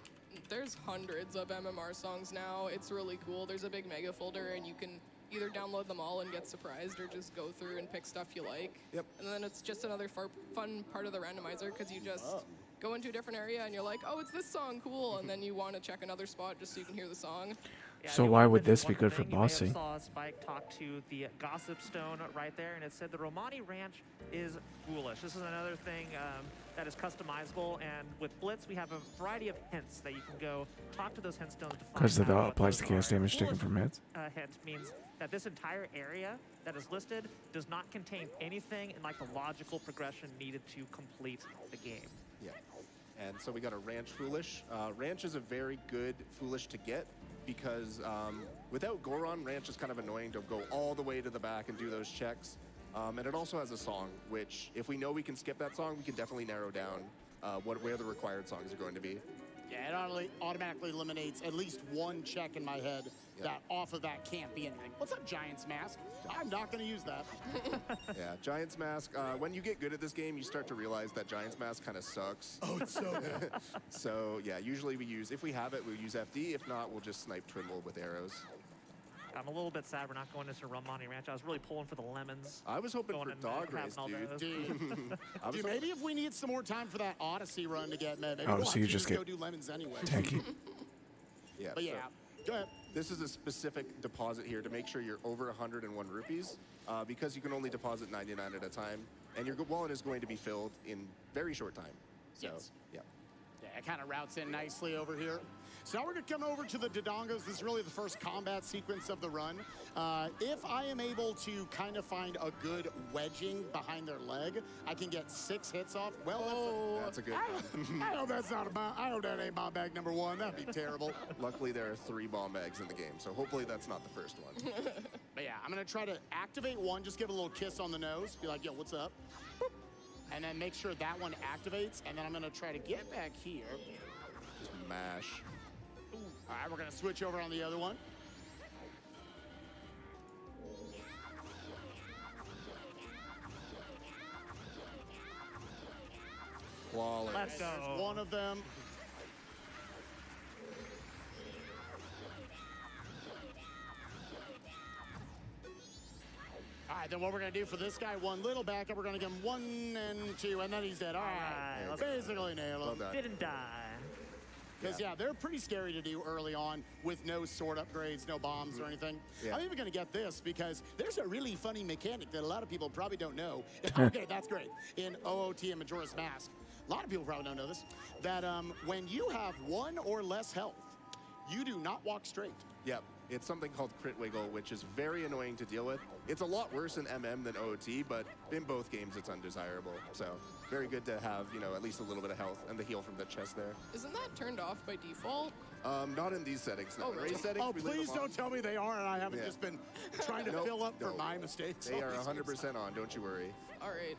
Speaker 22: There's hundreds of MMR songs now. It's really cool. There's a big mega folder, and you can either download them all and get surprised or just go through and pick stuff you like.
Speaker 24: Yep.
Speaker 22: And then it's just another fun part of the randomizer because you just go into a different area and you're like, oh, it's this song, cool. And then you want to check another spot just so you can hear the song.
Speaker 23: Yeah,
Speaker 1: So why would this be good for bossing?
Speaker 23: You may have saw Spike talk to the Gossip Stone right there, and it said the Romani Ranch is foolish. This is another thing that is customizable, and with Blitz, we have a variety of hints that you can go talk to those hint stones to find
Speaker 1: Because the
Speaker 23: out
Speaker 1: Vow
Speaker 23: what
Speaker 1: applies to
Speaker 23: those
Speaker 1: chaos
Speaker 23: are.
Speaker 1: damage taken
Speaker 23: Foolish
Speaker 1: from hits.
Speaker 23: hint means that this entire area that is listed does not contain anything in like the logical progression needed to complete the game.
Speaker 24: Yeah. And so we got a Ranch Foolish. Ranch is a very good Foolish to get because without Goron, Ranch is kind of annoying to go all the way to the back and do those checks. And it also has a song, which if we know we can skip that song, we can definitely narrow down where the required songs are going to be.
Speaker 7: Yeah, it automatically eliminates at least one check in my head that off of that can't be anything. What's up, Giant's Mask? I'm not going to use that.
Speaker 24: Yeah, Giant's Mask. When you get good at this game, you start to realize that Giant's Mask kind of sucks.
Speaker 7: Oh, it's so good.
Speaker 24: So yeah, usually if we have it, we'll use FD. If not, we'll just snipe Twin Wolf with arrows.
Speaker 23: I'm a little bit sad we're not going to Romani Ranch. I was really pulling for the lemons.
Speaker 24: I was hoping
Speaker 23: going
Speaker 24: for
Speaker 23: and
Speaker 24: Dog Race,
Speaker 23: grabbing all those.
Speaker 7: Dude, maybe if we need some more time for that Odyssey run to get met, maybe
Speaker 1: Oh,
Speaker 7: we'll
Speaker 1: so
Speaker 7: have
Speaker 1: you
Speaker 7: to
Speaker 1: just
Speaker 7: go
Speaker 1: get
Speaker 7: do lemons anyway.
Speaker 1: tanky.
Speaker 24: Yeah,
Speaker 7: But yeah, Go ahead.
Speaker 24: This is a specific deposit here to make sure you're over 101 rupees because you can only deposit 99 at a time, and your wallet is going to be filled in very short time. So,
Speaker 7: Yes.
Speaker 24: yeah.
Speaker 7: Yeah, it kind of routes in nicely over here. So now we're going to come over to the Dodongos. This is really the first combat sequence of the run. If I am able to kind of find a good wedging behind their leg, I can get 6 hits off. Well,
Speaker 24: that's a good one.
Speaker 7: I hope that's not I hope that ain't bomb bag number 1. That'd be terrible.
Speaker 24: Luckily, there are 3 bomb bags in the game, so hopefully that's not the first one.
Speaker 7: But yeah, I'm going to try to activate one, just give it a little kiss on the nose, be like, yo, what's up? Boop. And then make sure that one activates, and then I'm going to try to get back here.
Speaker 24: Just mash.
Speaker 7: All right, we're going to switch over on the other one.
Speaker 24: Flawless.
Speaker 23: Let's go.
Speaker 7: There's one of them. All right, then what we're going to do for this guy, one little backup, we're going to give him 1 and 2, and then he's dead. All right, basically nailed him.
Speaker 24: Well done.
Speaker 23: Didn't die.
Speaker 7: Because, yeah, they're pretty scary to do early on with no sword upgrades, no bombs or anything.
Speaker 24: Yeah.
Speaker 7: I'm even going to get this because there's a really funny mechanic that a lot of people probably don't know. Okay, that's great. In OOT and Majora's Mask, a lot of people probably don't know this, that when you have 1 or less health, you do not walk straight.
Speaker 24: Yep. It's something called crit wiggle, which is very annoying to deal with. It's a lot worse in MM than OOT, but in both games it's undesirable. So very good to have, you know, at least a little bit of health and the heal from the chest there.
Speaker 22: Isn't that turned off by default?
Speaker 24: Not in these settings. No.
Speaker 22: Oh,
Speaker 24: In
Speaker 22: really?
Speaker 24: race settings,
Speaker 7: Oh,
Speaker 24: we leave
Speaker 7: please
Speaker 24: them
Speaker 7: don't
Speaker 24: on.
Speaker 7: tell me they are, and I haven't
Speaker 24: Yeah.
Speaker 7: just been trying to
Speaker 24: Nope,
Speaker 7: fill up for
Speaker 24: no.
Speaker 7: my mistakes.
Speaker 24: They are 100% on, don't you worry.
Speaker 22: All right.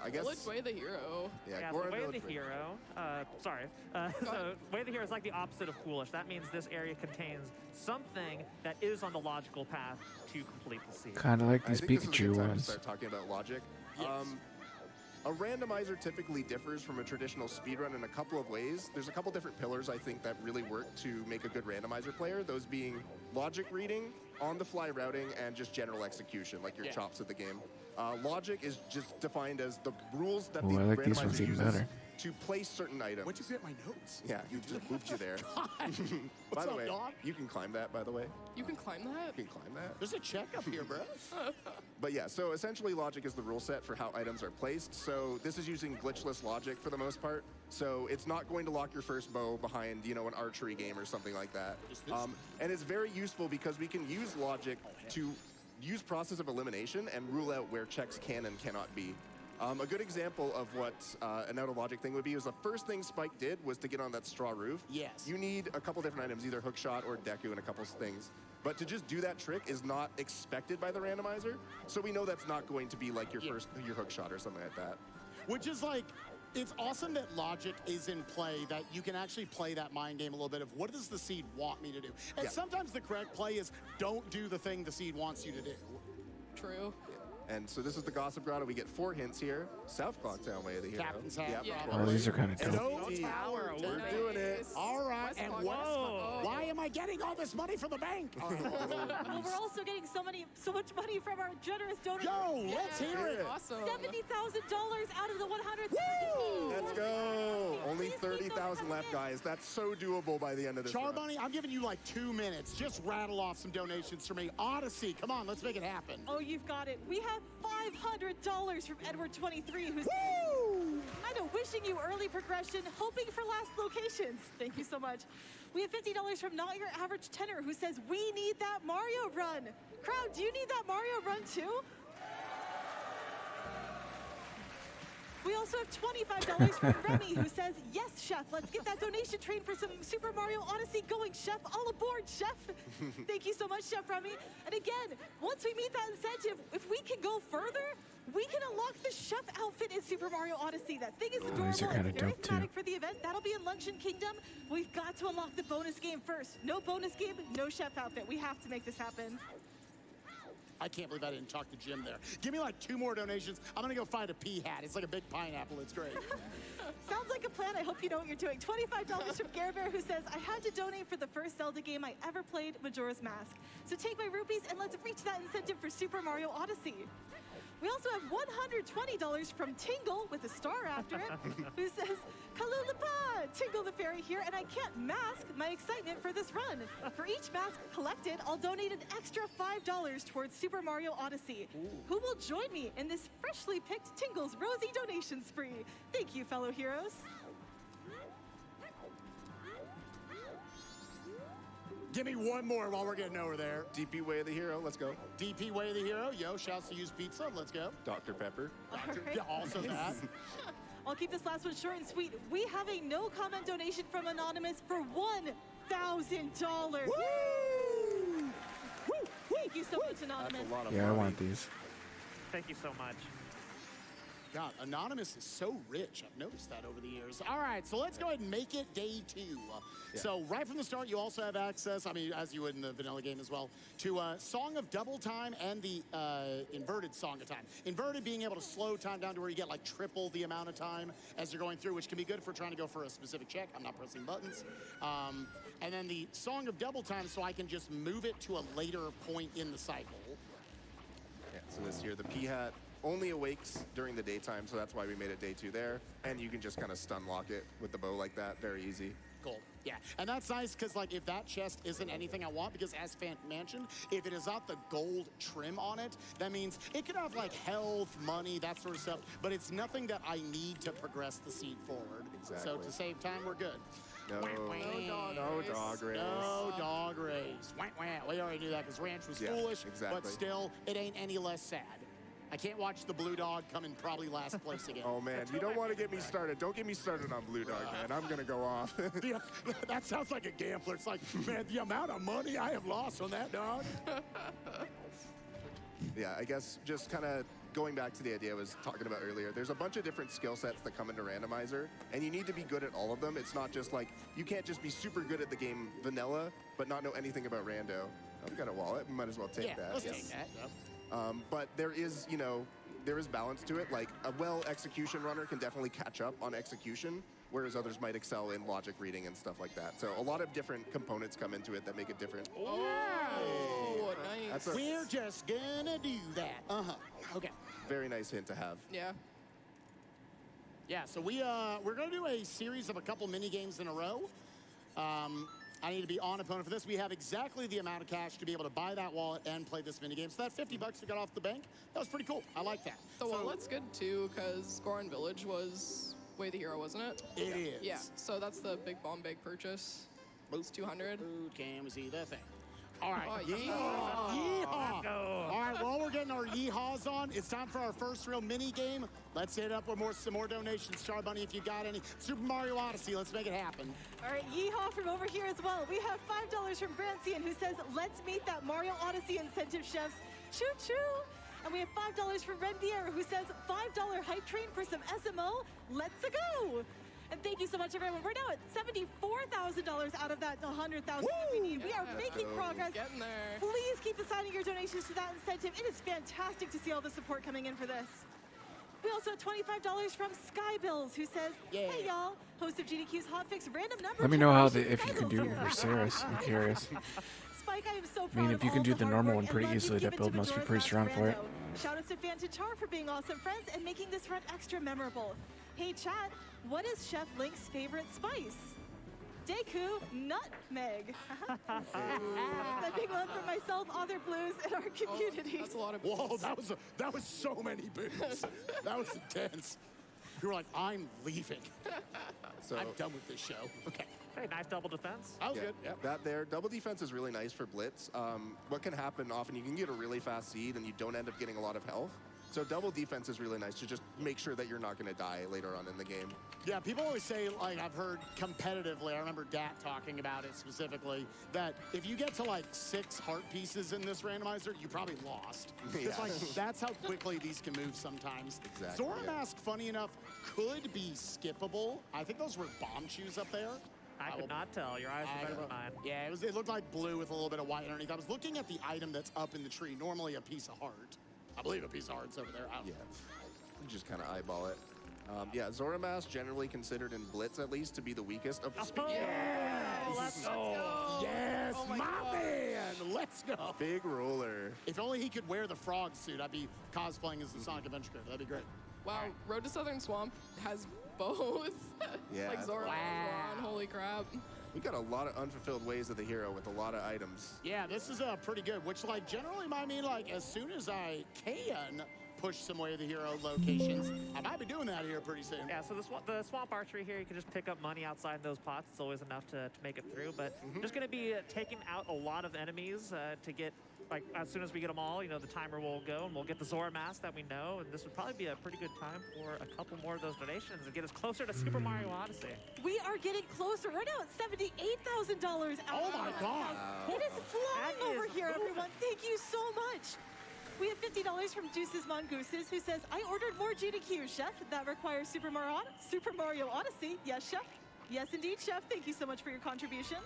Speaker 24: I guess.
Speaker 22: Village Way the hero.
Speaker 24: Yeah,
Speaker 23: So
Speaker 24: Goron
Speaker 23: Way of the
Speaker 24: Village Way.
Speaker 23: Hero, so Way of the Hero is like the opposite of foolish. That means this area contains something that is on the logical path to complete the seed.
Speaker 1: Kind of like
Speaker 24: I
Speaker 1: these
Speaker 24: think this is a
Speaker 1: Pikachu
Speaker 24: good time to
Speaker 1: ones.
Speaker 24: start talking about logic.
Speaker 7: Yes.
Speaker 24: A randomizer typically differs from a traditional speedrun in a couple of ways. There's a couple different pillars, I think, that really work to make a good randomizer player. Those being logic reading, on-the-fly routing, and just general execution, like your chops of the game. Logic is just defined as the rules that the
Speaker 1: Ooh, I like these ones
Speaker 24: randomizer
Speaker 1: even
Speaker 24: uses
Speaker 1: better.
Speaker 24: to place certain items.
Speaker 7: What'd you get my notes?
Speaker 24: Yeah, you just moved you there. By
Speaker 7: What's
Speaker 24: the
Speaker 7: up,
Speaker 24: way,
Speaker 7: dog?
Speaker 24: you can climb that, by the way.
Speaker 22: You can climb that?
Speaker 24: You can climb that.
Speaker 7: There's a check up here, bro.
Speaker 24: But yeah, so essentially logic is the rule set for how items are placed. So this is using glitchless logic for the most part. So it's not going to lock your first bow behind, you know, an archery game or something like that. And it's very useful because we can use logic to use process of elimination and rule out where checks can and cannot be. A good example of what an out of logic thing would be was the first thing Spike did was to get on that straw roof.
Speaker 7: Yes.
Speaker 24: You need a couple different items, either hookshot or Deku and a couple things. But to just do that trick is not expected by the randomizer, so we know that's not going to be like your your hookshot or something like that.
Speaker 7: Which is like, it's awesome that logic is in play, that you can actually play that mind game a little bit of what does the seed want me to do? And sometimes the correct play is don't do the thing the seed wants you to do.
Speaker 22: True.
Speaker 24: And so this is the Gossip Grotto. We get 4 hints here. South Clocktown Way of the Hero.
Speaker 7: Captain's Hat.
Speaker 24: Yep,
Speaker 7: Yeah.
Speaker 24: of
Speaker 1: Oh,
Speaker 24: course.
Speaker 1: these are kind of
Speaker 24: And
Speaker 1: dope.
Speaker 24: OT.
Speaker 7: Tower.
Speaker 24: We're doing it.
Speaker 7: All right.
Speaker 22: West
Speaker 7: And
Speaker 22: Clock,
Speaker 7: whoa,
Speaker 22: West Clock.
Speaker 7: why am I getting all this money from the bank?
Speaker 5: Well, we're also getting so much money from our generous donors.
Speaker 7: Yo, let's hear it.
Speaker 22: Awesome.
Speaker 5: $70,000 out of the 100.
Speaker 24: Let's go. Only 30,000 left, guys. That's so doable by the end of this run.
Speaker 7: Charbonny, I'm giving you like 2 minutes. Just rattle off some donations for me. Odyssey, come on, let's make it happen.
Speaker 5: Oh, you've got it. We have $500 from Edward23, who's kind of wishing you early progression, hoping for last locations. Thank you so much. We have $50 from Not Your Average Tenor, who says, we need that Mario run. Crowd, do you need that Mario run too? We also have $25 from Remy, who says, yes, Chef, let's get that donation train for some Super Mario Odyssey going, Chef. All aboard, Chef. Thank you so much, Chef Remy. And again, once we meet that incentive, if we can go further, we can unlock the Chef outfit in Super Mario Odyssey. That thing is adorable.
Speaker 1: these are kinda
Speaker 5: It's very
Speaker 1: dope, too.
Speaker 5: thematic for the event. That'll be in Luncheon Kingdom. We've got to unlock the bonus game first. No bonus game, no Chef outfit. We have to make this happen.
Speaker 7: I can't believe I didn't talk to Jim there. Give me like 2 more donations. I'm gonna go find a pea hat. It's like a big pineapple. It's great.
Speaker 5: Sounds like a plan. I hope you know what you're doing. $25 from Gare Bear, who says, I had to donate for the first Zelda game I ever played, Majora's Mask. So take my rupees and let's reach that incentive for Super Mario Odyssey. We also have $120 from Tingle with a star after it, who says, Kalulapa! Tingle the Fairy here, and I can't mask my excitement for this run. For each mask collected, I'll donate an extra $5 towards Super Mario Odyssey. Who will join me in this freshly picked Tingle's Rosy donation spree? Thank you, fellow heroes.
Speaker 7: Give me one more while we're getting over there.
Speaker 24: DP Way of the Hero, let's go.
Speaker 7: DP Way of the Hero, yo, shouts to use pizza, let's go.
Speaker 24: Dr. Pepper.
Speaker 7: Yeah, also that.
Speaker 5: I'll keep this last one short and sweet. We have a no comment donation from Anonymous for $1,000. Woo! Thank you so much, Anonymous.
Speaker 24: That's a lot of
Speaker 1: Yeah, I
Speaker 24: money.
Speaker 1: want these.
Speaker 23: Thank you so much.
Speaker 7: God, Anonymous is so rich. I've noticed that over the years. All right, so let's go ahead and make it day 2. So right from the start, you also have access, I mean, as you would in the vanilla game as well, to Song of Double Time and the inverted Song of Time. Inverted being able to slow time down to where you get like triple the amount of time as you're going through, which can be good for trying to go for a specific check. I'm not pressing buttons. And then the Song of Double Time, so I can just move it to a later point in the cycle.
Speaker 24: Yeah, so this here, the P-Hat only awakes during the daytime, so that's why we made it day 2 there. And you can just kind of stun lock it with the bow like that, very easy.
Speaker 7: Cool. Yeah, and that's nice because like if that chest isn't anything I want, because as Fant mentioned, if it is not the gold trim on it, that means it could have like health, money, that sort of stuff, but it's nothing that I need to progress the seed forward.
Speaker 24: Exactly.
Speaker 7: So to save time, we're good.
Speaker 24: No, no dog race.
Speaker 7: No dog race. Wah, wah. We already knew that because Ranch was foolish, but still, it ain't any less sad. I can't watch the Blue Dog come in probably last place again.
Speaker 24: Oh man, you don't want to get me started. Don't get me started on Blue Dog, man. I'm gonna go off.
Speaker 7: That sounds like a gambler. It's like, man, the amount of money I have lost on that dog.
Speaker 24: Yeah, I guess just kind of going back to the idea I was talking about earlier, there's a bunch of different skill sets that come into Randomizer, and you need to be good at all of them. It's not just like, you can't just be super good at the game vanilla, but not know anything about Rando. Oh, we got a wallet, we might as well take that.
Speaker 7: Let's take that. Yep.
Speaker 24: But there is, you know, there is balance to it. Like a well execution runner can definitely catch up on execution, whereas others might excel in logic reading and stuff like that. So a lot of different components come into it that make it different.
Speaker 22: Oh, nice.
Speaker 7: We're just gonna do that. Okay.
Speaker 24: Very nice hint to have.
Speaker 22: Yeah.
Speaker 7: Yeah, so we're gonna do a series of a couple mini games in a row. I need to be on opponent for this. We have exactly the amount of cash to be able to buy that wallet and play this minigame. So that $50 we got off the bank, that was pretty cool. I like that.
Speaker 22: The wallet's good too, because Goron Village was Way the Hero, wasn't it?
Speaker 7: It is.
Speaker 22: Yeah, so that's the big bomb bag purchase. It's 200.
Speaker 7: Can we see the thing? All right.
Speaker 22: Oh,
Speaker 7: Yeehaw!
Speaker 22: yeehaw.
Speaker 7: Yeehaw! All right, while we're getting our yeehaws on, it's time for our first real mini game. Let's hit it up with some more donations. Star Bunny, if you got any. Super Mario Odyssey, let's make it happen.
Speaker 5: All right, yeehaw from over here as well. We have $5 from Brancian, who says, let's meet that Mario Odyssey incentive, chefs. Choo choo! And we have $5 from Renvier, who says, $5 hype train for some SMO. Let's go! And thank you so much, everyone. We're now at $74,000 out of that $100,000 that we need. We are making progress.
Speaker 22: Getting there.
Speaker 5: Please keep assigning your donations to that incentive. It is fantastic to see all the support coming in for this. We also have $25 from Skybills, who says, hey, y'all, host of GDQ's Hotfix random number.
Speaker 1: Let me know how
Speaker 5: generation,
Speaker 1: if you can do
Speaker 5: Skybills.
Speaker 1: Berceris. I'm curious.
Speaker 5: Spike, I am so
Speaker 1: I
Speaker 5: proud
Speaker 1: mean,
Speaker 5: of
Speaker 1: if you
Speaker 5: all
Speaker 1: can do
Speaker 5: the
Speaker 1: the
Speaker 5: hard
Speaker 1: normal
Speaker 5: work
Speaker 1: one
Speaker 5: and
Speaker 1: pretty
Speaker 5: love you've
Speaker 1: easily, that
Speaker 5: given
Speaker 1: build
Speaker 5: to
Speaker 1: must be
Speaker 5: Majora's
Speaker 1: pretty
Speaker 5: Mask
Speaker 1: strong for it.
Speaker 5: Rando. Shout outs to Fantichar for being awesome friends and making this run extra memorable. Hey, chat, what is Chef Link's favorite spice? Deku Nutmeg. A big one for myself, other blues, and our community.
Speaker 22: That's a lot of
Speaker 7: Whoa, that was so many boos. That was intense. You were like, I'm leaving.
Speaker 24: So
Speaker 7: I'm done with this show. Okay.
Speaker 23: Hey, nice double defense.
Speaker 7: That was good. Yep.
Speaker 24: That there, double defense is really nice for blitz. What can happen often, you can get a really fast seed and you don't end up getting a lot of health. So double defense is really nice to just make sure that you're not going to die later on in the game.
Speaker 7: Yeah, people always say, like I've heard competitively, I remember Dat talking about it specifically, that if you get to like 6 heart pieces in this randomizer, you probably lost. It's like, that's how quickly these can move sometimes.
Speaker 24: Exactly,
Speaker 7: Zora Mask, funny enough, could be skippable. I think those were bomb shoes up there.
Speaker 23: I could not tell. Your eyes are better than mine.
Speaker 7: Yeah, it looked like blue with a little bit of white underneath. I was looking at the item that's up in the tree, normally a piece of heart. I believe a piece of heart's over there. I don't know.
Speaker 24: You just kind of eyeball it. Yeah, Zora Mask generally considered in Blitz at least to be the weakest of the speed.
Speaker 7: Let's go! Yes,
Speaker 22: Oh
Speaker 7: my man! Let's go!
Speaker 24: Big roller.
Speaker 7: If only he could wear the frog suit, I'd be cosplaying as the Sonic Adventure character. That'd be great.
Speaker 22: Wow, Road to Southern Swamp has both.
Speaker 24: Yeah.
Speaker 22: Like Zora and Goron, holy crap.
Speaker 24: We got a lot of unfulfilled ways of the hero with a lot of items.
Speaker 7: Yeah, this is pretty good, which like generally might mean like as soon as I can push some way of the hero locations, I might be doing that here pretty soon.
Speaker 23: Yeah, so the swamp archery here, you can just pick up money outside those pots. It's always enough to make it through, but just going to be taking out a lot of enemies to get, like, as soon as we get them all, you know, the timer will go and we'll get the Zora mask that we know, and this would probably be a pretty good time for a couple more of those donations and get us closer to Super Mario Odyssey.
Speaker 5: We are getting closer. We're now at $78,000 out.
Speaker 7: Oh my God.
Speaker 5: It is flying over here, everyone. Thank you so much. We have $50 from Juices Mongooses, who says, I ordered more GDQ, Chef. That requires Super Mario Odyssey. Yes, Chef. Yes, indeed, Chef. Thank you so much for your contribution.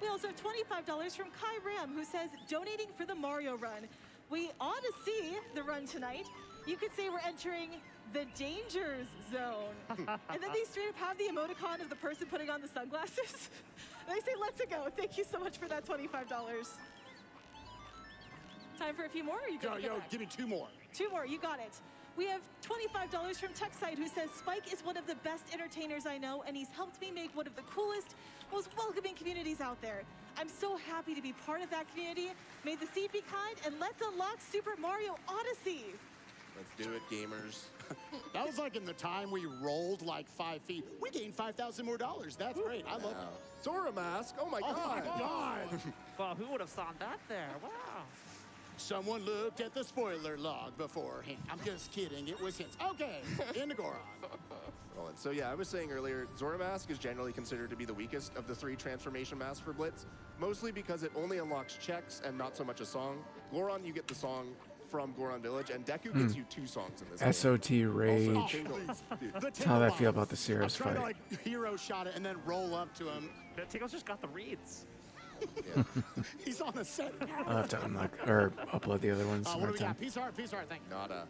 Speaker 5: We also have $25 from Kai Ram, who says, donating for the Mario run. We ought to see the run tonight. You could say we're entering the danger zone. And then they straight up have the emoticon of the person putting on the sunglasses. They say, let's go. Thank you so much for that $25. Time for a few more? Or you
Speaker 7: Yo, give me 2 more.
Speaker 5: 2 more, you got it. We have $25 from TechSide, who says, Spike is one of the best entertainers I know, and he's helped me make one of the coolest, most welcoming communities out there. I'm so happy to be part of that community. May the seed be kind, and let's unlock Super Mario Odyssey.
Speaker 24: Let's do it, gamers.
Speaker 7: That was like in the time we rolled like 5 feet. We gained $5,000 more. That's great. I love it.
Speaker 24: Zora mask. Oh my God.
Speaker 7: Oh my God.
Speaker 23: Well, who would have saw that there? Wow.
Speaker 7: Someone looked at the spoiler log beforehand. I'm just kidding. It was hints. Okay, into Goron.
Speaker 24: So yeah, I was saying earlier, Zora Mask is generally considered to be the weakest of the 3 transformation masks for Blitz, mostly because it only unlocks checks and not so much a song. Goron, you get the song from Goron Village, and Deku gets you 2 songs in this game.
Speaker 1: SOT Rage. That's how I feel about the Cirrus
Speaker 7: I'm trying
Speaker 1: fight.
Speaker 7: to like hero shot it and then roll up to him.
Speaker 23: Tinkle's just got the reads.
Speaker 24: Yeah.
Speaker 7: He's on the set.
Speaker 1: I'll have to unlock or upload the other ones.
Speaker 7: What do
Speaker 1: more
Speaker 7: we
Speaker 1: time.
Speaker 7: got? Piece of art, thank you.
Speaker 24: Nada.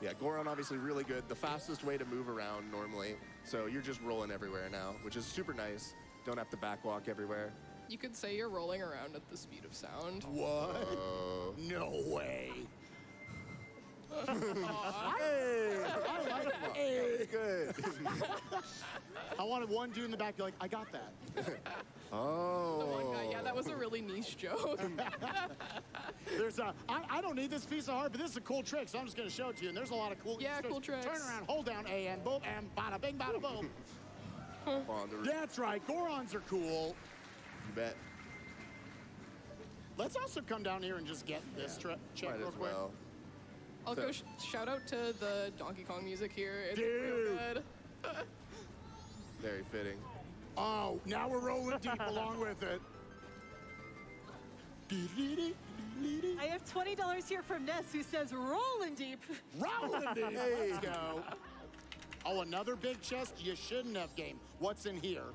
Speaker 24: Yeah, Goron obviously really good. The fastest way to move around normally. So you're just rolling everywhere now, which is super nice. Don't have to backwalk everywhere.
Speaker 22: You could say you're rolling around at the speed of sound.
Speaker 7: What? No way.
Speaker 24: Hey, I like that. Hey, good.
Speaker 7: I wanted one dude in the back to be like, I got that.
Speaker 24: Oh.
Speaker 22: The one guy, yeah, that was a really niche joke.
Speaker 7: There's I don't need this piece of art, but this is a cool trick, so I'm just going to show it to you. And there's a lot of cool.
Speaker 22: Yeah, cool tricks.
Speaker 7: Turn around, hold down A, and boom, and bada bing, bada boom. That's right. Gorons are cool.
Speaker 24: You bet.
Speaker 7: Let's also come down here and just get this check
Speaker 24: Might
Speaker 7: real
Speaker 24: as
Speaker 7: quick.
Speaker 24: well.
Speaker 22: I'll go shout out to the Donkey Kong music here. It's
Speaker 7: Dude.
Speaker 22: real good.
Speaker 24: Very fitting.
Speaker 7: Oh, now we're rolling deep along with it.
Speaker 5: I have $20 here from Ness, who says, rolling deep.
Speaker 7: Rolling deep. Let's go. Oh, another big chest you shouldn't have game. What's in here?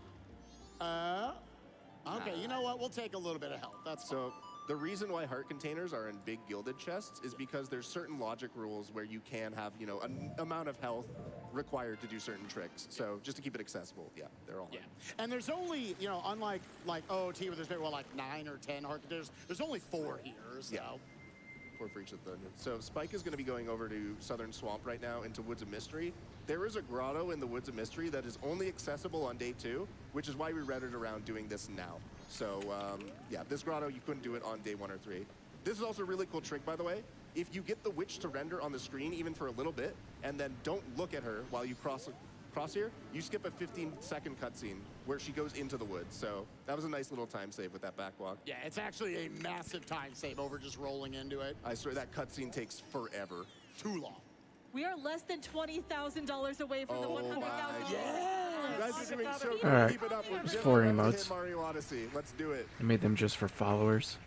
Speaker 7: Okay, you know what? We'll take a little bit of help. That's fine.
Speaker 24: So the reason why heart containers are in big gilded chests is because there's certain logic rules where you can have, you know, an amount of health required to do certain tricks. So just to keep it accessible, yeah, they're all in.
Speaker 7: And there's only, you know, unlike like OOT where there's maybe, well, like 9 or 10 heart containers, there's only 4 here, so.
Speaker 24: Yeah. 4 for each of the dungeons. So Spike is going to be going over to Southern Swamp right now into Woods of Mystery. There is a grotto in the Woods of Mystery that is only accessible on day 2, which is why we read it around doing this now. So yeah, this grotto, you couldn't do it on day 1 or 3. This is also a really cool trick, by the way. If you get the witch to render on the screen even for a little bit, and then don't look at her while you cross here, you skip a 15-second cutscene where she goes into the woods. So that was a nice little time save with that backwalk.
Speaker 7: Yeah, it's actually a massive time save over just rolling into it.
Speaker 24: I swear that cutscene takes forever.
Speaker 7: Too long.
Speaker 5: We are less than $20,000 away from the $100,000.
Speaker 24: You guys are doing so good.
Speaker 1: Alright,
Speaker 24: Keep it up. We're
Speaker 1: there's
Speaker 24: just
Speaker 1: 4
Speaker 24: about to hit
Speaker 1: emotes.
Speaker 24: Mario Odyssey. Let's do it.
Speaker 1: I made them just for followers.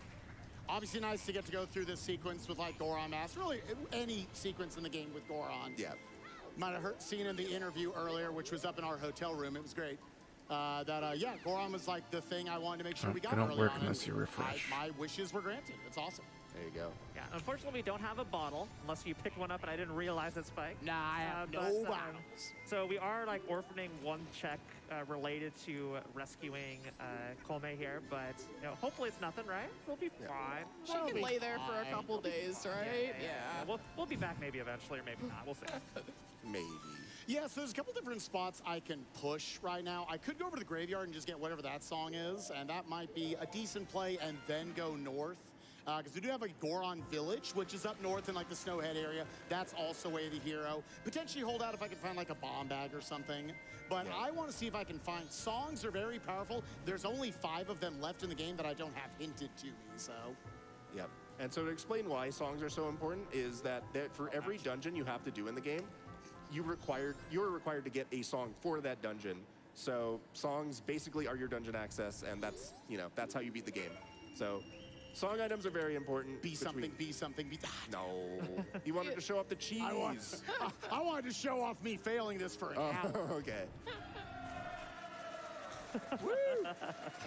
Speaker 7: Obviously nice to get to go through this sequence with like Goron Mask. Really, any sequence in the game with Goron.
Speaker 24: Yeah.
Speaker 7: Might have seen in the interview earlier, which was up in our hotel room. It was great. Yeah, Goron was like the thing I wanted to make sure we got
Speaker 1: They don't
Speaker 7: early
Speaker 1: work
Speaker 7: on,
Speaker 1: unless
Speaker 7: and
Speaker 1: you refresh.
Speaker 7: my wishes were granted. It's awesome.
Speaker 24: There you go.
Speaker 23: Yeah, unfortunately, we don't have a bottle unless you picked one up and I didn't realize it, Spike.
Speaker 7: Nah, I have no bottles.
Speaker 23: So we are like orphaning one check related to rescuing Colme here, but you know, hopefully it's nothing, right? We'll be fine.
Speaker 22: She can lay there for a couple days, right?
Speaker 23: Yeah. We'll be back maybe eventually, or maybe not. We'll see.
Speaker 24: Maybe.
Speaker 7: Yeah, so there's a couple different spots I can push right now. I could go over to the graveyard and just get whatever that song is, and that might be a decent play, and then go north. Because we do have a Goron Village, which is up north in like the Snowhead area. That's also way the hero. Potentially hold out if I can find like a bomb bag or something. But I want to see if I can find songs are very powerful. There's only 5 of them left in the game that I don't have hinted to me, so.
Speaker 24: Yep. And so to explain why songs are so important is that for every dungeon you have to do in the game, you're required to get a song for that dungeon. So songs basically are your dungeon access, and that's, you know, that's how you beat the game. So song items are very important.
Speaker 7: Be something, be something, be...
Speaker 24: No. You wanted to show off the cheese.
Speaker 7: I wanted to show off me failing this for an hour.
Speaker 24: Okay.
Speaker 7: Woo!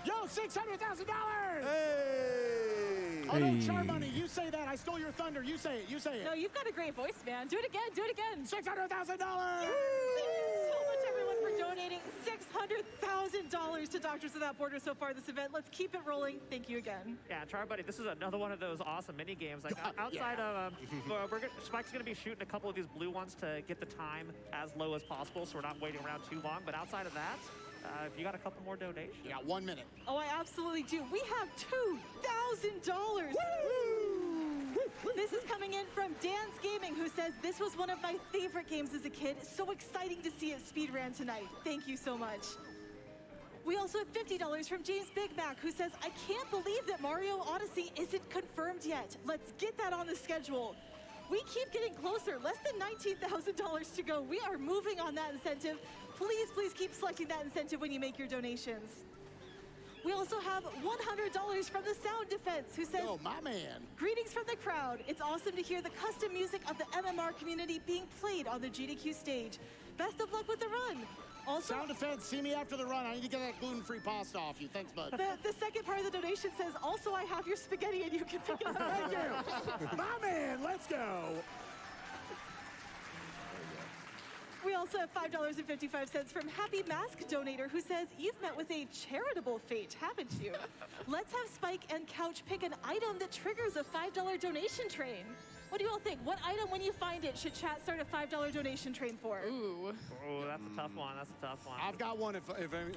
Speaker 7: Yo, $600,000!
Speaker 24: Hey!
Speaker 7: Oh, no, Charbonny, you say that. I stole your thunder. You say it. You say it.
Speaker 5: No, you've got a great voice, man. Do it again. Do it again.
Speaker 7: $600,000!
Speaker 5: Thank you so much, everyone, for donating $600,000 to Doctors Without Borders so far this event. Let's keep it rolling. Thank you again.
Speaker 23: Yeah, Charbuddy, this is another one of those awesome mini games. Like outside of, Spike's going to be shooting a couple of these blue ones to get the time as low as possible, so we're not waiting around too long. But outside of that, if you got a couple more donations.
Speaker 7: Yeah, 1 minute.
Speaker 5: Oh, I absolutely do. We have $2,000. This is coming in from Dance Gaming, who says, this was one of my favorite games as a kid. So exciting to see it speedran tonight. Thank you so much. We also have $50 from James Big Mac, who says, I can't believe that Mario Odyssey isn't confirmed yet. Let's get that on the schedule. We keep getting closer, less than $19,000 to go. We are moving on that incentive. Please, please keep selecting that incentive when you make your donations. We also have $100 from the Sound Defense, who says,
Speaker 7: oh, my man.
Speaker 5: Greetings from the crowd. It's awesome to hear the custom music of the MMR community being played on the GDQ stage. Best of luck with the run. Also,
Speaker 7: Sound Defense, see me after the run. I need to get that gluten-free pasta off you. Thanks, bud.
Speaker 5: The second part of the donation says, also, I have your spaghetti and you can pick it up.
Speaker 7: Thank you. My man, let's go.
Speaker 5: We also have $5.55 from Happy Mask Donator, who says, you've met with a charitable fate, haven't you? Let's have Spike and Couch pick an item that triggers a $5 donation train. What do you all think? What item, when you find it, should chat start a $5 donation train for?
Speaker 22: Ooh.
Speaker 23: Oh, that's a tough one. That's a tough one.
Speaker 7: I've got one,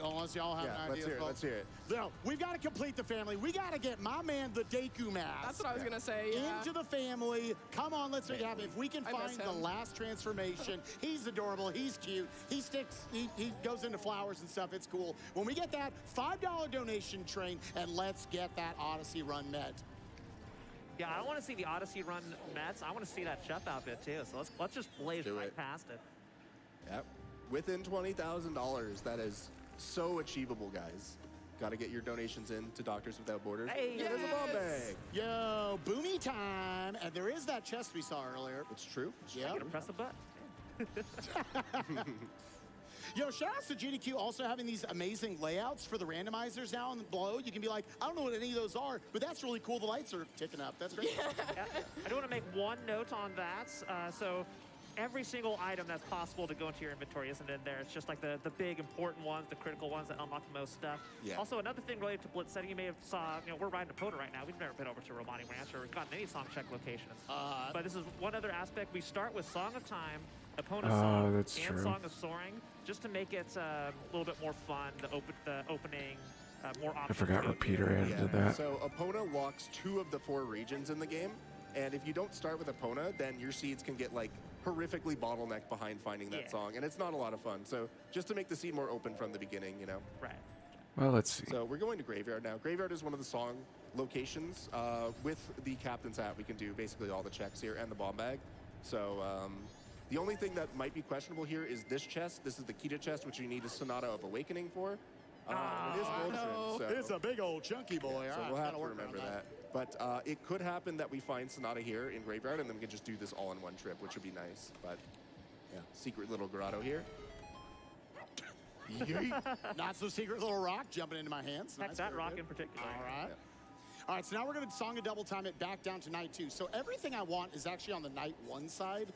Speaker 7: unless y'all have an idea.
Speaker 24: Let's hear it.
Speaker 7: No, we've got to complete the family. We got to get my man, the Deku Mask.
Speaker 22: That's what I was going to say, yeah.
Speaker 7: Into the family. Come on, let's make it happen. If we can find the last transformation, he's adorable, he's cute, he goes into flowers and stuff, it's cool. When we get that $5 donation train, and let's get that Odyssey run met.
Speaker 23: Yeah, I don't want to see the Odyssey run Mets. I want to see that chef outfit too. So let's just blaze right past it.
Speaker 24: Yep. Within $20,000. That is so achievable, guys. Got to get your donations in to Doctors Without Borders.
Speaker 23: Hey,
Speaker 24: there's a bomb bag.
Speaker 7: Yo, boomy time. And there is that chest we saw earlier.
Speaker 24: It's true.
Speaker 7: Yeah.
Speaker 23: I'm gonna press the button.
Speaker 7: Yo, shout out to GDQ also having these amazing layouts for the randomizers now and below. You can be like, I don't know what any of those are, but that's really cool. The lights are ticking up. That's great.
Speaker 23: Yeah. I do want to make one note on that. So every single item that's possible to go into your inventory isn't in there. It's just like the big important ones, the critical ones that unlock the most stuff.
Speaker 24: Yeah.
Speaker 23: Also, another thing related to blitz setting, you may have saw, we're riding a Epona right now. We've never been over to Romani Ranch or gotten any song check locations. But this is one other aspect. We start with Song of Time, Epona song,
Speaker 1: that's
Speaker 23: and
Speaker 1: true.
Speaker 23: Song of Soaring, just to make it a little bit more fun, the opening, more options.
Speaker 1: I forgot Repeater added that.
Speaker 24: So Epona locks 2 of the 4 regions in the game. And if you don't start with Epona, then your seeds can get like horrifically bottlenecked behind finding that song. And it's not a lot of fun. So just to make the seed more open from the beginning,
Speaker 23: Right.
Speaker 1: Well, let's see.
Speaker 24: So we're going to Graveyard now. Graveyard is one of the song locations. With the Captain's Hat, we can do basically all the checks here and the bomb bag. So the only thing that might be questionable here is this chest. This is the Kita chest, which you need a Sonata of Awakening for. It is Gold Trim, so
Speaker 7: It's a big old chunky boy.
Speaker 24: So
Speaker 7: All
Speaker 24: we'll
Speaker 7: right,
Speaker 24: have to
Speaker 7: work
Speaker 24: remember
Speaker 7: on
Speaker 24: that. But it could happen that we find Sonata here in Graveyard, and then we can just do this all in one trip, which would be nice. But yeah, secret little grotto here.
Speaker 7: Not so secret little rock jumping into my hands.
Speaker 23: Heck, that rock in particular.
Speaker 7: All right. All right, so now we're going to song and double time it back down to night 2. So everything I want is actually on the night 1 side.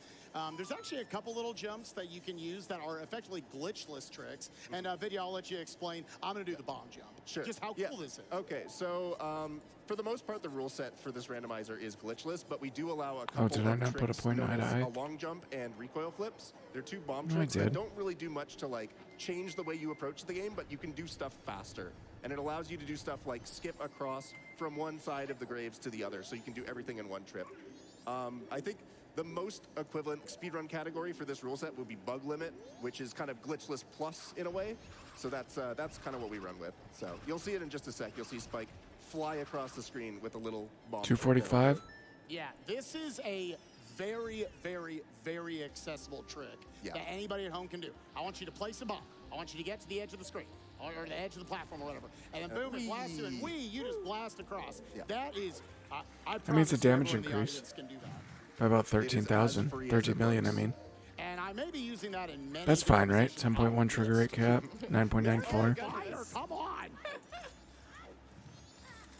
Speaker 7: There's actually a couple little jumps that you can use that are effectively glitchless tricks. And Vidya, I'll let you explain. I'm going to do the bomb jump.
Speaker 24: Sure.
Speaker 7: Just how cool this is.
Speaker 24: Okay, so for the most part, the rule set for this randomizer is glitchless, but we do allow a couple
Speaker 1: did I
Speaker 24: of
Speaker 1: not put a
Speaker 24: tricks
Speaker 1: point
Speaker 24: known
Speaker 1: eye to
Speaker 24: as
Speaker 1: eye?
Speaker 24: a long jump and recoil flips. They're 2 bomb
Speaker 1: No, I
Speaker 24: tricks that
Speaker 1: did.
Speaker 24: don't really do much to like change the way you approach the game, but you can do stuff faster. And it allows you to do stuff like skip across from one side of the graves to the other, so you can do everything in one trip. I think the most equivalent speedrun category for this rule set would be bug limit, which is kind of glitchless plus in a way. So that's kind of what we run with. So you'll see it in just a sec. You'll see Spike fly across the screen with a little bomb.
Speaker 1: 245.
Speaker 7: Yeah, this is a very, very, very accessible trick that anybody at home can do. I want you to place a bomb. I want you to get to the edge of the screen or the edge of the platform or whatever. And then boom, it blasts you, and you just blast across. That is, I
Speaker 1: That means a
Speaker 7: promise
Speaker 1: damage
Speaker 7: everyone in the
Speaker 1: increase
Speaker 7: audience can do that.
Speaker 1: by about 13,000. 13 million, I mean.
Speaker 7: And I may be using that in many
Speaker 1: That's fine, right? 10.1 trigger rate cap, 9.94.
Speaker 7: Fire, come on!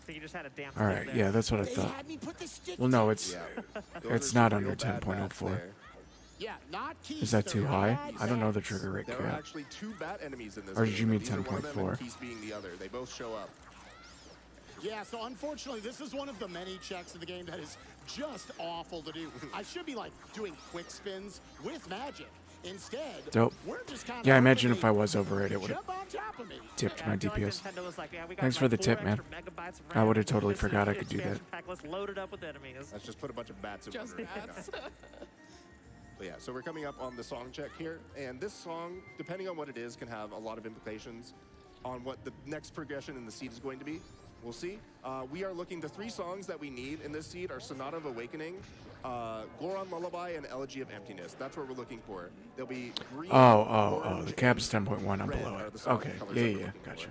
Speaker 23: So you just had a damn.
Speaker 1: All right, yeah, that's what I thought. Well, no, it's not under 10.04.
Speaker 7: Yeah, not keys.
Speaker 1: Is that too high? I don't know the trigger rate
Speaker 24: There are
Speaker 1: cap.
Speaker 24: actually 2 bat enemies in this
Speaker 1: Or
Speaker 24: game.
Speaker 1: did you mean
Speaker 24: These are one of them, and
Speaker 1: 10.4?
Speaker 24: Keys being the other. They both show up.
Speaker 7: Yeah, so unfortunately, this is one of the many checks in the game that is just awful to do. I should be like doing quick spins with magic. Instead,
Speaker 1: Dope.
Speaker 7: we're just kind of
Speaker 1: Yeah, I imagine if I was over it, it would have
Speaker 7: jump on top of me.
Speaker 1: tipped my DPS.
Speaker 23: Nintendo was like, yeah, we got
Speaker 1: Thanks
Speaker 23: like
Speaker 1: for the
Speaker 23: 4
Speaker 1: tip, man.
Speaker 23: extra megabytes of
Speaker 1: I would
Speaker 23: RAM.
Speaker 1: have totally
Speaker 23: This is
Speaker 1: forgot I
Speaker 23: the
Speaker 1: could do that.
Speaker 23: expansion pack. Let's load it up with enemies.
Speaker 24: Let's just put a bunch of bats in
Speaker 22: Just
Speaker 24: one room.
Speaker 22: bats.
Speaker 24: But yeah, so we're coming up on the song check here, and this song, depending on what it is, can have a lot of implications on what the next progression in the seed is going to be. We'll see. We are looking, the 3 songs that we need in this seed are Sonata of Awakening, Goron Lullaby, and Elegy of Emptiness. That's what we're looking for. There'll be green,
Speaker 1: Oh,
Speaker 24: orange,
Speaker 1: the cap is 10.1. I'm
Speaker 24: red
Speaker 1: below
Speaker 24: are
Speaker 1: it.
Speaker 24: the song
Speaker 1: Okay,
Speaker 24: colors
Speaker 1: yeah,
Speaker 24: that we're
Speaker 1: yeah,
Speaker 24: looking
Speaker 1: gotcha.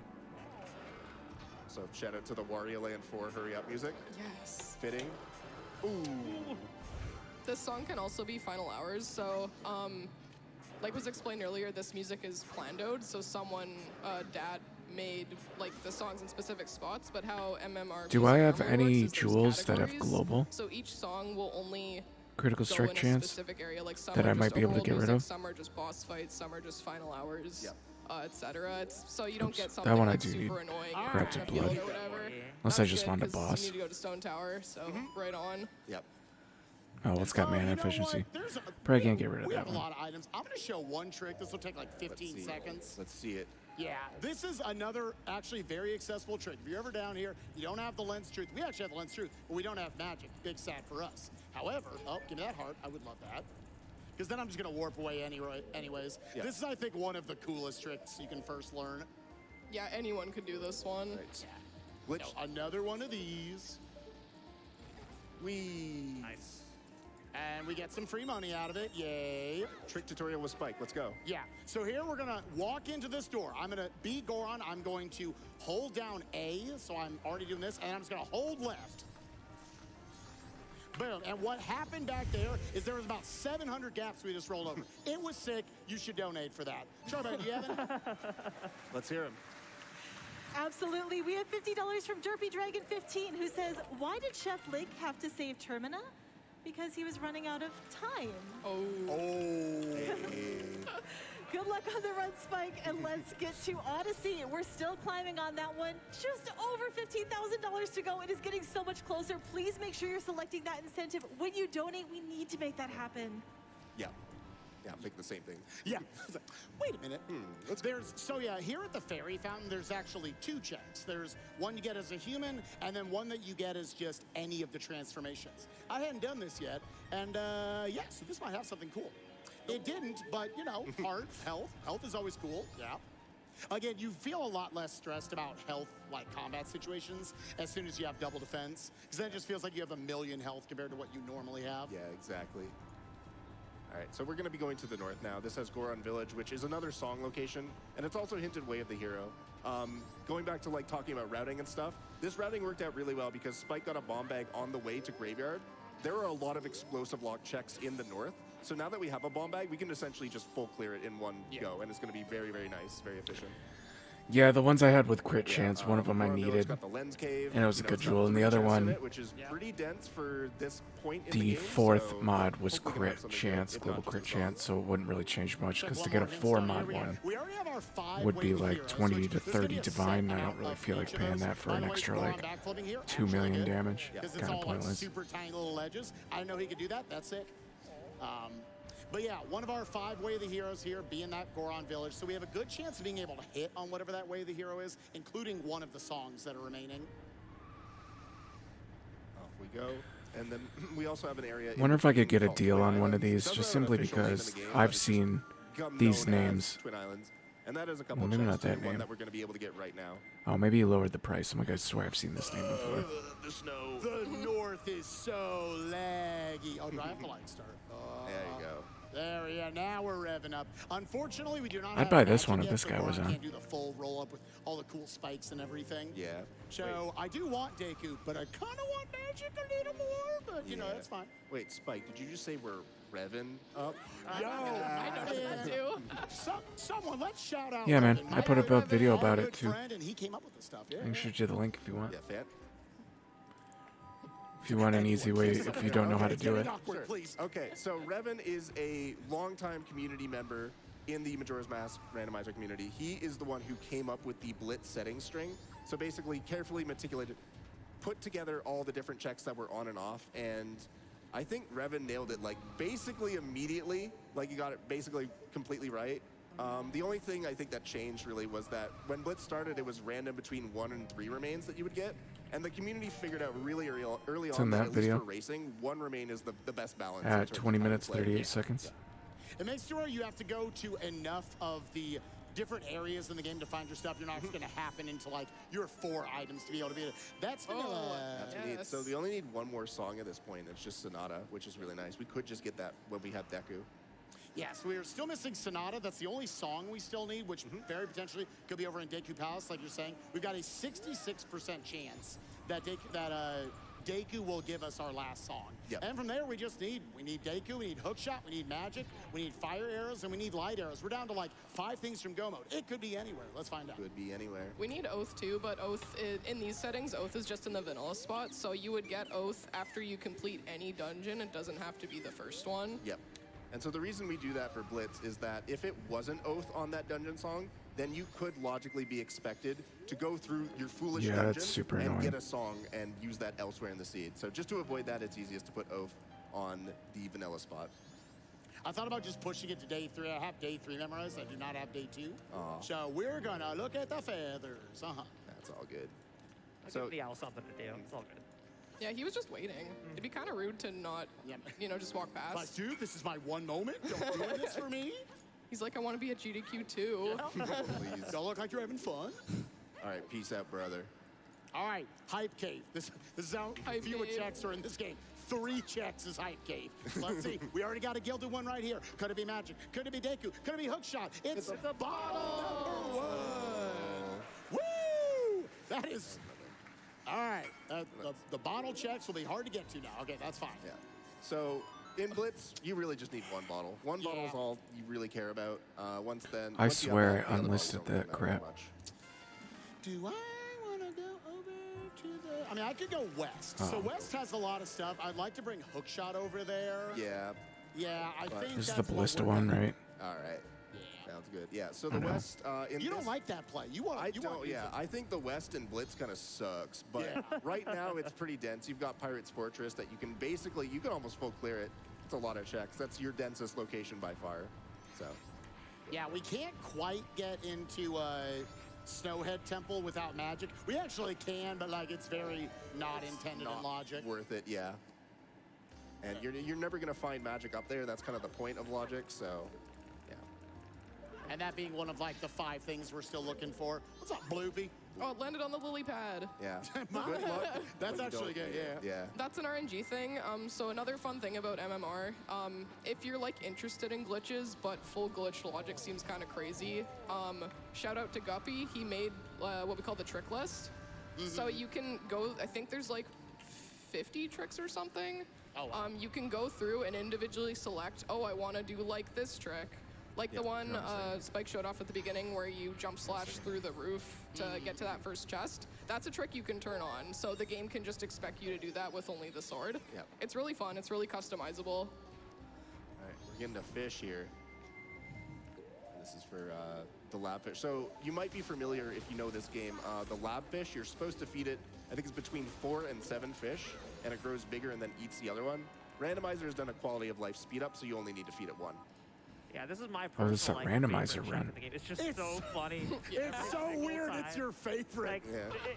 Speaker 24: for. So shout out to the Wario Land 4 Hurry Up music.
Speaker 22: Yes.
Speaker 24: Fitting. Ooh.
Speaker 22: This song can also be final hours. So, like was explained earlier, this music is plandoed. So someone, dad, made like the songs in specific spots. But how MMR
Speaker 1: Do
Speaker 22: music
Speaker 1: I have
Speaker 22: normally
Speaker 1: any
Speaker 22: works is there's
Speaker 1: jewels that have
Speaker 22: categories.
Speaker 1: global?
Speaker 22: So each song will only
Speaker 1: Critical
Speaker 22: go
Speaker 1: strike
Speaker 22: in a
Speaker 1: chance
Speaker 22: specific area. Like some
Speaker 1: that
Speaker 22: are
Speaker 1: I might
Speaker 22: just
Speaker 1: be able to
Speaker 22: overall
Speaker 1: get rid
Speaker 22: music,
Speaker 1: of?
Speaker 22: Some are just boss fights. Some are just final hours. Etc. It's so you don't
Speaker 1: Oops,
Speaker 22: get
Speaker 1: that
Speaker 22: something
Speaker 1: one I
Speaker 22: like
Speaker 1: do need.
Speaker 22: super annoying or
Speaker 1: Corrupted
Speaker 22: field
Speaker 1: blood.
Speaker 22: or whatever.
Speaker 1: Unless I
Speaker 22: That's
Speaker 1: just
Speaker 22: good,
Speaker 1: found a
Speaker 22: 'cause
Speaker 1: boss.
Speaker 22: You need to go to Stone Tower, so right on.
Speaker 24: Yep.
Speaker 1: Oh, well, it's got mana efficiency. Probably can't get rid of
Speaker 7: We
Speaker 1: that
Speaker 7: have a
Speaker 1: one.
Speaker 7: lot of items. I'm going to show one trick. This will take like 15 seconds.
Speaker 24: Let's see it.
Speaker 7: Yeah, this is another actually very accessible trick. If you're ever down here, you don't have the lens truth. We actually have the lens truth, but we don't have magic. Big sad for us. However, give me that heart. I would love that. Because then I'm just going to warp away anyways.
Speaker 24: Yeah.
Speaker 7: This is, I think, one of the coolest tricks you can first learn.
Speaker 22: Yeah, anyone could do this one.
Speaker 24: Glitch.
Speaker 7: Now, another one of these.
Speaker 23: Nice.
Speaker 7: And we get some free money out of it. Yay.
Speaker 24: Trick tutorial with Spike. Let's go.
Speaker 7: Yeah. So here we're going to walk into this door. I'm going to be Goron. I'm going to hold down A. So I'm already doing this. And I'm just going to hold left. Boom. And what happened back there is there was about 700 gaps we just rolled over. It was sick. You should donate for that. Charlie, do you have it?
Speaker 24: Let's hear him.
Speaker 5: Absolutely. We have $50 from Derpy Dragon 15, who says, why did Chef Link have to save Termina? Because he was running out of time.
Speaker 22: Oh.
Speaker 5: Good luck on the run, Spike, and let's get to Odyssey. We're still climbing on that one. Just over $15,000 to go. It is getting so much closer. Please make sure you're selecting that incentive. When you donate, we need to make that happen.
Speaker 24: Yeah. Yeah, I'm thinking the same thing.
Speaker 7: Yeah. Wait a minute. So yeah, here at the Fairy Fountain, there's actually 2 checks. There's one you get as a human, and then one that you get as just any of the transformations. I hadn't done this yet, and yeah, so this might have something cool. It didn't, but you know, heart, health. Health is always cool, yeah. Again, you feel a lot less stressed about health, like combat situations, as soon as you have double defense, because then it just feels like you have 1,000,000 health compared to what you normally have.
Speaker 24: Yeah, exactly. All right, so we're going to be going to the north now. This has Goron Village, which is another song location, and it's also hinted Way of the Hero. Going back to like talking about routing and stuff, this routing worked out really well because Spike got a bomb bag on the way to Graveyard. There are a lot of explosive lock checks in the north, so now that we have a bomb bag, we can essentially just full clear it in one go, and it's going to be very, very nice, very efficient.
Speaker 1: Yeah, the ones I had with crit
Speaker 24: Yeah,
Speaker 1: chance, one of them I
Speaker 24: Goron Village
Speaker 1: needed,
Speaker 24: got the lens cave,
Speaker 1: and it was a
Speaker 24: you know,
Speaker 1: good
Speaker 24: it's got
Speaker 1: jewel, and the other
Speaker 24: 3 chests in
Speaker 1: one,
Speaker 24: it, which is pretty dense for this point in the
Speaker 1: the
Speaker 24: game,
Speaker 1: fourth
Speaker 24: so
Speaker 1: mod was
Speaker 24: hopefully we can have
Speaker 1: crit
Speaker 24: something
Speaker 1: chance,
Speaker 24: good, if
Speaker 1: global
Speaker 24: not just
Speaker 1: crit
Speaker 24: the song.
Speaker 1: chance, so it wouldn't really change much,
Speaker 7: Check
Speaker 1: because
Speaker 7: one
Speaker 1: to get a
Speaker 7: more
Speaker 1: 4
Speaker 7: Hindstone. Here
Speaker 1: mod
Speaker 7: we go.
Speaker 1: one
Speaker 7: We already have our 5
Speaker 1: would be
Speaker 7: wave
Speaker 1: like
Speaker 7: heroes,
Speaker 1: 20
Speaker 7: which
Speaker 1: to
Speaker 7: there's gonna be
Speaker 1: 30
Speaker 7: a set
Speaker 1: divine. I
Speaker 7: amount
Speaker 1: don't really
Speaker 7: of
Speaker 1: feel like
Speaker 7: each of
Speaker 1: paying
Speaker 7: those.
Speaker 1: that for
Speaker 7: By
Speaker 1: an
Speaker 7: the way,
Speaker 1: extra
Speaker 7: Goron
Speaker 1: like
Speaker 7: backflipping here,
Speaker 1: 2
Speaker 7: actually
Speaker 1: million
Speaker 7: good,
Speaker 1: damage.
Speaker 7: because it's
Speaker 1: Kind of
Speaker 7: all like
Speaker 1: pointless.
Speaker 7: super tiny little ledges. I didn't know he could do that. That's sick. But yeah, one of our 5 Way of the Heroes here being that Goron Village. So we have a good chance of being able to hit on whatever that Way of the Hero is, including one of the songs that are remaining.
Speaker 24: Off we go. And then we also have an area.
Speaker 1: Wonder if I could get a
Speaker 24: called
Speaker 1: deal
Speaker 24: Twin
Speaker 1: on one of
Speaker 24: Islands.
Speaker 1: these,
Speaker 24: Doesn't
Speaker 1: just
Speaker 24: have an
Speaker 1: simply
Speaker 24: official name in
Speaker 1: because
Speaker 24: the game, but
Speaker 1: I've
Speaker 24: it's
Speaker 1: seen
Speaker 24: become
Speaker 1: these
Speaker 24: known as
Speaker 1: names.
Speaker 24: Twin Islands. And that is a couple
Speaker 1: Well, maybe
Speaker 24: checks
Speaker 1: not that
Speaker 24: too, one
Speaker 1: name.
Speaker 24: that we're going to be able to get right now.
Speaker 1: Oh, maybe he lowered the price. I'm like, I swear I've seen this name before.
Speaker 24: The snow.
Speaker 7: The north is so laggy. Oh, do I have to like start?
Speaker 24: There you go.
Speaker 7: There we are. Now we're revving up. Unfortunately, we do not
Speaker 1: I'd
Speaker 7: have
Speaker 1: buy this
Speaker 7: magic
Speaker 1: one if
Speaker 7: yet,
Speaker 1: this
Speaker 7: so
Speaker 1: guy was
Speaker 7: Goron
Speaker 1: on.
Speaker 7: can't do the full roll up with all the cool spikes and everything.
Speaker 24: Yeah.
Speaker 7: So I do want Deku, but I kind of want magic a little more. But you know, that's fine.
Speaker 24: Wait, Spike, did you just say we're revving up?
Speaker 7: Yo,
Speaker 22: I noticed that too.
Speaker 7: Someone, let's shout out.
Speaker 1: Yeah, man.
Speaker 7: Revan,
Speaker 1: I put up a video
Speaker 7: our
Speaker 1: about
Speaker 7: good
Speaker 1: it too.
Speaker 7: friend, and he came up with the stuff. Yeah.
Speaker 1: I can shoot you the link if you want.
Speaker 24: Yeah, fan.
Speaker 1: If you want an easy way, if you don't know how to do it.
Speaker 24: Sure. Okay, so Revan is a longtime community member in the Majora's Mask randomizer community. He is the one who came up with the Blitz setting string. So basically, carefully meticulated, put together all the different checks that were on and off, and I think Revan nailed it like basically immediately. Like he got it basically completely right. The only thing I think that changed really was that when Blitz started, it was random between 1 and 3 remains that you would get. And the community figured out really early
Speaker 1: It's
Speaker 24: on
Speaker 1: in
Speaker 24: that
Speaker 1: that
Speaker 24: at
Speaker 1: video.
Speaker 24: least for racing, 1 remain is the best balance. in
Speaker 1: At
Speaker 24: terms of
Speaker 1: 20
Speaker 24: how to
Speaker 1: minutes,
Speaker 24: play.
Speaker 1: 38 seconds.
Speaker 7: It makes it where you have to go to enough of the different areas in the game to find your stuff. You're not just going to happen into like your 4 items to be able to be it. That's
Speaker 24: That's neat. So we only need 1 more song at this point. It's just Sonata, which is really nice. We could just get that when we have Deku.
Speaker 7: Yes, we are still missing Sonata. That's the only song we still need, which very potentially could be over in Deku Palace, like you're saying. We've got a 66% chance that Deku will give us our last song.
Speaker 24: Yep.
Speaker 7: And from there, we need Deku, we need Hookshot, we need Magic, we need Fire Arrows, and we need Light Arrows. We're down to like 5 things from Go Mode. It could be anywhere. Let's find out.
Speaker 24: Could be anywhere.
Speaker 22: We need Oath too, but Oath in these settings, Oath is just in the vanilla spot, so you would get Oath after you complete any dungeon. It doesn't have to be the first one.
Speaker 24: Yep. And so the reason we do that for Blitz is that if it wasn't Oath on that dungeon song, then you could logically be expected to go through your foolish
Speaker 1: Yeah,
Speaker 24: dungeon
Speaker 1: that's super
Speaker 24: and
Speaker 1: annoying.
Speaker 24: get a song and use that elsewhere in the seed. So just to avoid that, it's easiest to put Oath on the vanilla spot.
Speaker 7: I thought about just pushing it to day 3. I have day 3 memorized. I do not have day 2.
Speaker 24: Aw.
Speaker 7: So we're gonna look at the feathers.
Speaker 24: That's all good.
Speaker 23: I'll give the owl something to do. It's all good.
Speaker 22: Yeah, he was just waiting. It'd be kind of rude to not, just walk past.
Speaker 7: But dude, this is my one moment. Don't ruin this for me.
Speaker 22: He's like, I want to be at GDQ too.
Speaker 24: Please.
Speaker 7: Don't look like you're having fun.
Speaker 24: All right, peace out, brother.
Speaker 7: All right, Hype Cave. This is how fewer checks are in this game. 3 checks is Hype Cave. Let's see. We already got a gilded one right here. Could it be Magic? Could it be Deku? Could it be Hookshot? It's the bottle number 1. Woo! That is... All right. The bottle checks will be hard to get to now. Okay, that's fine.
Speaker 24: Yeah. So in Blitz, you really just need 1 bottle. 1 bottle is all you really care about. Once
Speaker 1: I
Speaker 24: you have
Speaker 1: swear
Speaker 24: that,
Speaker 1: I
Speaker 24: the other bottles
Speaker 1: unlisted
Speaker 24: don't really
Speaker 1: that
Speaker 24: matter
Speaker 1: crap.
Speaker 24: much.
Speaker 7: Do I want to go over to the... I mean, I could go west.
Speaker 1: Oh.
Speaker 7: So west has a lot of stuff. I'd like to bring Hookshot over there.
Speaker 24: Yeah.
Speaker 7: Yeah, I think
Speaker 1: This is
Speaker 7: that's
Speaker 1: the
Speaker 7: what
Speaker 1: Ballista
Speaker 7: we're
Speaker 1: one,
Speaker 7: gonna-
Speaker 1: right?
Speaker 24: All right. Sounds good. Yeah. So
Speaker 1: I
Speaker 24: the
Speaker 1: know.
Speaker 24: West.
Speaker 7: You don't like that play. You want.
Speaker 24: I
Speaker 7: you
Speaker 24: don't.
Speaker 7: want
Speaker 24: Yeah. I think the West in Blitz kind of sucks. But
Speaker 7: Yeah.
Speaker 24: right now it's pretty dense. You've got Pirate's Fortress that you can basically you can almost full clear it. It's a lot of checks. That's your densest location by far. So.
Speaker 7: Yeah, we can't quite get into Snowhead Temple without magic. We actually can, but like it's very not intended in logic.
Speaker 24: Worth it. Yeah. And you're never gonna find magic up there. That's kind of the point of logic. So.
Speaker 7: And that being one of like the 5 things we're still looking for. What's up, Bloopy?
Speaker 22: Oh, it landed on the lily pad.
Speaker 24: Yeah.
Speaker 7: Good luck. That's
Speaker 24: when you
Speaker 7: actually
Speaker 24: don't
Speaker 7: good.
Speaker 24: need it. Yeah.
Speaker 22: That's an RNG thing. So another fun thing about MMR, if you're like interested in glitches, but full glitch logic seems kind of crazy, shout out to Guppy. He made what we call the trick list. So you can go, I think there's like 50 tricks or something.
Speaker 7: Oh, wow.
Speaker 22: You can go through and individually select, oh, I want to do like this trick, Like
Speaker 19: Yeah,
Speaker 22: the one
Speaker 19: no, I'm saying.
Speaker 22: Spike showed off at the beginning where you jump slash through the roof to get to that first chest. That's a trick you can turn on, so the game can just expect you to do that with only the sword.
Speaker 19: Yep.
Speaker 22: It's really fun, it's really customizable.
Speaker 24: All right, we're getting a fish here. This is for the lab fish. So you might be familiar if you know this game. The lab fish, you're supposed to feed it, I think it's between 4 and 7 fish, and it grows bigger and then eats the other one. Randomizer has done a quality of life speed up, so you only need to feed it 1.
Speaker 23: Yeah, this is my
Speaker 1: Oh, this is a
Speaker 23: personal
Speaker 1: randomizer
Speaker 23: favorite
Speaker 1: run.
Speaker 23: check in the game. It's just so funny.
Speaker 7: It's so
Speaker 23: Every
Speaker 7: weird.
Speaker 23: single
Speaker 7: It's
Speaker 23: time.
Speaker 7: your favorite.
Speaker 23: Like,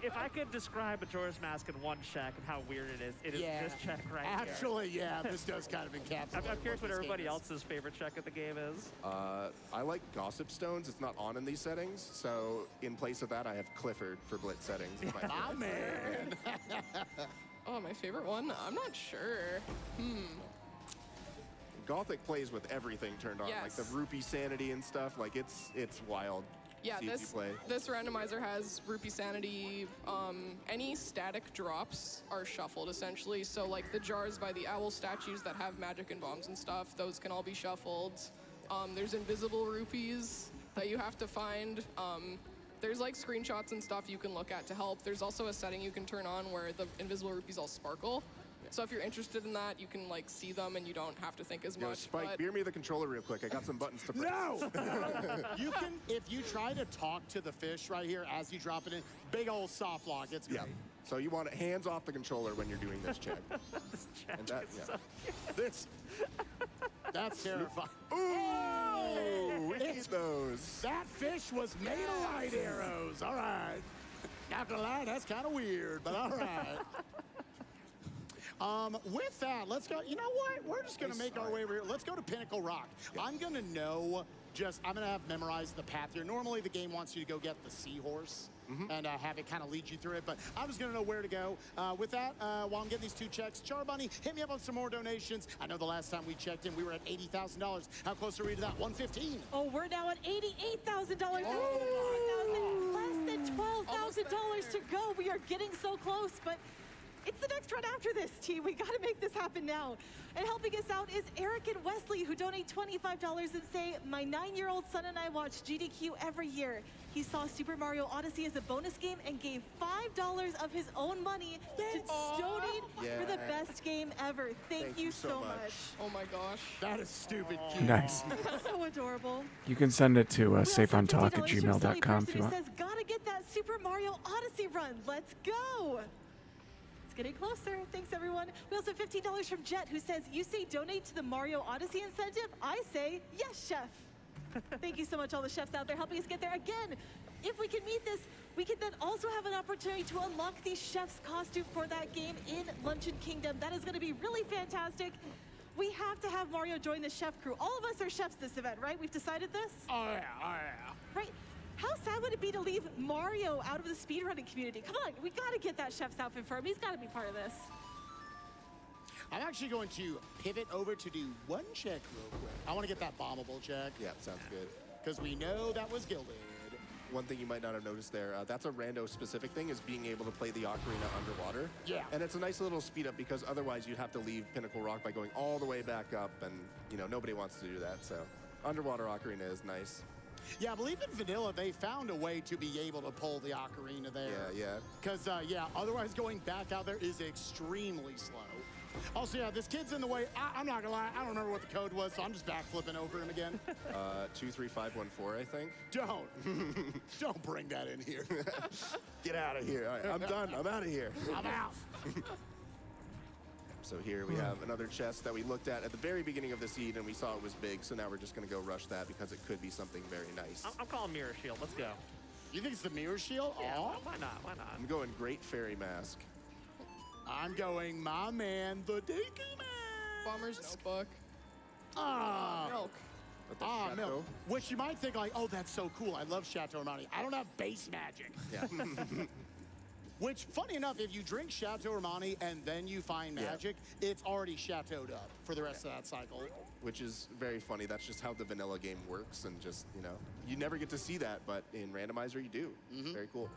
Speaker 23: if I could describe Majora's Mask in one check and how weird it is this check right here.
Speaker 7: Actually, yeah, this does kind of encapsulate.
Speaker 23: I'm curious what
Speaker 7: this
Speaker 23: everybody
Speaker 7: game is.
Speaker 23: else's favorite check of the game is.
Speaker 24: I like Gossip Stones. It's not on in these settings, so in place of that, I have Clifford for Blitz settings.
Speaker 7: My man.
Speaker 22: Oh, my favorite one? I'm not sure.
Speaker 24: Gothic plays with everything turned on, like the
Speaker 22: Yes.
Speaker 24: rupee sanity and stuff. Like it's wild.
Speaker 22: Yeah,
Speaker 24: See if you play.
Speaker 22: this randomizer has rupee sanity. Any static drops are shuffled essentially. So like the jars by the owl statues that have magic and bombs and stuff, those can all be shuffled. There's invisible rupees that you have to find. There's like screenshots and stuff you can look at to help. There's also a setting you can turn on where the invisible rupees all sparkle. So if you're interested in that, you can like see them and you don't have to think as
Speaker 24: Yo,
Speaker 22: much.
Speaker 24: Spike,
Speaker 22: but
Speaker 24: beer me the controller real quick. I got some buttons to press.
Speaker 7: No! You can, if you try to talk to the fish right here as you drop it in, big old soft lock. It's great.
Speaker 24: Yeah. So you want it hands off the controller when you're doing this check. And that,
Speaker 7: This. That's terrifying.
Speaker 24: Ooh, we need those.
Speaker 7: That fish was made of light arrows. All right. Not gonna lie, that's kind of weird, but all right. With that, let's go. You know what? We're just going to make our way over here. Let's go to Pinnacle Rock. I'm going to I'm going to have memorized the path here. Normally, the game wants you to go get the seahorse and have it kind of lead you through it, but I'm just going to know where to go. With that, while I'm getting these 2 checks, Charbunny, hit me up on some more donations. I know the last time we checked in, we were at $80,000. How close are we to that? 115.
Speaker 5: Oh, we're now at $88,000.
Speaker 7: Oh.
Speaker 5: Less than $12,000 to go. We are getting so close, but it's the next run after this, team. We got to make this happen now. And helping us out is Eric and Wesley, who donate $25 and say, my 9-year-old son and I watch GDQ every year. He saw Super Mario Odyssey as a bonus game and gave $5 of his own money to donate for the best game ever. Thank you so much.
Speaker 22: Oh my gosh.
Speaker 7: That is stupid cute.
Speaker 1: Nice.
Speaker 5: So adorable.
Speaker 1: You can send it to
Speaker 5: We also have
Speaker 1: safeontalk@gmail.com
Speaker 5: $50
Speaker 1: if you
Speaker 5: from Silly
Speaker 1: want.
Speaker 5: Person who says, gotta get that Super Mario Odyssey run. Let's go. Getting closer. Thanks, everyone. We also have $15 from Jet, who says, you say donate to the Mario Odyssey incentive? I say, yes, chef. Thank you so much, all the chefs out there helping us get there. Again, if we can meet this, we can then also have an opportunity to unlock the chef's costume for that game in Luncheon Kingdom. That is going to be really fantastic. We have to have Mario join the chef crew. All of us are chefs this event, right? We've decided this?
Speaker 7: Oh, yeah.
Speaker 5: Right. How sad would it be to leave Mario out of the speedrunning community? Come on, we gotta get that chef's outfit for him. He's gotta be part of this.
Speaker 7: I'm actually going to pivot over to do 1 check real quick. I want to get that bombable check.
Speaker 24: Yeah, sounds good.
Speaker 7: Because we know that was gilded.
Speaker 24: One thing you might not have noticed there, that's a rando-specific thing, is being able to play the ocarina underwater.
Speaker 7: Yeah.
Speaker 24: And it's a nice little speed up because otherwise you'd have to leave Pinnacle Rock by going all the way back up, and, you know, nobody wants to do that, so underwater ocarina is nice.
Speaker 7: Yeah, I believe in Vanilla, they found a way to be able to pull the ocarina there.
Speaker 24: Yeah.
Speaker 7: Because, otherwise going back out there is extremely slow. Also, yeah, this kid's in the way. I'm not gonna lie, I don't remember what the code was, so I'm just backflipping over him again.
Speaker 24: 23514, I think.
Speaker 7: Don't bring that in here.
Speaker 24: Get out of here. All right, I'm done. I'm out of here.
Speaker 7: I'm out.
Speaker 24: So here we have another chest that we looked at the very beginning of the seed, and we saw it was big, so now we're just going to go rush that because it could be something very nice.
Speaker 23: I'm calling Mirror Shield. Let's go.
Speaker 7: You think it's the Mirror Shield?
Speaker 23: Yeah, why not? Why not?
Speaker 24: I'm going Great Fairy Mask.
Speaker 7: I'm going my man, the Deku Man.
Speaker 22: Bomber's Notebook.
Speaker 7: Milk.
Speaker 24: Chateau.
Speaker 7: Milk. Which you might think like, oh, that's so cool. I love Chateau Armani. I don't have base magic.
Speaker 24: Yeah.
Speaker 7: Which, funny enough, if you drink Chateau Armani and then you find magic, it's already chateaued up for the rest of that cycle.
Speaker 24: Which is very funny. That's just how the vanilla game works, and just, you know, you never get to see that, but in Randomizer you do. Very cool.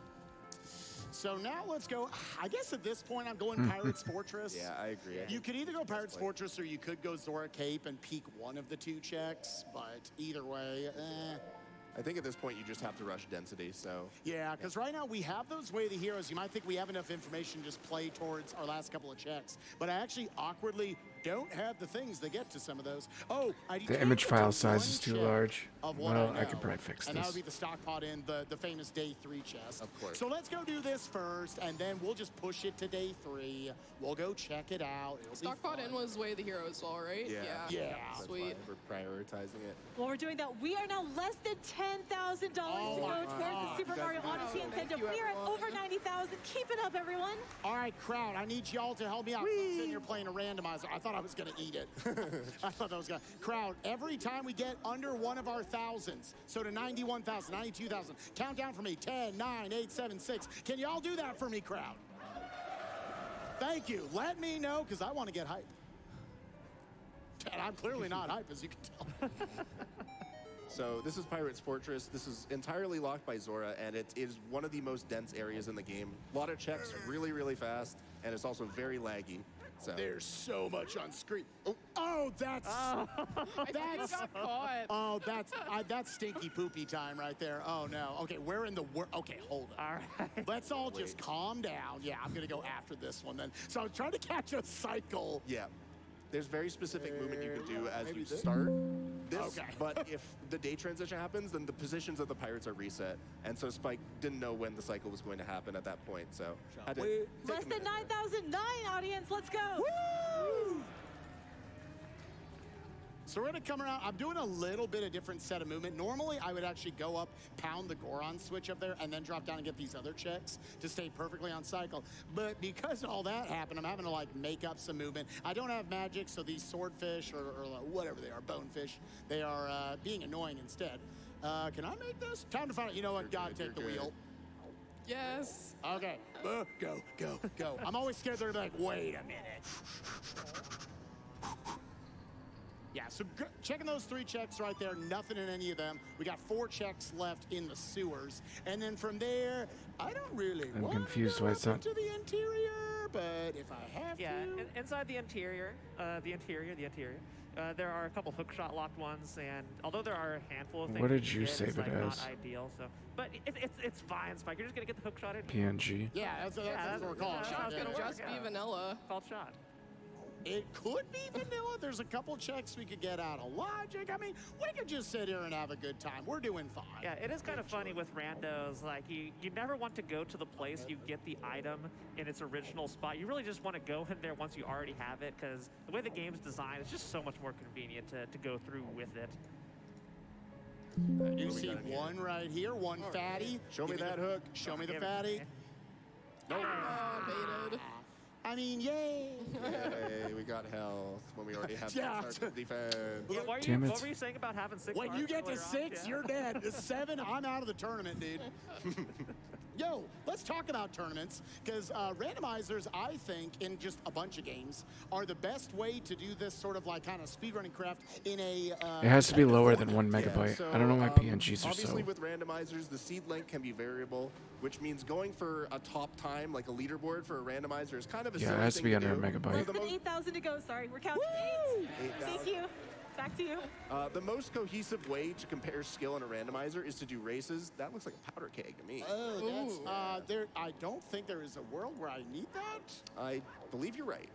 Speaker 7: So now let's go. I guess at this point I'm going Pirates Fortress.
Speaker 24: Yeah, I agree.
Speaker 7: You could either go Pirates Fortress or you could go Zora Cape and peek one of the two checks, but either way,
Speaker 24: I think at this point you just have to rush density, so.
Speaker 7: Yeah, because right now we have those Way of the Heroes. You might think we have enough information to just play towards our last couple of checks, but I actually awkwardly don't have the things that get to some of those. Oh,
Speaker 1: The image file size is too
Speaker 7: check
Speaker 1: large.
Speaker 7: of what
Speaker 1: Well,
Speaker 7: I
Speaker 1: I could
Speaker 7: know,
Speaker 1: probably fix
Speaker 7: and that
Speaker 1: this.
Speaker 7: would be the stock pot in the famous day 3 chest.
Speaker 24: Of course.
Speaker 7: So let's go do this first, and then we'll just push it to day 3. We'll go check it out. It'll be
Speaker 22: Stockpot
Speaker 7: fun.
Speaker 22: in was Way of the Hero as well, right?
Speaker 7: Yeah.
Speaker 24: That's
Speaker 22: Sweet.
Speaker 24: why we're prioritizing it.
Speaker 5: While we're doing that, we are now less than $10,000 to go towards the Super Mario Odyssey incentive. We are at over 90,000. Keep it up, everyone.
Speaker 7: All right, crowd, I need y'all to help me out. I'm sitting here playing a randomizer. I thought I was going to eat it. I thought that was going to. Crowd, every time we get under one of our thousands, so to 91,000, 92,000, count down for me. 10, 9, 8, 7, 6. Can y'all do that for me, crowd? Thank you. Let me know, because I want to get hype. And I'm clearly not hype, as you can tell.
Speaker 24: So this is Pirates Fortress. This is entirely locked by Zora, and it is one of the most dense areas in the game. A lot of checks, really, really fast, and it's also very laggy. So
Speaker 7: There's so much on screen. Oh, that's that's
Speaker 22: got caught.
Speaker 7: oh, that's stinky poopy time right there. Oh no. Okay, we're in the okay, hold it. All right. Let's all just calm down. Yeah, I'm gonna go after this one then. So I was trying to catch a cycle.
Speaker 24: yeah, there's very specific movement you can do as you start this.
Speaker 7: Okay.
Speaker 24: But if the day transition happens, then the positions of the pirates are reset, and so Spike didn't know when the cycle was going to happen at that point. So had to take
Speaker 5: Less
Speaker 24: a
Speaker 5: than
Speaker 24: minute.
Speaker 5: 9,009, audience. Let's go.
Speaker 7: Woo! So we're gonna come around. I'm doing a little bit of different set of movement. Normally, I would actually go up, pound the Goron switch up there, and then drop down and get these other checks to stay perfectly on cycle. But because all that happened, I'm having to like make up some movement. I don't have magic, so these swordfish or whatever they are, bonefish, they are being annoying instead. Can I make this? Time to find out. You know what? God, take the wheel.
Speaker 22: Yes.
Speaker 7: Okay. Go. I'm always scared they're gonna be like, wait a minute. Yeah, so checking those 3 checks right there, nothing in any of them. We got 4 checks left in the sewers. And then from there, I don't really
Speaker 1: I'm
Speaker 7: want
Speaker 1: confused
Speaker 7: to
Speaker 1: why
Speaker 7: go
Speaker 1: it's not.
Speaker 7: into the interior, but if I have
Speaker 23: Yeah,
Speaker 7: to.
Speaker 23: inside the interior, there are a couple hookshot locked ones, and although there are a handful of things,
Speaker 1: What did
Speaker 23: can
Speaker 1: you
Speaker 23: get,
Speaker 1: save
Speaker 23: it's
Speaker 1: it
Speaker 23: like
Speaker 1: as?
Speaker 23: not ideal. So, but it's fine, Spike. You're just gonna get the hookshot in here.
Speaker 1: PNG.
Speaker 7: Yeah, that's what we're calling
Speaker 22: Shot's
Speaker 7: it.
Speaker 22: gonna just be vanilla.
Speaker 23: Called shot.
Speaker 7: It could be vanilla. There's a couple checks we could get out of logic. I mean, we could just sit here and have a good time. We're doing fine.
Speaker 23: Yeah, it is kind of funny with randos. Like, you never want to go to the place you get the item in its original spot. You really just want to go in there once you already have it, because the way the game's designed, it's just so much more convenient to go through with it.
Speaker 7: You see one right here, one fatty.
Speaker 24: Show me
Speaker 7: Give
Speaker 24: that
Speaker 7: the-
Speaker 24: hook.
Speaker 7: Show me the
Speaker 23: Give it-
Speaker 7: fatty.
Speaker 24: Nope.
Speaker 22: Baited.
Speaker 7: I mean, yay.
Speaker 24: Yay, we got health when we already have
Speaker 7: Yeah.
Speaker 24: defense.
Speaker 23: Yeah, what
Speaker 1: Damn it.
Speaker 23: were you saying about having 6
Speaker 7: When
Speaker 23: cards
Speaker 7: you get to
Speaker 23: earlier on?
Speaker 7: 6,
Speaker 23: Yeah.
Speaker 7: you're dead. To 7, I'm out of the tournament, dude. Yo, let's talk about tournaments, because randomizers, I think, in just a bunch of games, are the best way to do this sort of like kind of speedrunning craft in a...
Speaker 1: It has to be lower than 1
Speaker 24: Yeah,
Speaker 1: megabyte.
Speaker 24: so,
Speaker 1: I don't know why PNGs are
Speaker 24: obviously
Speaker 1: so.
Speaker 24: with randomizers, the seed length can be variable, which means going for a top time, like a leaderboard for a randomizer, is kind of a
Speaker 1: Yeah, it
Speaker 24: silly
Speaker 1: has to
Speaker 24: thing
Speaker 1: be under a
Speaker 24: do.
Speaker 1: megabyte.
Speaker 5: Less than 8,000 to go. Sorry, we're counting 8. Thank you. Back to you.
Speaker 24: The most cohesive way to compare skill in a randomizer is to do races. That looks like a powder keg to me.
Speaker 7: Oh, that's... there. I don't think there is a world where I need that.
Speaker 24: I believe you're right.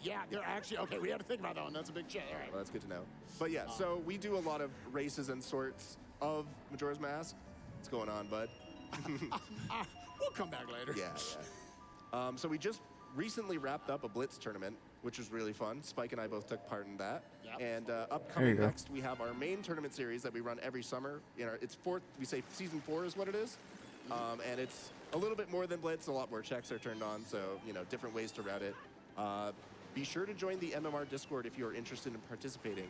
Speaker 7: Yeah, they're actually... Okay, we had to think about that one. That's a big check. All right.
Speaker 24: Well, that's good to know. But yeah, so we do a lot of races and sorts of Majora's Mask. What's going on, bud?
Speaker 7: We'll come back later.
Speaker 24: Yeah. So we just recently wrapped up a Blitz tournament, which was really fun. Spike and I both took part in that.
Speaker 7: Yep.
Speaker 24: And
Speaker 1: There
Speaker 24: upcoming
Speaker 1: you go.
Speaker 24: next, we have our main tournament series that we run every summer. It's we say season 4 is what it is. And it's a little bit more than Blitz. A lot more checks are turned on, so different ways to route it. be sure to join the MMR Discord if you are interested in participating.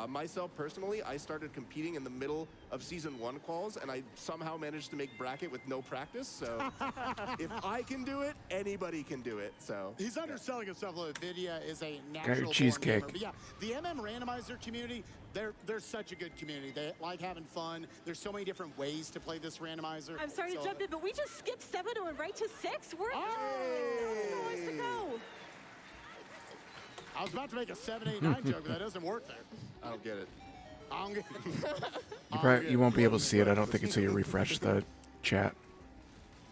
Speaker 24: Myself personally, I started competing in the middle of Season 1 quals, and I somehow managed to make bracket with no practice, so if I can do it, anybody can do it, so.
Speaker 7: He's underselling himself a little bit. Vidya is a
Speaker 1: Got
Speaker 7: natural
Speaker 1: your cheesecake.
Speaker 7: But yeah, the MM randomizer community, they're such a good community. They like having fun. There's so many different ways to play this randomizer.
Speaker 5: I'm sorry to jump in, but we just skipped 7 and went right to 6. We're at $6,000 to go.
Speaker 7: I was about to make a 7-8-9 joke, but that doesn't work there.
Speaker 24: I don't get it.
Speaker 7: I don't get it.
Speaker 1: You won't be able to see it, I don't think, until you refresh the chat.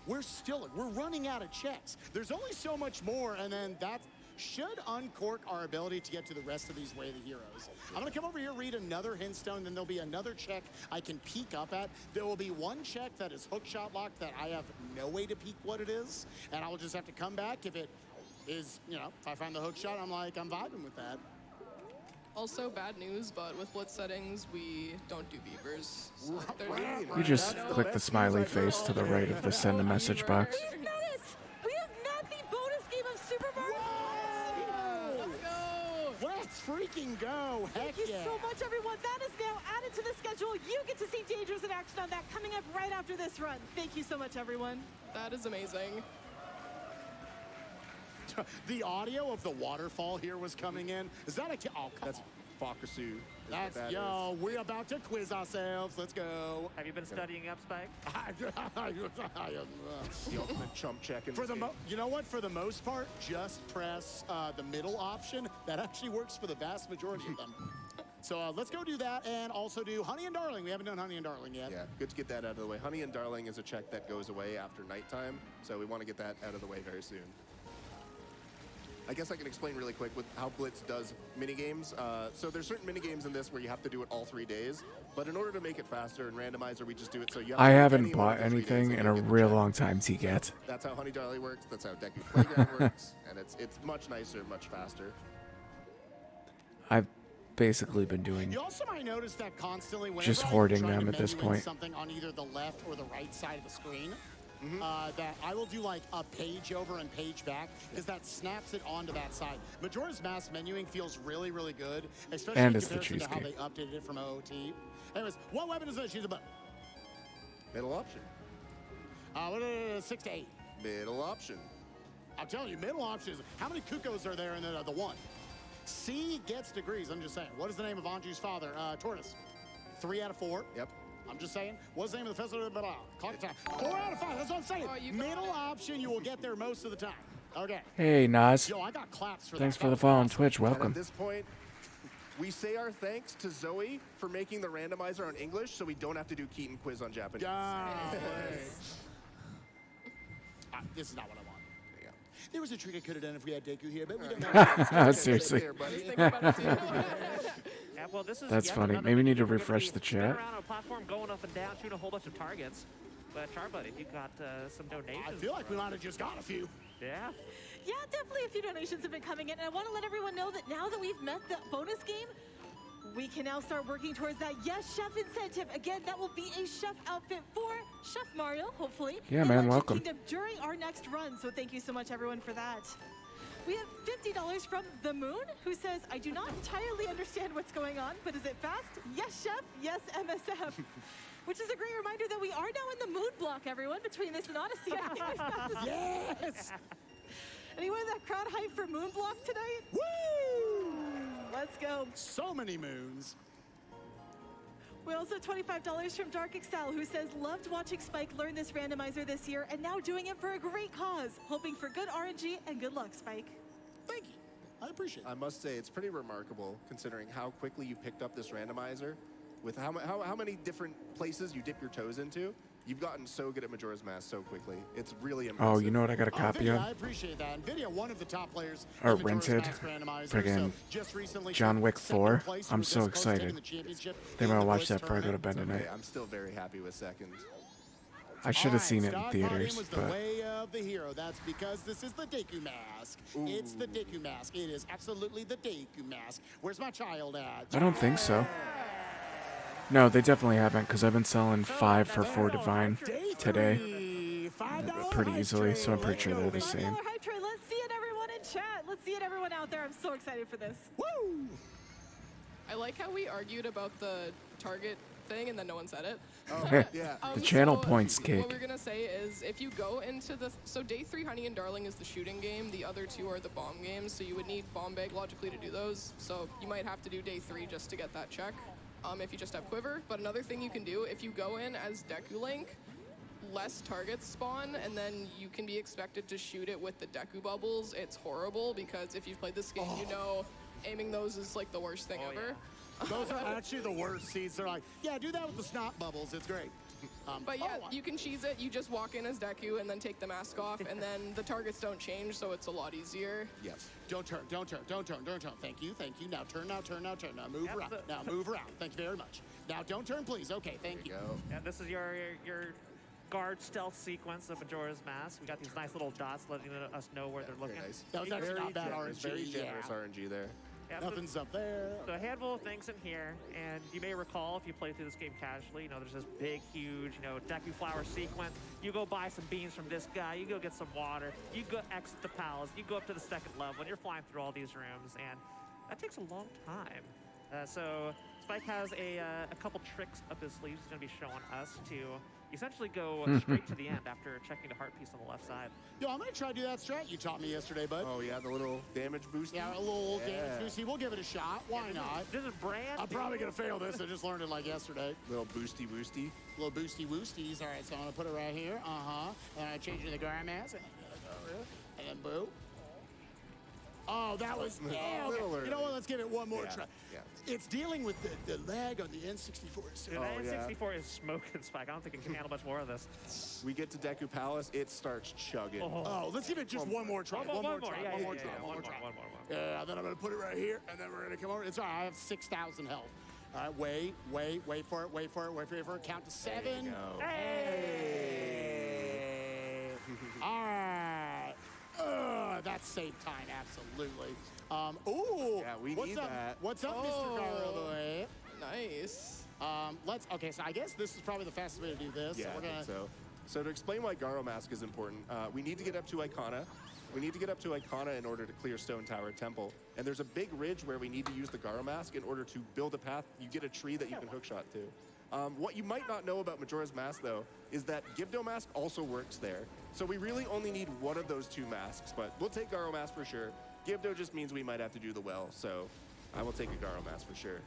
Speaker 7: We're running out of checks. There's only so much more, and then that should uncork our ability to get to the rest of these Way of the Heroes. I'm gonna come over here, read another hint stone, then there'll be another check I can peek up at. There will be one check that is hookshot locked that I have no way to peek what it is, and I will just have to come back if it is, you know, if I find the hook shot, I'm vibing with that.
Speaker 22: Also, bad news, but with blitz settings, we don't do beavers. So
Speaker 1: You just click the smiley face to the right of the send a message box.
Speaker 5: We have met the bonus game of Super Mario.
Speaker 7: Let's go! Let's freaking go! Heck
Speaker 5: Thank you
Speaker 7: yeah.
Speaker 5: so much, everyone. That is now added to the schedule. You get to see Dangers in action on that coming up right after this run. Thank you so much, everyone.
Speaker 22: That is amazing.
Speaker 7: The audio of the waterfall here was coming in. Is that a... Oh,
Speaker 24: that's Fokasu.
Speaker 7: That's, yo, we're about to quiz ourselves. Let's go.
Speaker 23: Have you been studying up, Spike?
Speaker 24: The ultimate chump check in
Speaker 7: for
Speaker 24: this
Speaker 7: the
Speaker 24: game.
Speaker 7: You know what? For the most part, just press the middle option. That actually works for the vast majority of them. So let's go do that and also do Honey and Darling. We haven't done Honey and Darling yet.
Speaker 24: Yeah, good to get that out of the way. Honey and Darling is a check that goes away after nighttime, so we want to get that out of the way very soon. I guess I can explain really quick with how Blitz does minigames. So there's certain minigames in this where you have to do it all 3 days, but in order to make it faster in Randomizer, we just do it so you have
Speaker 1: I
Speaker 24: to
Speaker 1: haven't
Speaker 24: any
Speaker 1: bought
Speaker 24: one of the 3
Speaker 1: anything
Speaker 24: days
Speaker 1: in
Speaker 24: and
Speaker 1: a
Speaker 24: you get the
Speaker 1: real
Speaker 24: check.
Speaker 1: long time to get.
Speaker 24: That's how Honey Darling works. That's how Deku Playground works, and it's much nicer, much faster.
Speaker 1: I've basically been doing
Speaker 7: You also might notice that constantly whenever
Speaker 1: just
Speaker 7: I'm
Speaker 1: hoarding
Speaker 7: trying
Speaker 1: them
Speaker 7: to
Speaker 1: at this
Speaker 7: menu in
Speaker 1: point.
Speaker 7: something on either the left or the right side of the screen, that I will do like a page over and page back because that snaps it onto that side. Majora's Mask menuing feels really, really good, especially
Speaker 1: And
Speaker 7: in
Speaker 1: it's the
Speaker 7: comparison to how they
Speaker 1: cheesecake.
Speaker 7: updated it from OOT. Anyways, what weapon is this? Choose a button.
Speaker 24: Middle option.
Speaker 7: What is 6 to 8?
Speaker 24: Middle option.
Speaker 7: I'm telling you, middle option is how many Kukos are there in the one? C gets degrees. I'm just saying. What is the name of Anju's father? Tortoise. 3 out of 4.
Speaker 24: Yep.
Speaker 7: I'm just saying. What's the name of the festival? Clock time. 4 out of 5. That's what I'm saying. Middle option, you will get there most of the time. Okay.
Speaker 1: Hey, Nas.
Speaker 7: Yo, I got claps for
Speaker 1: Thanks
Speaker 7: that.
Speaker 1: for the follow on Twitch.
Speaker 24: And
Speaker 1: Welcome.
Speaker 24: at this point, we say our thanks to Zoe for making the randomizer on English so we don't have to do Keaton quiz on Japanese.
Speaker 7: This is not what I want. There was a trick I could have done if we had Deku here, but we don't have
Speaker 1: Seriously.
Speaker 23: Yeah, well, this is
Speaker 1: That's
Speaker 23: yet
Speaker 1: funny.
Speaker 23: another
Speaker 1: Maybe we need to
Speaker 23: we're gonna
Speaker 1: refresh
Speaker 23: be
Speaker 1: the
Speaker 23: spinning
Speaker 1: chat.
Speaker 23: around on a platform, going up and down, shooting a whole bunch of targets. But Charbuddy, you got some donations.
Speaker 7: I feel like we might have just got a few.
Speaker 23: Yeah.
Speaker 5: Yeah, definitely a few donations have been coming in, and I want to let everyone know that now that we've met the bonus game, we can now start working towards that Yes Chef incentive. Again, that will be a chef outfit for Chef Mario, hopefully.
Speaker 1: Yeah,
Speaker 5: in
Speaker 1: man,
Speaker 5: Legend
Speaker 1: welcome.
Speaker 5: Kingdom during our next run, so thank you so much, everyone, for that. We have $50 from The Moon, who says, I do not entirely understand what's going on, but is it fast? Yes, Chef. Yes, MSF. Which is a great reminder that we are now in the mood block, everyone, between this and Odyssey. I think we've got this.
Speaker 7: Yes!
Speaker 5: Anyone in that crowd hype for moon block tonight?
Speaker 7: Woo!
Speaker 5: Let's go.
Speaker 7: So many moons.
Speaker 5: We also have $25 from Dark Excel, who says, loved watching Spike learn this randomizer this year and now doing it for a great cause. Hoping for good RNG and good luck, Spike.
Speaker 7: Thank you. I appreciate it.
Speaker 24: I must say, it's pretty remarkable considering how quickly you picked up this randomizer with how many different places you dip your toes into. You've gotten so good at Majora's Mask so quickly. It's really impressive.
Speaker 1: Oh, you know what I got a copy
Speaker 7: Nvidia,
Speaker 1: of?
Speaker 7: I appreciate that. Nvidia, one of the top players
Speaker 1: Or
Speaker 7: in Majora's
Speaker 1: rented.
Speaker 7: Mask randomizer,
Speaker 1: Friggin'
Speaker 7: so just recently
Speaker 1: John Wick
Speaker 7: second
Speaker 1: 4.
Speaker 7: place.
Speaker 1: I'm
Speaker 7: We were
Speaker 1: so
Speaker 7: this close to taking
Speaker 1: excited.
Speaker 7: the championship
Speaker 1: Think
Speaker 7: in
Speaker 1: I'm gonna
Speaker 7: the
Speaker 1: watch
Speaker 7: voice
Speaker 1: that before I go to
Speaker 7: tournament.
Speaker 1: bed tonight.
Speaker 24: I'm still very happy with second.
Speaker 1: I should have seen it in
Speaker 7: Stock
Speaker 1: theaters,
Speaker 7: volume was the
Speaker 1: but
Speaker 7: way of the hero. That's because this is the Deku Mask. It's the Deku Mask. It is absolutely the Deku Mask. Where's my child at?
Speaker 1: I don't think so. No, they definitely haven't, because I've been selling 5 for 4 Divine today pretty easily, so I'm pretty sure they're the same.
Speaker 5: Hype train. Let's see it, everyone in chat. Let's see me and everyone out there. I'm so excited for this.
Speaker 7: Woo!
Speaker 22: I like how we argued about the target thing and then no one said it.
Speaker 1: Oh, yeah. The channel points
Speaker 22: What
Speaker 1: cake.
Speaker 22: we're gonna say is if you go into so day 3 Honey and Darling is the shooting game, the other 2 are the bomb games, so you would need bomb bag logically to do those. So you might have to do day 3 just to get that check. If you just have quiver. But another thing you can do if you go in as Deku Link, less targets spawn, and then you can be expected to shoot it with the Deku bubbles. It's horrible because if you've played this game, you know aiming those is like the worst thing ever.
Speaker 7: Those are actually the worst seeds. They're like, yeah, do that with the snot bubbles. It's great.
Speaker 22: But yeah, you can cheese it. You just walk in as Deku and then take the mask off, and then the targets don't change, so it's a lot easier.
Speaker 7: Yes. Don't turn, don't turn, don't turn, don't turn. Thank you, thank you. Now turn, now turn, now turn. Now move around. Now move around. Thank you very much. Now don't turn, please. Okay, thank you.
Speaker 23: And this is your guard stealth sequence of Majora's Mask. We got these nice little dots letting us know where they're looking.
Speaker 24: Nice.
Speaker 7: That was actually not bad
Speaker 24: generous,
Speaker 7: RNG.
Speaker 24: very generous RNG there.
Speaker 23: Yeah,
Speaker 7: Nothing's up there.
Speaker 23: So a handful of things in here, and you may recall if you play through this game casually, there's this big, huge, Deku Flower sequence. You go buy some beans from this guy, you go get some water, you go exit the palace, you go up to the 2nd level, and you're flying through all these rooms, and that takes a long time. So Spike has a couple tricks up his sleeves he's going to be showing us to essentially go straight to the end after checking the heart piece on the left side.
Speaker 7: Yo, I'm going to try to do that strat you taught me yesterday, bud.
Speaker 24: Oh, yeah, the little damage boost.
Speaker 7: Yeah, a little damage boosty. We'll give it a shot. Why not?
Speaker 23: This is brand
Speaker 7: I'm probably going to fail this. I just learned it like yesterday.
Speaker 24: Little boosty woosty.
Speaker 7: Little boosty woosties. All right, so I'm going to put it right here. And I change it to the Gara mask. And then boo. Oh, that was... Yeah, okay. You know what? Let's give it one more try.
Speaker 24: Yeah.
Speaker 7: It's dealing with the lag on the N64. So
Speaker 23: The N64 is smoking, Spike. I don't think it can handle much more of this.
Speaker 24: We get to Deku Palace, it starts chugging.
Speaker 7: Oh, let's give it just one more try. One more try.
Speaker 23: Yeah,
Speaker 7: One more try. Yeah, then I'm going to put it right here, and then we're going to come over. It's all right. I have 6,000 health. All right, wait for it, wait for it. Count to 7. Hey! All right. That's save time, absolutely. Ooh.
Speaker 24: Yeah, we
Speaker 7: what's
Speaker 24: need
Speaker 7: up?
Speaker 24: that.
Speaker 7: What's up, Mr. Garrow?
Speaker 22: Nice.
Speaker 7: Okay, so I guess this is probably the fastest way to do this.
Speaker 24: Yeah,
Speaker 7: So we're
Speaker 24: I
Speaker 7: gonna...
Speaker 24: think so. So to explain why Garo Mask is important, we need to get up to Icona. We need to get up to Icona in order to clear Stone Tower Temple. And there's a big ridge where we need to use the Garo Mask in order to build a path. You get a tree that you can hookshot to. What you might not know about Majora's Mask, though, is that Gibdo Mask also works there. So we really only need one of those 2 masks, but we'll take Garo Mask for sure. Gibdo just means we might have to do the well, so I will take a Garo Mask for sure.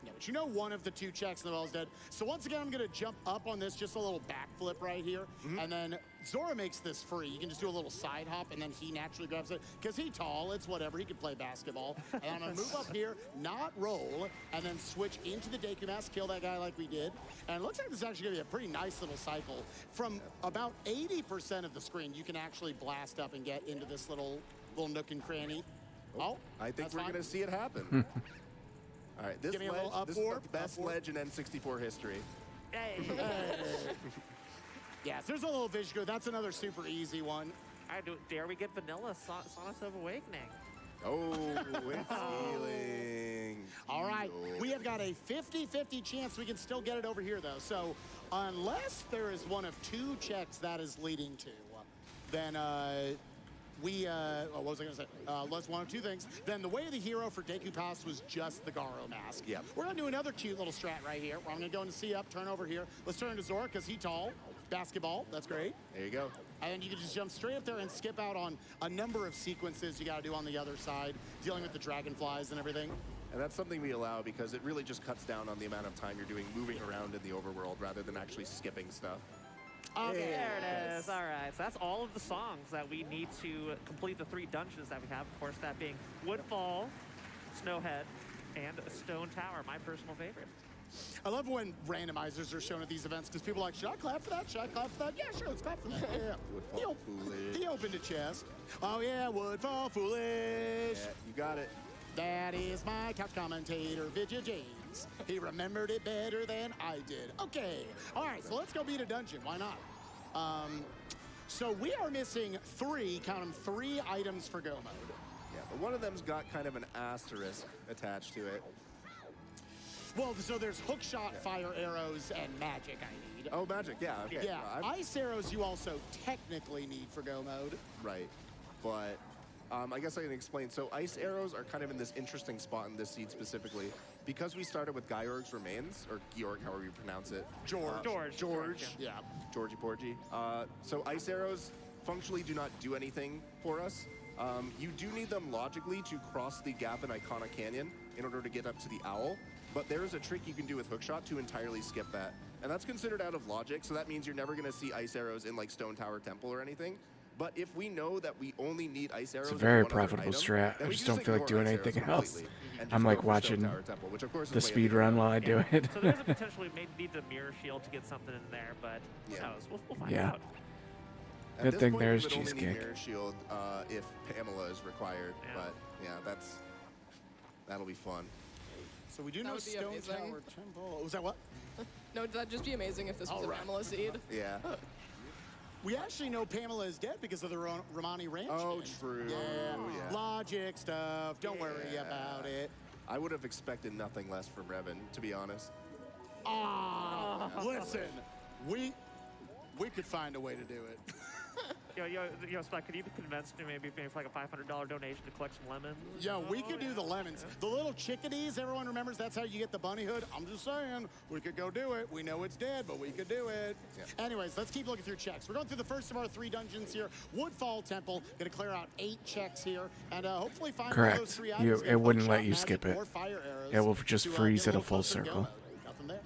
Speaker 7: Yeah, but one of the 2 checks in the well is dead. So once again, I'm going to jump up on this, just a little backflip right here. And then Zora makes this free. You can just do a little side hop, and then he naturally grabs it. Because he's tall, it's whatever. He can play basketball. And I'm going to move up here, not roll, and then switch into the Deku Mask, kill that guy like we did. And it looks like this is actually going to be a pretty nice little cycle. From about 80% of the screen, you can actually blast up and get into this little nook and cranny. Oh,
Speaker 24: I think we're going to see it happen. All right, this is the best ledge in N64 history.
Speaker 23: Hey.
Speaker 7: Yes, there's a little Vishko. That's another super easy one.
Speaker 23: All right, dare we get vanilla Sonic of Awakening?
Speaker 24: Oh, it's healing.
Speaker 7: All right, we have got a 50-50 chance we can still get it over here, though. So unless there is one of 2 checks that is leading to, then what was I going to say? Let's one of 2 things. Then the way of the hero for Deku Pass was just the Garo Mask.
Speaker 24: Yeah.
Speaker 7: We're going to do another cute little strat right here. I'm going to go into C up, turn over here. Let's turn to Zora because he's tall. Basketball, that's great.
Speaker 24: There you go.
Speaker 7: And then you can just jump straight up there and skip out on a number of sequences you got to do on the other side, dealing with the dragonflies and everything.
Speaker 24: And that's something we allow because it really just cuts down on the amount of time you're doing moving around in the overworld rather than actually skipping stuff.
Speaker 23: Okay, there it is. All right, so that's all of the songs that we need to complete the 3 dungeons that we have. Of course, that being Woodfall, Snowhead, and Stone Tower, my personal favorite.
Speaker 7: I love when randomizers are shown at these events because people are like, should I clap for that? Should I clap for that? Yeah, sure, let's clap for that. Yeah.
Speaker 24: Woodfall Foolish.
Speaker 7: He opened a chest. Oh, yeah, Woodfall Foolish.
Speaker 24: Yeah, you got it.
Speaker 7: That is my couch commentator, Vidya James. He remembered it better than I did. Okay. All right, so let's go beat a dungeon. Why not? So we are missing 3, count them, 3 items for go mode.
Speaker 24: Yeah, but one of them's got kind of an asterisk attached to it.
Speaker 7: Well, so there's hookshot, fire arrows, and magic I need.
Speaker 24: Oh, magic, yeah. Okay.
Speaker 7: Yeah, ice arrows you also technically need for go mode.
Speaker 24: Right, but I guess I can explain. So ice arrows are kind of in this interesting spot in this seed specifically. Because we started with Georg's remains, or Georg, however you pronounce it.
Speaker 7: George. Yeah.
Speaker 24: Georgie Porgy. So ice arrows functionally do not do anything for us. You do need them logically to cross the gap in Icona Canyon in order to get up to the owl. But there is a trick you can do with hookshot to entirely skip that. And that's considered out of logic, so that means you're never going to see ice arrows in like Stone Tower Temple or anything. But if we know that we only need ice arrows,
Speaker 1: It's a very profitable strat. I just don't feel like doing anything else. I'm like watching the speed run while I do it.
Speaker 23: So there's a potentially maybe need the mirror shield to get something in there, but who knows? We'll find out.
Speaker 1: Good thing there's
Speaker 24: cheesecake.
Speaker 1: cheesecake.
Speaker 24: Mirror shield if Pamela is required, but yeah, that'll be fun.
Speaker 7: So we do
Speaker 22: That
Speaker 7: know
Speaker 22: would be
Speaker 7: Stone
Speaker 22: amazing.
Speaker 7: Tower Temple. Was that what?
Speaker 22: No, that'd just be amazing if this was a
Speaker 7: Alright.
Speaker 22: Pamela seed.
Speaker 24: Yeah.
Speaker 7: We actually know Pamela is dead because of the Romani Ranch.
Speaker 24: Oh,
Speaker 7: games.
Speaker 24: true.
Speaker 7: Yeah. Logic stuff. Don't worry about it.
Speaker 24: I would have expected nothing less from Revan, to be honest.
Speaker 7: Listen, we could find a way to do it.
Speaker 23: Yo, Spike, could you be convinced to maybe for like a $500 donation to collect some lemons?
Speaker 7: Yo, we could do the lemons. The little chickadees, everyone remembers that's how you get the bunny hood. I'm just saying, we could go do it. We know it's dead, but we could do it. Anyways, let's keep looking through checks. We're going through the first of our 3 dungeons here. Woodfall Temple, gonna clear out 8 checks here, and hopefully find one of those 3 items.
Speaker 1: It wouldn't let you
Speaker 7: Magic
Speaker 1: skip it.
Speaker 7: or fire arrows
Speaker 1: It will just
Speaker 7: to,
Speaker 1: freeze
Speaker 7: get
Speaker 1: at a
Speaker 7: little
Speaker 1: full
Speaker 7: closer to go
Speaker 1: circle.
Speaker 7: mode. Nothing there.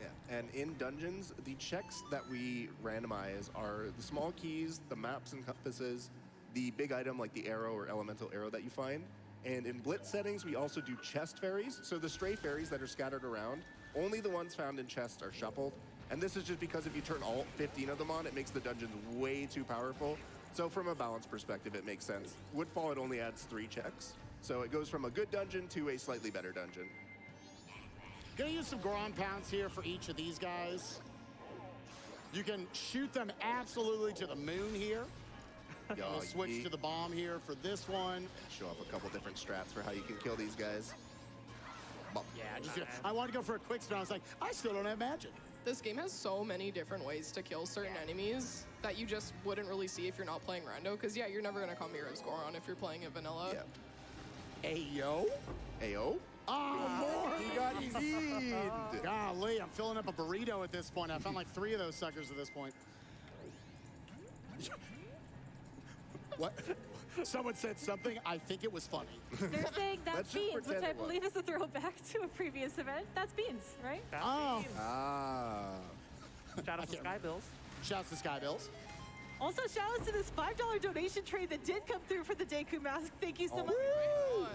Speaker 24: Yeah, and in dungeons, the checks that we randomize are the small keys, the maps and compasses, the big item like the arrow or elemental arrow that you find. And in blitz settings, we also do chest fairies. So the stray fairies that are scattered around, only the ones found in chests are shuffled. And this is just because if you turn all 15 of them on, it makes the dungeons way too powerful. So from a balance perspective, it makes sense. Woodfall, it only adds 3 checks. So it goes from a good dungeon to a slightly better dungeon.
Speaker 7: Gonna use some ground pounds here for each of these guys. You can shoot them absolutely to the moon here. We'll switch to the bomb here for this one.
Speaker 24: Show off a couple different strats for how you can kill these guys.
Speaker 7: Yeah, I wanted to go for a quick spin. I was like, I still don't have magic.
Speaker 22: This game has so many different ways to kill certain enemies that you just wouldn't really see if you're not playing rando. Because yeah, you're never gonna come here as Goron if you're playing a vanilla.
Speaker 7: Ayo.
Speaker 24: Ayo.
Speaker 7: Oh,
Speaker 24: he got feed.
Speaker 7: Golly, I'm filling up a burrito at this point. I found like 3 of those suckers at this point. What? Someone said something. I think it was funny.
Speaker 5: They're saying that's
Speaker 7: Let's just
Speaker 5: beans, which
Speaker 7: pretend
Speaker 5: I
Speaker 7: it was.
Speaker 5: believe is a throwback to a previous event. That's beans, right?
Speaker 7: Oh.
Speaker 23: Shout out to Sky Bills.
Speaker 7: Shouts to Sky Bills.
Speaker 5: Also, shout out to this $5 donation trade that did come through for the Deku mask. Thank you so much.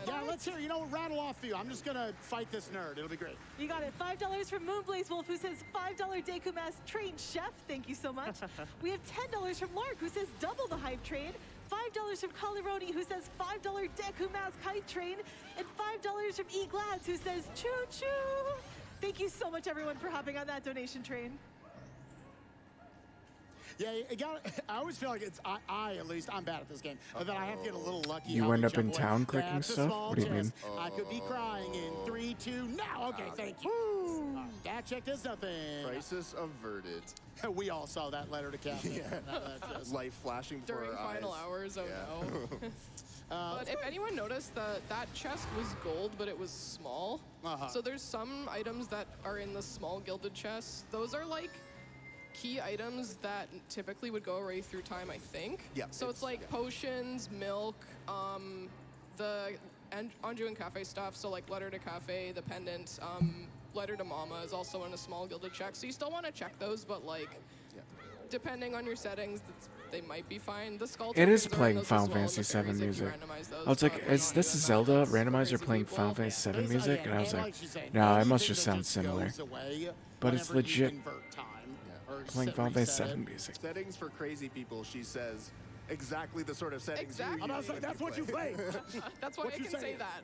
Speaker 7: Yeah, let's hear. You know, rattle off for you. I'm just gonna fight this nerd. It'll be great.
Speaker 5: You got it. $5 from Moonblaze Wolf, who says $5 Deku mask trained chef. Thank you so much. We have $10 from Lark, who says double the hype train. $5 from Coloroni, who says $5 Deku mask hype train, and $5 from E Glads, who says choo choo. Thank you so much, everyone, for hopping on that donation train.
Speaker 7: Yeah, I always feel like it's I at least I'm bad at this game. That I have to get a little lucky.
Speaker 1: You
Speaker 7: how
Speaker 1: end
Speaker 7: they
Speaker 1: up in
Speaker 7: jump away.
Speaker 1: town clicking
Speaker 7: That's a
Speaker 1: stuff?
Speaker 7: small
Speaker 1: What do you mean?
Speaker 7: chance. I could be crying in 3, 2, now. Okay, thank you. That check does nothing.
Speaker 24: Crisis averted.
Speaker 7: We all saw that letter to Captain.
Speaker 24: Yeah. Life flashing before
Speaker 22: During
Speaker 24: our
Speaker 22: final
Speaker 24: eyes.
Speaker 22: hours, oh
Speaker 24: Yeah.
Speaker 22: no. But if anyone noticed that chest was gold, but it was small. So there's some items that are in the small gilded chests. Those are like key items that typically would go away through time, I think.
Speaker 24: Yeah.
Speaker 22: So it's like potions, milk, the Anju and Cafe stuff. So like letter to Cafe, the pendant, letter to Mama is also in a small gilded check. So you still want to check those, but like depending on your settings, they might be fine. The skull
Speaker 1: It is
Speaker 22: tokens are in
Speaker 1: playing
Speaker 22: those as
Speaker 1: Final
Speaker 22: well,
Speaker 1: Fantasy
Speaker 22: the fairies
Speaker 1: VII
Speaker 22: if you
Speaker 1: music.
Speaker 22: randomize those,
Speaker 1: I was like,
Speaker 22: but
Speaker 1: is this Zelda randomizer playing Final Fantasy VII music? And I was like, no, it must just sound similar. But it's legit playing Final Fantasy VII music.
Speaker 24: Settings for crazy people, she says. Exactly the sort of settings
Speaker 22: Exactly.
Speaker 24: you
Speaker 7: And I was like, that's what you play.
Speaker 22: That's why
Speaker 7: What
Speaker 22: I
Speaker 7: you
Speaker 22: can say
Speaker 7: saying?
Speaker 22: that.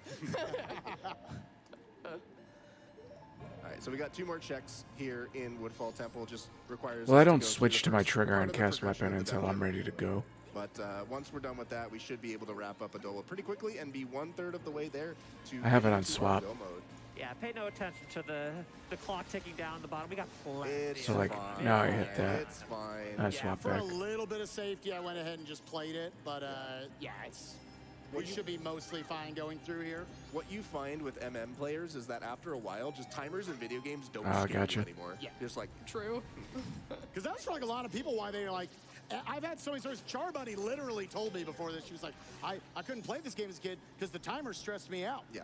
Speaker 24: All right, so we got 2 more checks here in Woodfall Temple. Just requires.
Speaker 1: Well, I
Speaker 24: us
Speaker 1: don't
Speaker 24: go through
Speaker 1: switch
Speaker 24: the
Speaker 1: to my
Speaker 24: first
Speaker 1: trigger
Speaker 24: part
Speaker 1: and
Speaker 24: of the
Speaker 1: cast
Speaker 24: progression
Speaker 1: weapon
Speaker 24: of the
Speaker 1: until I'm
Speaker 24: dungeon.
Speaker 1: ready to go.
Speaker 24: But once we're done with that, we should be able to wrap up Adola pretty quickly and be 1/3 of the way there to.
Speaker 1: I have it
Speaker 24: get
Speaker 1: on
Speaker 24: into
Speaker 1: swap.
Speaker 24: go mode.
Speaker 23: Yeah, pay no attention to the clock ticking down the bottom. We got plenty.
Speaker 24: It's
Speaker 1: So like,
Speaker 24: fine.
Speaker 1: now I hit that.
Speaker 24: It's fine.
Speaker 1: I
Speaker 7: Yeah,
Speaker 1: swap
Speaker 7: for
Speaker 1: back.
Speaker 7: a little bit of safety, I went ahead and just played it. But yeah, we should be mostly fine going through here.
Speaker 24: What you find with MM players is that after a while, just timers in video games don't
Speaker 1: Oh,
Speaker 24: scare
Speaker 1: gotcha.
Speaker 24: you anymore.
Speaker 7: Yeah.
Speaker 24: Just like,
Speaker 10: True.
Speaker 7: Because that's for like a lot of people why they're like, I've had so many stories. Charbunny literally told me before this, she was like, I couldn't play this game as a kid because the timer stressed me out.
Speaker 24: yeah.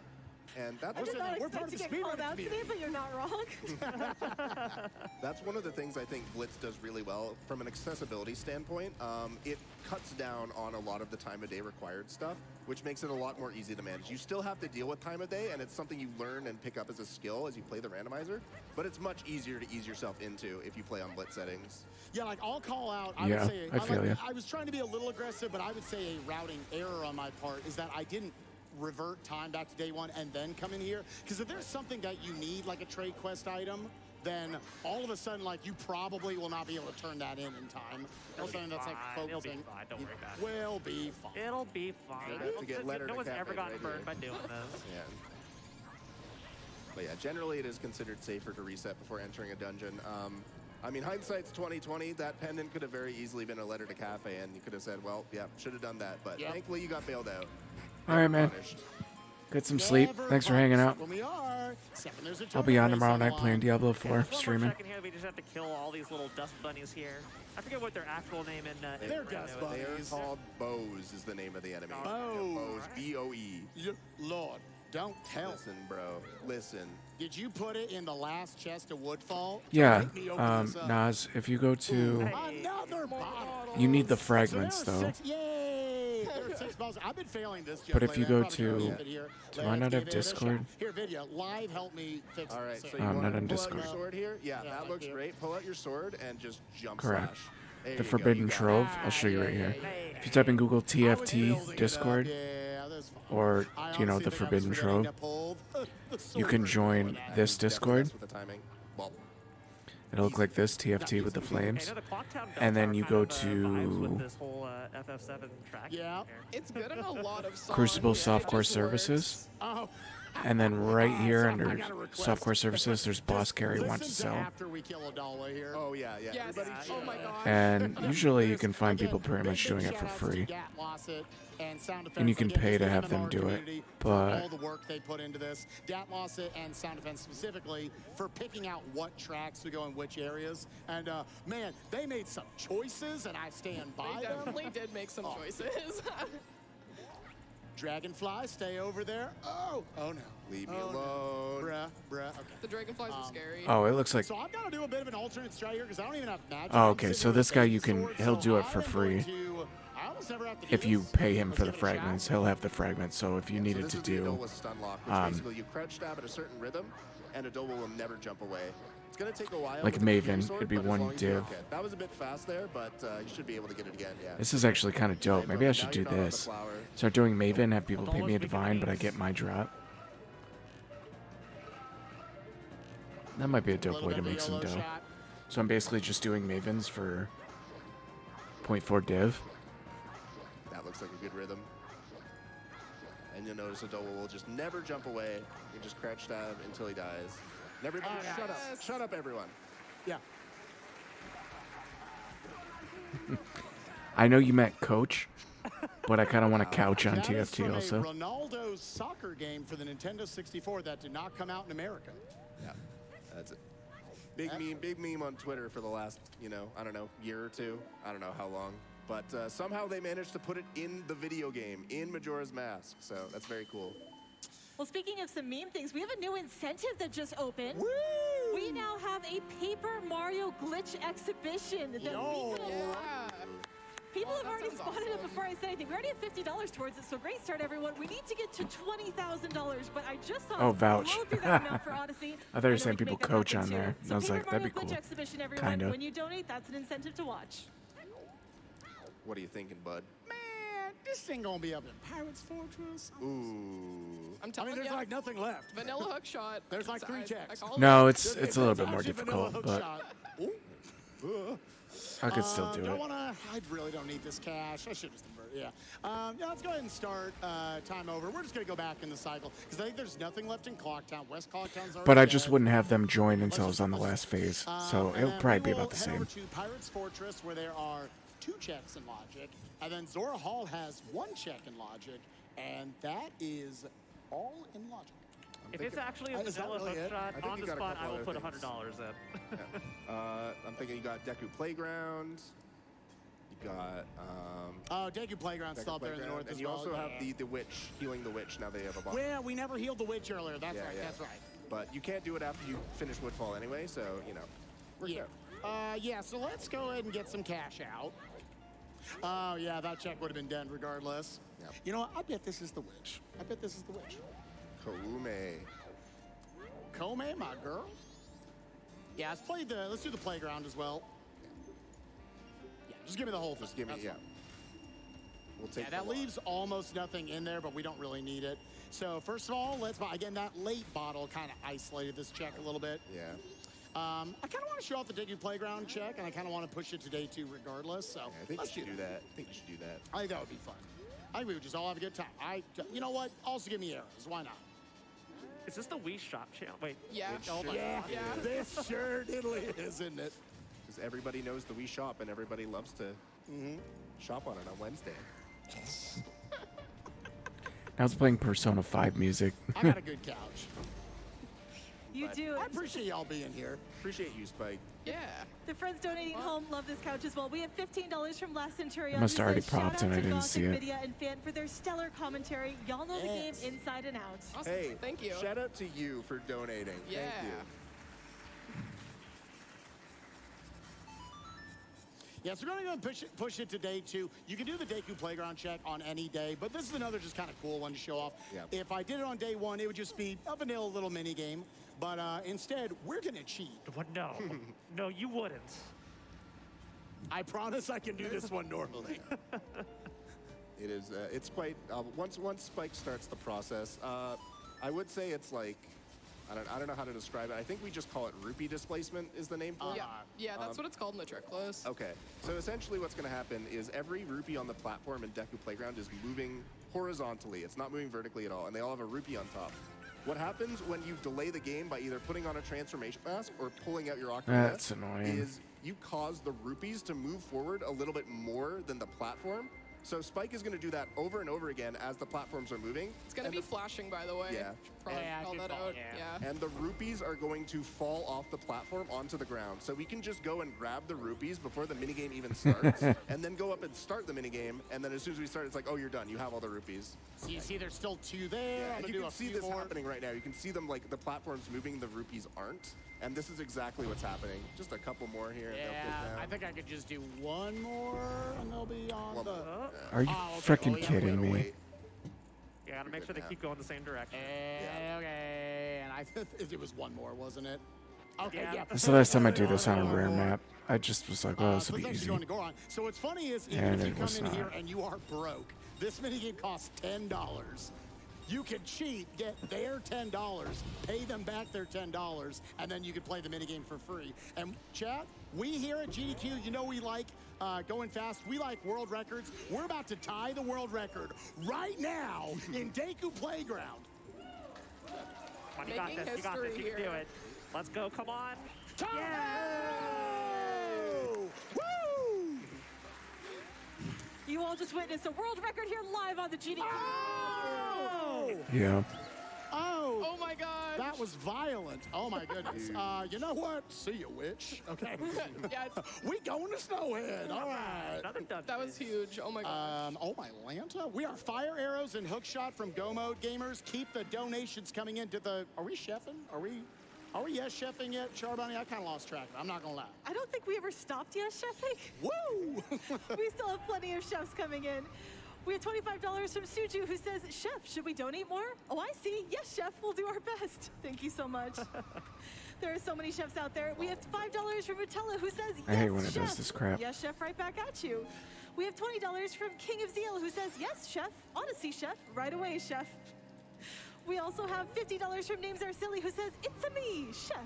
Speaker 24: And that's
Speaker 5: I did not
Speaker 7: we're part
Speaker 5: expect
Speaker 7: of
Speaker 5: to
Speaker 7: the
Speaker 5: get called
Speaker 7: speedrunning
Speaker 5: out today,
Speaker 7: community.
Speaker 5: but you're not wrong.
Speaker 24: That's one of the things I think Blitz does really well from an accessibility standpoint. It cuts down on a lot of the time of day required stuff, which makes it a lot more easy to manage. You still have to deal with time of day, and it's something you learn and pick up as a skill as you play the randomizer, but it's much easier to ease yourself into if you play on Blitz settings.
Speaker 7: Yeah, like I'll call out. I
Speaker 1: Yeah,
Speaker 7: would say,
Speaker 1: I feel ya.
Speaker 7: I was trying to be a little aggressive, but I would say a routing error on my part is that I didn't revert time back to day one and then come in here. Because if there's something that you need, like a trade quest item, then all of a sudden, like, you probably will not be able to turn that in time.
Speaker 23: It'll
Speaker 7: Or something
Speaker 23: be
Speaker 7: that's like
Speaker 23: fine. It'll be
Speaker 7: focusing.
Speaker 23: fine. Don't worry about it.
Speaker 7: Will be fine.
Speaker 23: It'll be fine.
Speaker 24: You'll have to get letter
Speaker 23: No
Speaker 24: to
Speaker 23: one's ever
Speaker 24: cafe
Speaker 23: gotten
Speaker 24: right
Speaker 23: burned
Speaker 24: here.
Speaker 23: by doing this.
Speaker 24: Yeah. But yeah, generally it is considered safer to reset before entering a dungeon. I mean, hindsight's 2020. That pendant could have very easily been a letter to cafe, and you could have said, well, yeah, should have done that. But
Speaker 7: Yep.
Speaker 24: thankfully you got bailed out.
Speaker 1: All right, man.
Speaker 24: Punished.
Speaker 1: Get some sleep.
Speaker 7: Never
Speaker 1: Thanks for hanging out.
Speaker 7: When we are, except when there's a
Speaker 1: I'll be on
Speaker 7: tournament
Speaker 1: tomorrow
Speaker 7: race
Speaker 1: night
Speaker 7: on
Speaker 1: playing
Speaker 7: the
Speaker 1: Diablo 4,
Speaker 23: One more
Speaker 1: streaming.
Speaker 23: second here. We just have to kill all these little dust bunnies here. I forget what their actual name in.
Speaker 7: They're
Speaker 23: in
Speaker 7: dust
Speaker 23: Rando is.
Speaker 24: They're
Speaker 7: bunnies.
Speaker 24: called bows is the name of the enemy.
Speaker 7: Bows.
Speaker 24: Bows, B-O-E.
Speaker 7: Lord, don't tell.
Speaker 24: Listen, bro. Listen.
Speaker 7: Did you put it in the last chest of Woodfall?
Speaker 1: Yeah,
Speaker 7: Make me open this up.
Speaker 1: Nas, if you go to...
Speaker 7: Another bottle.
Speaker 1: You need the
Speaker 7: So
Speaker 1: fragments,
Speaker 7: there are
Speaker 1: though.
Speaker 7: six- Yay! There are 6 bottles. I've been failing this.
Speaker 1: But
Speaker 7: Jeff,
Speaker 1: if you
Speaker 7: lately. I
Speaker 1: go
Speaker 7: probably shouldn't
Speaker 1: to-
Speaker 7: leave it here.
Speaker 1: do I
Speaker 7: Let's
Speaker 1: not have
Speaker 7: give it a shot.
Speaker 1: Discord?
Speaker 7: Here, video. Live, help me fix
Speaker 24: All right,
Speaker 7: it.
Speaker 24: so
Speaker 1: Oh,
Speaker 24: you
Speaker 1: I'm
Speaker 24: want
Speaker 1: not
Speaker 24: to
Speaker 1: on
Speaker 24: pull out your
Speaker 1: Discord.
Speaker 24: sword here? Yeah,
Speaker 7: Yeah,
Speaker 24: that
Speaker 7: like
Speaker 24: looks
Speaker 7: here.
Speaker 24: great. Pull out your sword and just jump
Speaker 1: Correct.
Speaker 24: slash. There
Speaker 1: The
Speaker 24: you go,
Speaker 1: Forbidden
Speaker 24: you got it.
Speaker 1: Trove, I'll show you right here. If you type in Google TFT Discord, or, you know, the Forbidden Trove, you can join this Discord.
Speaker 24: With the timing. Well,
Speaker 1: It'll look like this, TFT with the flames. And then you go to
Speaker 23: This whole FF7 track.
Speaker 7: Yeah.
Speaker 10: It's good in a lot of songs.
Speaker 1: Crucible
Speaker 10: It
Speaker 1: Softcore
Speaker 10: just
Speaker 1: Services.
Speaker 7: Oh.
Speaker 1: And then right here under Softcore Services, there's Boss Carry
Speaker 7: Listen
Speaker 1: Wants to Sell.
Speaker 7: After we kill Adala here.
Speaker 24: Oh, yeah, yeah.
Speaker 10: Yes. Oh my gosh.
Speaker 1: And usually you can find people pretty much doing it for free. And you can pay to have them do it. But
Speaker 7: all the work they put into this, Datlosset and Sound Defense specifically, for picking out what tracks to go in which areas. And man, they made some choices, and I stand by
Speaker 10: They
Speaker 7: them.
Speaker 10: definitely did make some choices.
Speaker 7: Dragonfly, stay over there. Oh no.
Speaker 24: Leave me
Speaker 7: Oh, no.
Speaker 24: alone.
Speaker 7: Bruh. Okay.
Speaker 10: The dragonflies are scary.
Speaker 1: oh, it looks like...
Speaker 7: So I've got to do a bit of an alternate strat here because I don't even have magic.
Speaker 1: Oh,
Speaker 7: I'm
Speaker 1: okay,
Speaker 7: sitting
Speaker 1: so
Speaker 7: with
Speaker 1: this
Speaker 7: a
Speaker 1: guy,
Speaker 7: basic
Speaker 1: you can...
Speaker 7: sword,
Speaker 1: He'll
Speaker 7: so
Speaker 1: do it
Speaker 7: I
Speaker 1: for
Speaker 7: am going
Speaker 1: free.
Speaker 7: to- I almost never have to do
Speaker 1: If you
Speaker 7: this.
Speaker 1: pay him
Speaker 7: Let's
Speaker 1: for the
Speaker 7: give it a shot.
Speaker 1: fragments, he'll have the fragments. So if you
Speaker 24: So
Speaker 1: needed
Speaker 24: this
Speaker 1: to
Speaker 24: is the
Speaker 1: do...
Speaker 24: Adola stun lock, which basically you crouch stab at a certain rhythm, and Adola will never jump away. It's going to take a while.
Speaker 1: Like
Speaker 24: with the
Speaker 1: Maven,
Speaker 24: sword,
Speaker 1: it'd be
Speaker 24: but as
Speaker 1: one
Speaker 24: long as you-
Speaker 1: div.
Speaker 24: Okay, that was a bit fast there, but you should be able to get it again, yeah.
Speaker 1: This is actually kind of dope. Maybe I should do this. Start doing Maven, have people pay me a divine, but I get my drop. That might be a dope way to make some dough. So I'm basically just doing Mavens for 0.4 div.
Speaker 24: That looks like a good rhythm. And you'll notice Adola will just never jump away. You just crouch stab until he dies. And everybody shut up. Shut up, everyone.
Speaker 7: Yeah.
Speaker 1: I know you meant coach, but I kind of want to couch on
Speaker 7: That is
Speaker 1: TFT
Speaker 7: from
Speaker 1: also.
Speaker 7: a Ronaldo's soccer game for the Nintendo 64 that did not come out in America.
Speaker 24: Yeah, that's it. Big meme on Twitter for the last, I don't know, year or two. I don't know how long. But somehow they managed to put it in the video game, in Majora's Mask. So that's very cool.
Speaker 5: Well, speaking of some meme things, we have a new incentive that just opened. We now have a Paper Mario glitch exhibition that we can People have already spotted it before I said anything. We already have $50 towards it, so great start, everyone. We need to get to $20,000, but I just saw
Speaker 1: Oh, vouch.
Speaker 5: blow through that amount for Odyssey.
Speaker 1: I thought you were
Speaker 5: know
Speaker 1: saying
Speaker 5: we can
Speaker 1: people
Speaker 5: make that
Speaker 1: coach
Speaker 5: happen
Speaker 1: on there.
Speaker 5: too.
Speaker 1: And I was
Speaker 5: So
Speaker 1: like,
Speaker 5: Paper
Speaker 1: that'd be
Speaker 5: Mario
Speaker 1: cool.
Speaker 5: glitch exhibition, everyone.
Speaker 1: Kinda.
Speaker 5: When you donate, that's an incentive to watch.
Speaker 24: What are you thinking, bud?
Speaker 7: Man, this ain't gonna be up in Pirates Fortress.
Speaker 24: Ooh.
Speaker 10: I'm
Speaker 7: I
Speaker 10: telling
Speaker 7: mean, there's
Speaker 10: you,
Speaker 7: like nothing left.
Speaker 10: vanilla hook shot.
Speaker 7: There's like 3
Speaker 10: I
Speaker 7: checks.
Speaker 10: called
Speaker 1: No,
Speaker 10: it.
Speaker 1: it's a little bit more
Speaker 7: Actually, vanilla
Speaker 1: difficult,
Speaker 7: hook
Speaker 1: but
Speaker 7: shot. Ooh.
Speaker 1: I could still do
Speaker 7: I
Speaker 1: it.
Speaker 7: I really don't need this cash. I should just convert. Yeah. Yeah. Let's go ahead and start time over. We're just gonna go back in the cycle because I think there's nothing left in Clocktown. West Clocktown's already
Speaker 1: But I just
Speaker 7: dead.
Speaker 1: wouldn't have them join until I was on the last phase. So
Speaker 7: And
Speaker 1: it'll
Speaker 7: then
Speaker 1: probably
Speaker 7: we
Speaker 1: be
Speaker 7: will
Speaker 1: about the
Speaker 7: head over
Speaker 1: same.
Speaker 7: to Pirates Fortress, where there are 2 checks in Logic, and then Zora Hall has 1 check in Logic, And that is all in logic.
Speaker 23: If it's actually a
Speaker 24: Is that
Speaker 23: vanilla
Speaker 24: really
Speaker 23: hook
Speaker 24: it?
Speaker 23: shot
Speaker 24: I think
Speaker 23: on
Speaker 24: you
Speaker 23: the
Speaker 24: got a
Speaker 23: spot,
Speaker 24: couple
Speaker 23: I will
Speaker 24: other
Speaker 23: put
Speaker 24: things.
Speaker 23: $100 in.
Speaker 24: I'm thinking you got Deku Playground. You got
Speaker 7: Deku Playground's still up there in the north
Speaker 24: and
Speaker 7: as
Speaker 24: you
Speaker 7: well.
Speaker 24: also have
Speaker 7: yeah.
Speaker 24: the witch, healing the witch. Now they have a boss.
Speaker 7: Well, we never healed the witch earlier. That's right. That's right.
Speaker 24: But you can't do it after you finish Woodfall anyway, so you know. We're
Speaker 7: Yeah. Yeah. So let's go ahead and get some cash out. Oh yeah, that check would have been done regardless.
Speaker 24: Yep.
Speaker 7: You know what? I bet this is the witch. I bet this is the witch.
Speaker 24: Koume.
Speaker 7: Kome, my girl. Yeah, let's do the playground as well. Yeah, just give me the whole thing.
Speaker 24: Just give me,
Speaker 7: That's
Speaker 24: yeah.
Speaker 7: fine.
Speaker 24: We'll take
Speaker 7: Yeah, that
Speaker 24: the lot.
Speaker 7: leaves almost nothing in there, but we don't really need it. So first of all, let's buy, again, that late bottle kind of isolated this check a little bit.
Speaker 24: Yeah.
Speaker 7: I kind of want to show off the Deku Playground check, and I kind of want to push it to day 2 regardless. So
Speaker 24: I think
Speaker 7: let's
Speaker 24: you should do that. I think you should do that.
Speaker 7: I think that would be fun. I think we would just all have a good time. You know what? Also give me arrows. Why not?
Speaker 23: Is this the Wii Shop channel? Wait.
Speaker 22: Yeah.
Speaker 7: Oh my
Speaker 24: Yeah.
Speaker 7: God. This sure diddly is, isn't it?
Speaker 24: Because everybody knows the Wii Shop, and everybody loves to shop on it on Wednesday.
Speaker 1: Now it's playing Persona 5 music.
Speaker 7: I got a good couch.
Speaker 5: You do.
Speaker 7: I appreciate y'all being here.
Speaker 24: Appreciate you, Spike.
Speaker 22: Yeah.
Speaker 5: The friends donating home love this couch as well. We have $15 from Last Centurion.
Speaker 1: Must
Speaker 5: who
Speaker 1: already
Speaker 5: says, "Shout
Speaker 1: propped
Speaker 5: out
Speaker 1: and I
Speaker 5: to
Speaker 1: didn't
Speaker 5: CoC
Speaker 1: see it."
Speaker 5: Nvidia and Fan for their stellar commentary. Y'all know the game inside and out."
Speaker 22: Awesome.
Speaker 24: Hey,
Speaker 22: Thank you.
Speaker 24: Shout out to you for donating.
Speaker 22: Yeah.
Speaker 24: Thank you.
Speaker 7: Yeah, so we're going to push it to day 2. You can do the Deku Playground check on any day, but this is another just kind of cool one to show off.
Speaker 24: Yeah.
Speaker 7: If I did it on day 1, it would just be a vanilla little mini game. But instead, we're going to cheat.
Speaker 23: What? No. No, you wouldn't.
Speaker 7: I promise I can do this one normally.
Speaker 24: It is. It's quite. Once Spike starts the process, I would say it's like. I don't know how to describe it. I think we just call it rupee displacement is the name for it.
Speaker 22: Yeah, that's what it's called in the trick list.
Speaker 24: Okay, so essentially what's going to happen is every rupee on the platform in Deku Playground is moving horizontally. It's not moving vertically at all, and they all have a rupee on top. What happens when you delay the game by either putting on a transformation mask or pulling out your ocarina
Speaker 1: That's annoying.
Speaker 24: is you cause the rupees to move forward a little bit more than the platform. So Spike is going to do that over and over again as the platforms are moving.
Speaker 22: It's going to be flashing, by the way.
Speaker 24: Yeah.
Speaker 22: Probably call that out. Yeah.
Speaker 24: And the rupees are going to fall off the platform onto the ground. So we can just go and grab the rupees before the minigame even starts, and then go up and start the minigame. And then as soon as we start, it's like, oh, you're done. You have all the rupees.
Speaker 7: So you see there's still 2 there.
Speaker 24: Yeah,
Speaker 7: I'm
Speaker 24: and
Speaker 7: gonna
Speaker 24: you
Speaker 7: do
Speaker 24: can
Speaker 7: a
Speaker 24: see
Speaker 7: few
Speaker 24: this
Speaker 7: more.
Speaker 24: happening right now. You can see them like the platforms moving, the rupees aren't. And this is exactly what's happening. Just a couple more here. And they'll
Speaker 7: Yeah,
Speaker 24: get down.
Speaker 7: I think I could just do one more, and they'll be on the...
Speaker 1: Are you freaking kidding me?
Speaker 23: You gotta make sure they keep going the same direction.
Speaker 7: Okay, and it was one more, wasn't it? Okay, yeah.
Speaker 1: This is the last time I do this on a rare map. I just was like, oh, this
Speaker 7: So
Speaker 1: will
Speaker 7: it's
Speaker 1: be
Speaker 7: actually
Speaker 1: easy.
Speaker 7: going to go on. So what's funny is even
Speaker 1: And
Speaker 7: if you
Speaker 1: it
Speaker 7: come
Speaker 1: was
Speaker 7: in here
Speaker 1: not.
Speaker 7: and you are broke, this minigame costs $10. You can cheat, get their $10, pay them back their $10, and then you can play the minigame for free. And chat, we here at GDQ, you know we like going fast. We like world records. We're about to tie the world record right now in Deku Playground.
Speaker 23: Come on, you got this. You got this. You can do it. Let's go. Come on.
Speaker 7: Woo!
Speaker 5: You all just witnessed a world record here live on the GDQ.
Speaker 1: Yeah.
Speaker 7: Oh
Speaker 22: my God.
Speaker 7: That was violent. Oh my goodness. You know what? See you, witch. Okay.
Speaker 22: Yeah,
Speaker 7: we going to Snowhead. All right.
Speaker 22: that was huge. Oh my God.
Speaker 7: Oh my Lanta. We are fire arrows and hookshot from Go Mode gamers. Keep the donations coming into the. Are we chefing? Are we yes chefing yet, Charbonny? I kind of lost track. I'm not gonna lie.
Speaker 5: I don't think we ever stopped yet chefing.
Speaker 7: Woo!
Speaker 5: We still have plenty of chefs coming in. We have $25 from Suju, who says, "Chef, should we donate more?" Oh, I see. Yes, chef, we'll do our best. Thank you so much. There are so many chefs out there. We have $5 from Rutella, who says, "Yes,
Speaker 1: I hate when it
Speaker 5: chef."
Speaker 1: does this crap.
Speaker 5: Yes, chef, right back at you. We have $20 from King of Zeal, who says, "Yes, chef. Odyssey, chef. Right away, chef." We also have $50 from Names Are Silly, who says, "It's a me, chef."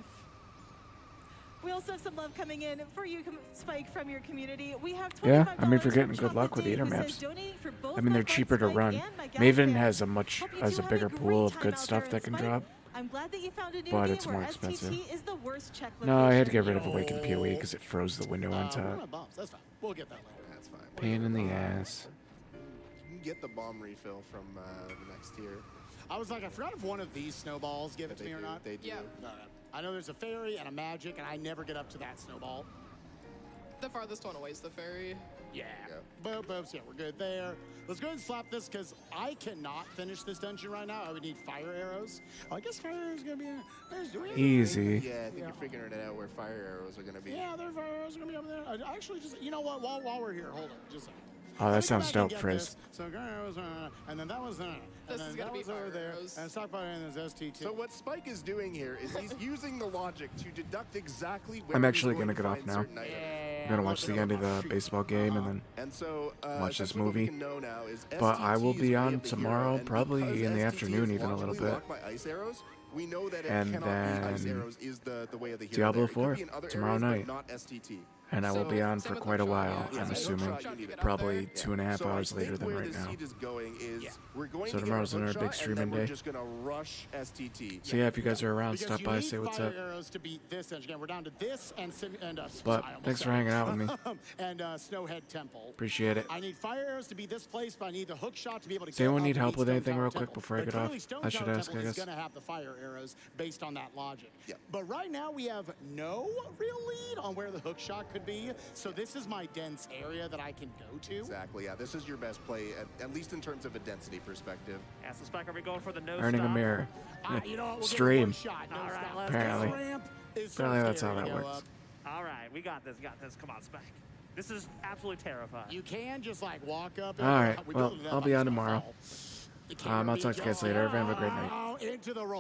Speaker 5: We also have some love coming in for you, Spike, from your community. We have $25
Speaker 1: Yeah, I mean, if you're
Speaker 5: from
Speaker 1: getting good luck with
Speaker 5: Chocolate
Speaker 1: eater
Speaker 5: Dave, who
Speaker 1: maps.
Speaker 5: says, "Donating for both
Speaker 1: I mean, they're
Speaker 5: my friend
Speaker 1: cheaper to
Speaker 5: Spike
Speaker 1: run.
Speaker 5: and my gal
Speaker 1: Maven
Speaker 5: fam.
Speaker 1: has a
Speaker 5: Hope you
Speaker 1: has
Speaker 5: two
Speaker 1: a
Speaker 5: have
Speaker 1: bigger
Speaker 5: great
Speaker 1: pool of
Speaker 5: time
Speaker 1: good
Speaker 5: out
Speaker 1: stuff
Speaker 5: there
Speaker 1: that
Speaker 5: in
Speaker 1: can
Speaker 5: Spike.
Speaker 1: drop.
Speaker 5: I'm glad that you found a new
Speaker 1: But
Speaker 5: game
Speaker 1: it's
Speaker 5: where
Speaker 1: more
Speaker 5: STT
Speaker 1: expensive.
Speaker 5: is the worst check
Speaker 1: No, I had to
Speaker 5: location.
Speaker 1: get rid of Awakened PoE because it froze the window on
Speaker 7: We're
Speaker 1: top.
Speaker 7: on bumps. That's fine. We'll get that later.
Speaker 24: That's fine.
Speaker 1: Pain in the ass.
Speaker 24: get the bomb refill from the next tier.
Speaker 7: I was like, I forgot if one of these snowballs give it to me or not.
Speaker 24: They do.
Speaker 10: Yeah.
Speaker 7: No, no. I know there's a fairy and a magic, and I never get up to that snowball.
Speaker 10: The farthest one away is the ferry.
Speaker 7: Yeah. Boop, boops. Yeah, we're good there. Let's go ahead and slap this because I cannot finish this dungeon right now. I would need fire arrows. Oh, I guess fire arrows are going to be
Speaker 1: Easy.
Speaker 24: Yeah, I think you're figuring it out where fire arrows are going to be.
Speaker 7: Yeah, their fire arrows are going to be over there. I actually just, you know what? While we're here, hold on. Just a second.
Speaker 1: Oh,
Speaker 7: Let me
Speaker 1: that
Speaker 7: go
Speaker 1: sounds
Speaker 7: back and
Speaker 1: dope,
Speaker 7: get
Speaker 1: Frizz.
Speaker 7: this. So arrows, and then that was, and
Speaker 10: This
Speaker 7: then
Speaker 10: is
Speaker 7: that
Speaker 10: gonna be
Speaker 7: was over
Speaker 10: fire
Speaker 7: there,
Speaker 10: arrows.
Speaker 7: and stockpile and there's ST2.
Speaker 24: So what Spike is doing here is he's using the logic to deduct exactly where
Speaker 1: I'm
Speaker 24: he's
Speaker 1: actually
Speaker 24: going
Speaker 1: gonna
Speaker 24: to
Speaker 1: get off
Speaker 24: find
Speaker 1: now.
Speaker 24: certain items.
Speaker 1: I'm gonna watch the end of the baseball game and then
Speaker 24: And so,
Speaker 1: watch this
Speaker 24: essentially what we
Speaker 1: movie.
Speaker 24: can know now is
Speaker 1: But I will
Speaker 24: STT is
Speaker 1: be
Speaker 24: way
Speaker 1: on
Speaker 24: of the hero,
Speaker 1: tomorrow,
Speaker 24: and
Speaker 1: probably
Speaker 24: because
Speaker 1: in the
Speaker 24: STT
Speaker 1: afternoon,
Speaker 24: is
Speaker 1: even a little
Speaker 24: logically
Speaker 1: bit.
Speaker 24: locked by ice arrows, we know that it
Speaker 1: And
Speaker 24: cannot be ice
Speaker 1: then
Speaker 24: arrows is the way of the hero.
Speaker 1: Diablo
Speaker 24: there. It could
Speaker 1: 4
Speaker 24: be in other
Speaker 1: tomorrow
Speaker 24: areas,
Speaker 1: night.
Speaker 24: but not STT.
Speaker 1: And I will be on
Speaker 24: So-
Speaker 1: for quite a while,
Speaker 24: Yeah,
Speaker 1: I'm
Speaker 24: so
Speaker 1: assuming.
Speaker 24: hookshot, you need out
Speaker 1: Probably
Speaker 24: there.
Speaker 1: 2.5
Speaker 24: So I
Speaker 1: hours later
Speaker 24: think
Speaker 1: than
Speaker 24: where
Speaker 1: right
Speaker 24: the
Speaker 1: now.
Speaker 24: seed is going is we're going
Speaker 1: So
Speaker 24: to
Speaker 1: tomorrow's
Speaker 24: get a
Speaker 1: another big
Speaker 24: hookshot,
Speaker 1: streaming
Speaker 24: and then
Speaker 1: day.
Speaker 24: we're just going to rush STT.
Speaker 1: So yeah, if you guys are around,
Speaker 7: Because
Speaker 1: stop
Speaker 7: you
Speaker 1: by,
Speaker 7: need
Speaker 1: say what's
Speaker 7: fire
Speaker 1: up.
Speaker 7: arrows to beat this engine. Again, we're down to this and
Speaker 1: But thanks for hanging out with me.
Speaker 7: and Snowhead Temple.
Speaker 1: Appreciate it.
Speaker 7: I need fire arrows to be this place, but I need the hook shot to be able to.
Speaker 1: Does anyone
Speaker 7: get
Speaker 1: need
Speaker 7: up
Speaker 1: help
Speaker 7: to
Speaker 1: with
Speaker 7: beat
Speaker 1: anything
Speaker 7: Stone
Speaker 1: real
Speaker 7: Tower
Speaker 1: quick
Speaker 7: Temple.
Speaker 1: before I
Speaker 7: But
Speaker 1: get off?
Speaker 7: clearly Stone
Speaker 1: I should
Speaker 7: Tower
Speaker 1: ask,
Speaker 7: Temple
Speaker 1: I
Speaker 7: is
Speaker 1: guess.
Speaker 7: going to have the fire arrows based on that logic. But right now we have no real lead on where the hook shot could be. So this is my dense area that I can go to.
Speaker 24: Exactly, yeah. This is your best play, at least in terms of a density perspective.
Speaker 23: Yeah, so Spike, are we going for the no
Speaker 1: Earning a
Speaker 23: stop?
Speaker 1: mirror.
Speaker 7: You know what, we'll give it
Speaker 1: Stream.
Speaker 7: one shot, no
Speaker 23: All right,
Speaker 7: stop.
Speaker 23: let's
Speaker 1: Apparently.
Speaker 23: go.
Speaker 7: This ramp is so
Speaker 1: Apparently that's how
Speaker 7: scary
Speaker 1: that
Speaker 7: to go
Speaker 1: works.
Speaker 7: up.
Speaker 23: All right, we got this, Come on, Spike. This is absolutely terrifying.
Speaker 7: You can just like walk up.
Speaker 1: All right, well, I'll be on tomorrow. I'll talk to you guys later. Everyone have a great night.
Speaker 7: Into the roll.